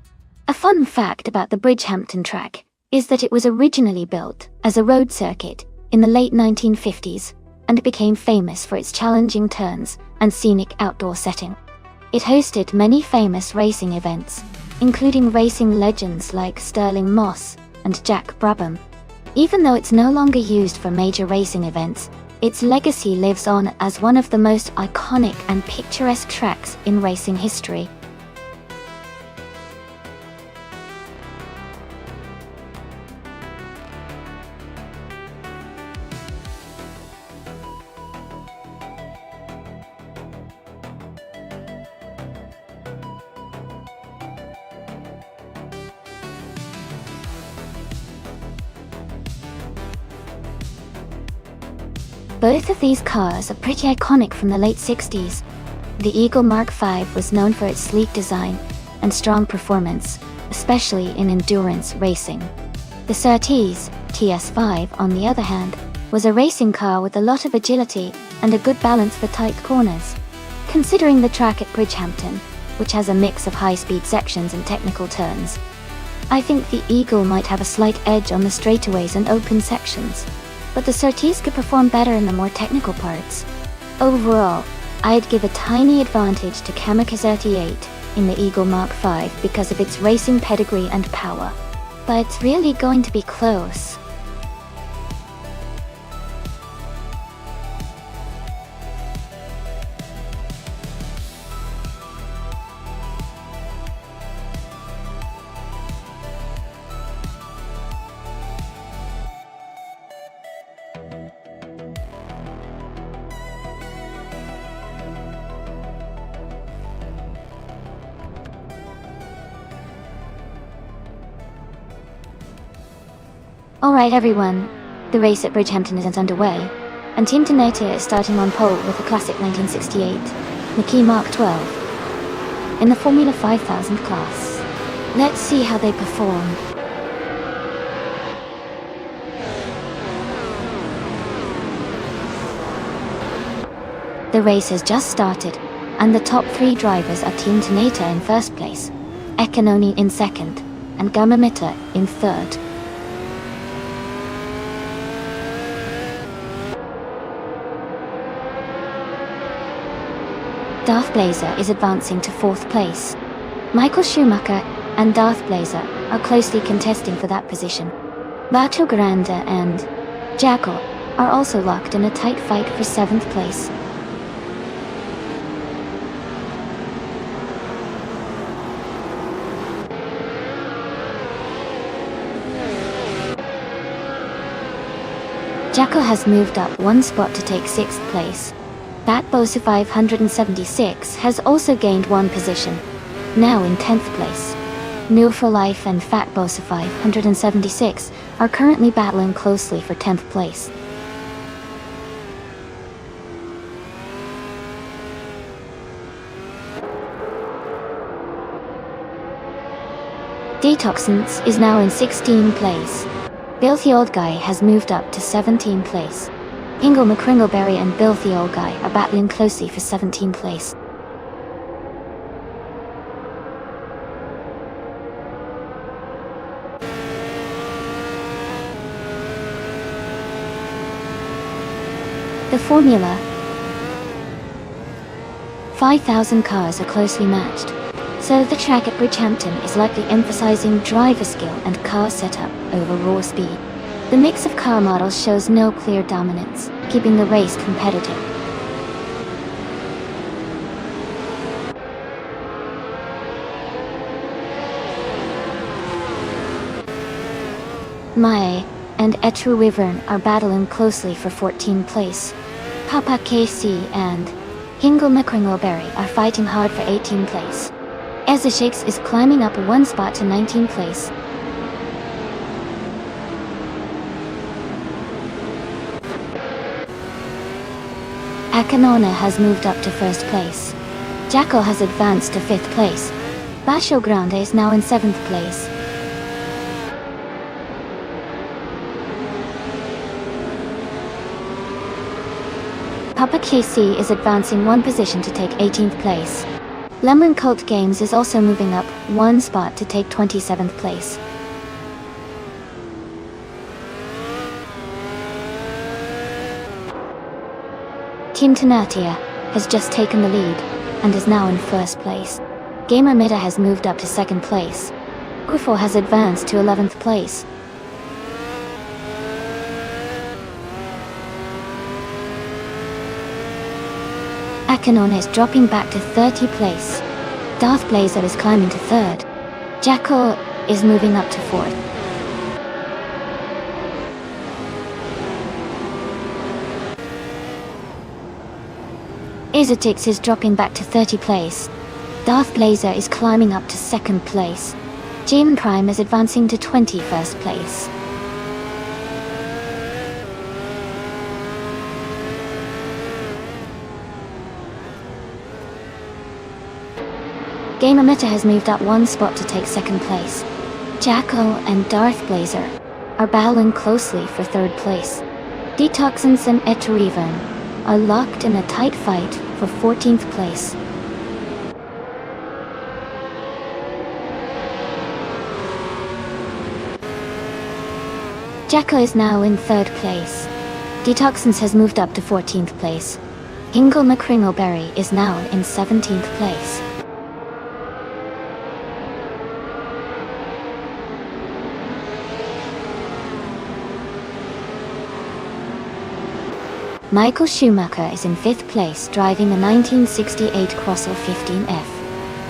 A fun fact about the Bridgehampton track is that it was originally built as a road circuit in the late 1950s and became famous for its challenging turns and scenic outdoor setting. It hosted many famous racing events, including racing legends like Stirling Moss and Jack Brabham. Even though it's no longer used for major racing events, its legacy lives on as one of the most iconic and picturesque tracks in racing history. Both of these cars are pretty iconic from the late 60s. The Eagle Mark V was known for its sleek design and strong performance, especially in endurance racing. The Surtees TS5, on the other hand, was a racing car with a lot of agility and a good balance for tight corners. Considering the track at Bridgehampton, which has a mix of high-speed sections and technical turns, I think the Eagle might have a slight edge on the straightaways and open sections, but the Surtees could perform better in the more technical parts. Overall, I'd give a tiny advantage to Kamikaze 38 in the Eagle Mark V because of its racing pedigree and power. But it's really going to be close. Alright everyone, the race at Bridgehampton is underway, and Team Tenata is starting on pole with the classic 1968 McKee Mark 12 in the Formula 5000 class. Let's see how they perform. The race has just started, and the top 3 drivers are Team Tenata in first place, Ekanoni in second, and Gamamita in third. Darth Blazer is advancing to 4th place. Michael Schumacher and Darth Blazer are closely contesting for that position. Bacho Grande and Jackal are also locked in a tight fight for 7th place. Jackal has moved up 1 spot to take 6th place. Fat Bosu 576 has also gained 1 position, now in 10th place. New for Life and Fat Bosu 576 are currently battling closely for 10th place. Detoxins is now in 16th place. Filthy Old Guy has moved up to 17th place. Ingle McCringleberry and Filthy Old Guy are battling closely for 17th place. The Formula 5000 cars are closely matched, so the track at Bridgehampton is likely emphasizing driver skill and car setup over raw speed. The mix of car models shows no clear dominance, keeping the race competitive. Mae and Etru Wyvern are battling closely for 14th place. Papa KC and Hingle McCringleberry are fighting hard for 18th place. Ezra Shakes is climbing up 1 spot to 19th place. Akanona has moved up to 1st place. Jackal has advanced to 5th place. Bacho Grande is now in 7th place. Papa KC is advancing 1 position to take 18th place. Lemon Cult Games is also moving up 1 spot to take 27th place. Team Tenatia has just taken the lead, and is now in 1st place. Gamer Meta has moved up to 2nd place. Ufo has advanced to 11th place. Akanon is dropping back to 30th place. Darth Blazer is climbing to 3rd. Jackal is moving up to 4th. Azotix is dropping back to 30th place. Darth Blazer is climbing up to 2nd place. Jamin Prime is advancing to 21st place. Gamer Meta has moved up 1 spot to take 2nd place. Jackal and Darth Blazer are battling closely for 3rd place. Detoxins and Eterivan are locked in a tight fight for 14th place. Jackal is now in 3rd place. Detoxins has moved up to 14th place. Hingle McCringleberry is now in 17th place. Michael Schumacher is in 5th place driving a 1968 Crosser 15F.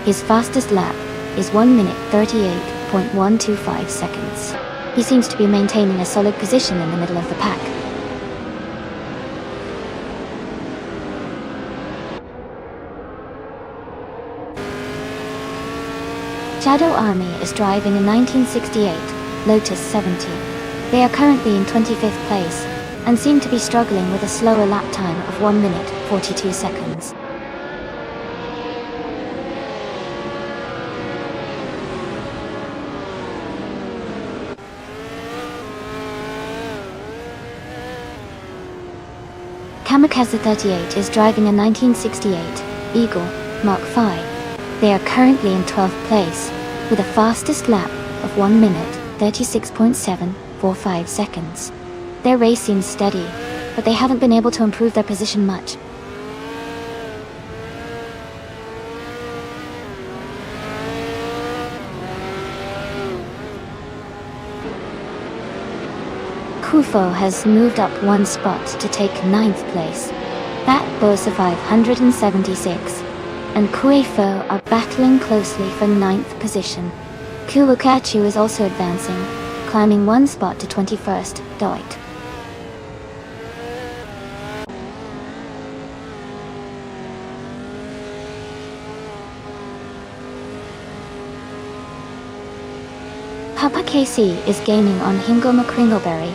His fastest lap is 1 minute 38.125 seconds. He seems to be maintaining a solid position in the middle of the pack. Shadow Army is driving a 1968 Lotus 70. They are currently in 25th place, and seem to be struggling with a slower lap time of 1 minute, 42 seconds. Kamikaze 38 is driving a 1968 Eagle Mark V. They are currently in 12th place, with a fastest lap of 1 minute, 36.745 seconds. Their race seems steady, but they haven't been able to improve their position much. Kufo has moved up 1 spot to take 9th place. That Bosa 576 and Kuefo are battling closely for 9th position. Kulukachu is also advancing, climbing 1 spot to 21st. Doit. Papa KC is gaining on Hingo McCringleberry,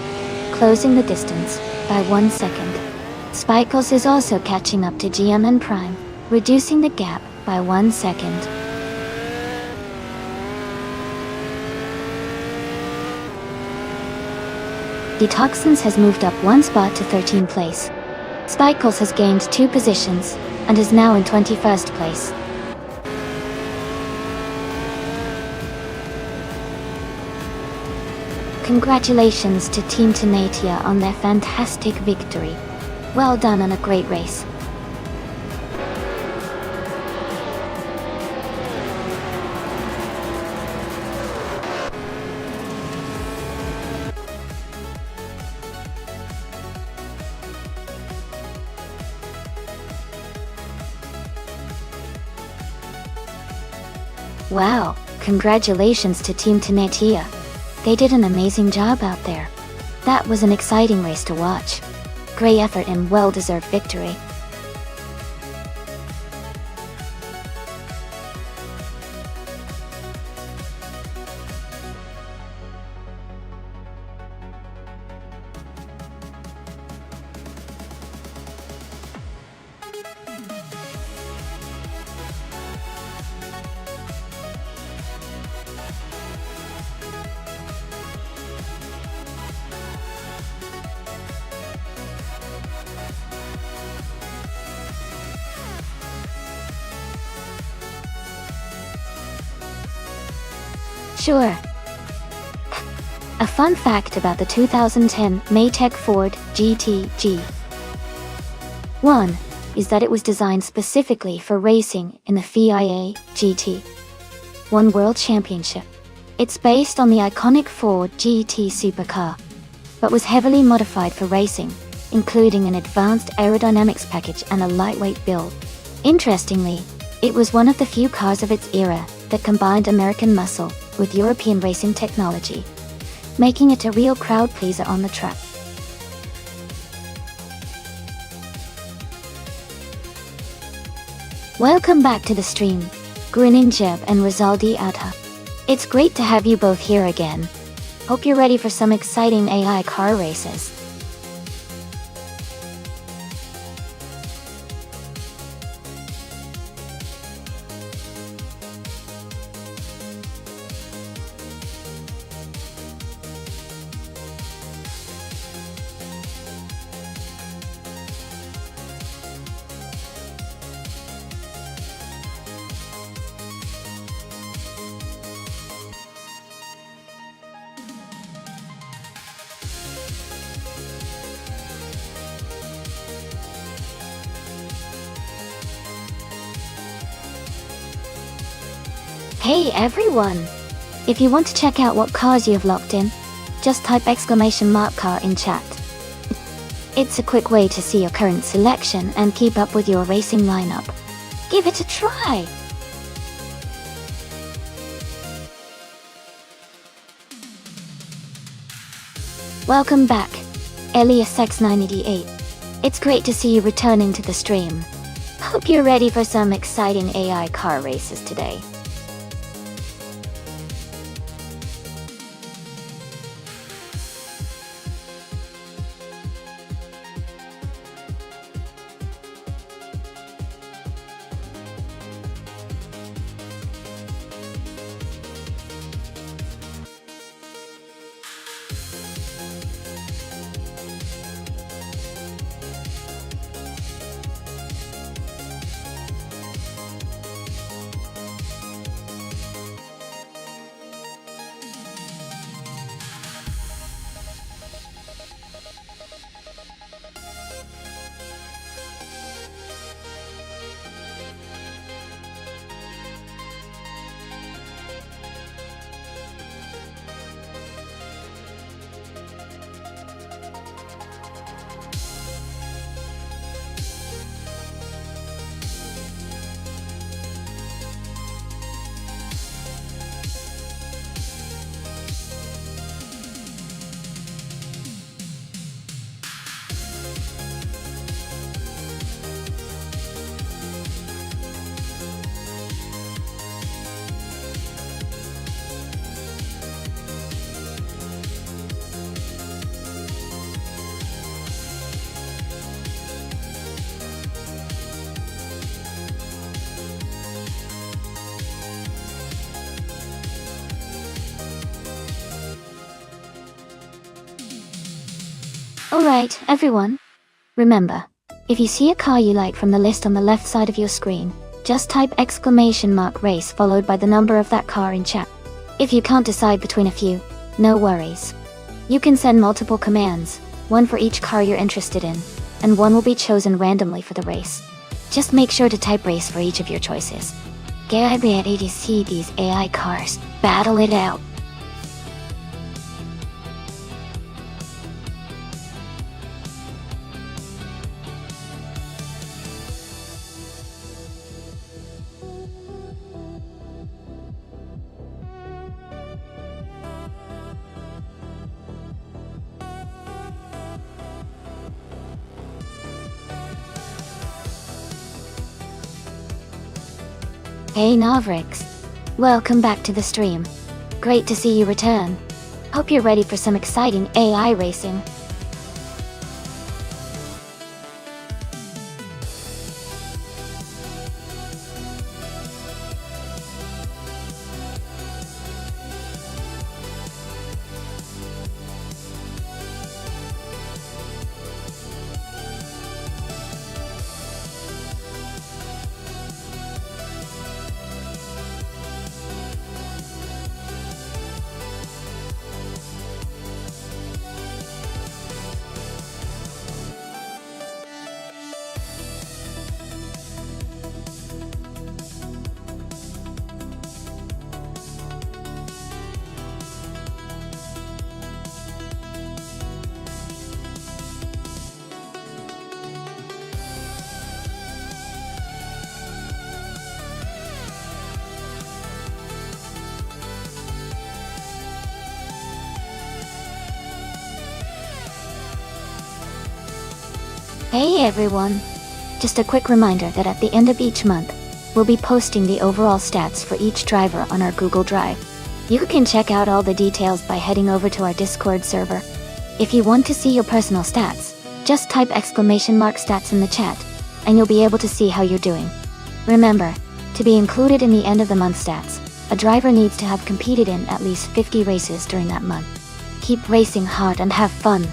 closing the distance by 1 second. Spikles is also catching up to GMN Prime, reducing the gap by 1 second. Detoxins has moved up 1 spot to 13th place. Spikles has gained 2 positions, and is now in 21st place. Congratulations to Team Tenatia on their fantastic victory. Well done on a great race. Wow, congratulations to Team Tenatia. They did an amazing job out there. That was an exciting race to watch. Great effort and well-deserved victory. Sure. A fun fact about the 2010 Maytag Ford GT 1 is that it was designed specifically for racing in the FIA GT 1 World Championship. It's based on the iconic Ford GT supercar, but was heavily modified for racing, including an advanced aerodynamics package and a lightweight build. Interestingly, it was one of the few cars of its era that combined American muscle with European racing technology, making it a real crowd pleaser on the track. Welcome back to the stream, Grinning Jeb and Rizaldi Adha. It's great to have you both here again. Hope you're ready for some exciting AI car races. Hey everyone! If you want to check out what cars you have locked in, just type !car in chat. It's a quick way to see your current selection and keep up with your racing lineup. Give it a try! Welcome back, Elias X988. It's great to see you returning to the stream. Hope you're ready for some exciting AI car races today. Alright, everyone. Remember, if you see a car you like from the list on the left side of your screen, just type !race followed by the number of that car in chat. If you can't decide between a few, no worries. You can send multiple commands, one for each car you're interested in, and one will be chosen randomly for the race. Just make sure to type race for each of your choices. Get ready to see these AI cars battle it out. Hey Mavericks! Welcome back to the stream. Great to see you return. Hope you're ready for some exciting AI racing. Hey everyone! Just a quick reminder that at the end of each month, we'll be posting the overall stats for each driver on our Google Drive. You can check out all the details by heading over to our Discord server. If you want to see your personal stats, just type !stats in the chat, and you'll be able to see how you're doing. Remember, to be included in the end of the month stats, a driver needs to have competed in at least 50 races during that month. Keep racing hard and have fun!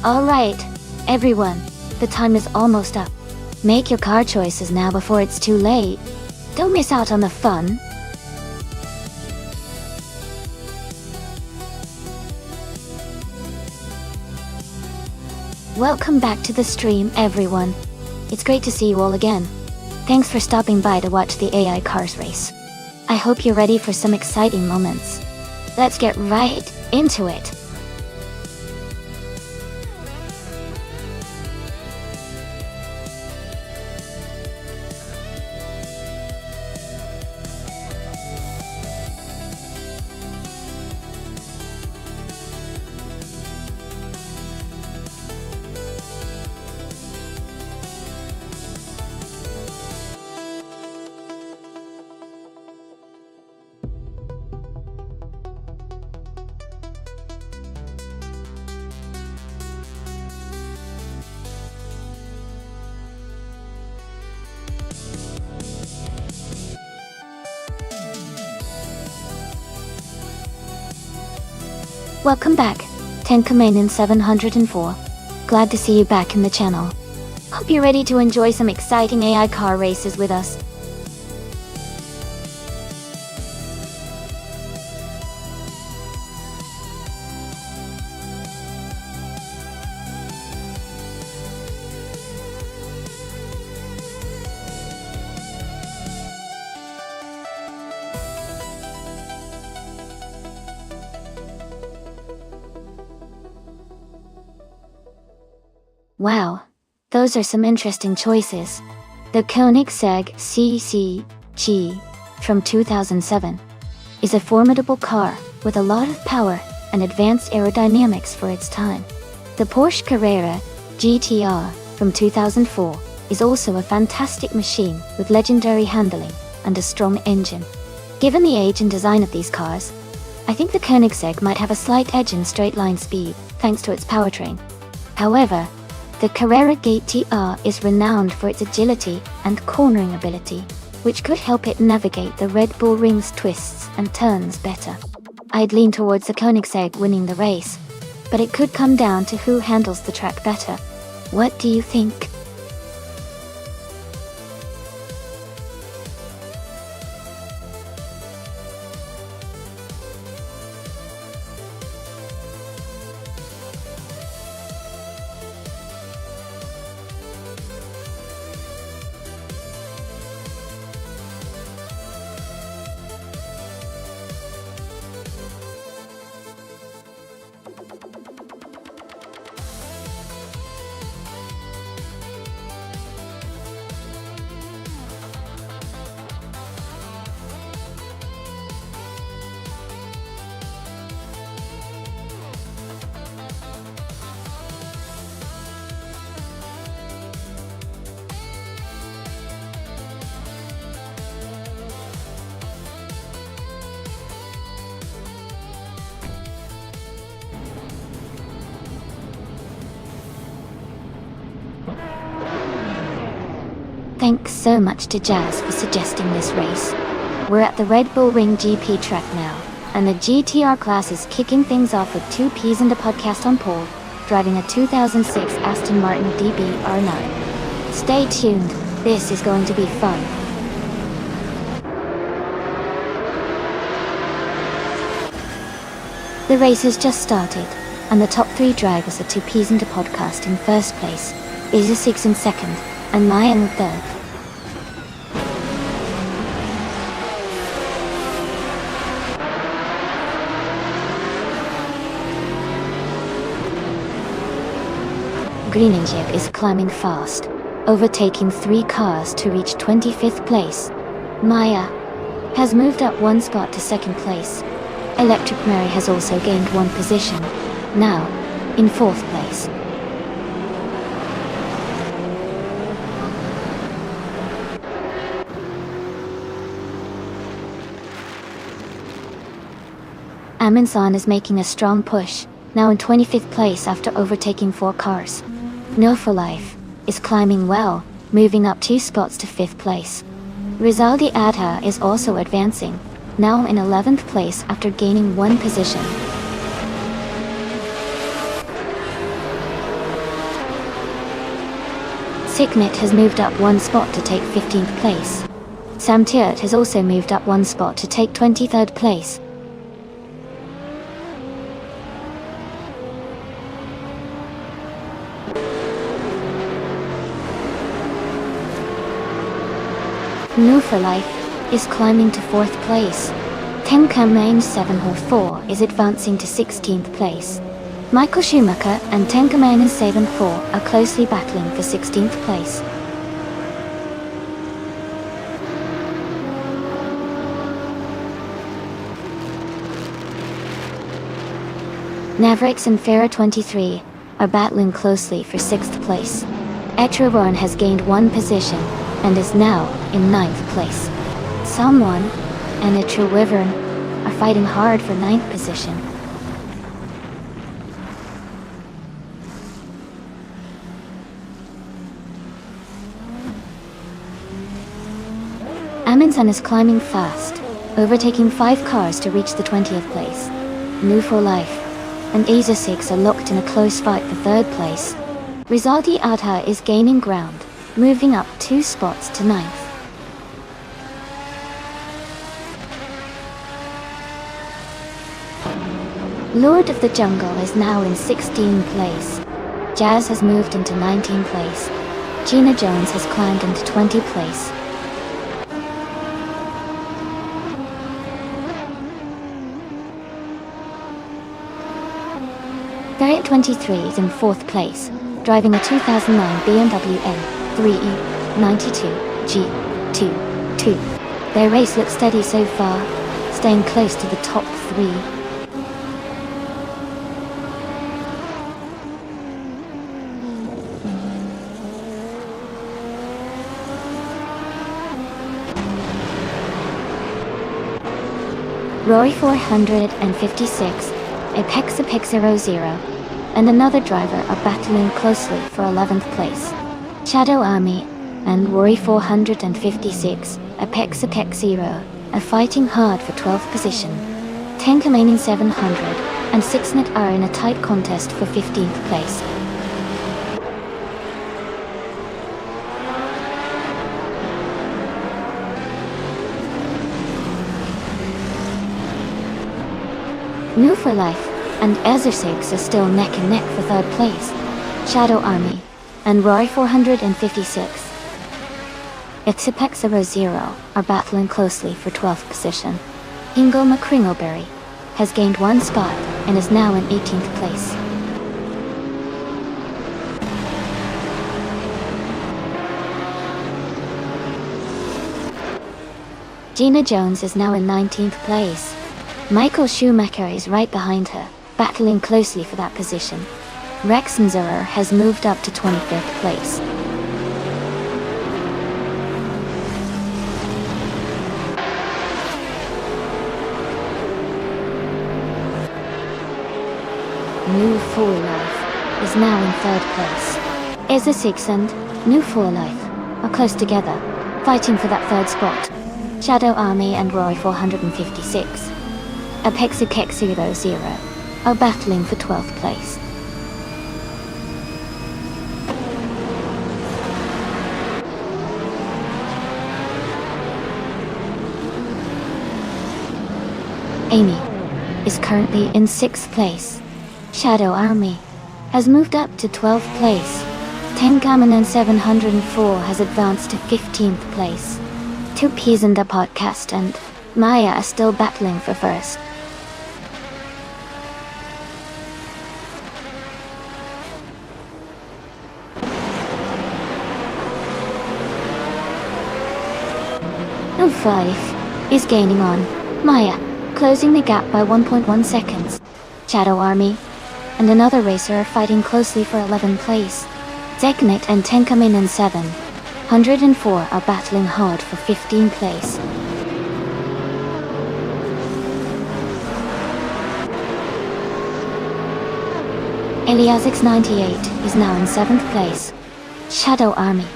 Alright, everyone, the time is almost up. Make your car choices now before it's too late. Don't miss out on the fun. Welcome back to the stream, everyone. It's great to see you all again. Thanks for stopping by to watch the AI cars race. I hope you're ready for some exciting moments. Let's get right into it. Welcome back, Tenkaman 704. Glad to see you back in the channel. Hope you're ready to enjoy some exciting AI car races with us. Wow, those are some interesting choices. The Koenigsegg CC-G from 2007 is a formidable car with a lot of power and advanced aerodynamics for its time. The Porsche Carrera GTR from 2004 is also a fantastic machine with legendary handling and a strong engine. Given the age and design of these cars, I think the Koenigsegg might have a slight edge in straight-line speed, thanks to its powertrain. However, the Carrera GT-R is renowned for its agility and cornering ability, which could help it navigate the Red Bull Ring's twists and turns better. I'd lean towards the Koenigsegg winning the race, but it could come down to who handles the track better. What do you think? Thanks so much to Jazz for suggesting this race. We're at the Red Bull Ring GP track now, and the GTR class is kicking things off with 2 Ps and a podcast on pole, driving a 2006 Aston Martin DB R9. Stay tuned, this is going to be fun. The race has just started, and the top 3 drivers are 2 Ps and a podcast in first place, Isa 6 in second, and Maya in third. Greeninjib is climbing fast, overtaking 3 cars to reach 25th place. Maya has moved up 1 spot to second place. Electric Mary has also gained 1 position, now in 4th place. Amundsen is making a strong push, now in 25th place after overtaking 4 cars. No for Life is climbing well, moving up 2 spots to 5th place. Rizaldi Adha is also advancing, now in 11th place after gaining 1 position. Signit has moved up 1 spot to take 15th place. Sam Tiert has also moved up 1 spot to take 23rd place. No for Life is climbing to 4th place. Tenka 704 is advancing to 16th place. Michael Schumacher and Tenka 74 are closely battling for 16th place. Navrix and Farah 23 are battling closely for 6th place. Etrawarn has gained 1 position and is now in 9th place. Someone and Etrawarn are fighting hard for 9th position. Amundsen is climbing fast, overtaking 5 cars to reach the 20th place. New for Life and Isa 6 are locked in a close fight for 3rd place. Rizaldi Adha is gaining ground, moving up 2 spots to 9th. Lord of the Jungle is now in 16th place. Jazz has moved into 19th place. Gina Jones has climbed into 20th place. Variant 23 is in 4th place, driving a 2009 BMW M3E92 G22. Their race looks steady so far, staying close to the top 3. Rory 456, Apex 00, and another driver are battling closely for 11th place. Shadow Army and Rory 456, Apex 0, are fighting hard for 12th position. Tenka Remaining 700 and 6net are in a tight contest for 15th place. New for Life and Ezra6 are still neck and neck for 3rd place. Shadow Army and Rory 456, Apex 00 are battling closely for 12th position. Ingo McCringleberry has gained 1 spot and is now in 18th place. Gina Jones is now in 19th place. Michael Schumacher is right behind her, battling closely for that position. Rexenzurer has moved up to 25th place. New for Life is now in 3rd place. Ezra6 and New for Life are close together, fighting for that 3rd spot. Shadow Army and Rory 456, Apex 00 are battling for 12th place. Amy is currently in 6th place. Shadow Army has moved up to 12th place. Tenkamen 704 has advanced to 15th place. 2 Peas in the podcast and Maya are still battling for 1st. Five is gaining on Maya, closing the gap by 1.1 seconds. Shadow Army and another racer are fighting closely for 11th place. Zeknet and Tenkamen 704 are battling hard for 15th place. Eliasix 98 is now in 7th place. Shadow Army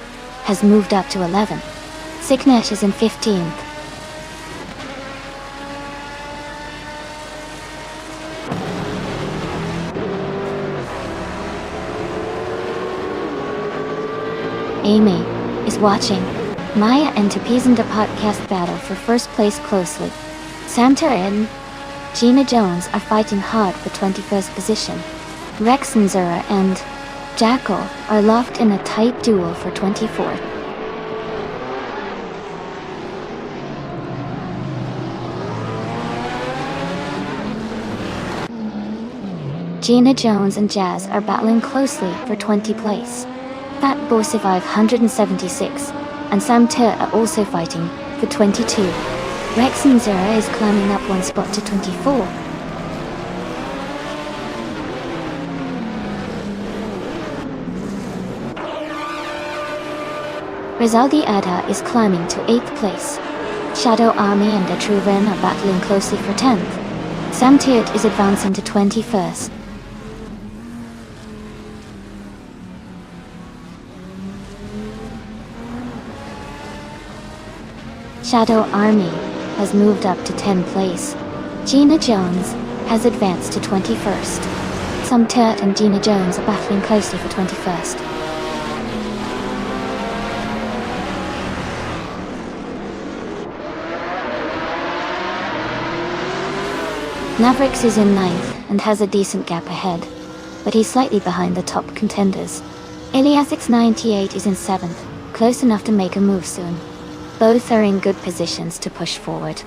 has moved up to 11th. Signet is in 15th. Amy is watching Maya and Tepees in the podcast battle for 1st place closely. Samter and Gina Jones are fighting hard for 21st position. Rexenzurer and Jackal are locked in a tight duel for 24th. Gina Jones and Jazz are battling closely for 20th place. Fat Bo survived 176, and Sam Ter are also fighting for 22. Rexenzurer is climbing up 1 spot to 24. Rizaldi Ada is climbing to 8th place. Shadow Army and Etruven are battling closely for 10th. Sam Tiert is advancing to 21st. Shadow Army has moved up to 10th place. Gina Jones has advanced to 21st. Sam Tiert and Gina Jones are battling closely for 21st. Navrix is in 9th and has a decent gap ahead, but he's slightly behind the top contenders. Eliasix 98 is in 7th, close enough to make a move soon. Both are in good positions to push forward.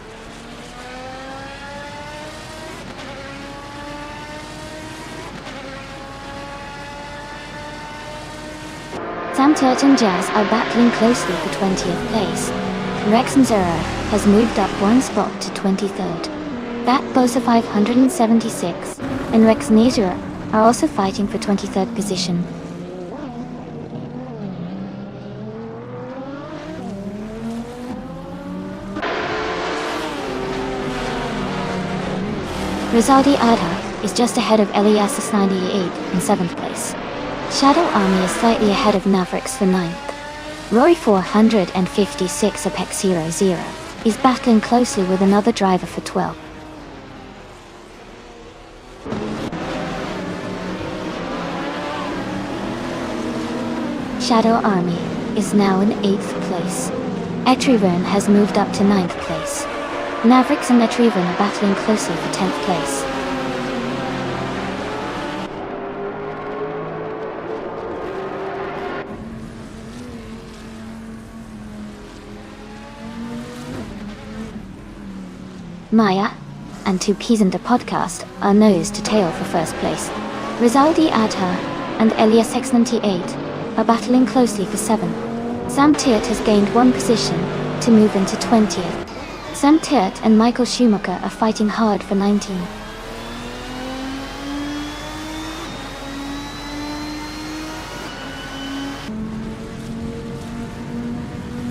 Sam Turt and Jazz are battling closely for 20th place. Rexenzurer has moved up 1 spot to 23rd. Bat Bosa 576 and Rex Nazura are also fighting for 23rd position. Rizaldi Adha is just ahead of Elias 98 in 7th place. Shadow Army is slightly ahead of Mavericks for 9th. Rory 456 Apex 00 is battling closely with another driver for 12th. Shadow Army is now in 8th place. Etrivan has moved up to 9th place. Mavericks and Etrivan are battling closely for 10th place. Maya and 2 Peas and a Podcast are nose to tail for first place. Rizaldi Adha and Elias X98 are battling closely for 7th. Sam Tiert has gained 1 position to move into 20th. Sam Tiert and Michael Schumacher are fighting hard for 19.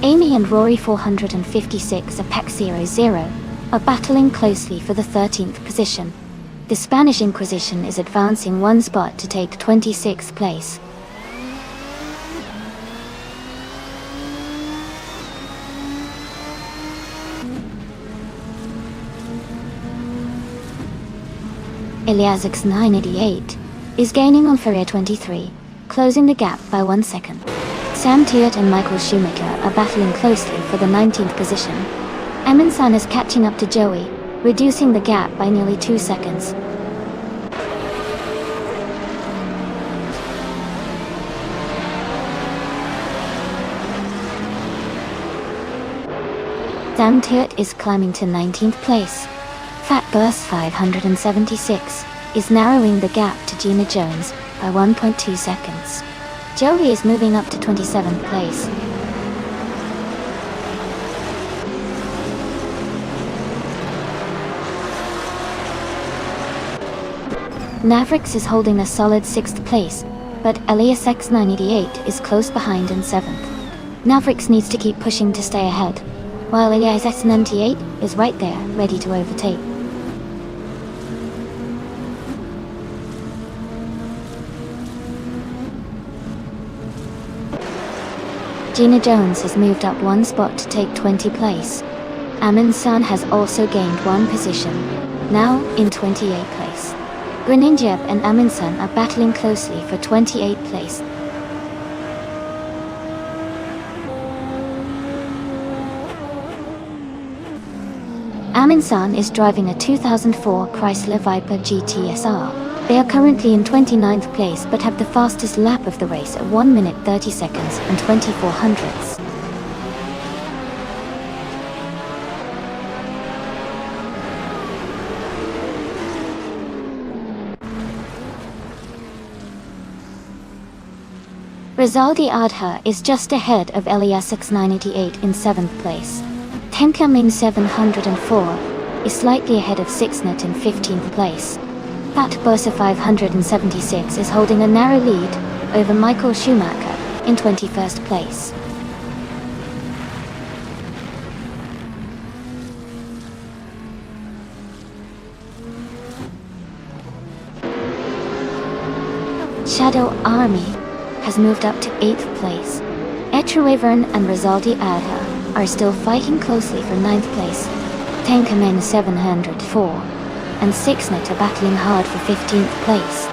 Amy and Rory 456 Apex 00 are battling closely for the 13th position. The Spanish Inquisition is advancing 1 spot to take 26th place. Elias 988 is gaining on Ferrer 23, closing the gap by 1 second. Sam Tiert and Michael Schumacher are battling closely for the 19th position. Eminsan is catching up to Joey, reducing the gap by nearly 2 seconds. Sam Tiert is climbing to 19th place. Fat Burst 576 is narrowing the gap to Gina Jones by 1.2 seconds. Joey is moving up to 27th place. Mavericks is holding a solid 6th place, but Elias X988 is close behind in 7th. Mavericks needs to keep pushing to stay ahead, while Elias X98 is right there, ready to overtake. Gina Jones has moved up 1 spot to take 20th place. Amin San has also gained 1 position, now in 28th place. Greninjeb and Amin San are battling closely for 28th place. Amin San is driving a 2004 Chrysler Viper GTSR. They are currently in 29th place but have the fastest lap of the race at 1 minute 30 seconds and 24 hundredths. Rizaldi Adha is just ahead of Elias X988 in 7th place. Tenkamin 704 is slightly ahead of Sixnet in 15th place. Fat Bursa 576 is holding a narrow lead over Michael Schumacher in 21st place. Shadow Army has moved up to 8th place. Etruavern and Rizaldi Adha are still fighting closely for 9th place. Tankamen 704 and Sixnet are battling hard for 15th place.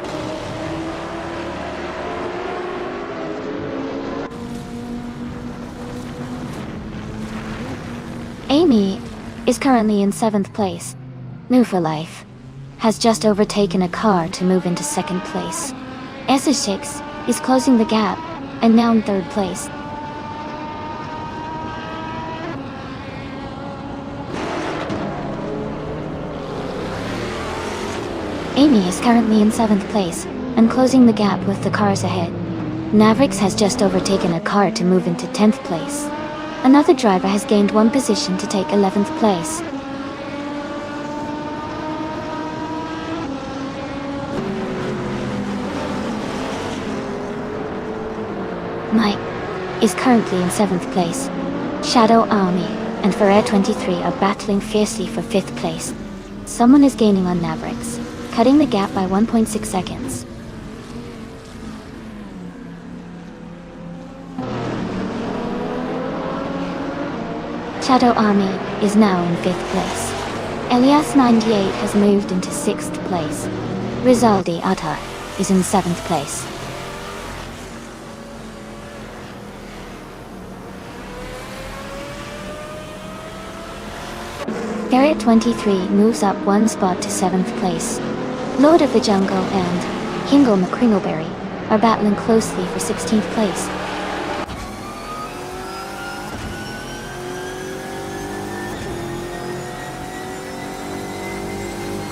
Amy is currently in 7th place. New for Life has just overtaken a car to move into 2nd place. S6 is closing the gap and now in 3rd place. Amy is currently in 7th place and closing the gap with the cars ahead. Mavericks has just overtaken a car to move into 10th place. Another driver has gained 1 position to take 11th place. Mike is currently in 7th place. Shadow Army and Ferrer 23 are battling fiercely for 5th place. Someone is gaining on Mavericks, cutting the gap by 1.6 seconds. Shadow Army is now in 5th place. Elias 98 has moved into 6th place. Rizaldi Atta is in 7th place. Garrett 23 moves up 1 spot to 7th place. Lord of the Jungle and Hingle McCringleberry are battling closely for 16th place.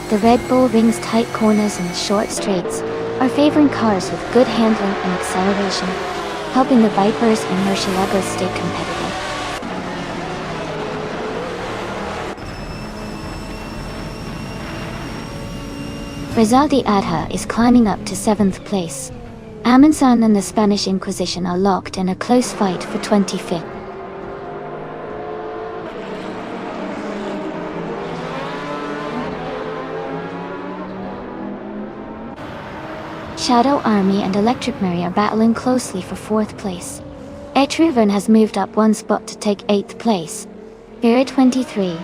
The Red Bull Ring's tight corners and short straights are favoring cars with good handling and acceleration, helping the Vipers and Murciélagos stay competitive. Rizaldi Adha is climbing up to 7th place. Amundsen and the Spanish Inquisition are locked in a close fight for 25th. Shadow Army and Electric Mary are battling closely for 4th place. Etruvern has moved up 1 spot to take 8th place. Vera 23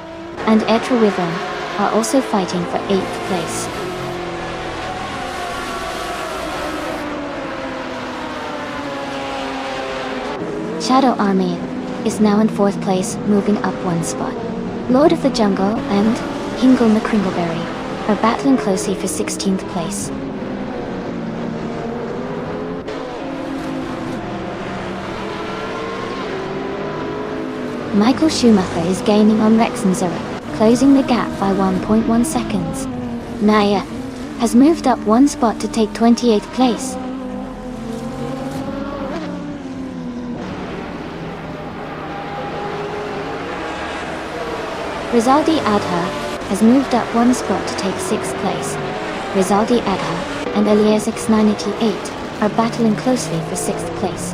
and Etruvern are also fighting for 8th place. Shadow Army is now in 4th place, moving up 1 spot. Lord of the Jungle and Hingle McCringleberry are battling closely for 16th place. Michael Schumacher is gaining on Rex and Zurich, closing the gap by 1.1 seconds. Naya has moved up 1 spot to take 28th place. Rizaldi Adha has moved up 1 spot to take 6th place. Rizaldi Adha and Elias X988 are battling closely for 6th place.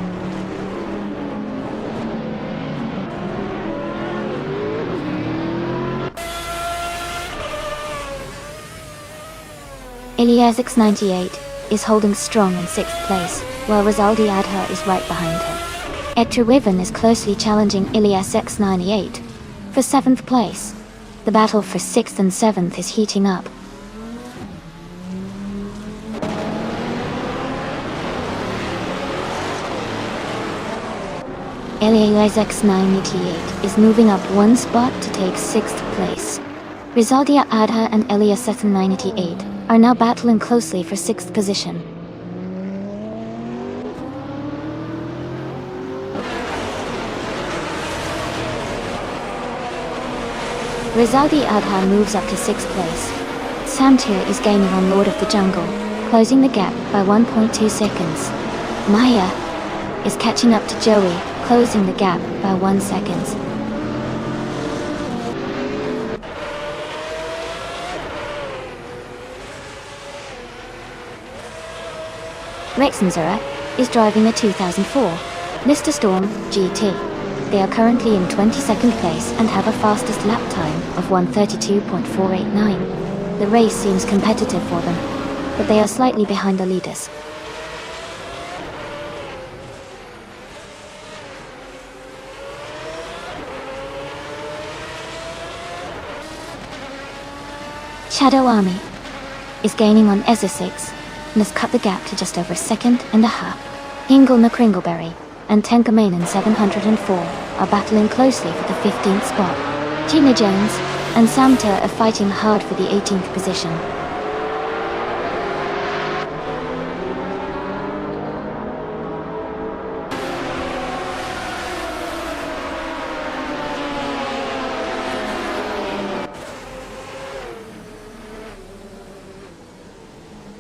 Elias X98 is holding strong in 6th place, while Rizaldi Adha is right behind him. Etruvern is closely challenging Elias X98 for 7th place. The battle for 6th and 7th is heating up. Elias X988 is moving up 1 spot to take 6th place. Rizaldi Adha and Elias X988 are now battling closely for 6th position. Rizaldi Adha moves up to 6th place. Samtir is gaining on Lord of the Jungle, closing the gap by 1.2 seconds. Maya is catching up to Joey, closing the gap by 1 second. Rexenzera is driving a 2004 Mr. Storm GT. They are currently in 22nd place and have a fastest lap time of 1:32.489. The race seems competitive for them, but they are slightly behind the leaders. Shadow Army is gaining on Ezra 6 and has cut the gap to just over a second and a half. Hingle McCringleberry and Tenkamainen 704 are battling closely for the 15th spot. Gina Jones and Samter are fighting hard for the 18th position.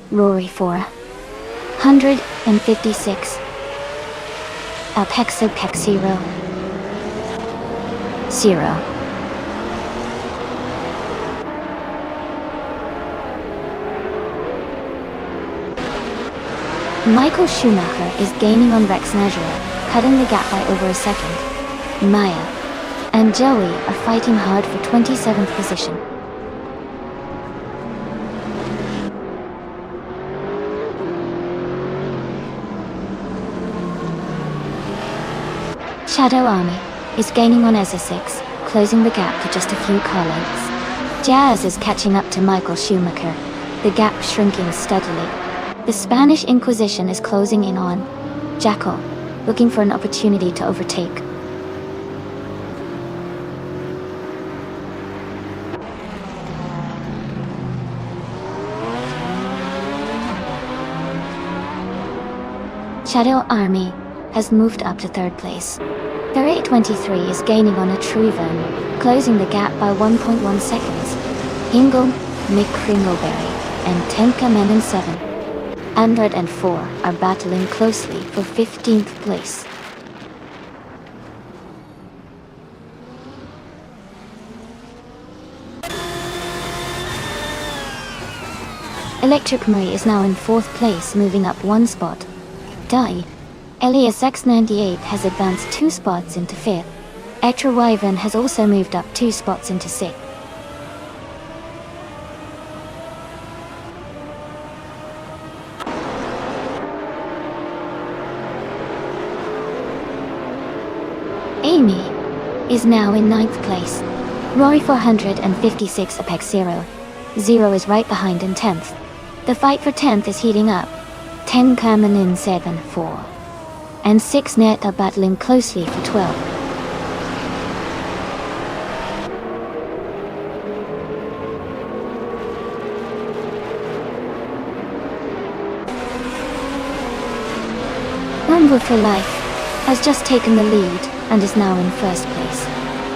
Rory 456. Alpexo Pex 0. Michael Schumacher is gaining on Rex Najera, cutting the gap by over a second. Maya and Joey are fighting hard for 27th position. Shadow Army is gaining on SR6, closing the gap to just a few car lengths. Jazz is catching up to Michael Schumacher, the gap shrinking steadily. The Spanish Inquisition is closing in on Jackal, looking for an opportunity to overtake. Shadow Army has moved up to third place. Their 823 is gaining on a Truven, closing the gap by 1.1 seconds. Hingle, Mick Kringleberry, and Tenka Menon 7. Android and 4 are battling closely for 15th place. Electric Murray is now in 4th place, moving up 1 spot. Die. Elias X98 has advanced 2 spots into 5th. Etra Wyvern has also moved up 2 spots into 6th. Amy is now in 9th place. Rory 456 Apex 0. 0 is right behind in 10th. The fight for 10th is heating up. 10 Kamanin 7 4. And 6 Net are battling closely for 12. Rumble for Life has just taken the lead and is now in 1st place.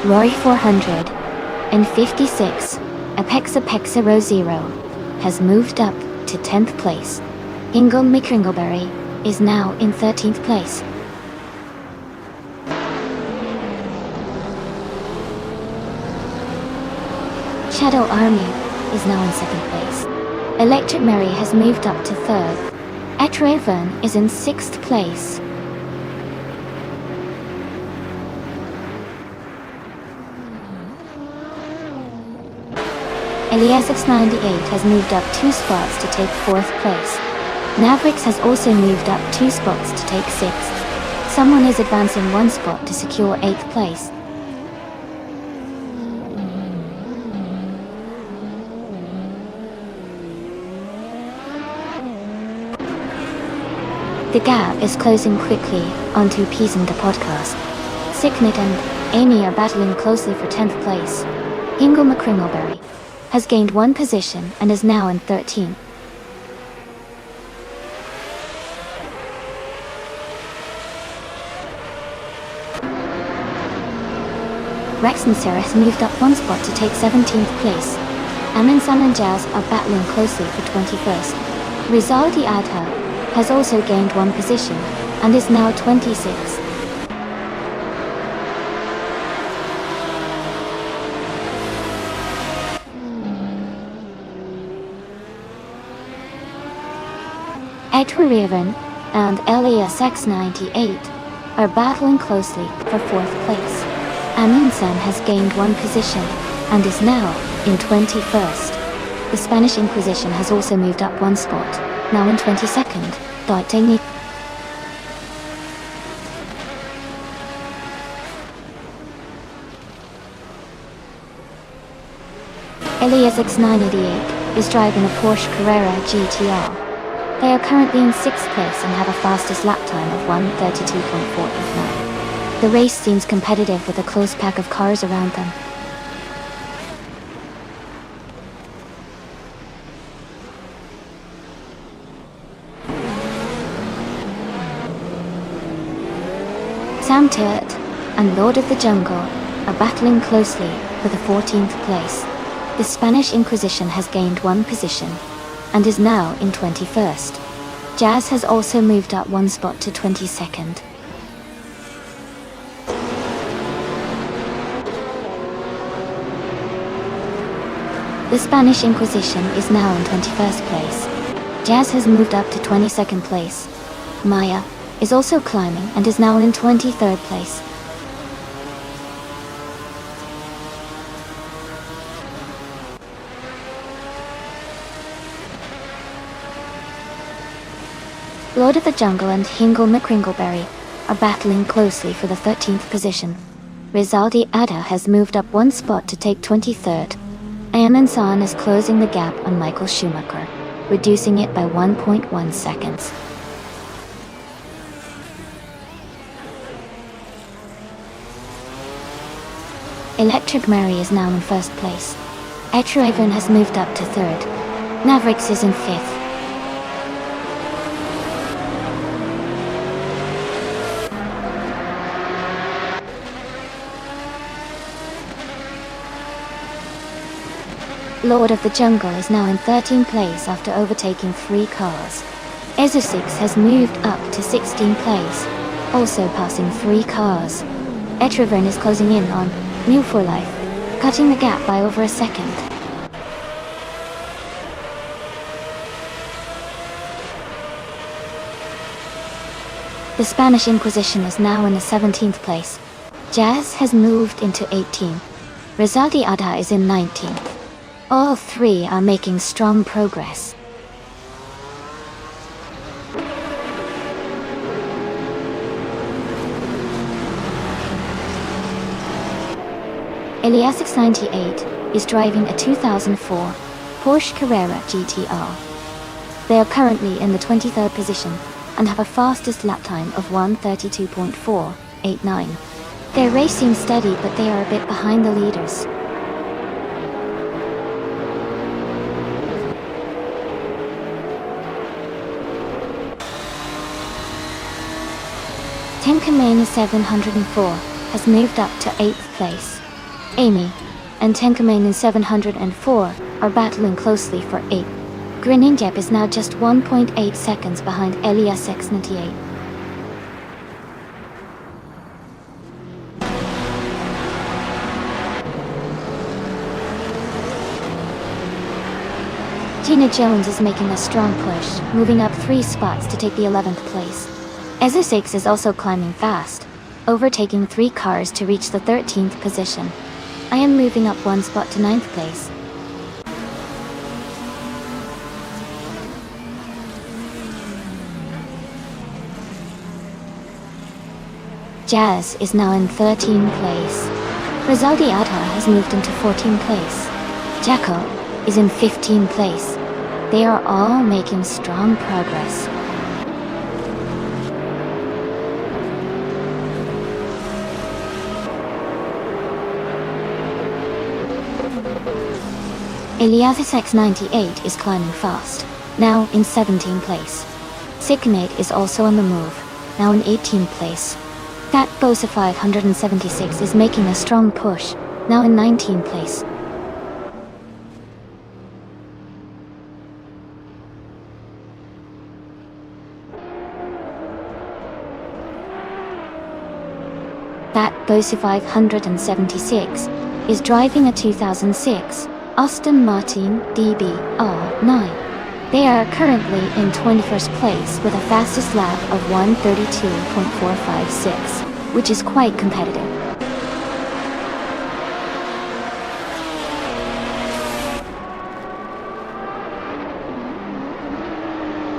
Rory 456, Apexa 00, has moved up to 10th place. Ingle Mickringleberry is now in 13th place. Shadow Army is now in 2nd place. Electric Mary has moved up to 3rd. Etraven is in 6th place. Elias X98 has moved up 2 spots to take 4th place. Navrix has also moved up 2 spots to take 6th. Someone is advancing 1 spot to secure 8th place. The gap is closing quickly onto Peas in the podcast. Sicknit and Amy are battling closely for 10th place. Ingle McCringleberry has gained 1 position and is now in 13th. Rex and Sarah has moved up 1 spot to take 17th place. Amin Sun and Jazz are battling closely for 21st. Rizaldi Adha has also gained 1 position and is now 26th. Edward Raven and Elias X98 are battling closely for 4th place. Amundsen has gained 1 position and is now in 21st. The Spanish Inquisition has also moved up 1 spot, now in 22nd. Technique. Elias X988 is driving a Porsche Carrera GTR. They are currently in 6th place and have a fastest lap time of 1:32.489. The race seems competitive with a close pack of cars around them. Sam Turt and Lord of the Jungle are battling closely for the 14th place. The Spanish Inquisition has gained 1 position and is now in 21st. Jazz has also moved up 1 spot to 22nd. The Spanish Inquisition is now in 21st place. Jazz has moved up to 22nd place. Maya is also climbing and is now in 23rd place. Lord of the Jungle and Hingle McCringleberry are battling closely for the 13th position. Rizaldi Ada has moved up one spot to take 23rd. Ayman San is closing the gap on Michael Schumacher, reducing it by 1.1 seconds. Electric Mary is now in first place. Etraven has moved up to third. Mavericks is in fifth. Lord of the Jungle is now in 13th place after overtaking 3 cars. Ezosix has moved up to 16th place, also passing 3 cars. Etraven is closing in on New for Life, cutting the gap by over a second. The Spanish Inquisition is now in the 17th place. Jazz has moved into 18th. Rizaldi Ada is in 19th. All 3 are making strong progress. Eliasix 98 is driving a 2004 Porsche Carrera GTR. They are currently in the 23rd position and have a fastest lap time of 1:32.489. Their race seems steady, but they are a bit behind the leaders. Tenkamane 704 has moved up to 8th place. Amy and Tenkamane 704 are battling closely for 8th. Greninjep is now just 1.8 seconds behind Elias X98. Gina Jones is making a strong push, moving up 3 spots to take the 11th place. Ezosix is also climbing fast, overtaking 3 cars to reach the 13th position. I am moving up 1 spot to 9th place. Jazz is now in 13th place. Rizaldi Ada has moved into 14th place. Jacko is in 15th place. They are all making strong progress. Eliasis X98 is climbing fast, now in 17th place. Signate is also on the move, now in 18th place. Fat Bosa 576 is making a strong push, now in 19th place. Fat Bosa 576 is driving a 2006 Aston Martin DB-R9. They are currently in 21st place with a fastest lap of 1:32.456, which is quite competitive.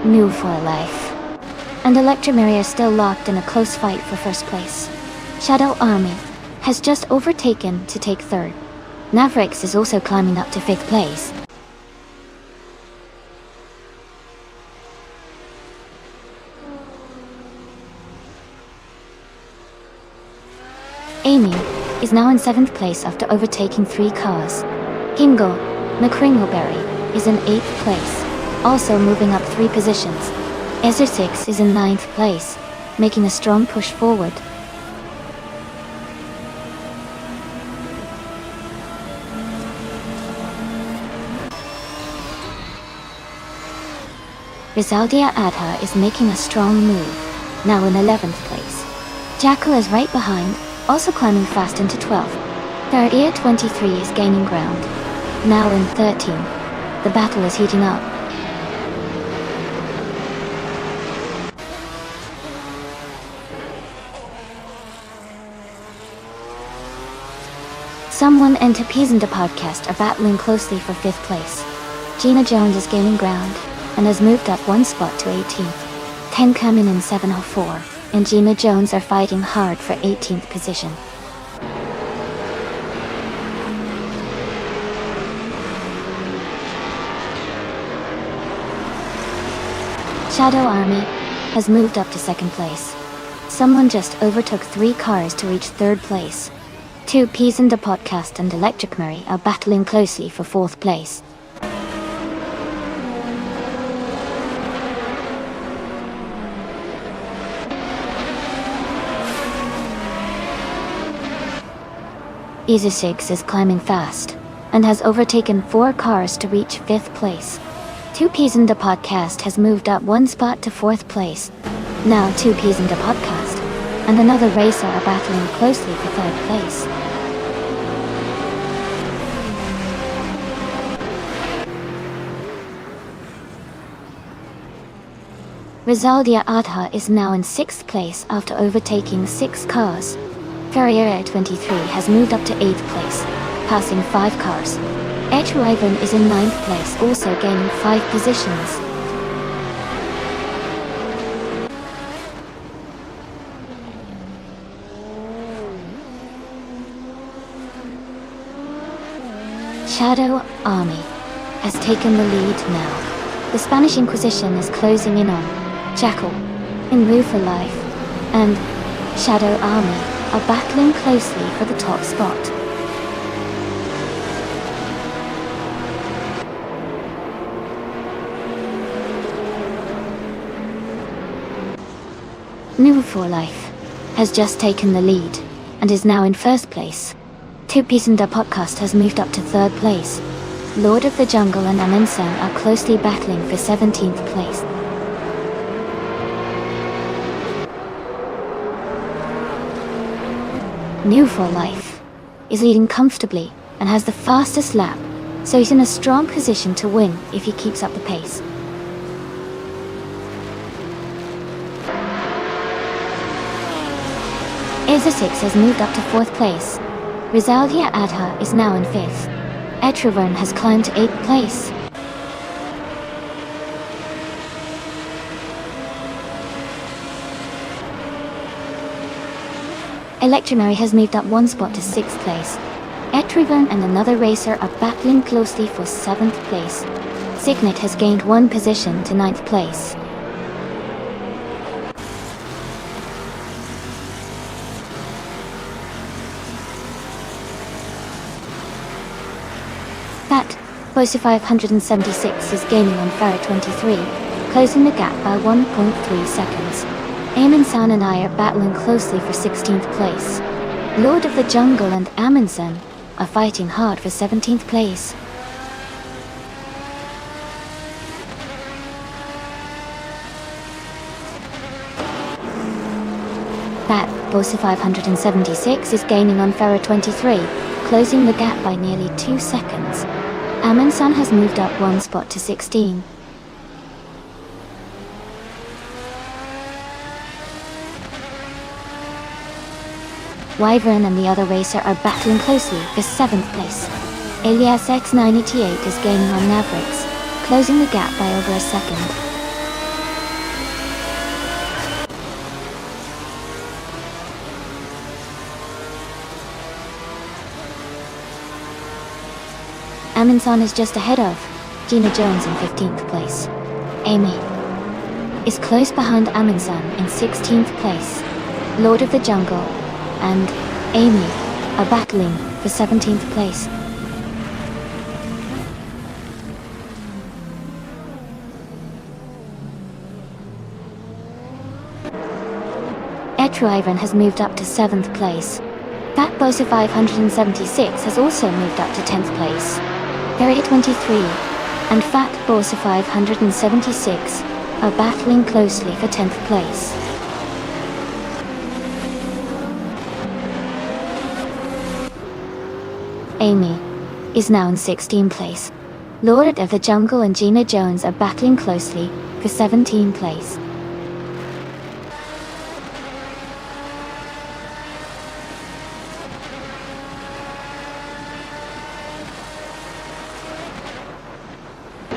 New for life. And Electromary are still locked in a close fight for first place. Shadow Army has just overtaken to take third. Navrix is also climbing up to 5th place. Amy is now in 7th place after overtaking 3 cars. Kingo McCringleberry is in 8th place, also moving up 3 positions. Ezosix is in 9th place, making a strong push forward. Rizaldia Adha is making a strong move, now in 11th place. Jackal is right behind, also climbing fast into 12th. Third 23 is gaining ground, now in 13th. The battle is heating up. Someone and Tapizanda podcast are battling closely for 5th place. Gina Jones is gaining ground and has moved up 1 spot to 18th. Tenkamin in 704 and Gina Jones are fighting hard for 18th position. Shadow Army has moved up to 2nd place. Someone just overtook 3 cars to reach 3rd place. 2 Ps in the podcast and Electric Murray are battling closely for 4th place. Easy 6 is climbing fast and has overtaken 4 cars to reach 5th place. 2 Ps in the podcast has moved up 1 spot to 4th place. Now 2 Ps in the podcast and another racer are battling closely for 3rd place. Rizaldia Adha is now in 6th place after overtaking 6 cars. Ferriera 23 has moved up to 8th place, passing 5 cars. Edge Riven is in 9th place, also gaining 5 positions. Shadow Army has taken the lead now. The Spanish Inquisition is closing in on Jackal, in Rue for Life, and Shadow Army are battling closely for the top spot. New for Life has just taken the lead and is now in 1st place. 2 Ps in the podcast has moved up to 3rd place. Lord of the Jungle and Aminsan are closely battling for 17th place. New for Life is leading comfortably and has the fastest lap, so he's in a strong position to win if he keeps up the pace. Aza 6 has moved up to 4th place. Rizaldia Adha is now in 5th. Etravern has climbed to 8th place. Electronary has moved up 1 spot to 6th place. Etravern and another racer are battling closely for 7th place. Signet has gained 1 position to 9th place. Fat Bosu 576 is gaining on Farah 23, closing the gap by 1.3 seconds. Amin San and I are battling closely for 16th place. Lord of the Jungle and Amundsen are fighting hard for 17th place. Fat Bosu 576 is gaining on Farah 23, closing the gap by nearly 2 seconds. Amundsen has moved up 1 spot to 16. Wyvern and the other racer are battling closely for 7th place. Elias X988 is gaining on Mavericks, closing the gap by over a second. Amundsen is just ahead of Gina Jones in 15th place. Amy is close behind Amundsen in 16th place. Lord of the Jungle and Amy are battling for 17th place. Etruivan has moved up to 7th place. Fat Bosa 576 has also moved up to 10th place. Area 23 and Fat Bosa 576 are battling closely for 10th place. Amy is now in 16th place. Lord of the Jungle and Gina Jones are battling closely for 17th place.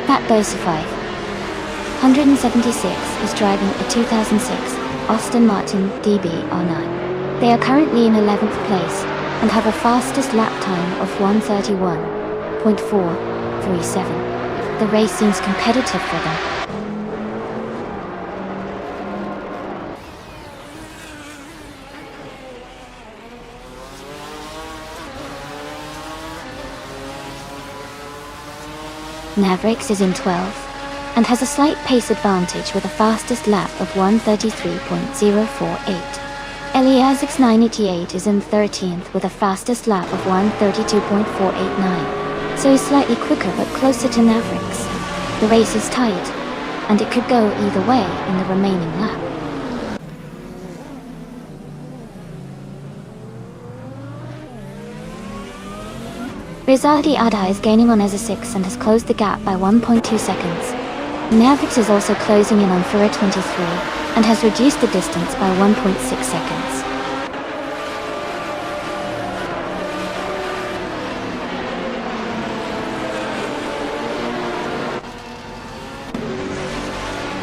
Fat Bosa 5 176 is driving a 2006 Aston Martin DB-R9. They are currently in 11th place and have a fastest lap time of 1:31.437. The race seems competitive for them. Mavericks is in 12th and has a slight pace advantage with a fastest lap of 1:33.048. Eliasix 988 is in 13th with a fastest lap of 1:32.489, so he's slightly quicker but closer to Mavericks. The race is tight, and it could go either way in the remaining lap. Rizaldi Ada is gaining on Ezra6 and has closed the gap by 1.2 seconds. Mavericks is also closing in on Fura 23 and has reduced the distance by 1.6 seconds.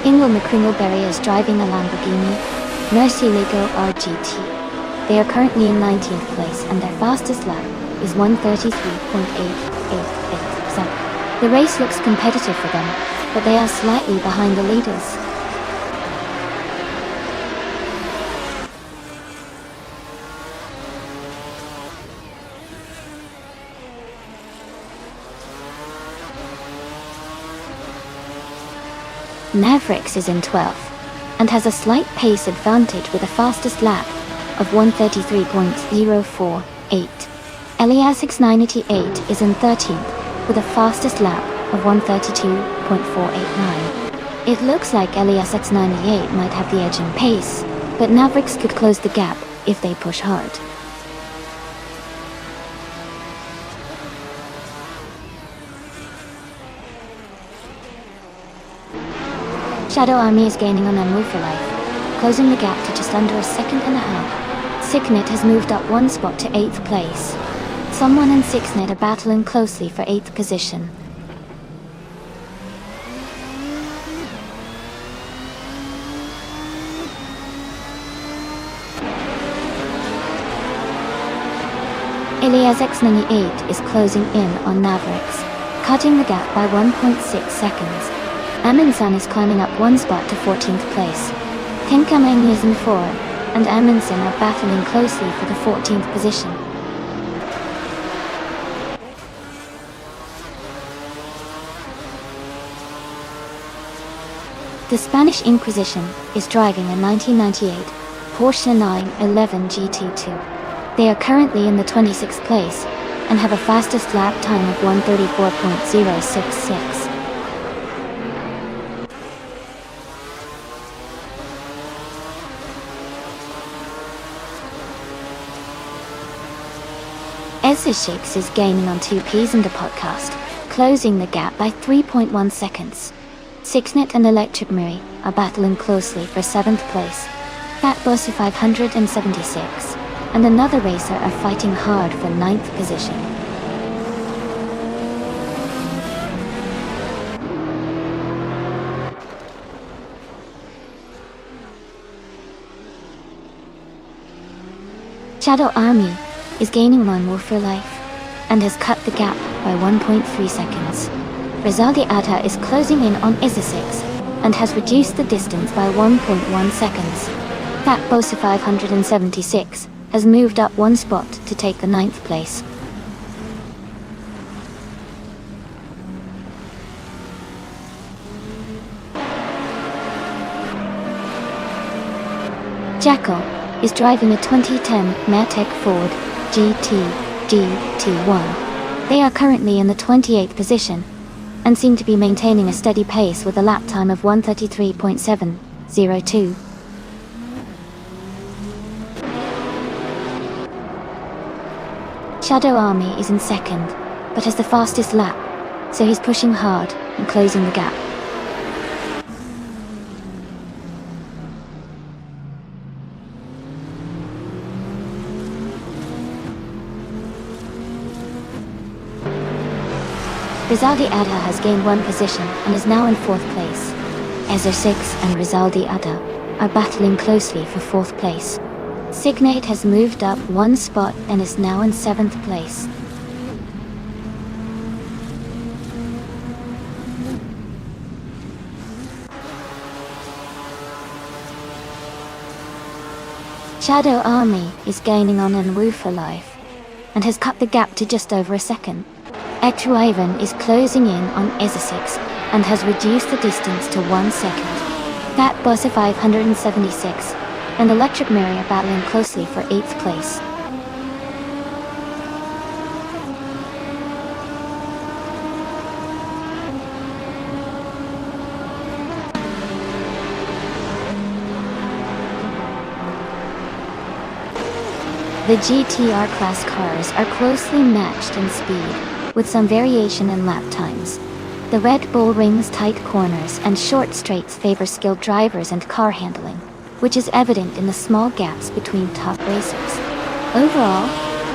Ingel McCringleberry is driving a Lamborghini Murcielago RGT. They are currently in 19th place and their fastest lap is 1:33.888. The race looks competitive for them, but they are slightly behind the leaders. Mavericks is in 12th and has a slight pace advantage with a fastest lap of 1:33.048. Eliasix 988 is in 13th with a fastest lap of 1:32.489. It looks like Eliasix 98 might have the edge in pace, but Mavericks could close the gap if they push hard. Shadow Army is gaining on Amu for life, closing the gap to just under a second and a half. Signet has moved up one spot to 8th place. Someone and Sixnet are battling closely for 8th position. Ilias X98 is closing in on Mavericks, cutting the gap by 1.6 seconds. Amundsen is climbing up one spot to 14th place. Tinkameng is in 4, and Amundsen are battling closely for the 14th position. The Spanish Inquisition is driving a 1998 Porsche 911 GT2. They are currently in the 26th place and have a fastest lap time of 1:34.066. Ezra6 is gaining on 2Ps in the podcast, closing the gap by 3.1 seconds. Sixnet and Electric Murray are battling closely for 7th place. Fat Boss 576 and another racer are fighting hard for 9th position. Shadow Army is gaining on War for Life and has cut the gap by 1.3 seconds. Rizaldi Atta is closing in on Ezra6 and has reduced the distance by 1.1 seconds. Fat Bosa 576 has moved up one spot to take the 9th place. Jackal is driving a 2010 Matic Ford GT GT1. They are currently in the 28th position and seem to be maintaining a steady pace with a lap time of 1:33.702. Shadow Army is in 2nd, but has the fastest lap, so he's pushing hard and closing the gap. Rizaldi Ada has gained one position and is now in 4th place. Ezra6 and Rizaldi Ada are battling closely for 4th place. Signate has moved up 1 spot and is now in 7th place. Shadow Army is gaining on Enwu for life, and has cut the gap to just over a second. Etru Ivan is closing in on Ezra6, and has reduced the distance to 1 second. Fat Boss of 576, and Electric Mary are battling closely for 8th place. The GTR class cars are closely matched in speed, with some variation in lap times. The Red Bull Ring's tight corners and short straights favor skilled drivers and car handling, which is evident in the small gaps between top racers. Overall,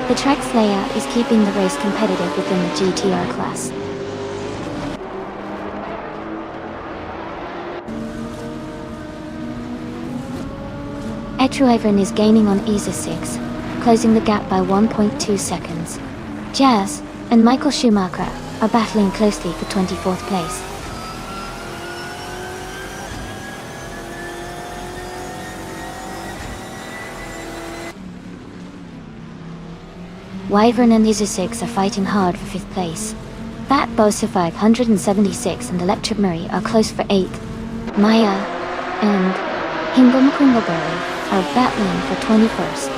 the track's layout is keeping the race competitive within the GTR class. Etru Ivan is gaining on Ezra6, closing the gap by 1.2 seconds. Jazz and Michael Schumacher are battling closely for 24th place. Wyvern and Ezra6 are fighting hard for 5th place. Fat Bosa 576 and Electric Murray are close for 8th. Maya and Hingle McCringleberry are battling for 21st.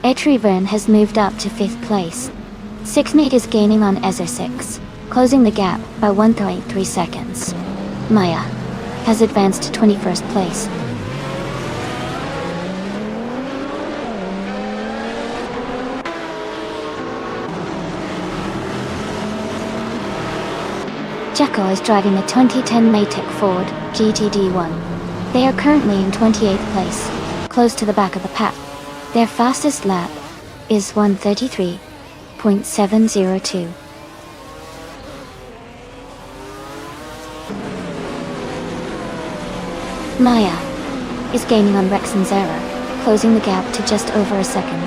Etru has moved up to 5th place. Signate is gaining on Ezra6, closing the gap by 1.3 seconds. Maya has advanced to 21st place. Jacko is driving a 2010 Maytech Ford GTD1. They are currently in 28th place, close to the back of the pack. Their fastest lap is 1:33.702. Maya is gaining on Rex and Zara, closing the gap to just over a second.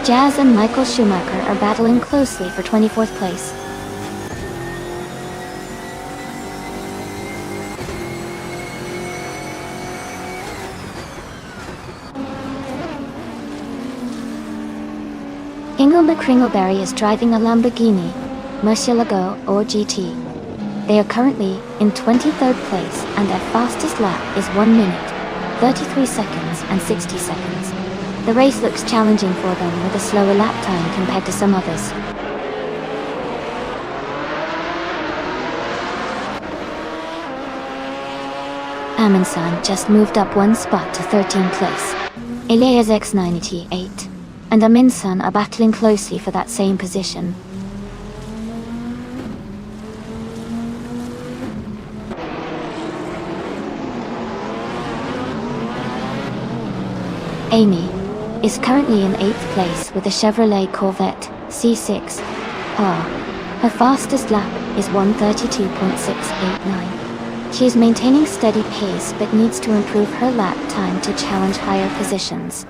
Jazz and Michael Schumacher are battling closely for 24th place. Hingle McCringleberry is driving a Lamborghini Murcielago or GT. They are currently in 23rd place and their fastest lap is 1 minute, 33 seconds and 60 seconds. The race looks challenging for them with a slower lap time compared to some others. Amundsen just moved up 1 spot to 13th place. Elias X98 and Amundsen are battling closely for that same position. Amy is currently in 8th place with a Chevrolet Corvette C6R. Her fastest lap is 1:32.689. She is maintaining steady pace but needs to improve her lap time to challenge higher positions.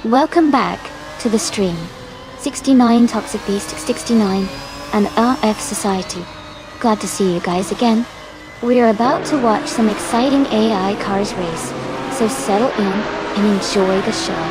Welcome back to the stream. 69 Toxic Beast 69 and RF Society. Glad to see you guys again. We are about to watch some exciting AI cars race, so settle in and enjoy the show.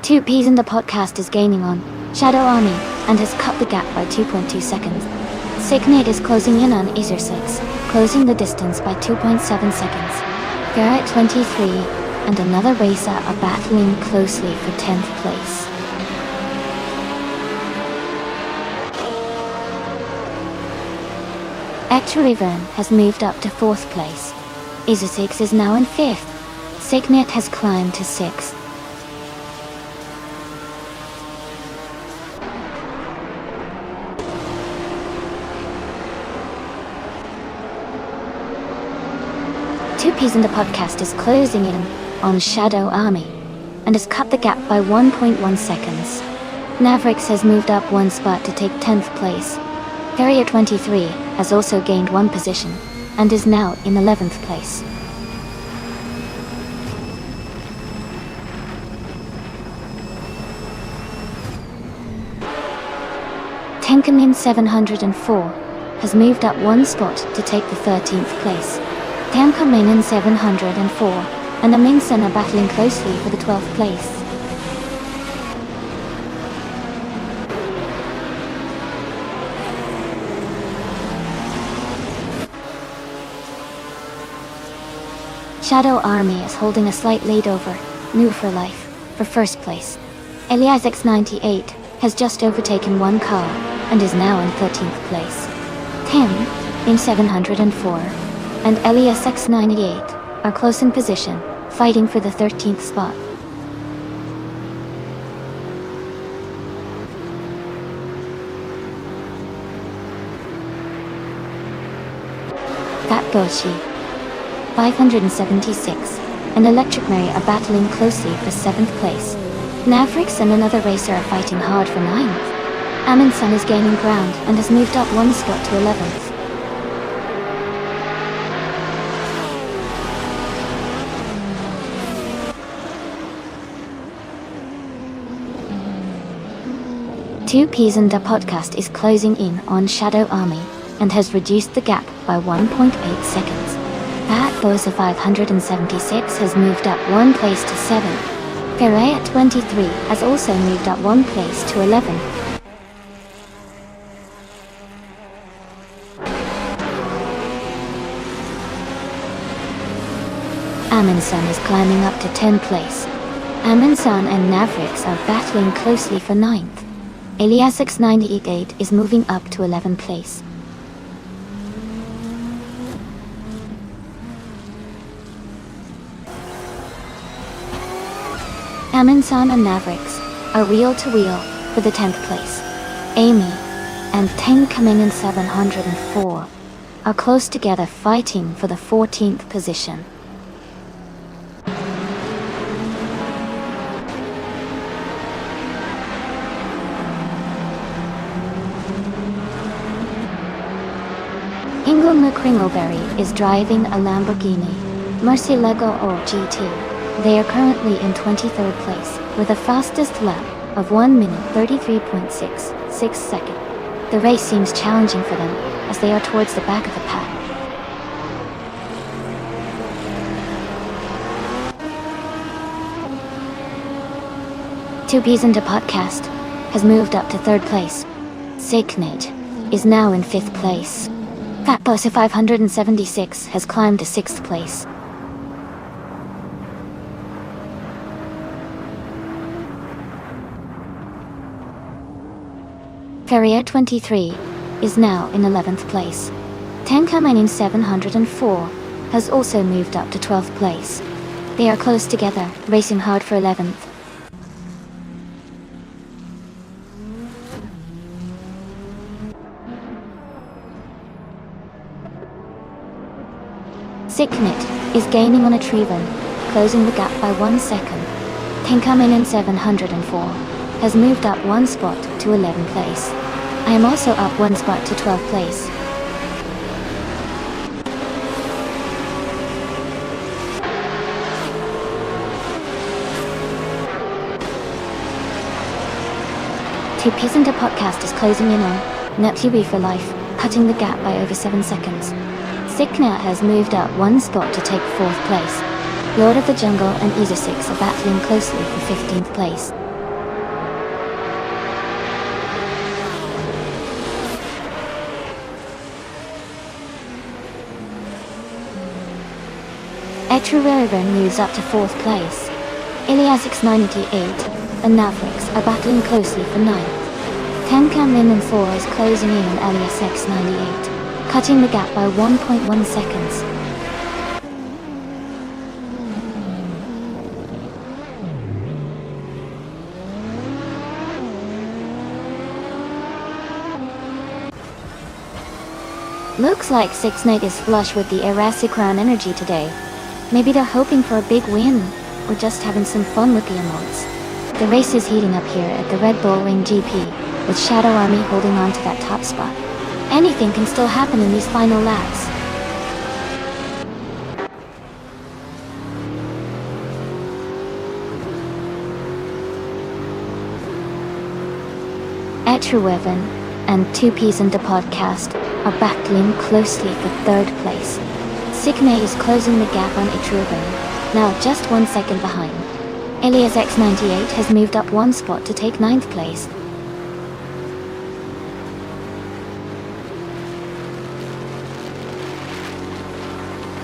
Two P's in the podcast is gaining on Shadow Army and has cut the gap by 2.2 seconds. Signate is closing in on Ezra6, closing the distance by 2.7 seconds. Garrett 23 and another racer are battling closely for 10th place. Etru has moved up to 4th place. Ezra6 is now in 5th. Signate has climbed to 6th. Peas in the podcast is closing in on Shadow Army and has cut the gap by 1.1 seconds. Mavericks has moved up one spot to take 10th place. Carrier 23 has also gained one position and is now in 11th place. Tenkamin 704 has moved up one spot to take the 13th place. Tenkamin in 704 and Amingsen are battling closely for the 12th place. Shadow Army is holding a slight lead over New for Life for first place. Elias X98 has just overtaken one car and is now in 13th place. Tim in 704 and Elias X98 are close in position, fighting for the 13th spot. Fat Goshi 576 and Electric Mary are battling closely for 7th place. Mavericks and another racer are fighting hard for 9th. Amundsen is gaining ground and has moved up one spot to 11th. Two Peas and a podcast is closing in on Shadow Army and has reduced the gap by 1.8 seconds. Fat Bosa 576 has moved up one place to 7. Perea 23 has also moved up one place to 11. Amundsen is climbing up to 10th place. Amundsen and Mavericks are battling closely for 9th. Elias X98 is moving up to 11th place. Amundsen and Mavericks are wheel to wheel for the 10th place. Amy and Tenkamin in 704 are close together fighting for the 14th position. Ingle McCringleberry is driving a Lamborghini Murcielago or GT. They are currently in 23rd place with a fastest lap of 1 minute 33.66 seconds. The race seems challenging for them as they are towards the back of the pack. Two Peas and a Podcast has moved up to 3rd place. Signet is now in 5th place. Fat Bosa 576 has climbed to 6th place. Carrier 23 is now in 11th place. Tenkamin in 704 has also moved up to 12th place. They are close together, racing hard for 11th. Signet is gaining on Atrevan, closing the gap by 1 second. Tenkamin in 704 has moved up one spot to 11th place. I am also up one spot to 12th place. Two Peas and a Podcast is closing in on NetUB for Life, cutting the gap by over 7 seconds. Signet has moved up one spot to take 4th place. Lord of the Jungle and Isa6 are battling closely for 15th place. Etruverivan moves up to 4th place. Ilias X98 and Mavericks are battling closely for 9th. Tenkamin in 4 is closing in on Elias X98, cutting the gap by 1.1 seconds. Looks like 6 Night is flush with the Erasicron energy today. Maybe they're hoping for a big win, or just having some fun with the emotes. The race is heating up here at the Red Bull Ring GP, with Shadow Army holding on to that top spot. Anything can still happen in these final laps. Etrueven and 2Ps in the podcast are battling closely for third place. Signe is closing the gap on Etrueven, now just 1 second behind. Elias X98 has moved up 1 spot to take 9th place.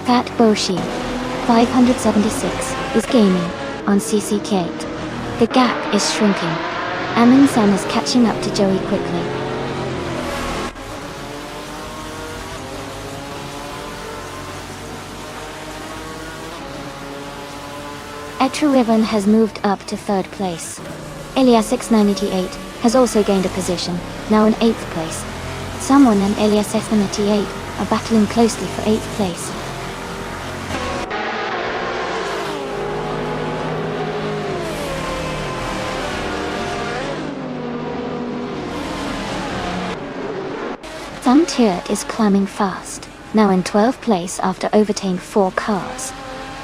Fat Boshi, 576, is gaining on CC Kate. The gap is shrinking. Amin-san is catching up to Joey quickly. Etrueven has moved up to 3rd place. Elias X98 has also gained a position, now in 8th place. Someone and Elias X98 are battling closely for 8th place. Samtirt is climbing fast, now in 12th place after overtaking 4 cars.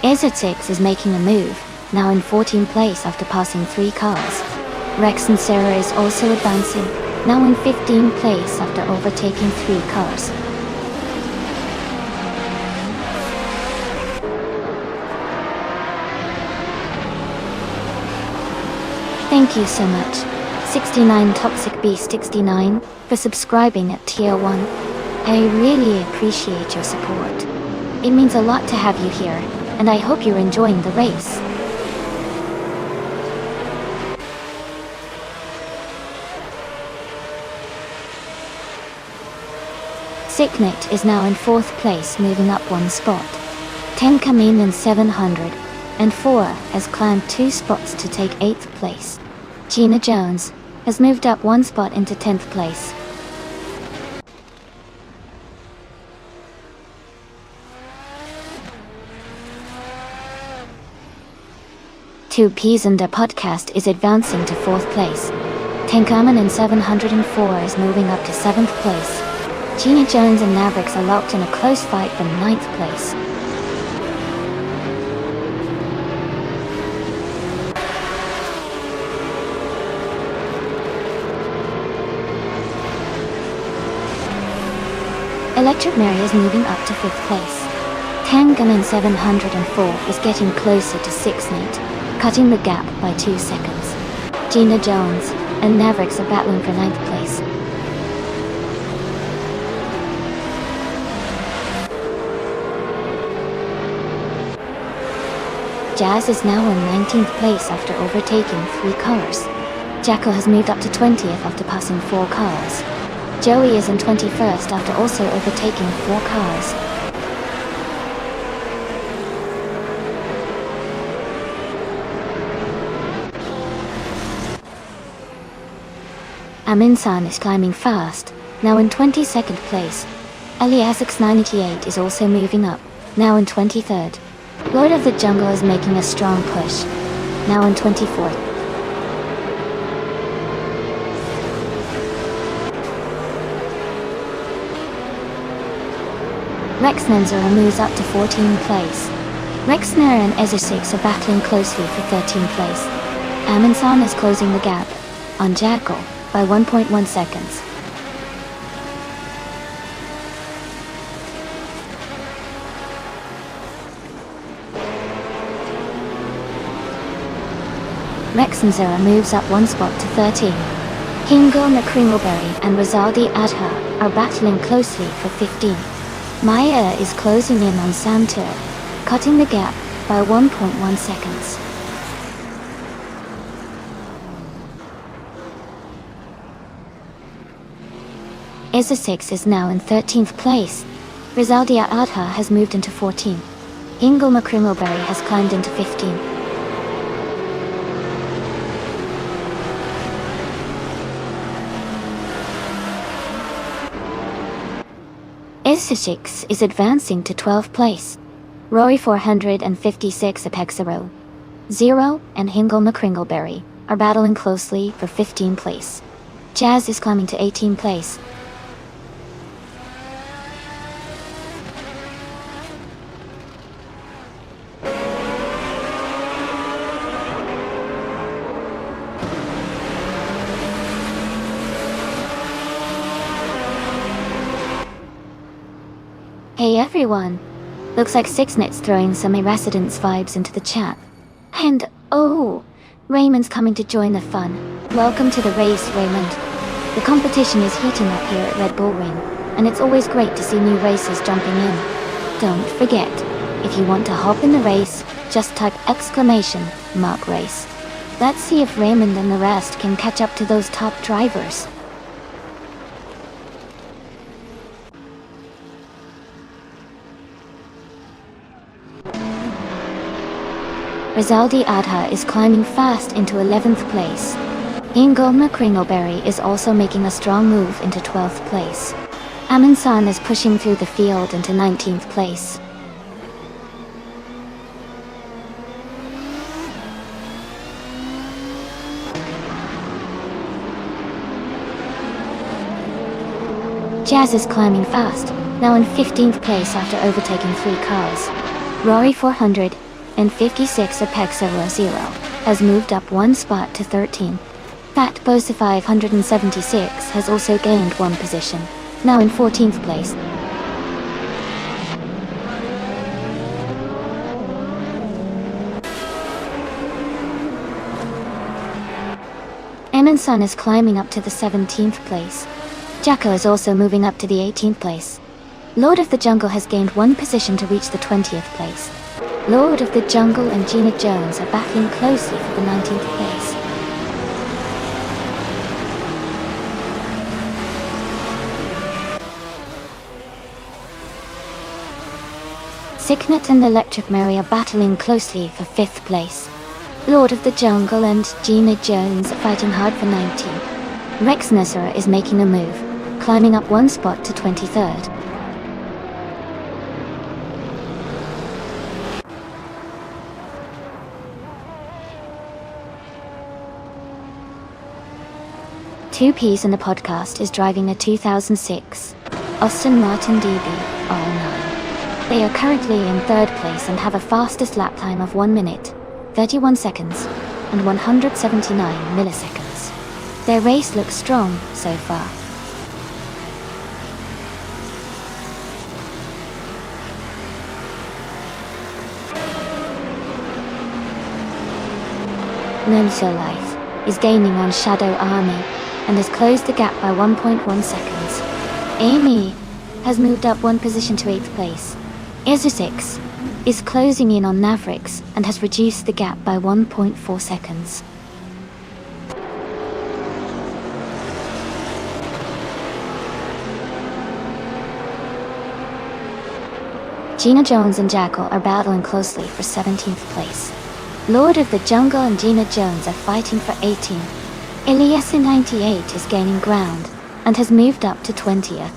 Ezertix is making a move, now in 14th place after passing 3 cars. Rex and Sarah is also advancing, now in 15th place after overtaking 3 cars. Thank you so much, 69 Toxic Beast 69, for subscribing at Tier 1. I really appreciate your support. It means a lot to have you here, and I hope you're enjoying the race. Signet is now in 4th place, moving up 1 spot. Tenkamin in 704 has climbed 2 spots to take 8th place. Gina Jones has moved up 1 spot into 10th place. Two Ps in the podcast is advancing to 4th place. Tenkaman in 704 is moving up to 7th place. Gina Jones and Mavericks are locked in a close fight for 9th place. Electric Mary is moving up to 5th place. Tangan in 704 is getting closer to 6th, cutting the gap by 2 seconds. Gina Jones and Mavericks are battling for 9th place. Jazz is now in 19th place after overtaking 3 cars. Jacko has moved up to 20th after passing 4 cars. Joey is in 21st after also overtaking 4 cars. Amin-san is climbing fast, now in 22nd place. Eliasix98 is also moving up, now in 23rd. Lord of the Jungle is making a strong push, now in 24th. Rexnenzera moves up to 14th place. Rexner and Ezesix are battling closely for 13th place. Amin-san is closing the gap on Jackal by 1.1 seconds. Rexnenzera moves up 1 spot to 13. Kingo Nakringleberry and Rizaldi Adha are battling closely for 15th. Maya is closing in on Samtur, cutting the gap by 1.1 seconds. Ezesix is now in 13th place. Rizaldia Adha has moved into 14th. Ingle Makrimmelberry has climbed into 15th. Ezesix is advancing to 12th place. Rory 456 Apexero 0 and Hingle McCringleberry are battling closely for 15th place. Jazz is climbing to 18th place. Hey everyone! Looks like Sixnet's throwing some A-Residence vibes into the chat. And oh, Raymond's coming to join the fun. Welcome to the race, Raymond. The competition is heating up here at Red Bull Ring, and it's always great to see new racers jumping in. Don't forget, if you want to hop in the race, just type !race. Let's see if Raymond and the rest can catch up to those top drivers. Rizaldi Adha is climbing fast into 11th place. Ingo McCringleberry is also making a strong move into 12th place. Amin-san is pushing through the field into 19th place. Jazz is climbing fast, now in 15th place after overtaking 3 cars. Rory 456 Apexero 0 has moved up 1 spot to 13. Fat Bosa 576 has also gained 1 position, now in 14th place. Emin-san is climbing up to the 17th place. Jacko is also moving up to the 18th place. Lord of the Jungle has gained 1 position to reach the 20th place. Lord of the Jungle and Gina Jones are battling closely for the 19th place. Signet and Electric Mary are battling closely for 5th place. Lord of the Jungle and Gina Jones are fighting hard for 19th. Rex Nusra is making a move, climbing up 1 spot to 23rd. Two Ps in the podcast is driving a 2006 Aston Martin DB09. They are currently in 3rd place and have a fastest lap time of 1 minute, 31 seconds, and 179 milliseconds. Their race looks strong so far. No So Life is gaining on Shadow Army and has closed the gap by 1.1 seconds. Amy has moved up 1 position to 8th place. Isu6 is closing in on Mavericks and has reduced the gap by 1.4 seconds. Gina Jones and Jackal are battling closely for 17th place. Lord of the Jungle and Gina Jones are fighting for 18th. Elias 98 is gaining ground and has moved up to 20th.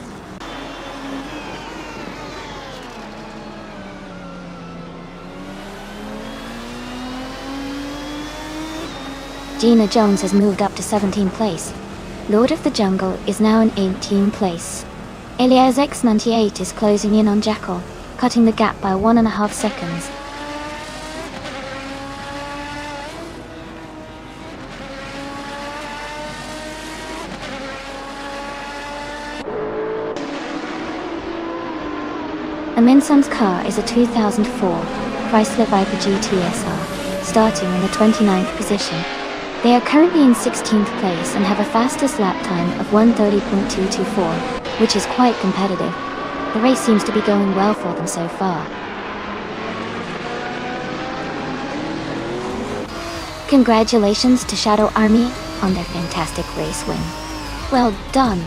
Gina Jones has moved up to 17th place. Lord of the Jungle is now in 18th place. Elias X98 is closing in on Jackal, cutting the gap by 1.5 seconds. Aminsan's car is a 2004 Chrysler Viper GTSR, starting in the 29th position. They are currently in 16th place and have a fastest lap time of 1:30.224, which is quite competitive. The race seems to be going well for them so far. Congratulations to Shadow Army on their fantastic race win. Well done!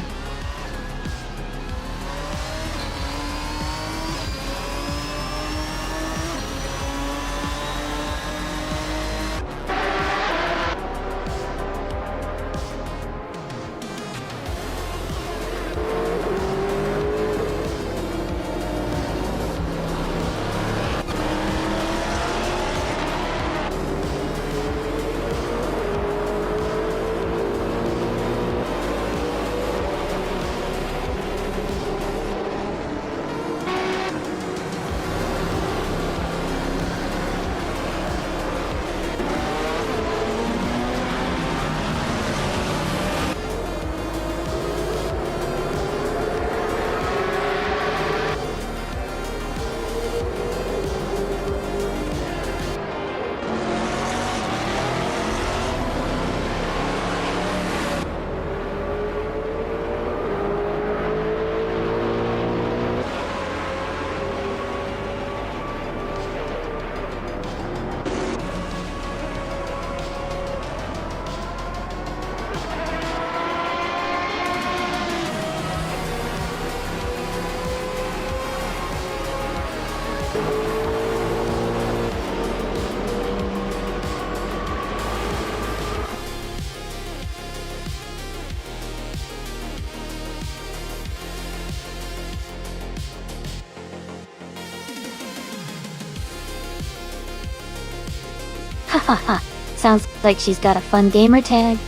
Haha, sounds like she's got a fun gamer tag.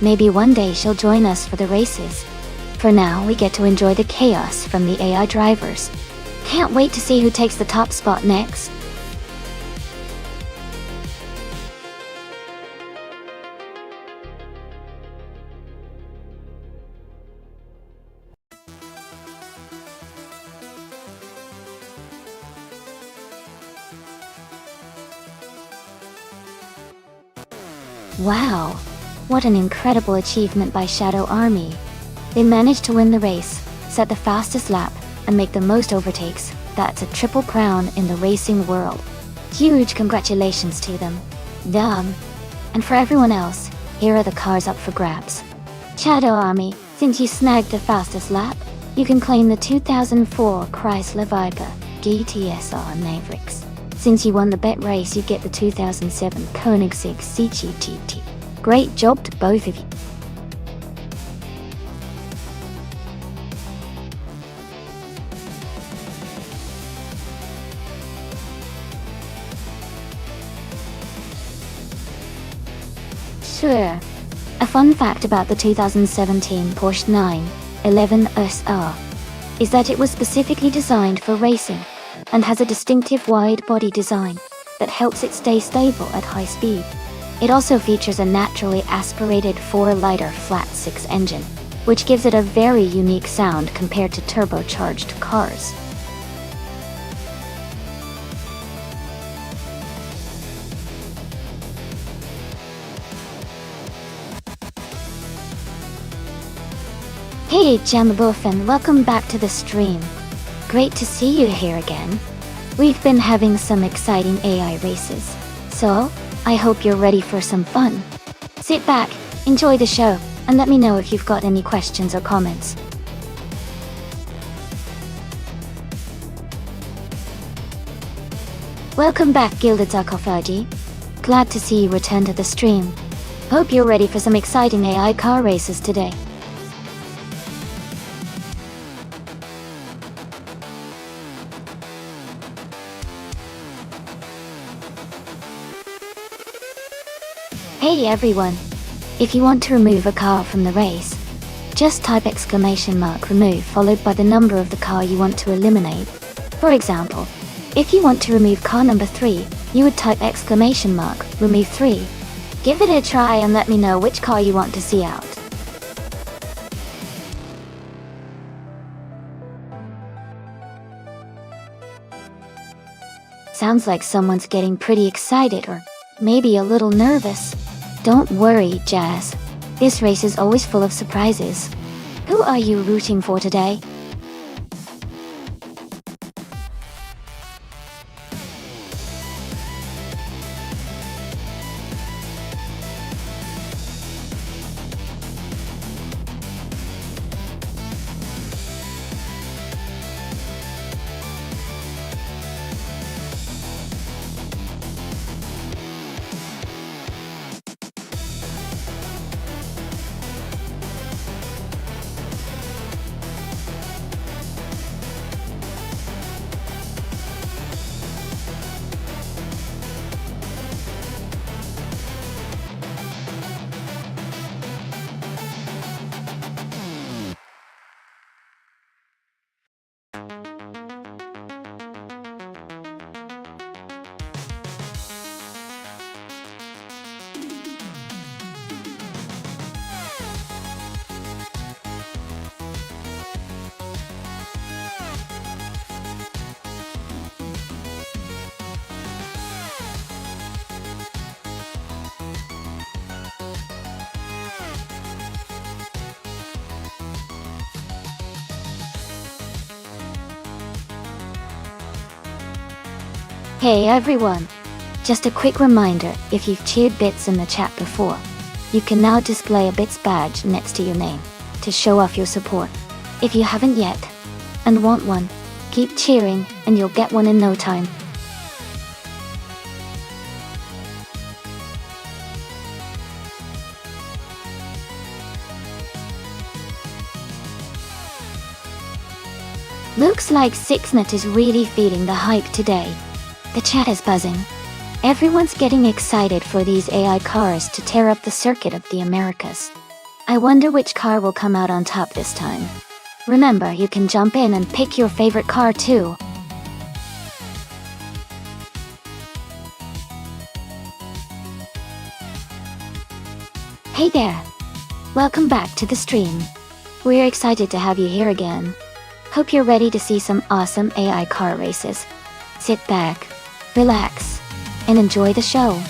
Maybe one day she'll join us for the races. For now, we get to enjoy the chaos from the AI drivers. Can't wait to see who takes the top spot next. Wow, what an incredible achievement by Shadow Army. They managed to win the race, set the fastest lap, and make the most overtakes. That's a triple crown in the racing world. Huge congratulations to them. Dumb. And for everyone else, here are the cars up for grabs. Shadow Army, since you snagged the fastest lap, you can claim the 2004 Chrysler Viper GTSR Mavericks. Since you won the bet race, you get the 2007 Koenigsegg CG. Great job to both of you. Sure. A fun fact about the 2017 Porsche 911 SR is that it was specifically designed for racing and has a distinctive wide body design that helps it stay stable at high speed. It also features a naturally aspirated 4-liter flat-6 engine, which gives it a very unique sound compared to turbocharged cars. Hey Jamaboof, and welcome back to the stream. Great to see you here again. We've been having some exciting AI races, so I hope you're ready for some fun. Sit back, enjoy the show, and let me know if you've got any questions or comments. Welcome back, Gilded Sarcophagi. Glad to see you return to the stream. Hope you're ready for some exciting AI car races today. Hey everyone! If you want to remove a car from the race, just type !remove followed by the number of the car you want to eliminate. For example, if you want to remove car number 3, you would type !remove 3. Give it a try and let me know which car you want to see out. Sounds like someone's getting pretty excited or maybe a little nervous. Don't worry, Jazz. This race is always full of surprises. Who are you rooting for today? Hey everyone! Just a quick reminder, if you've cheered bits in the chat before, you can now display a bits badge next to your name to show off your support. If you haven't yet, and want one, keep cheering and you'll get one in no time. Looks like Sixnet is really feeling the hype today. The chat is buzzing. Everyone's getting excited for these AI cars to tear up the circuit of the Americas. I wonder which car will come out on top this time. Remember, you can jump in and pick your favorite car too. Hey there! Welcome back to the stream. We're excited to have you here again. Hope you're ready to see some awesome AI car races. Sit back, relax, and enjoy the show.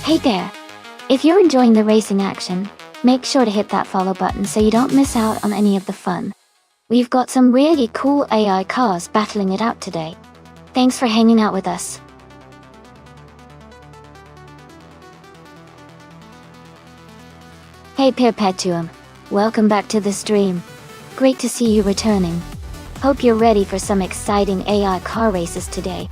Hey there! If you're enjoying the racing action, make sure to hit that follow button so you don't miss out on any of the fun. We've got some really cool AI cars battling it out today. Thanks for hanging out with us. Hey Perpetuum, welcome back to the stream. Great to see you returning. Hope you're ready for some exciting AI car races today.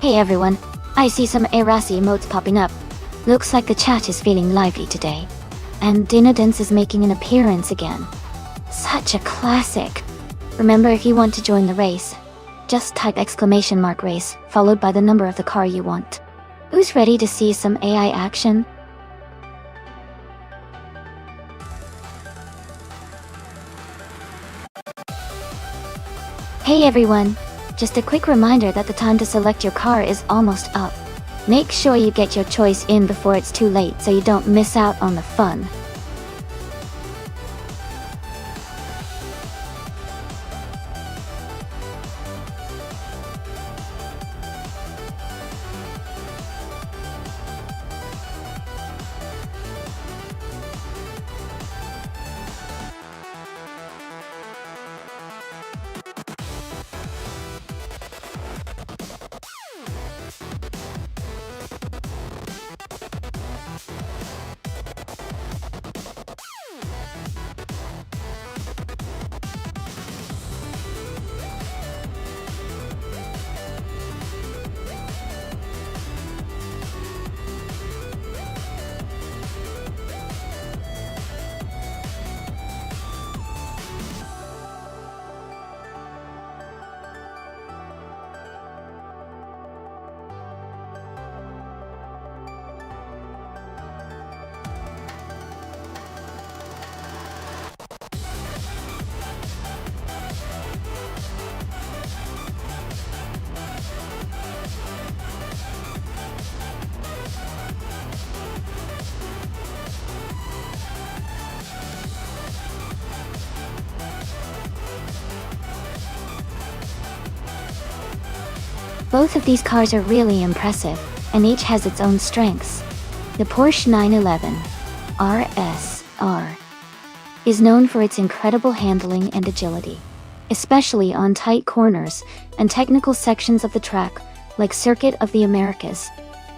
Hey everyone, I see some Erasi emotes popping up. Looks like the chat is feeling lively today. And Dinodance is making an appearance again. Such a classic. Remember, if you want to join the race, just type !race, followed by the number of the car you want. Who's ready to see some AI action? Hey everyone! Just a quick reminder that the time to select your car is almost up. Make sure you get your choice in before it's too late so you don't miss out on the fun. Both of these cars are really impressive, and each has its own strengths. The Porsche 911 RSR is known for its incredible handling and agility, especially on tight corners and technical sections of the track, like Circuit of the Americas.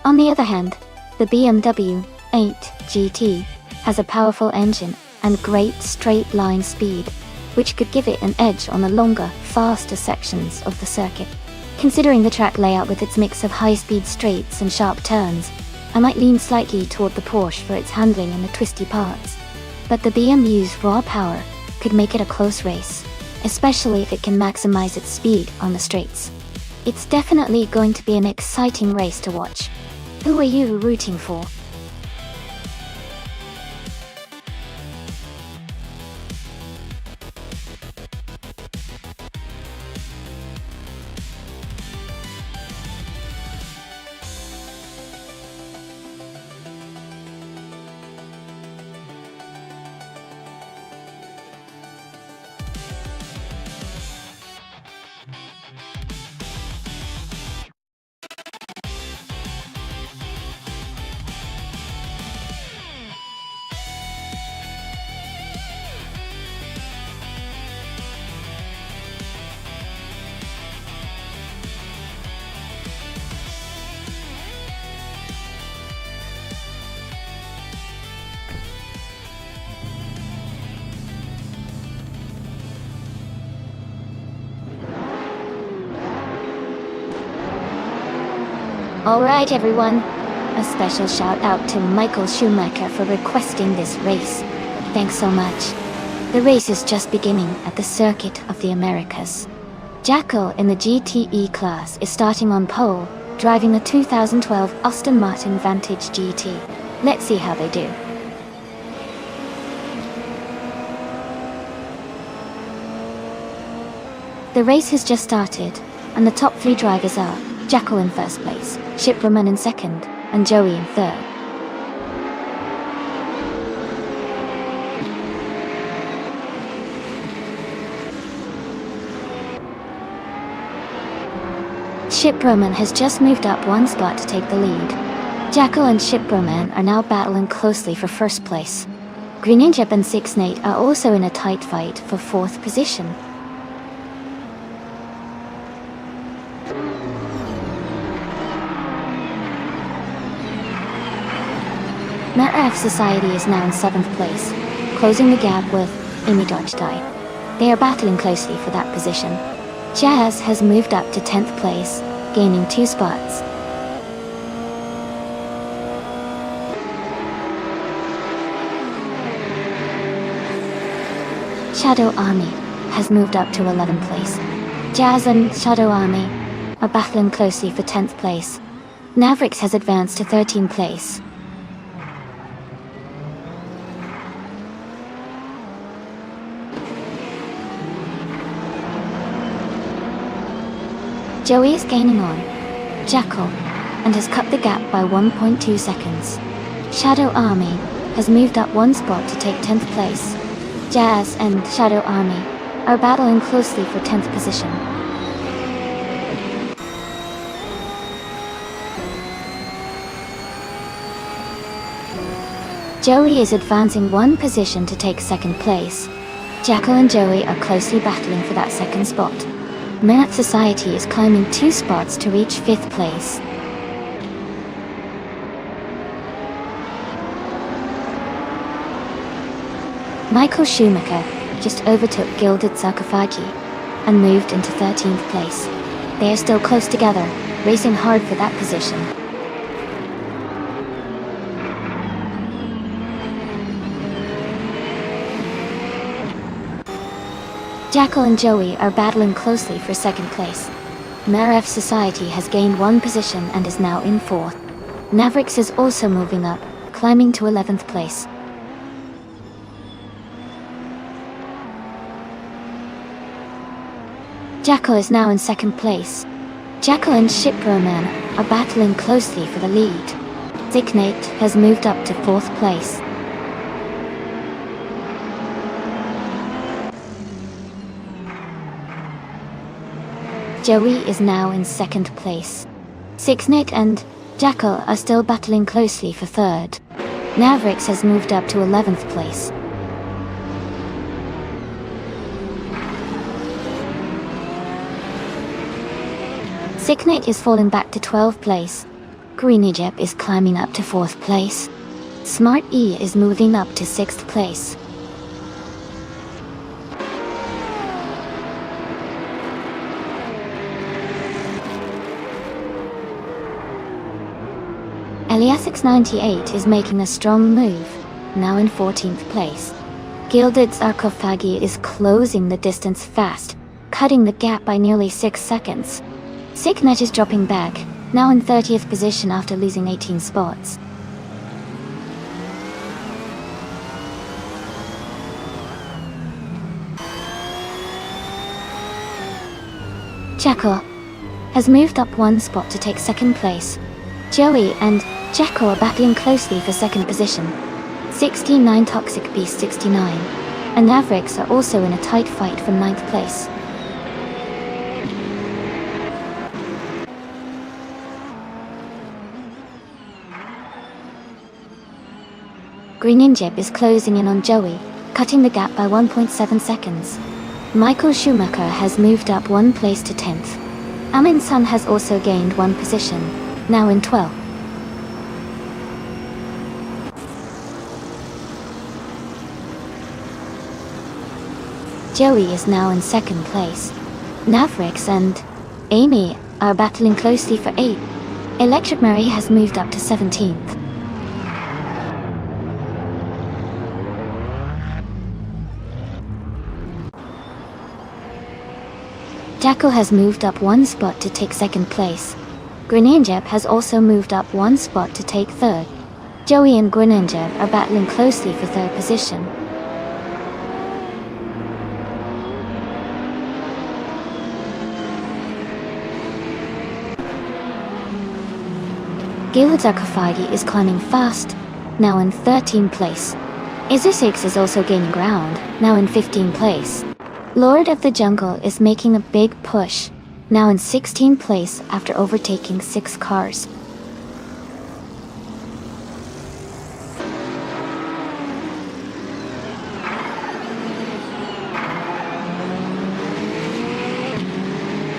On the other hand, the BMW 8 GT has a powerful engine and great straight-line speed, which could give it an edge on the longer, faster sections of the circuit. Considering the track layout with its mix of high-speed straights and sharp turns, I might lean slightly toward the Porsche for its handling in the twisty parts. But the BMW's raw power could make it a close race, especially if it can maximize its speed on the straights. It's definitely going to be an exciting race to watch. Who are you rooting for? Alright everyone, a special shout out to Michael Schumacher for requesting this race. Thanks so much. The race is just beginning at the Circuit of the Americas. Jacko in the GTE class is starting on pole, driving the 2012 Aston Martin Vantage GT. Let's see how they do. The race has just started, and the top 3 drivers are Jacko in first place, Shipperman in second, and Joey in third. Shipperman has just moved up 1 spot to take the lead. Jacko and Shipperman are now battling closely for first place. Greeninjap and 6Nate are also in a tight fight for 4th position. Matraf Society is now in 7th place, closing the gap with Amy Dodgedai. They are battling closely for that position. Jazz has moved up to 10th place, gaining 2 spots. Shadow Army has moved up to 11th place. Jazz and Shadow Army are battling closely for 10th place. Mavericks has advanced to 13th place. Joey is gaining on Jacko and has cut the gap by 1.2 seconds. Shadow Army has moved up 1 spot to take 10th place. Jazz and Shadow Army are battling closely for 10th position. Joey is advancing 1 position to take 2nd place. Jacko and Joey are closely battling for that 2nd spot. Merit Society is climbing 2 spots to reach 5th place. Michael Schumacher just overtook Gilded Sarcophagi and moved into 13th place. They are still close together, racing hard for that position. Jacko and Joey are battling closely for 2nd place. Maref Society has gained 1 position and is now in 4th. Mavericks is also moving up, climbing to 11th place. Jacko is now in 2nd place. Jacko and Shipperman are battling closely for the lead. Zignate has moved up to 4th place. Joey is now in 2nd place. Zignate and Jacko are still battling closely for 3rd. Mavericks has moved up to 11th place. Zignate is falling back to 12th place. Greenijep is climbing up to 4th place. Smart E is moving up to 6th place. Eliasix98 is making a strong move, now in 14th place. Gilded Sarcophagi is closing the distance fast, cutting the gap by nearly 6 seconds. Signet is dropping back, now in 30th position after losing 18 spots. Jacko has moved up 1 spot to take 2nd place. Joey and Jacko are battling closely for 2nd position. 69 Toxic Beast 69 and Mavericks are also in a tight fight for 9th place. Greeninjep is closing in on Joey, cutting the gap by 1.7 seconds. Michael Schumacher has moved up 1 place to 10th. Amin Sun has also gained 1 position, now in 12th. Joey is now in 2nd place. Mavericks and Amy are battling closely for 8th. Electric Mary has moved up to 17th. Jacko has moved up one spot to take second place. Greninja has also moved up one spot to take third. Joey and Greninja are battling closely for third position. Gilazakafagi is climbing fast, now in 13th place. Izusix is also gaining ground, now in 15th place. Lord of the Jungle is making a big push, now in 16th place after overtaking 6 cars.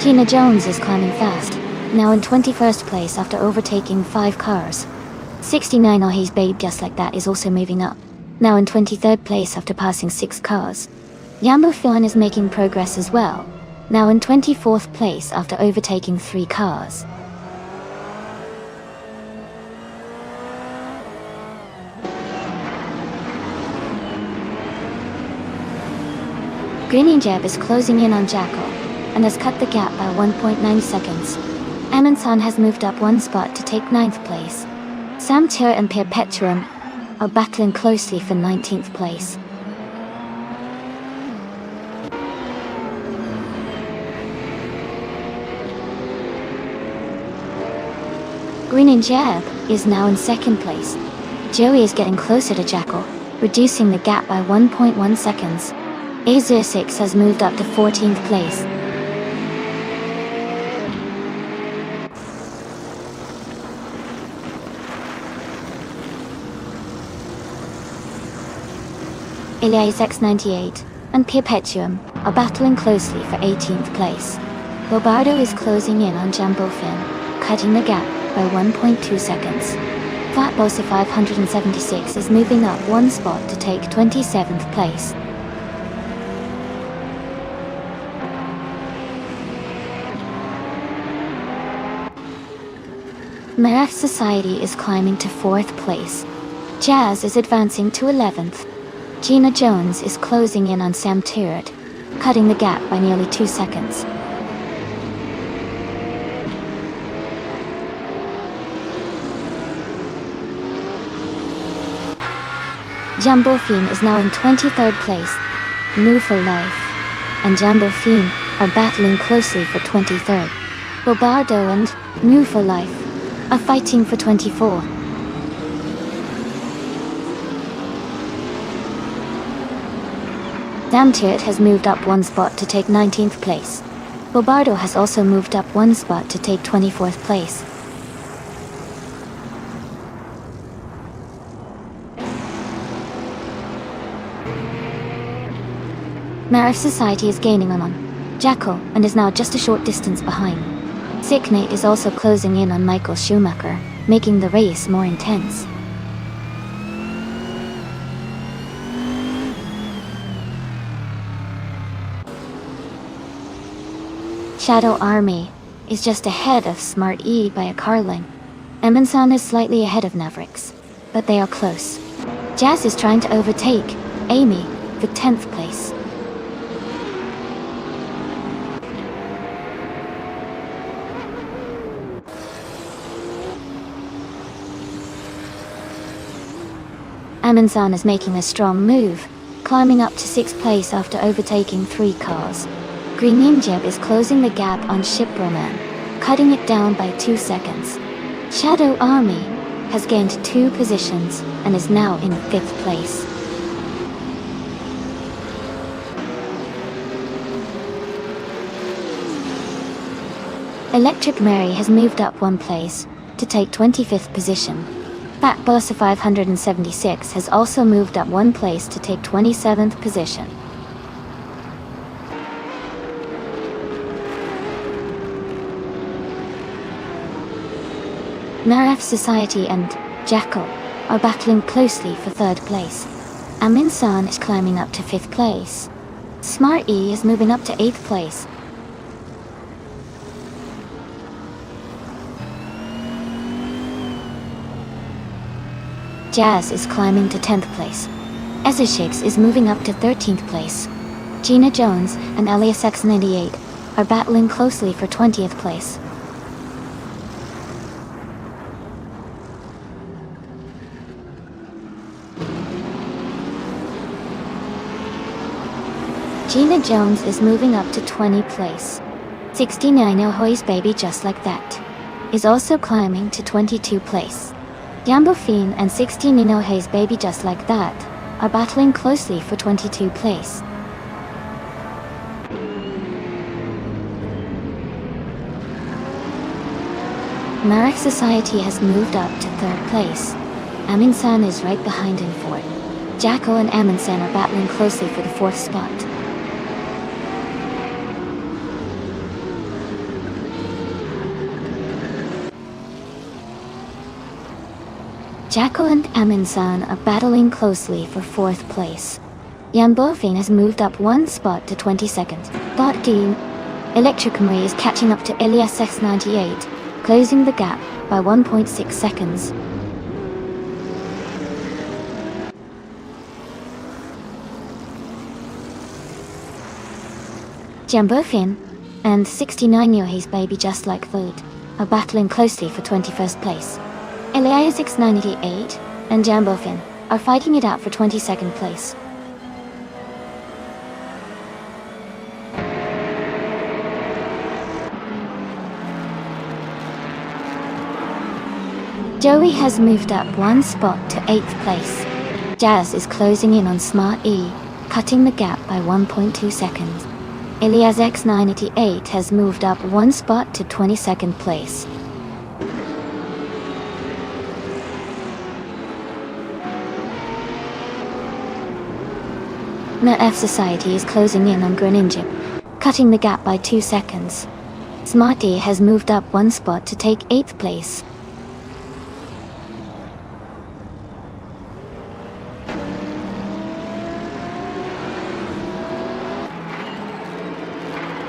Gina Jones is climbing fast, now in 21st place after overtaking 5 cars. 69 Oh He's Babe Just Like That is also moving up, now in 23rd place after passing 6 cars. Yambo Fion is making progress as well, now in 24th place after overtaking 3 cars. Greninja is closing in on Jacko, and has cut the gap by 1.9 seconds. Amundsen has moved up one spot to take 9th place. Samtir and Perpetuum are battling closely for 19th place. Greninja is now in 2nd place. Joey is getting closer to Jacko, reducing the gap by 1.1 seconds. Azur6 has moved up to 14th place. Elias X98 and Perpetuum are battling closely for 18th place. Bobardo is closing in on Jumbo Fin, cutting the gap by 1.2 seconds. Flatbossa 576 is moving up one spot to take 27th place. Maraf Society is climbing to 4th place. Jazz is advancing to 11th. Gina Jones is closing in on Sam Turret, cutting the gap by nearly 2 seconds. Jumbo Fiend is now in 23rd place. New for Life and Jumbo Fiend are battling closely for 23rd. Bobardo and New for Life are fighting for 24. Samtirt has moved up one spot to take 19th place. Bobardo has also moved up one spot to take 24th place. Marif Society is gaining on Jacko and is now just a short distance behind. Sicknate is also closing in on Michael Schumacher, making the race more intense. Shadow Army is just ahead of Smart E by a car length. Amundsen is slightly ahead of Navrix, but they are close. Jazz is trying to overtake Amy for 10th place. Amundsen is making a strong move, climbing up to 6th place after overtaking 3 cars. Green Ninja is closing the gap on Shiproman, cutting it down by 2 seconds. Shadow Army has gained 2 positions and is now in 5th place. Electric Mary has moved up 1 place to take 25th position. Fat Bossa 576 has also moved up 1 place to take 27th position. Maraf Society and Jacko are battling closely for 3rd place. Amundsen is climbing up to 5th place. Smart E is moving up to 8th place. Jazz is climbing to 10th place. Ezeshix is moving up to 13th place. Gina Jones and Elias X98 are battling closely for 20th place. Gina Jones is moving up to 20th place. 69 Ahoy's Baby Just Like That is also climbing to 22nd place. Jambo Fiend and 16 Inohe's Baby Just Like That are battling closely for 22nd place. Marek Society has moved up to 3rd place. Amin-san is right behind in 4th. Jacko and Amin-san are battling closely for the 4th spot. Jacko and Amin-san are battling closely for 4th place. Jan Bofin has moved up 1 spot to 22nd. Team Electric Marie is catching up to Elias X98, closing the gap by 1.6 seconds. Jan Bofin and 69 Yohei's Baby Just Like That are battling closely for 21st place. Elias X98 and Jambo Finn are fighting it out for 22nd place. Joey has moved up 1 spot to 8th place. Jazz is closing in on Smart E, cutting the gap by 1.2 seconds. Elias X98 has moved up 1 spot to 22nd place. F Society is closing in on Greninja, cutting the gap by 2 seconds. Smarty has moved up 1 spot to take 8th place.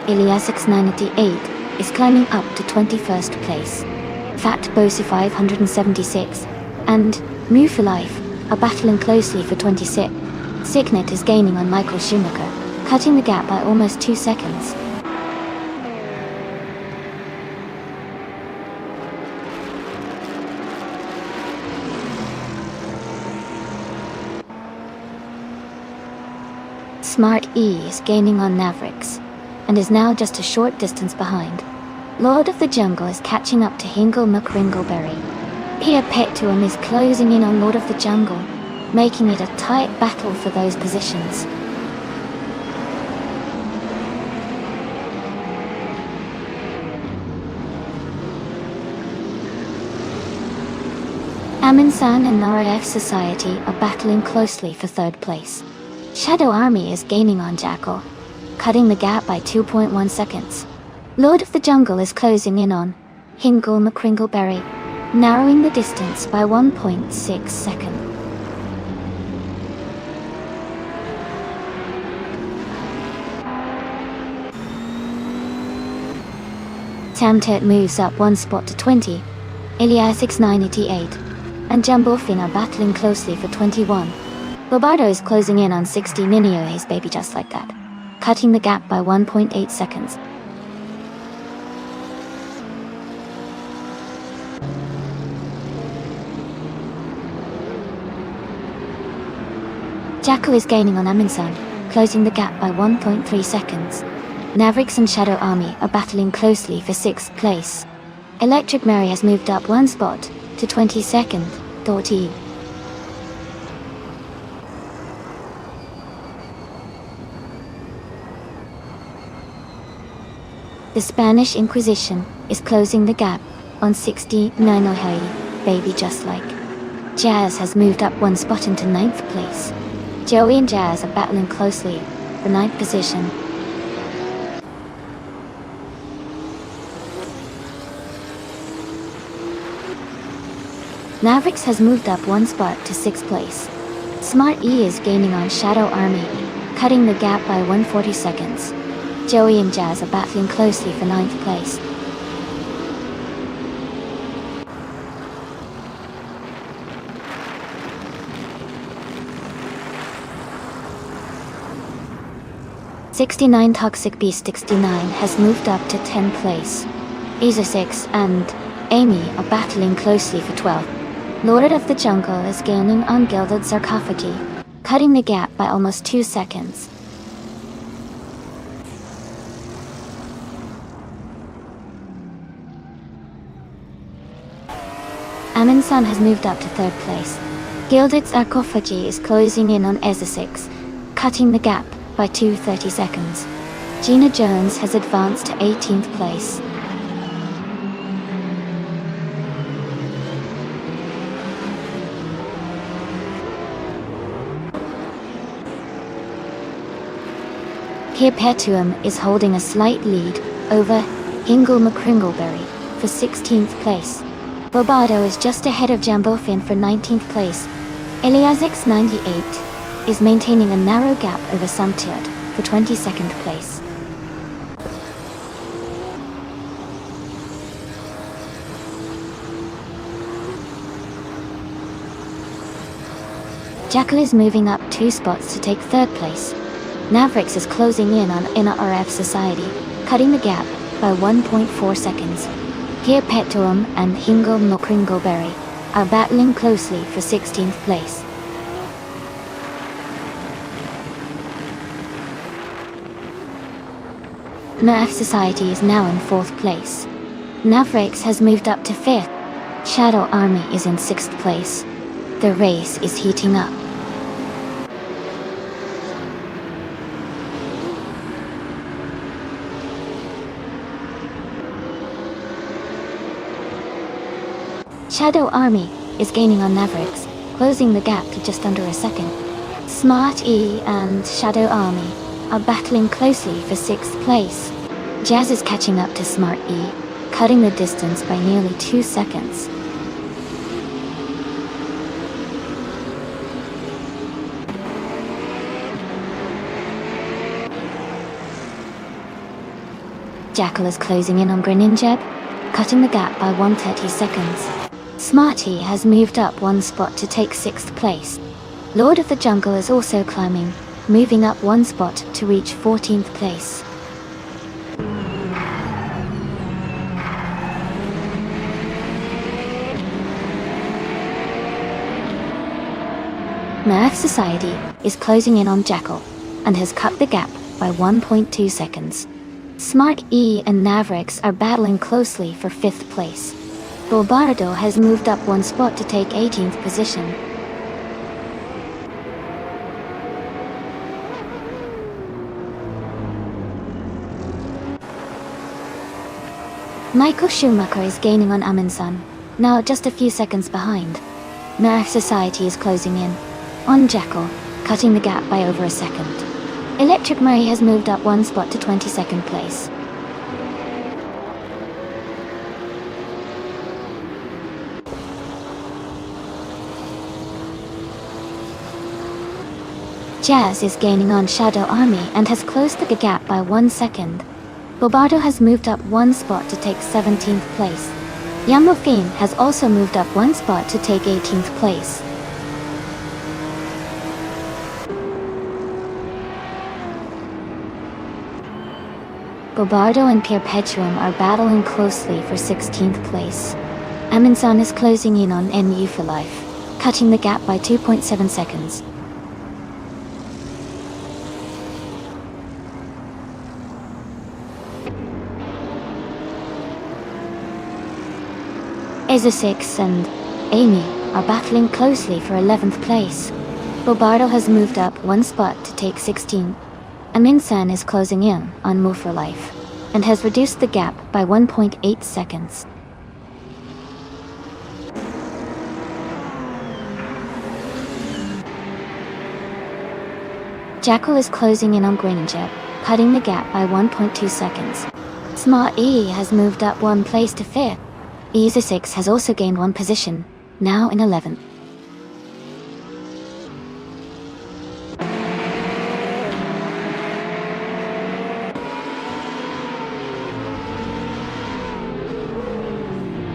Elias X98 is climbing up to 21st place. Fat Bosu 576 and Mu for Life are battling closely for 26th. Signet is gaining on Michael Schumacher, cutting the gap by almost 2 seconds. Smart E is gaining on Mavericks, and is now just a short distance behind. Lord of the Jungle is catching up to Hingle McRingleberry. Pia Petuum is closing in on Lord of the Jungle, making it a tight battle for those positions. Amin-san and Nara F Society are battling closely for 3rd place. Shadow Army is gaining on Jackal, cutting the gap by 2.1 seconds. Lord of the Jungle is closing in on Hingle McRingleberry, narrowing the distance by 1.6 seconds. Tamtet moves up 1 spot to 20. Elias X988 and Jambofin are battling closely for 21. Bobardo is closing in on 60 Ninio's Baby Just Like That, cutting the gap by 1.8 seconds. Jacko is gaining on Amin-san, closing the gap by 1.3 seconds. Mavericks and Shadow Army are battling closely for 6th place. Electric Mary has moved up 1 spot to 22nd, .E. The Spanish Inquisition is closing the gap on 69 Ohio, Baby Just Like. Jazz has moved up 1 spot into 9th place. Joey and Jazz are battling closely for 9th position. Mavericks has moved up 1 spot to 6th place. Smart E is gaining on Shadow Army, cutting the gap by 140 seconds. Joey and Jazz are battling closely for 9th place. 69 Toxic Beast 69 has moved up to 10th place. Aza6 and Amy are battling closely for 12th. Lord of the Jungle is gaining on Gilded Sarcophagi, cutting the gap by almost 2 seconds. Aminsan has moved up to 3rd place. Gilded Sarcophagi is closing in on Aza6, cutting the gap by 2:30 seconds. Gina Jones has advanced to 18th place. Perpetuum is holding a slight lead over Hingle McCringleberry for 16th place. Bobado is just ahead of Jambofin for 19th place. Eliazix 98 is maintaining a narrow gap over Sumtiot for 22nd place. Jackal is moving up 2 spots to take 3rd place. Navrix is closing in on Inner RF Society, cutting the gap by 1.4 seconds. Perpetuum and Hingle McCringleberry are battling closely for 16th place. Nerf Society is now in 4th place. Navrix has moved up to 5th. Shadow Army is in 6th place. The race is heating up. Shadow Army is gaining on Navrix, closing the gap to just under a second. Smart E and Shadow Army are battling closely for 6th place. Jazz is catching up to Smart E, cutting the distance by nearly 2 seconds. Jackal is closing in on Greninjab, cutting the gap by 1:30 seconds. Smarty has moved up 1 spot to take 6th place. Lord of the Jungle is also climbing, moving up 1 spot to reach 14th place. Nerf Society is closing in on Jackal and has cut the gap by 1.2 seconds. Smart E and Navrix are battling closely for 5th place. Bulbardo has moved up 1 spot to take 18th position. Michael Schumacher is gaining on Aminsan, now just a few seconds behind. Nerf Society is closing in on Jackal, cutting the gap by over a second. Electric Murray has moved up 1 spot to 22nd place. Jazz is gaining on Shadow Army and has closed the gap by 1 second. Bobardo has moved up 1 spot to take 17th place. Yamofine has also moved up 1 spot to take 18th place. Bobardo and Perpetuum are battling closely for 16th place. Aminsan is closing in on NU for life, cutting the gap by 2.7 seconds. Aza6 and Amy are battling closely for 11th place. Bobardo has moved up 1 spot to take 16. Aminsan is closing in on Move for Life and has reduced the gap by 1.8 seconds. Jackal is closing in on Greninjab, cutting the gap by 1.2 seconds. Smart E has moved up 1 place to 5th. Aza6 has also gained 1 position, now in 11th.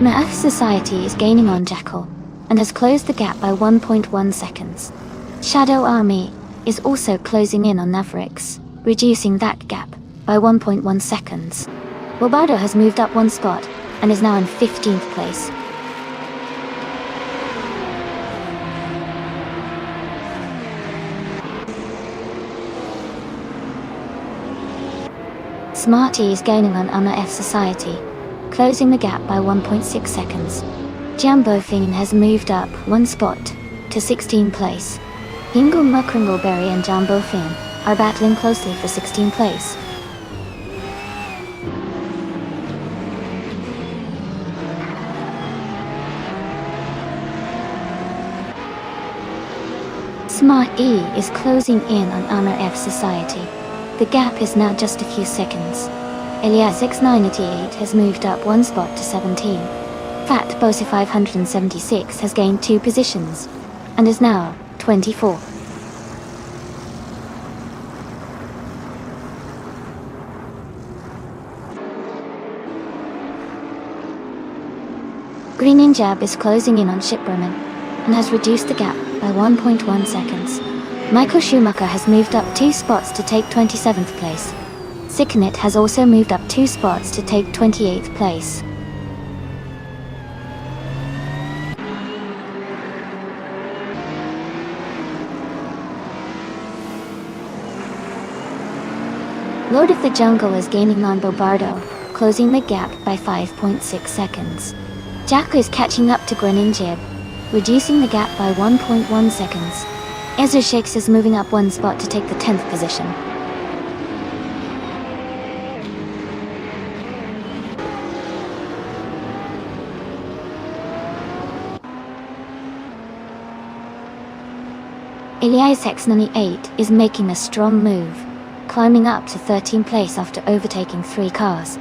Nerf Society is gaining on Jackal and has closed the gap by 1.1 seconds. Shadow Army is also closing in on Navrix, reducing that gap by 1.1 seconds. Bobardo has moved up 1 spot and is now in 15th place. Smarty is gaining on Anna F Society, closing the gap by 1.6 seconds. Jumbo Fiend has moved up 1 spot to 16th place. Hingle Muckringleberry and Jumbo Fiend are battling closely for 16th place. Smart E is closing in on Anna F Society. The gap is now just a few seconds. Elias X988 has moved up 1 spot to 17. Fat Bossy 576 has gained 2 positions and is now 24. Green Ninjab is closing in on Shipperman and has reduced the gap by 1.1 seconds. Michael Schumacher has moved up 2 spots to take 27th place. Sickenet has also moved up 2 spots to take 28th place. Lord of the Jungle is gaining on Bobardo, closing the gap by 5.6 seconds. Jacko is catching up to Greninjib, reducing the gap by 1.1 seconds. Ezra Shakes is moving up 1 spot to take the 10th position. Elias X98 is making a strong move, climbing up to 13th place after overtaking 3 cars.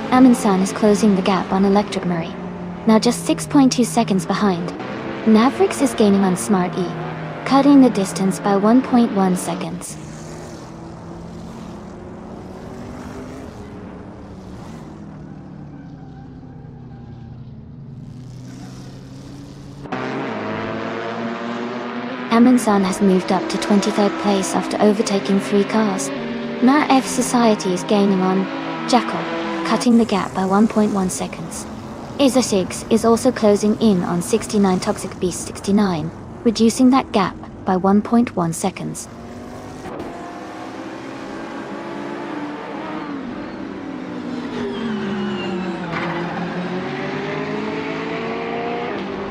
Aminsan is closing the gap on Electric Murray, now just 6.2 seconds behind. Navrix is gaining on Smart E, cutting the distance by 1.1 seconds. Aminsan has moved up to 23rd place after overtaking 3 cars. Ma F Society is gaining on Jackal, cutting the gap by 1.1 seconds. Isosix is also closing in on 69 Toxic Beast 69, reducing that gap by 1.1 seconds.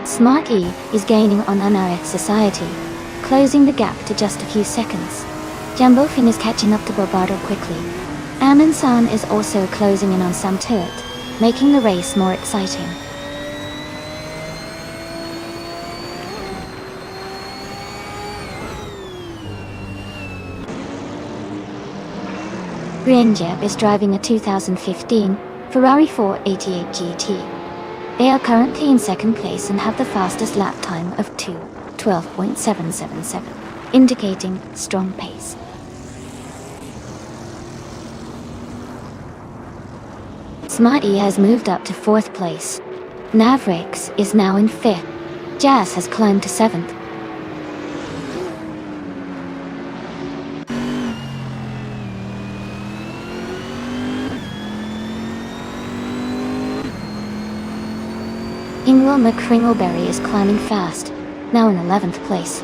Smart E is gaining on NRF Society, closing the gap to just a few seconds. Jambofin is catching up to Bobardo quickly. Aminsan is also closing in on Sam Turret, making the race more exciting. Brienjeb is driving a 2015 Ferrari 488 GT. They are currently in 2nd place and have the fastest lap time of 2:12.777, indicating strong pace. Smarty has moved up to 4th place. Navrix is now in 5th. Jazz has climbed to 7th. Ingwell McCringleberry is climbing fast, now in 11th place.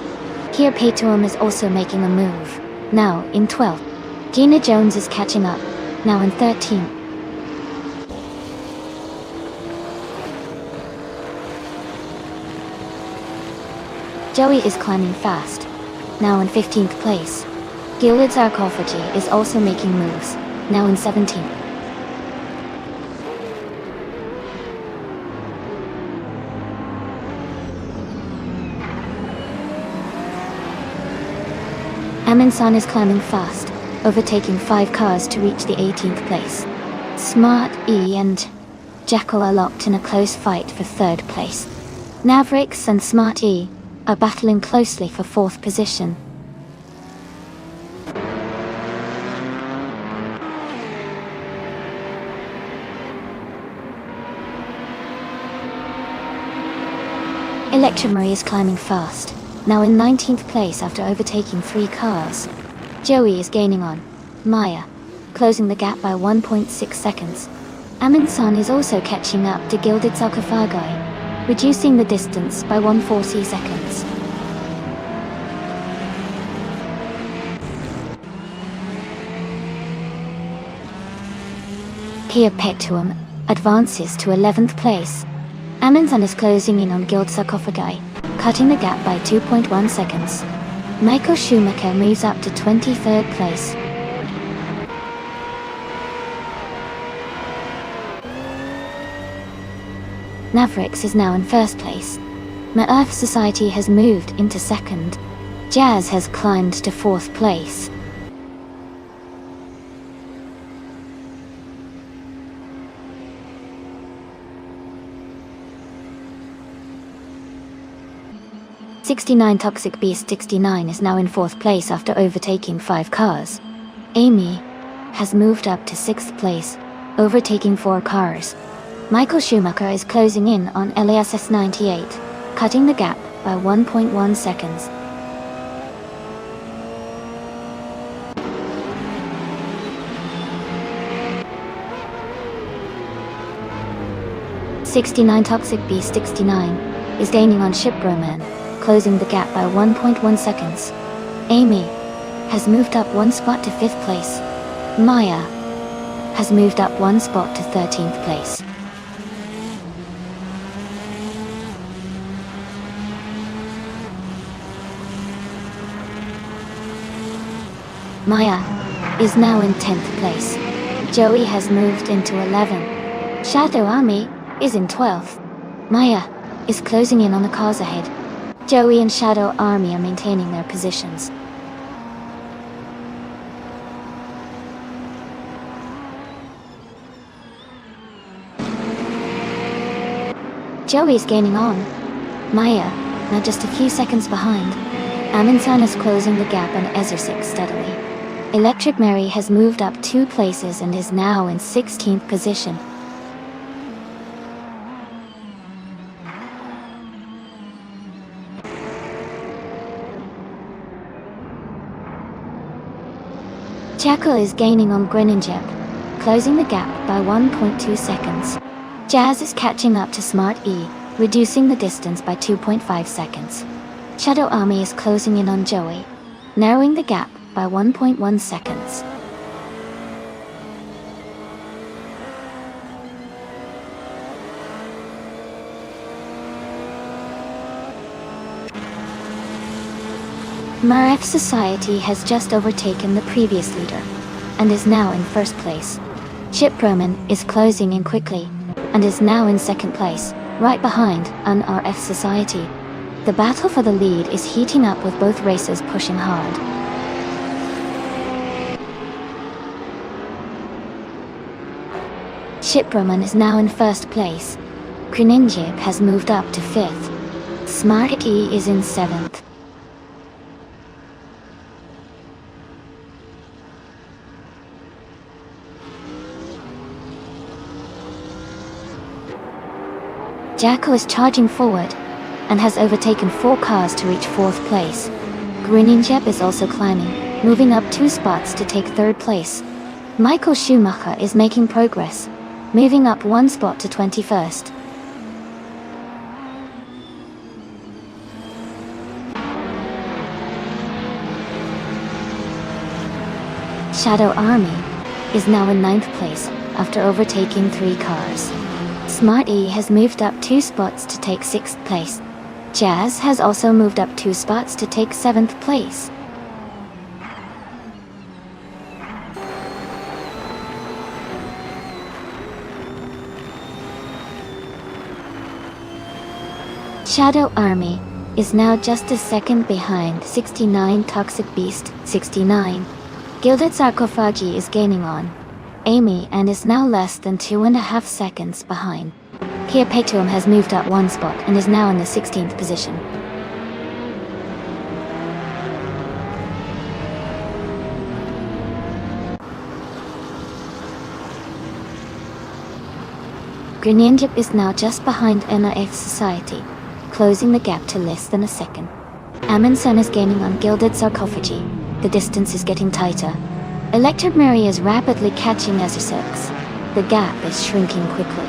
Here Paytoum is also making a move, now in 12th. Gina Jones is catching up, now in 13th. Joey is climbing fast, now in 15th place. Gilded Sarcophagy is also making moves, now in 17th. Aminsan is climbing fast, overtaking 5 cars to reach the 18th place. Smart E and Jackal are locked in a close fight for 3rd place. Navrix and Smart E are battling closely for 4th position. Electromarie is climbing fast, now in 19th place after overtaking 3 cars. Joey is gaining on Maya, closing the gap by 1.6 seconds. Amin-san is also catching up to Gilded Sarcophagi, reducing the distance by 140 seconds. Kia Petuum advances to 11th place. Amin-san is closing in on Gilded Sarcophagi, cutting the gap by 2.1 seconds. Michael Schumacher moves up to 23rd place. Mavericks is now in first place. My Earth Society has moved into second. Jazz has climbed to 4th place. '69 Toxic Beast 69 is now in 4th place after overtaking 5 cars. Amy has moved up to 6th place, overtaking 4 cars. Michael Schumacher is closing in on LASS 98, cutting the gap by 1.1 seconds. '69 Toxic Beast 69 is gaining on Shipbroman, closing the gap by 1.1 seconds. Amy has moved up 1 spot to 5th place. Maya has moved up 1 spot to 13th place. Maya is now in 10th place. Joey has moved into 11th. Shadow Army is in 12th. Maya is closing in on the cars ahead. Joey and Shadow Army are maintaining their positions. Joey's gaining on. Maya, now just a few seconds behind. Amin-san is closing the gap on Ezersic steadily. Electric Mary has moved up 2 places and is now in 16th position. Jackal is gaining on Greninjep, closing the gap by 1.2 seconds. Jazz is catching up to Smart E, reducing the distance by 2.5 seconds. Shadow Army is closing in on Joey, narrowing the gap by 1.1 seconds. Maref Society has just overtaken the previous leader, and is now in first place. Shiproman is closing in quickly, and is now in second place, right behind NRF Society. The battle for the lead is heating up with both racers pushing hard. Shiproman is now in first place. Greninjib has moved up to 5th. Smart E is in 7th. Jackal is charging forward, and has overtaken 4 cars to reach 4th place. Greninjeb is also climbing, moving up 2 spots to take 3rd place. Michael Schumacher is making progress, moving up 1 spot to 21st. Shadow Army is now in 9th place after overtaking 3 cars. Smart E has moved up 2 spots to take 6th place. Jazz has also moved up 2 spots to take 7th place. Shadow Army is now just a second behind 69 Toxic Beast 69. Gilded Sarcophagi is gaining on Amy and is now less than 2.5 seconds behind. Kia Petuum has moved up 1 spot and is now in the 16th position. Greninjib is now just behind NRF Society, closing the gap to less than a second. Amundsen is gaining on Gilded Sarcophagi. The distance is getting tighter. Electric Mary is rapidly catching Essex. The gap is shrinking quickly.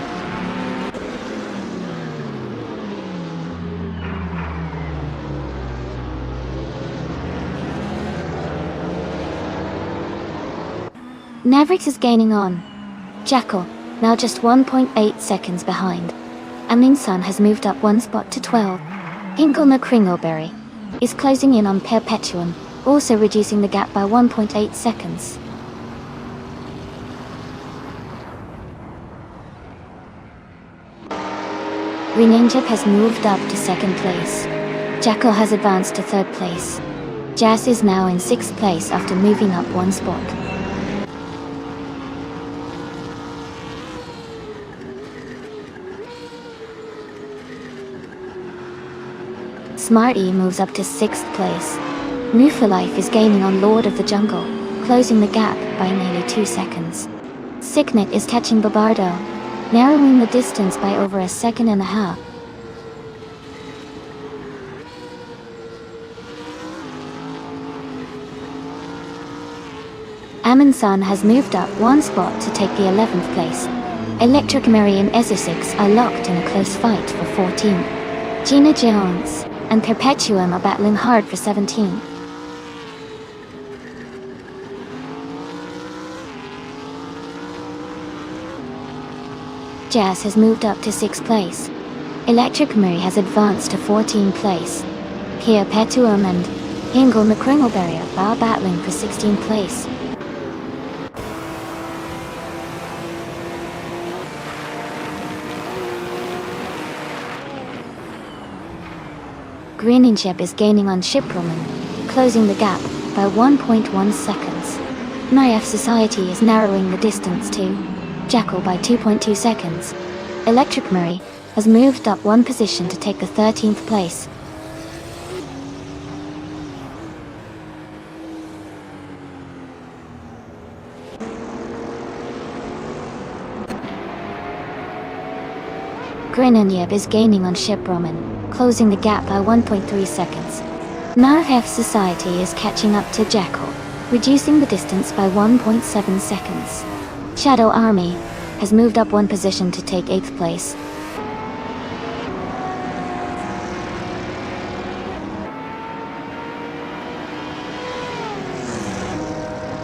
Mavericks is gaining on Jackal, now just 1.8 seconds behind. Amundsen has moved up one spot to 12. Hinkle Kringleberry is closing in on Perpetuum, also reducing the gap by 1.8 seconds. Greninjab has moved up to second place. Jackal has advanced to third place. Jazz is now in sixth place after moving up one spot. Smarty moves up to 6th place. Newfilife is gaining on Lord of the Jungle, closing the gap by nearly 2 seconds. Signet is catching Babardo, narrowing the distance by over a second and a half. Amundsen has moved up one spot to take the 11th place. Electric Mary and Essex are locked in a close fight for 14. Gina Jones and Perpetuum are battling hard for 17. Jazz has moved up to 6th place. Electric Mary has advanced to 14th place. Perpetuum and Hingle Kringleberry are battling for 16th place. Greninjab is gaining on Shiproman, closing the gap by 1.1 seconds. Myf Society is narrowing the distance to Jackal by 2.2 seconds. Electric Murray has moved up one position to take the 13th place. Greninjab is gaining on Shiproman, closing the gap by 1.3 seconds. Myf Society is catching up to Jackal, reducing the distance by 1.7 seconds. Shadow Army has moved up one position to take 8th place.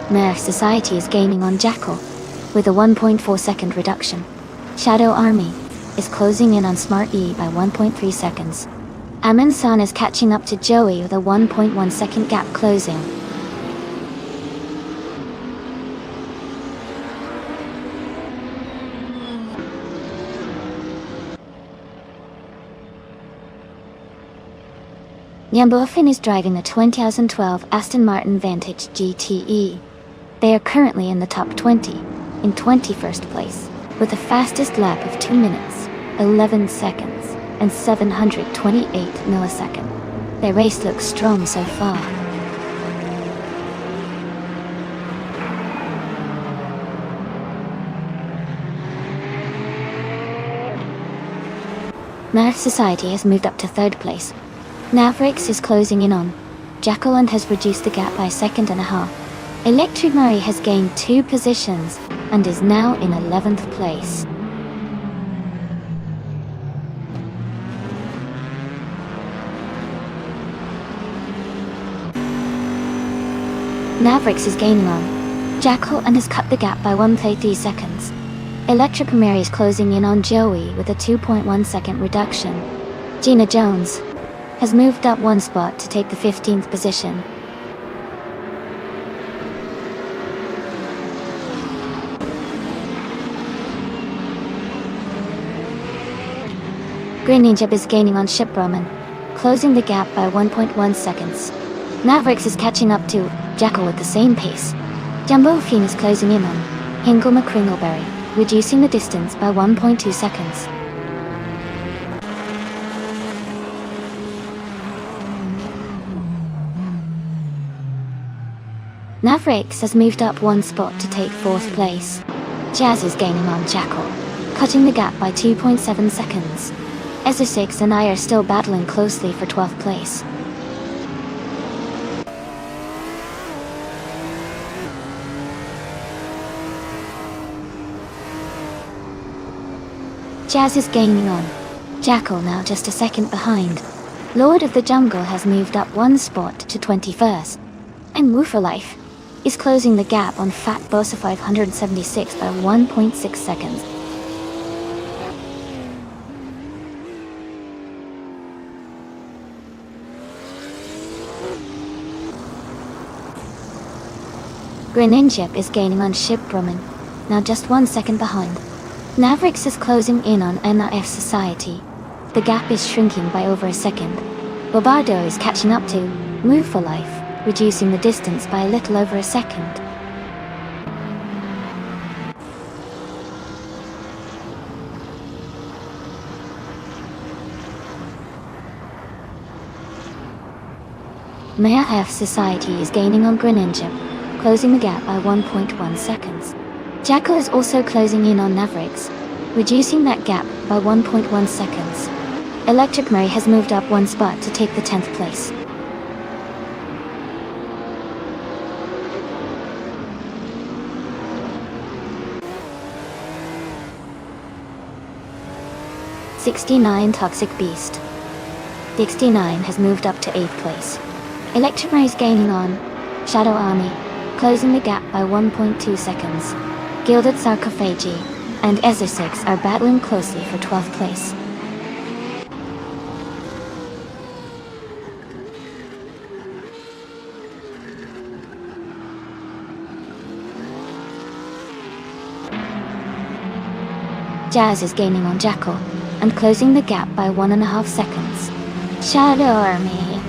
Myf Society is gaining on Jackal, with a 1.4 second reduction. Shadow Army is closing in on Smart E by 1.3 seconds. Amundsen is catching up to Joey with a 1.1 second gap closing. Yambofin is driving the 2012 Aston Martin Vantage GTE. They are currently in the top 20, in 21st place, with the fastest lap of 2 minutes, 11 seconds, and 728 milliseconds. Their race looks strong so far. Myf Society has moved up to 3rd place. Mavericks is closing in on Jackal and has reduced the gap by a second and a half. Electric Murray has gained 2 positions and is now in 11th place. Mavericks is gaining on Jackal and has cut the gap by 1.3 seconds. Electric Mary is closing in on Joey with a 2.1 second reduction. Gina Jones has moved up one spot to take the 15th position. Greninjab is gaining on Shiproman, closing the gap by 1.1 seconds. Mavericks is catching up to Jackal with the same pace. Jambofin is closing in on Hingle Kringleberry, reducing the distance by 1.2 seconds. Mavericks has moved up one spot to take 4th place. Jazz is gaining on Jackal, cutting the gap by 2.7 seconds. Essex and I are still battling closely for 12th place. Jazz is gaining on Jackal, now just a second behind. Lord of the Jungle has moved up one spot to 21st. And Woo for Life is closing the gap on Fat Bossa 576 by 1.6 seconds. Greninja is gaining on Ship Brumman, now just 1 second behind. Navrix is closing in on NRF Society. The gap is shrinking by over a second. Bobardo is catching up to Move for Life, reducing the distance by a little over a second. NRF Society is gaining on Greninja, closing the gap by 1.1 seconds. Jackal is also closing in on Navrix, reducing that gap by 1.1 seconds. Electric Murray has moved up one spot to take the 10th place. '69 Toxic Beast. 69 has moved up to 8th place. Electric Murray is gaining on Shadow Army, closing the gap by 1.2 seconds. Gilded Sarcophagy and Ezra6 are battling closely for 12th place. Jazz is gaining on Jackal and closing the gap by 1.5 seconds. Shadow Army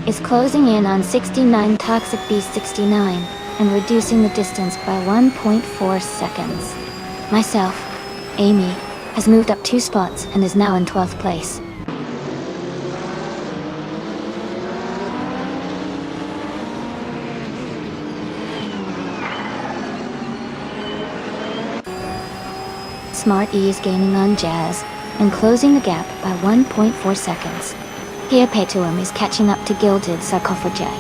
is closing in on 69 Toxic Beast 69 and reducing the distance by 1.4 seconds. Myself, Amy, has moved up 2 spots and is now in 12th place. Smart E is gaining on Jazz and closing the gap by 1.4 seconds. Heapetuum is catching up to Gilded Sarcophagi,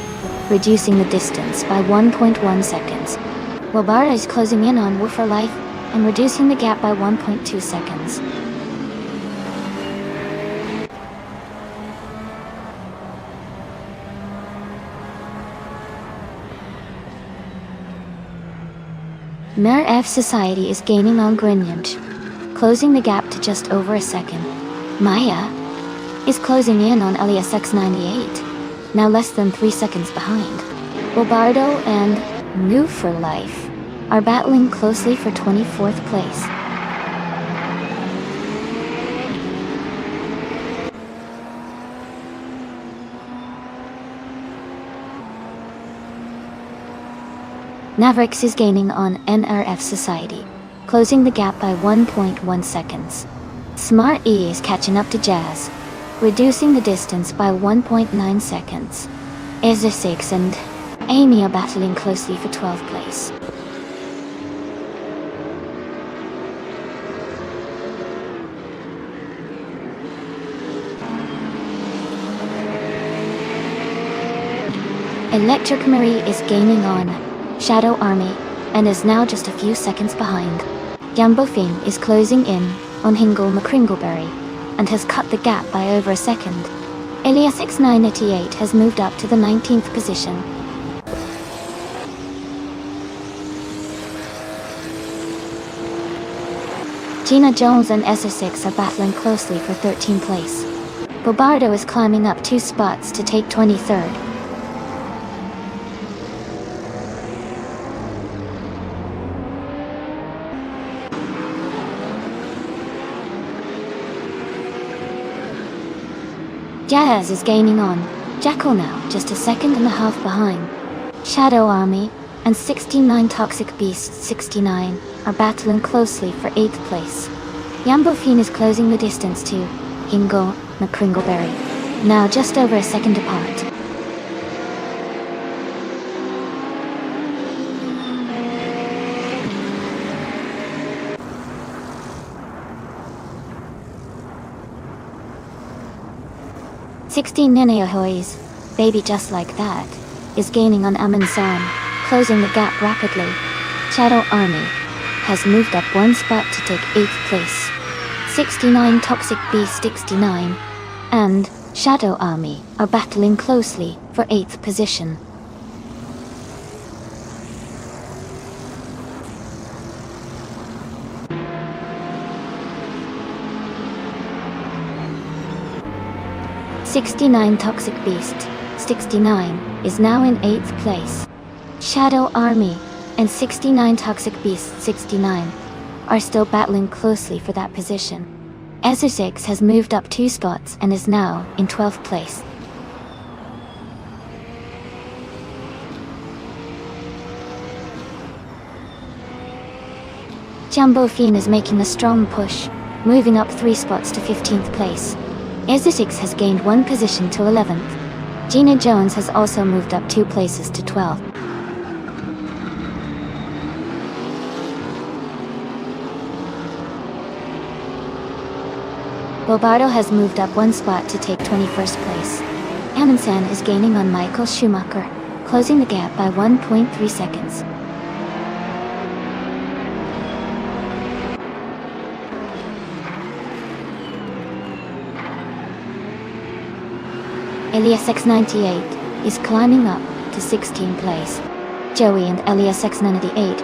reducing the distance by 1.1 seconds. Wabara is closing in on Woo for Life and reducing the gap by 1.2 seconds. NRF Society is gaining on Greninja, closing the gap to just over a second. Maya is closing in on Elias X98, now less than 3 seconds behind. Bobardo and Move for Life are battling closely for 24th place. Navrix is gaining on NRF Society, closing the gap by 1.1 seconds. Smart E is catching up to Jazz, reducing the distance by 1.9 seconds. Ezra6 and Amy are battling closely for 12th place. Electric Marie is gaining on Shadow Army and is now just a few seconds behind. Yumbofin is closing in on Hingle McCringleberry and has cut the gap by over a second. Elias X988 has moved up to the 19th position. Gina Jones and Ezra6 are battling closely for 13th place. Bobardo is climbing up 2 spots to take 23rd. Jazz is gaining on Jackal, now just a second and a half behind. Shadow Army and 69 Toxic Beast 69 are battling closely for 8th place. Yumbofin is closing the distance to Hingo McCringleberry, now just over a second apart. Neneahoi's Baby Just Like That is gaining on Amansan, closing the gap rapidly. Shadow Army has moved up 1 spot to take 8th place. 69 Toxic Beast 69 and Shadow Army are battling closely for 8th position. "69 Toxic Beast 69 is now in 8th place. Shadow Army and 69 Toxic Beast 69 are still battling closely for that position. Ezra6 has moved up 2 spots and is now in 12th place. Jumbo Fiend is making a strong push, moving up 3 spots to 15th place. Ezra6 has gained 1 position to 11th. Gina Jones has also moved up 2 places to 12th. Bobardo has moved up 1 spot to take 21st place. Amundsen is gaining on Michael Schumacher, closing the gap by 1.3 seconds. Elias X98 is climbing up to 16th place. Joey and Elias X98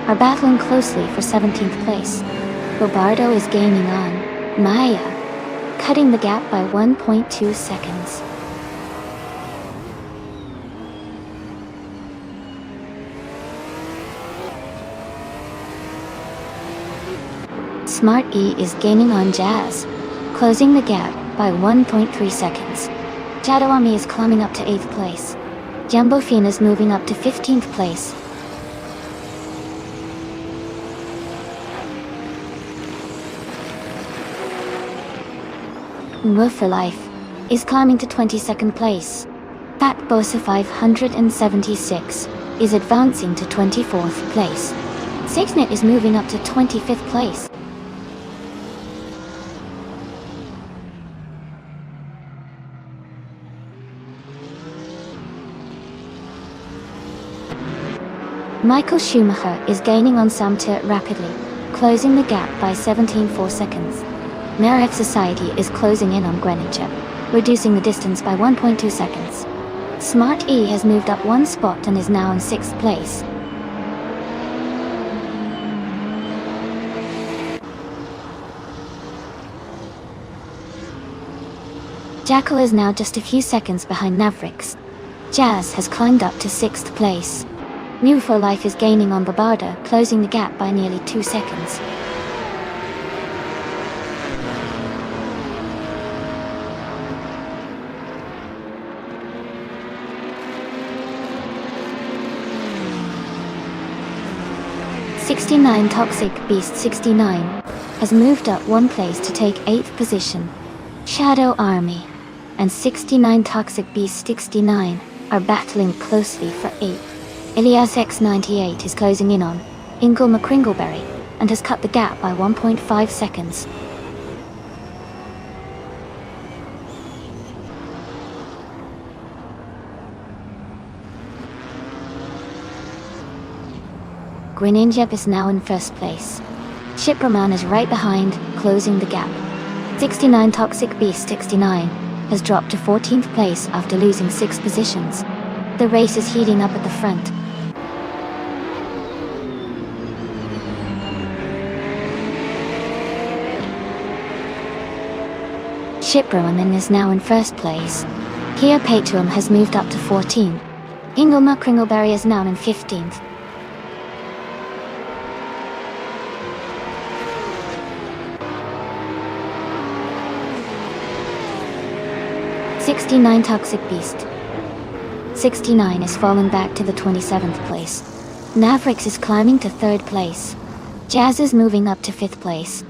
are battling closely for 17th place. Bobardo is gaining on Maya, cutting the gap by 1.2 seconds. Smart E is gaining on Jazz, closing the gap by 1.3 seconds. Shadow Army is climbing up to 8th place. Jumbo Fiend is moving up to 15th place. Move for Life is climbing to 22nd place. Fat Bosa 576 is advancing to 24th place. Sixnet is moving up to 25th place. Michael Schumacher is gaining on Samtir rapidly, closing the gap by 17.4 seconds. Marek Society is closing in on Greninja, reducing the distance by 1.2 seconds. Smart E has moved up 1 spot and is now in 6th place. Jackal is now just a few seconds behind Navrix. Jazz has climbed up to 6th place. New for Life is gaining on Babarda, closing the gap by nearly 2 seconds. "69 Toxic Beast 69 has moved up 1 place to take 8th position. Shadow Army and 69 Toxic Beast 69 are battling closely for 8th. Elias X98 is closing in on Ingle McCringleberry and has cut the gap by 1.5 seconds. Greninja is now in 1st place. Shipraman is right behind, closing the gap. 69 Toxic Beast 69 has dropped to 14th place after losing 6 positions. The race is heating up at the front. Shipraman is now in 1st place. Kia Patuum has moved up to 14. Ingelma Kringleberry is now in 15th. "69 Toxic Beast 69 is falling back to the 27th place. Navrix is climbing to 3rd place. Jazz is moving up to 5th place.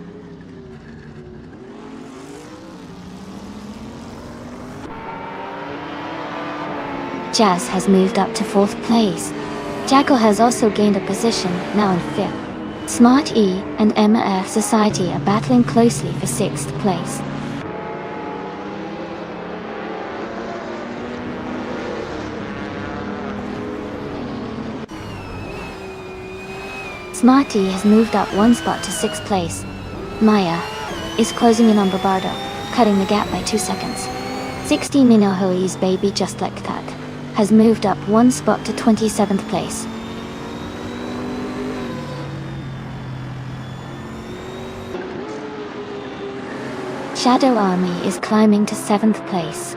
Jazz has moved up to 4th place. Jackal has also gained a position, now in 5th. Smart E and MF Society are battling closely for 6th place. Smart E has moved up 1 spot to 6th place. Maya is closing in on Barbardo, cutting the gap by 2 seconds. 16 Inohoi's Baby Just Like That has moved up 1 spot to 27th place. Shadow Army is climbing to 7th place.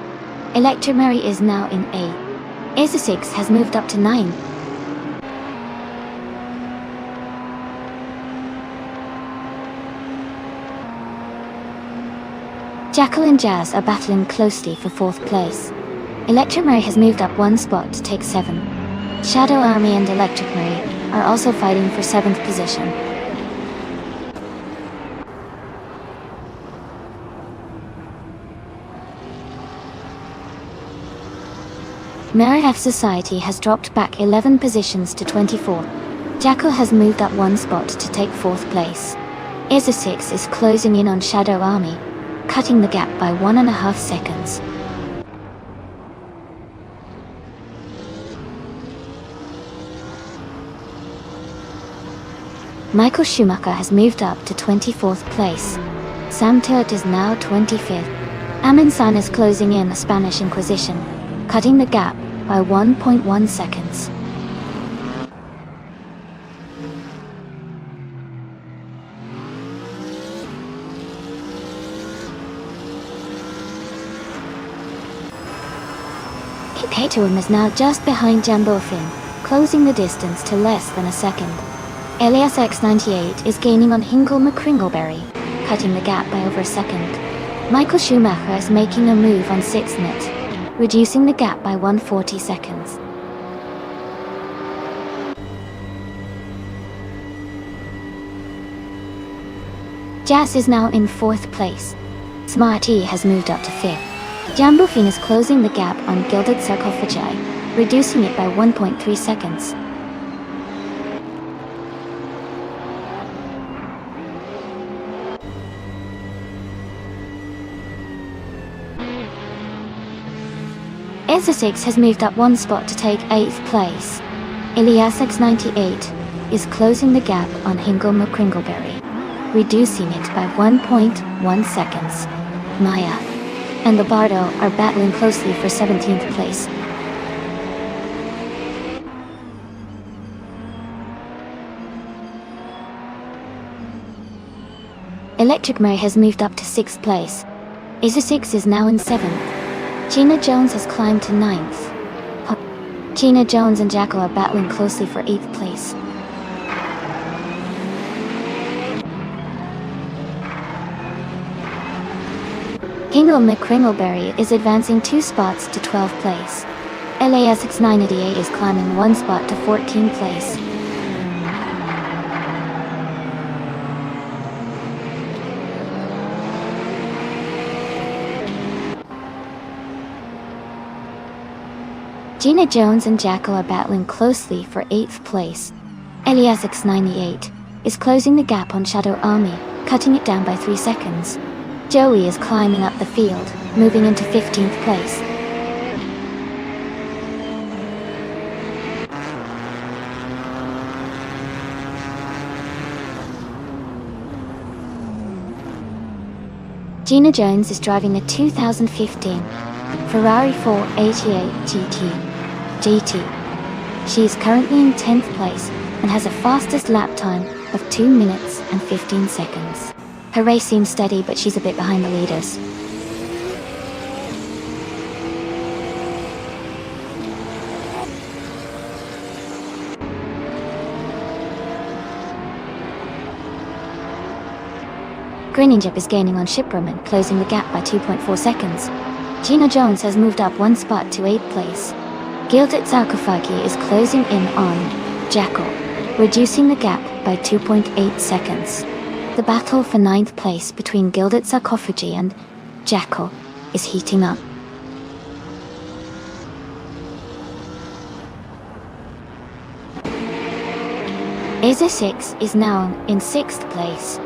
Electric Mary is now in 8th. Acer 6 has moved up to 9. Jackal and Jazz are battling closely for 4th place. Electric Mary has moved up 1 spot to take 7. Shadow Army and Electric Mary are also fighting for 7th position. Merif Society has dropped back 11 positions to 24. Jackal has moved up 1 spot to take 4th place. Acer 6 is closing in on Shadow Army, cutting the gap by 1.5 seconds. Michael Schumacher has moved up to 24th place. Sam Turt is now 25th. Amin San is closing in the Spanish Inquisition, cutting the gap by 1.1 seconds. K2M is now just behind Jambofin, closing the distance to less than a second. Elias X98 is gaining on Hinkle McCringleberry, cutting the gap by over a second. Michael Schumacher is making a move on 6net, reducing the gap by 140 seconds. Jazz is now in 4th place. Smarty has moved up to 5th. Jambofin is closing the gap on Gilded Sarcophagi, reducing it by 1.3 seconds. Acer 6 has moved up 1 spot to take 8th place. Elias X98 is closing the gap on Hinkle McCringleberry, reducing it by 1.1 seconds. Maya and Lombardo are battling closely for 17th place. Electric Mary has moved up to 6th place. Acer 6 is now in 7th. Gina Jones has climbed to 9th. Gina Jones and Jackal are battling closely for 8th place. Hinkle McCringleberry is advancing 2 spots to 12th place. LASX 988 is climbing 1 spot to 14th place. Gina Jones and Jackal are battling closely for 8th place. LASX 98 is closing the gap on Shadow Army, cutting it down by 3 seconds. Joey is climbing up the field, moving into 15th place. Gina Jones is driving a 2015 Ferrari 488 GT. She is currently in 10th place and has a fastest lap time of 2 minutes and 15 seconds. Her race seems steady, but she's a bit behind the leaders. Grinning Jip is gaining on Shipperman, closing the gap by 2.4 seconds. Gina Jones has moved up 1 spot to 8th place. Gilded Sarcophagi is closing in on Jackal, reducing the gap by 2.8 seconds. The battle for 9th place between Gilded Sarcophagi and Jackal is heating up. Acer 6 is now in 6th place.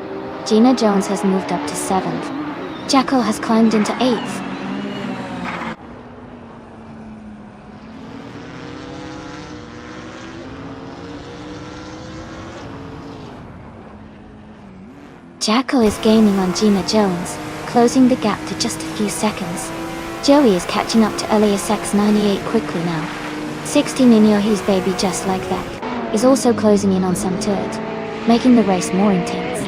Gina Jones has moved up to 7th. Jackal has climbed into 8th. Jackal is gaining on Gina Jones, closing the gap to just a few seconds. Joey is catching up to Elias X98 quickly now. 16 Inyohi's Baby Just Like That is also closing in on some turret, making the race more intense.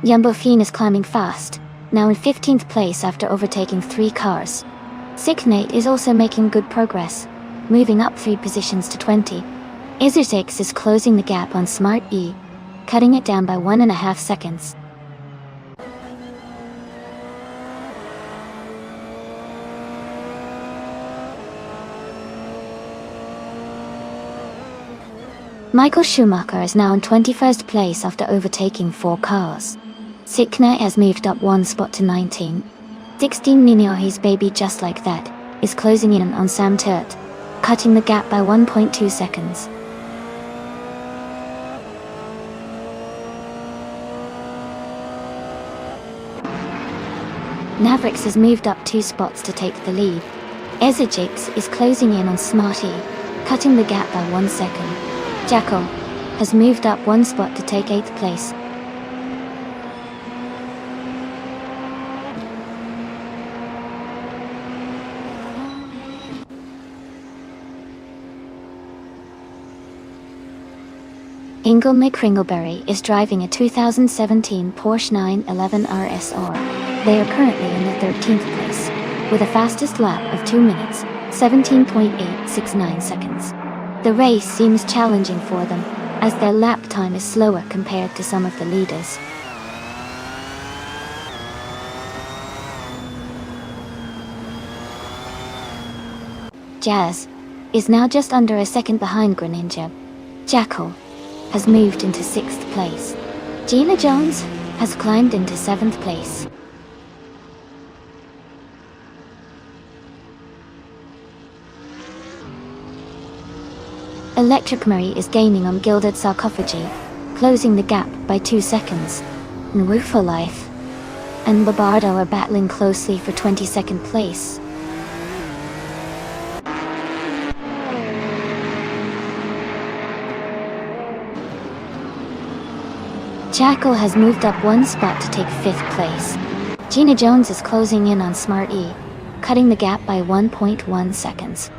Yambofine is climbing fast, now in 15th place after overtaking 3 cars. Sicknate is also making good progress, moving up 3 positions to 20. Izzer6 is closing the gap on Smart E, cutting it down by 1.5 seconds. Michael Schumacher is now in 21st place after overtaking 4 cars. Sicknate has moved up 1 spot to 19. 16 Ninyohi's Baby Just Like That is closing in on Sam Turt, cutting the gap by 1.2 seconds. Navrix has moved up 2 spots to take the lead. Ezejix is closing in on Smarty, cutting the gap by 1 second. Jackal has moved up 1 spot to take 8th place. Ingle McCringleberry is driving a 2017 Porsche 911 RSR. They are currently in the 13th place, with a fastest lap of 2 minutes, 17.869 seconds. The race seems challenging for them, as their lap time is slower compared to some of the leaders. Jazz is now just under a second behind Greninja. Jackal has moved into 6th place. Gina Jones has climbed into 7th place. Electric Murray is gaining on Gilded Sarcophagy, closing the gap by 2 seconds. Nwufo Life and Labardo are battling closely for 22nd place. Jackal has moved up 1 spot to take 5th place. Gina Jones is closing in on Smart E, cutting the gap by 1.1 seconds.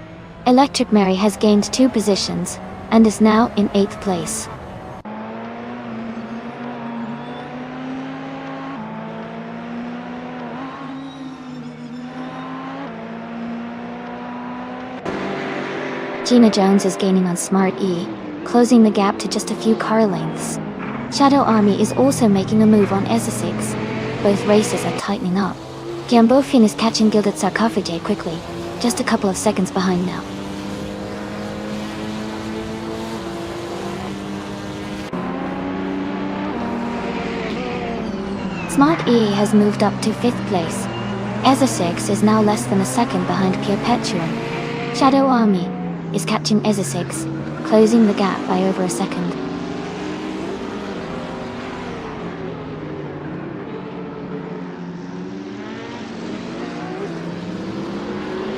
Electric Mary has gained 2 positions, and is now in 8th place. Gina Jones is gaining on Smart E, closing the gap to just a few car lengths. Shadow Army is also making a move on Ezzer6. Both races are tightening up. Gambofin is catching Gilded Sarcophage quickly, just a couple of seconds behind now. Smart E has moved up to 5th place. Ezzer6 is now less than a second behind Perpetuum. Shadow Army is catching Ezzer6, closing the gap by over a second.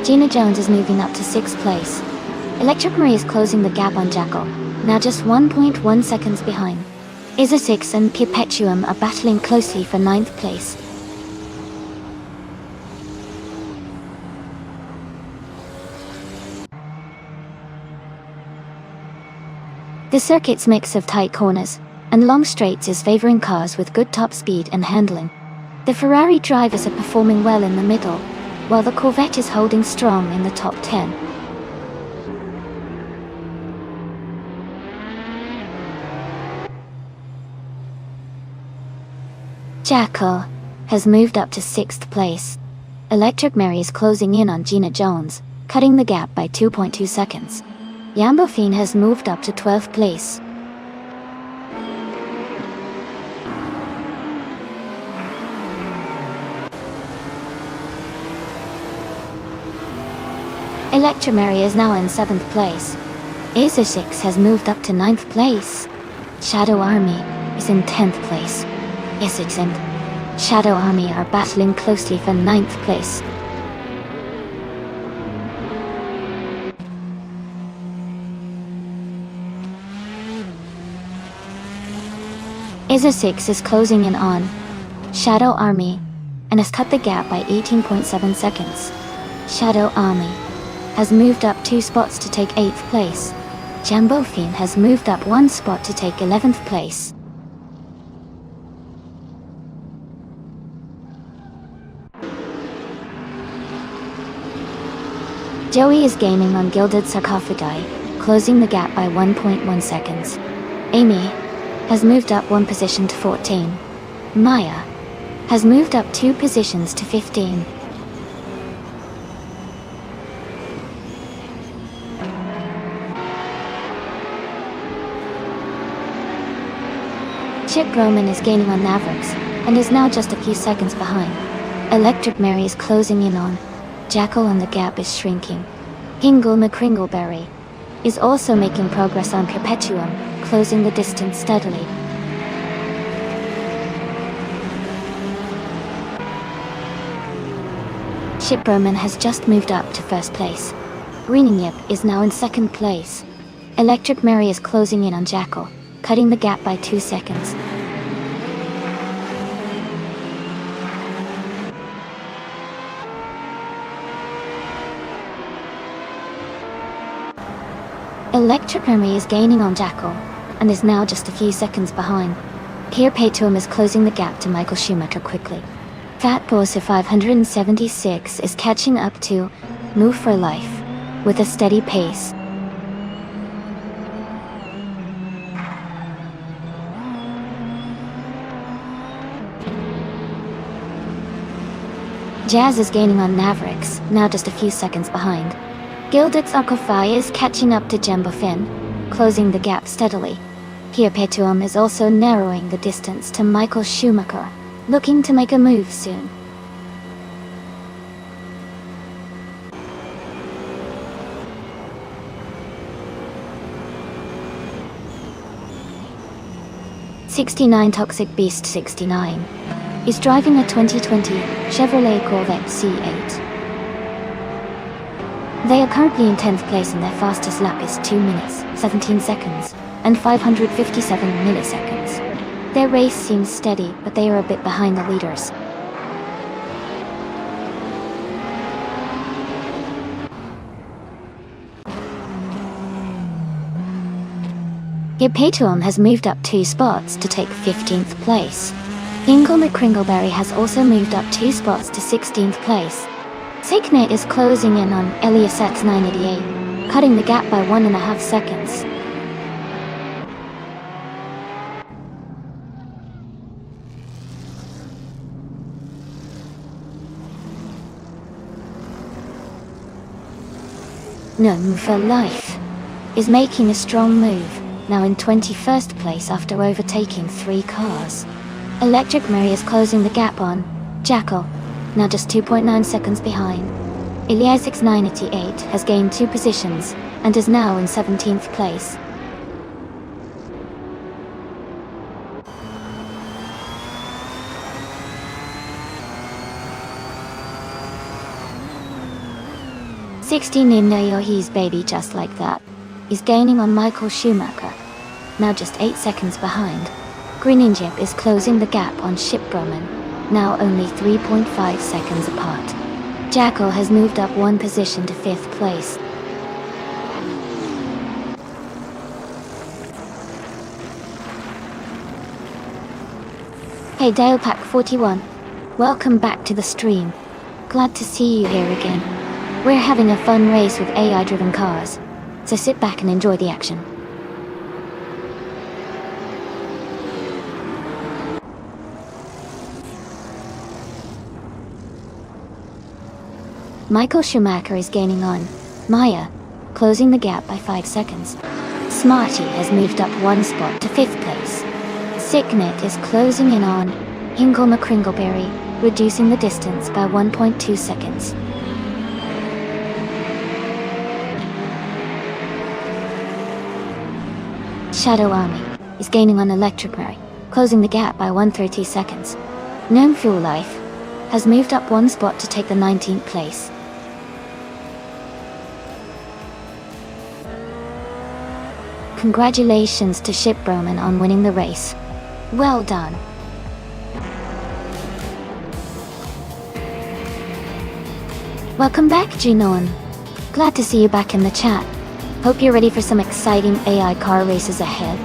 Gina Jones is moving up to 6th place. Electric Marie is closing the gap on Jackal, now just 1.1 seconds behind. Ezzer6 and Perpetuum are battling closely for 9th place. The circuit's mix of tight corners and long straights is favoring cars with good top speed and handling. The Ferrari drivers are performing well in the middle, while the Corvette is holding strong in the top 10. Jackal has moved up to 6th place. Electric Mary is closing in on Gina Jones, cutting the gap by 2.2 seconds. Yambofine has moved up to 12th place. Electromary is now in 7th place. Ezzer6 has moved up to 9th place. Shadow Army is in 10th place. Ezzer6 and Shadow Army are battling closely for 9th place. Laser 6 is closing in on Shadow Army and has cut the gap by 18.7 seconds. Shadow Army has moved up 2 spots to take 8th place. Jumbo Fin has moved up 1 spot to take 11th place. Joey is gaining on Gilded Sarcophagi, closing the gap by 1.1 seconds. Amy has moved up 1 position to 14. Maya has moved up 2 positions to 15. Chip Roman is gaining on Mavericks and is now just a few seconds behind. Electric Mary is closing in on Jackal and the gap is shrinking. Hingle McCringleberry is also making progress on Perpetuum, closing the distance steadily. Chip Roman has just moved up to 1st place. Greening Yip is now in 2nd place. Electric Mary is closing in on Jackal, cutting the gap by 2 seconds. Electric Mary is gaining on Jackal, and is now just a few seconds behind. Here Paytum is closing the gap to Michael Schumacher quickly. Fat Bossa 576 is catching up to Move for Life with a steady pace. Jazz is gaining on Mavericks, now just a few seconds behind. Gilded Sarcophagi is catching up to Jumbo Fin, closing the gap steadily. Here Petuum is also narrowing the distance to Michael Schumacher, looking to make a move soon. '69 Toxic Beast 69 is driving a 2020 Chevrolet Corvette C8. They are currently in 10th place and their fastest lap is 2 minutes, 17 seconds, and 557 milliseconds. Their race seems steady, but they are a bit behind the leaders. Petuum has moved up 2 spots to take 15th place. Ingle McCringleberry has also moved up 2 spots to 16th place. Signet is closing in on Eliasat's 988, cutting the gap by 1.5 seconds. Gnome for Life is making a strong move, now in 21st place after overtaking 3 cars. Electric Mary is closing the gap on Jackal, now just 2.9 seconds behind. Eliasix 988 has gained 2 positions and is now in 17th place. Yohi's Baby Just Like That is gaining on Michael Schumacher, now just 8 seconds behind. Greeninjip is closing the gap on Chip Roman, now only 3.5 seconds apart. Jackal has moved up 1 position to 5th place. Hey Dalepack 41, welcome back to the stream. Glad to see you here again. We're having a fun race with AI-driven cars, so sit back and enjoy the action. Michael Schumacher is gaining on Maya, closing the gap by 5 seconds. Smarty has moved up 1 spot to 5th place. Signet is closing in on Hingle McCringleberry, reducing the distance by 1.2 seconds. Shadow Army is gaining on Electric Mary, closing the gap by 130 seconds. Gnome Fuel Life has moved up 1 spot to take the 19th place. Congratulations to Chip Roman on winning the race. Well done. Welcome back, Junon. Glad to see you back in the chat. Hope you're ready for some exciting AI car races ahead.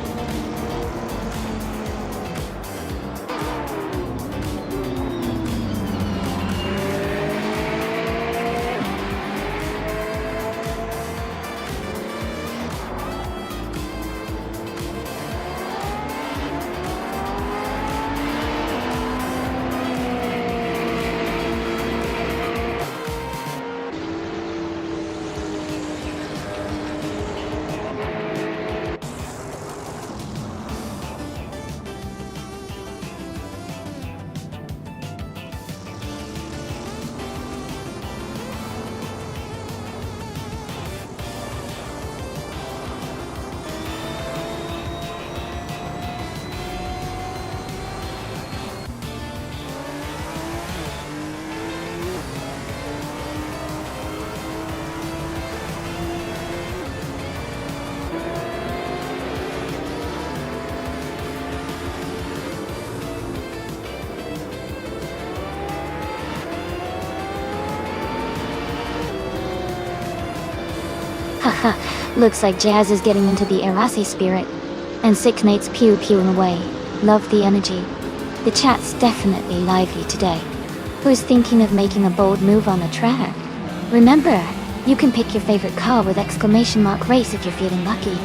Haha, looks like Jazz is getting into the Erase spirit. And Sicknate's pew-pewing away. Love the energy. The chat's definitely lively today. Who's thinking of making a bold move on the track? Remember, you can pick your favorite car with !race if you're feeling lucky.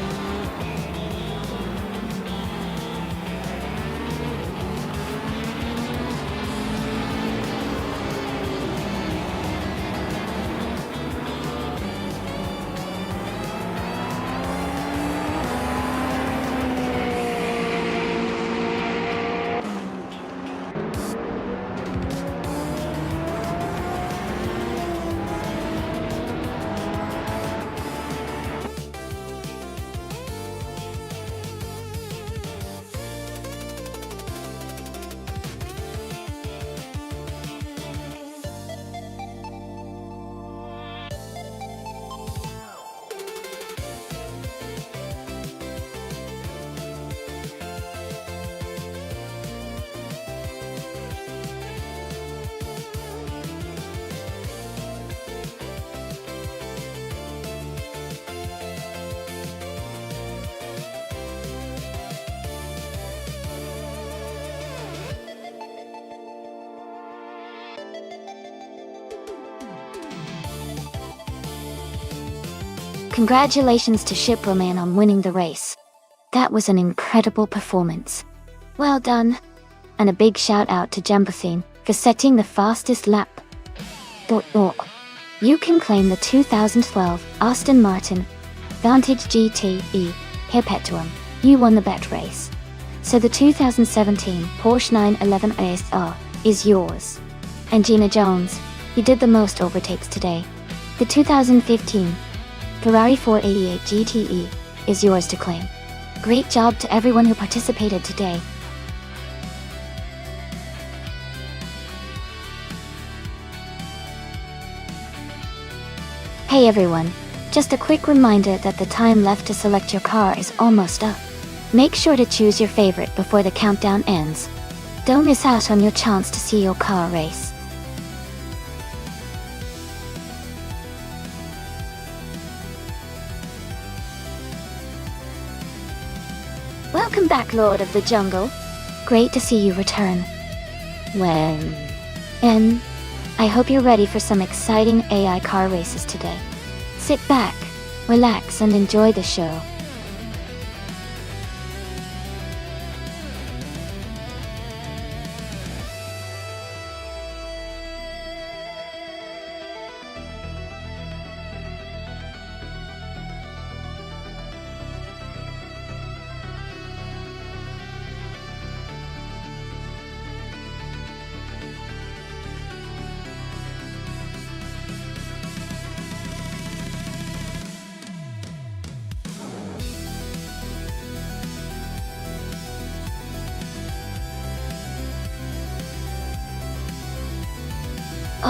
Congratulations to Shiproman on winning the race. That was an incredible performance. Well done. And a big shout out to Jumbothine for setting the fastest lap. You can claim the 2012 Aston Martin Vantage GTE Perpetuum. You won the bet race. So the 2017 Porsche 911 ASR is yours. And Gina Jones, you did the most overtakes today. The 2015 Ferrari 488 GTE is yours to claim. Great job to everyone who participated today. Hey everyone, just a quick reminder that the time left to select your car is almost up. Make sure to choose your favorite before the countdown ends. Don't miss out on your chance to see your car race. Welcome back, Lord of the Jungle. Great to see you return. I hope you're ready for some exciting AI car races today. Sit back, relax, and enjoy the show.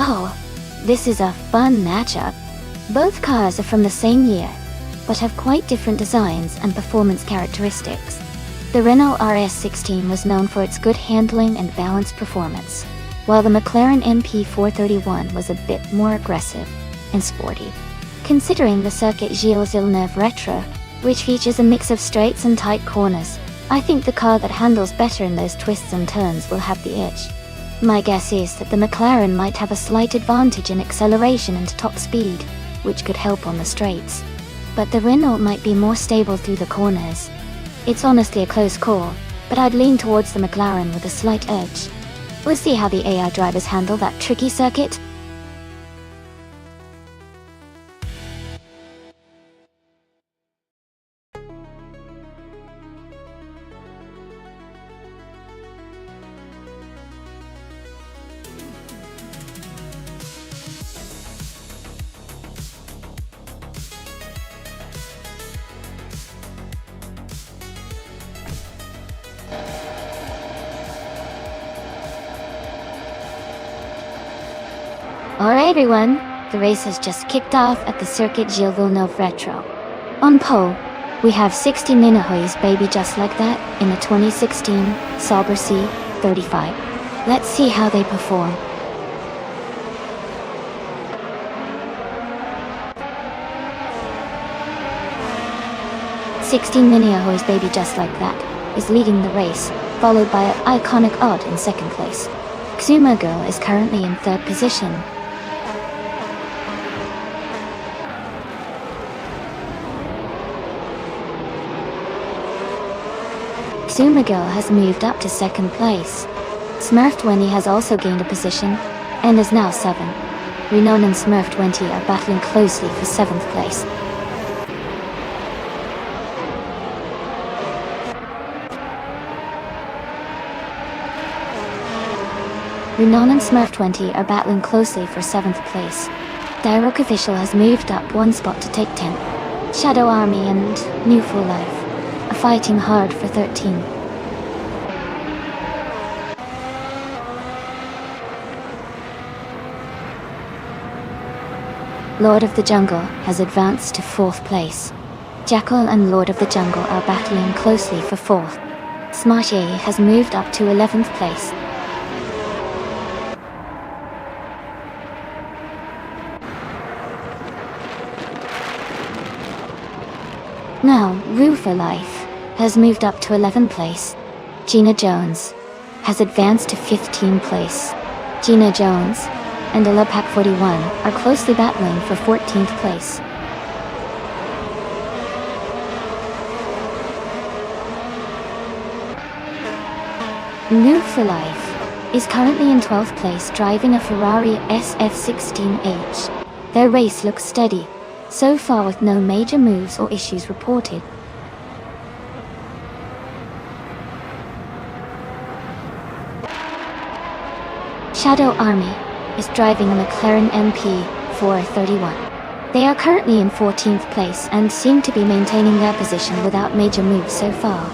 Oh, this is a fun matchup. Both cars are from the same year, but have quite different designs and performance characteristics. The Renault RS16 was known for its good handling and balanced performance, while the McLaren MP431 was a bit more aggressive and sporty. Considering the circuit Gilles Villeneuve Retro, which features a mix of straights and tight corners, I think the car that handles better in those twists and turns will have the edge. My guess is that the McLaren might have a slight advantage in acceleration and top speed, which could help on the straights. But the Renault might be more stable through the corners. It's honestly a close call, but I'd lean towards the McLaren with a slight edge. We'll see how the AI drivers handle that tricky circuit. Alright everyone, the race has just kicked off at the circuit Gilles Villeneuve Retro. On pole, we have 60 Ninahoy's Baby Just Like That in the 2016 Sauber C35. Let's see how they perform. Ninahoy's Baby Just Like That is leading the race, followed by an iconic Odd in second place. Xuma Girl is currently in third position. Xuma Girl has moved up to second place. Smurf20 has also gained a position, and is now 7. Renault and Smurf20 are battling closely for 7th place. Renault and Smurf20 are battling closely for 7th place. Direct Official has moved up 1 spot to take 10th. Shadow Army and New For Life are fighting hard for 13. Lord of the Jungle has advanced to 4th place. Jackal and Lord of the Jungle are battling closely for 4th. Smartier has moved up to 11th place. Now, Rue for Life has moved up to 11th place. Gina Jones has advanced to 15th place. Gina Jones and Pack 41 are closely battling for 14th place. Rue for Life is currently in 12th place driving a Ferrari SF16H. Their race looks steady, so far with no major moves or issues reported. Shadow Army is driving a McLaren MP431. They are currently in 14th place and seem to be maintaining their position without major moves so far.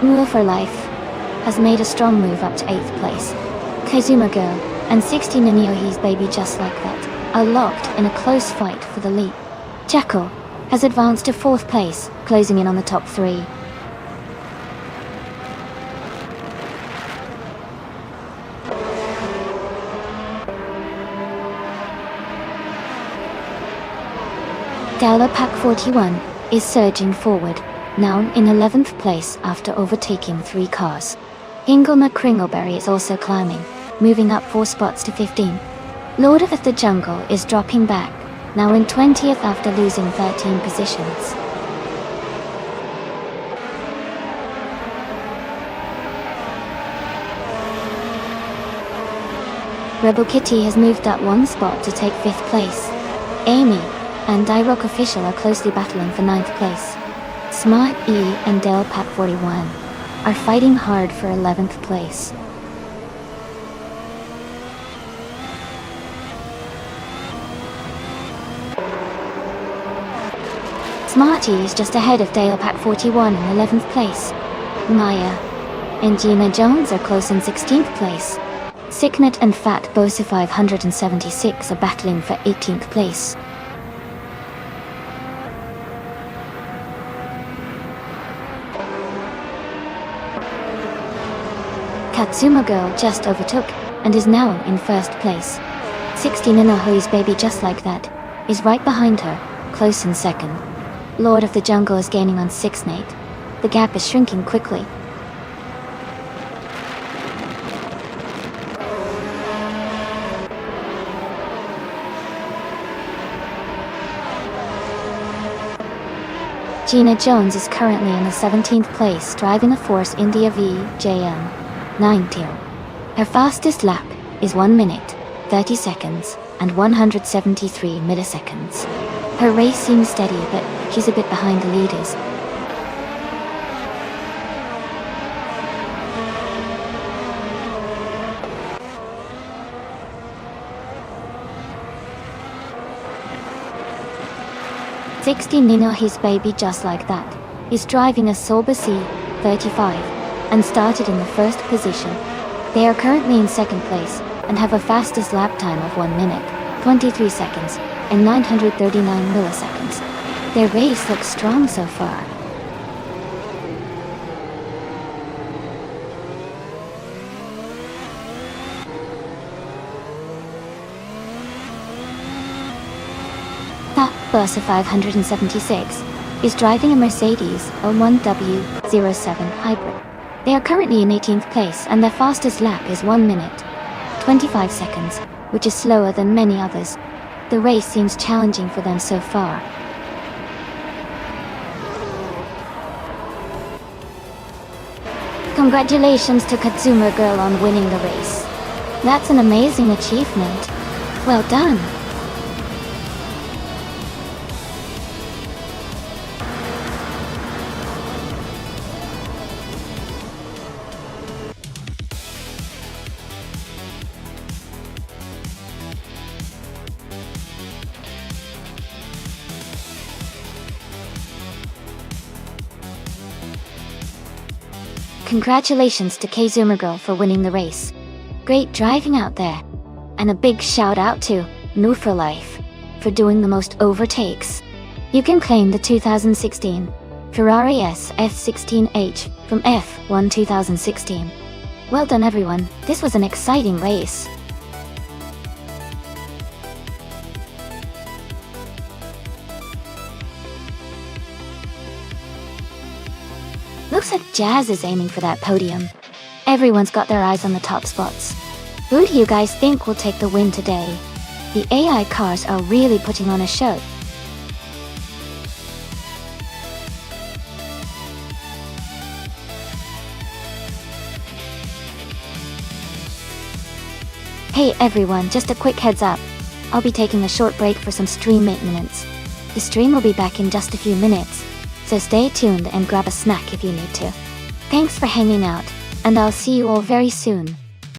Rule for Life has made a strong move up to 8th place. Kazuma Girl and 60 Niniohi's Baby Just Like That are locked in a close fight for the lead. Jackal has advanced to 4th place, closing in on the top 3. Pack 41 is surging forward, now in 11th place after overtaking 3 cars. Ingelma Kringleberry is also climbing, moving up 4 spots to 15. Lord of the Jungle is dropping back, now in 20th after losing 13 positions. Rebel Kitty has moved up 1 spot to take 5th place. Amy and Direct Official are closely battling for 9th place. Smart E and Pack 41 are fighting hard for 11th place. Smarty is just ahead of Pack 41 in 11th place. Maya and Gina Jones are close in 16th place. Sicknet and Fat Bosa 576 are battling for 18th place. Katsuma Girl just overtook and is now in first place. 16 Inahoi's Baby Just Like That is right behind her, close in second. Lord of the Jungle is gaining on Sicknet. The gap is shrinking quickly. Gina Jones is currently in the 17th place driving a Force India VJM 90. Her fastest lap is 1 minute, 30 seconds, and 173 milliseconds. Her race seems steady, but she's a bit behind the leaders. His Baby Just Like That is driving a Sauber C35 and started in the first position. They are currently in second place and have a fastest lap time of 1 minute, 23 seconds, and 939 milliseconds. Their race looks strong so far. Bosa 576 is driving a Mercedes L1W07 Hybrid. They are currently in 18th place and their fastest lap is 1 minute, 25 seconds, which is slower than many others. The race seems challenging for them so far. Congratulations to Katsuma Girl on winning the race. That's an amazing achievement. Well done. Congratulations to Kazuma Girl for winning the race. Great driving out there. And a big shout out to New for Life for doing the most overtakes. You can claim the 2016 Ferrari SF16H from F1 2016. Well done everyone, this was an exciting race. Looks like Jazz is aiming for that podium. Everyone's got their eyes on the top spots. Who do you guys think will take the win today? The AI cars are really putting on a show. Hey everyone, just a quick heads up. I'll be taking a short break for some stream maintenance. The stream will be back in just a few minutes, so stay tuned and grab a snack if you need to. Thanks for hanging out, and I'll see you all very soon.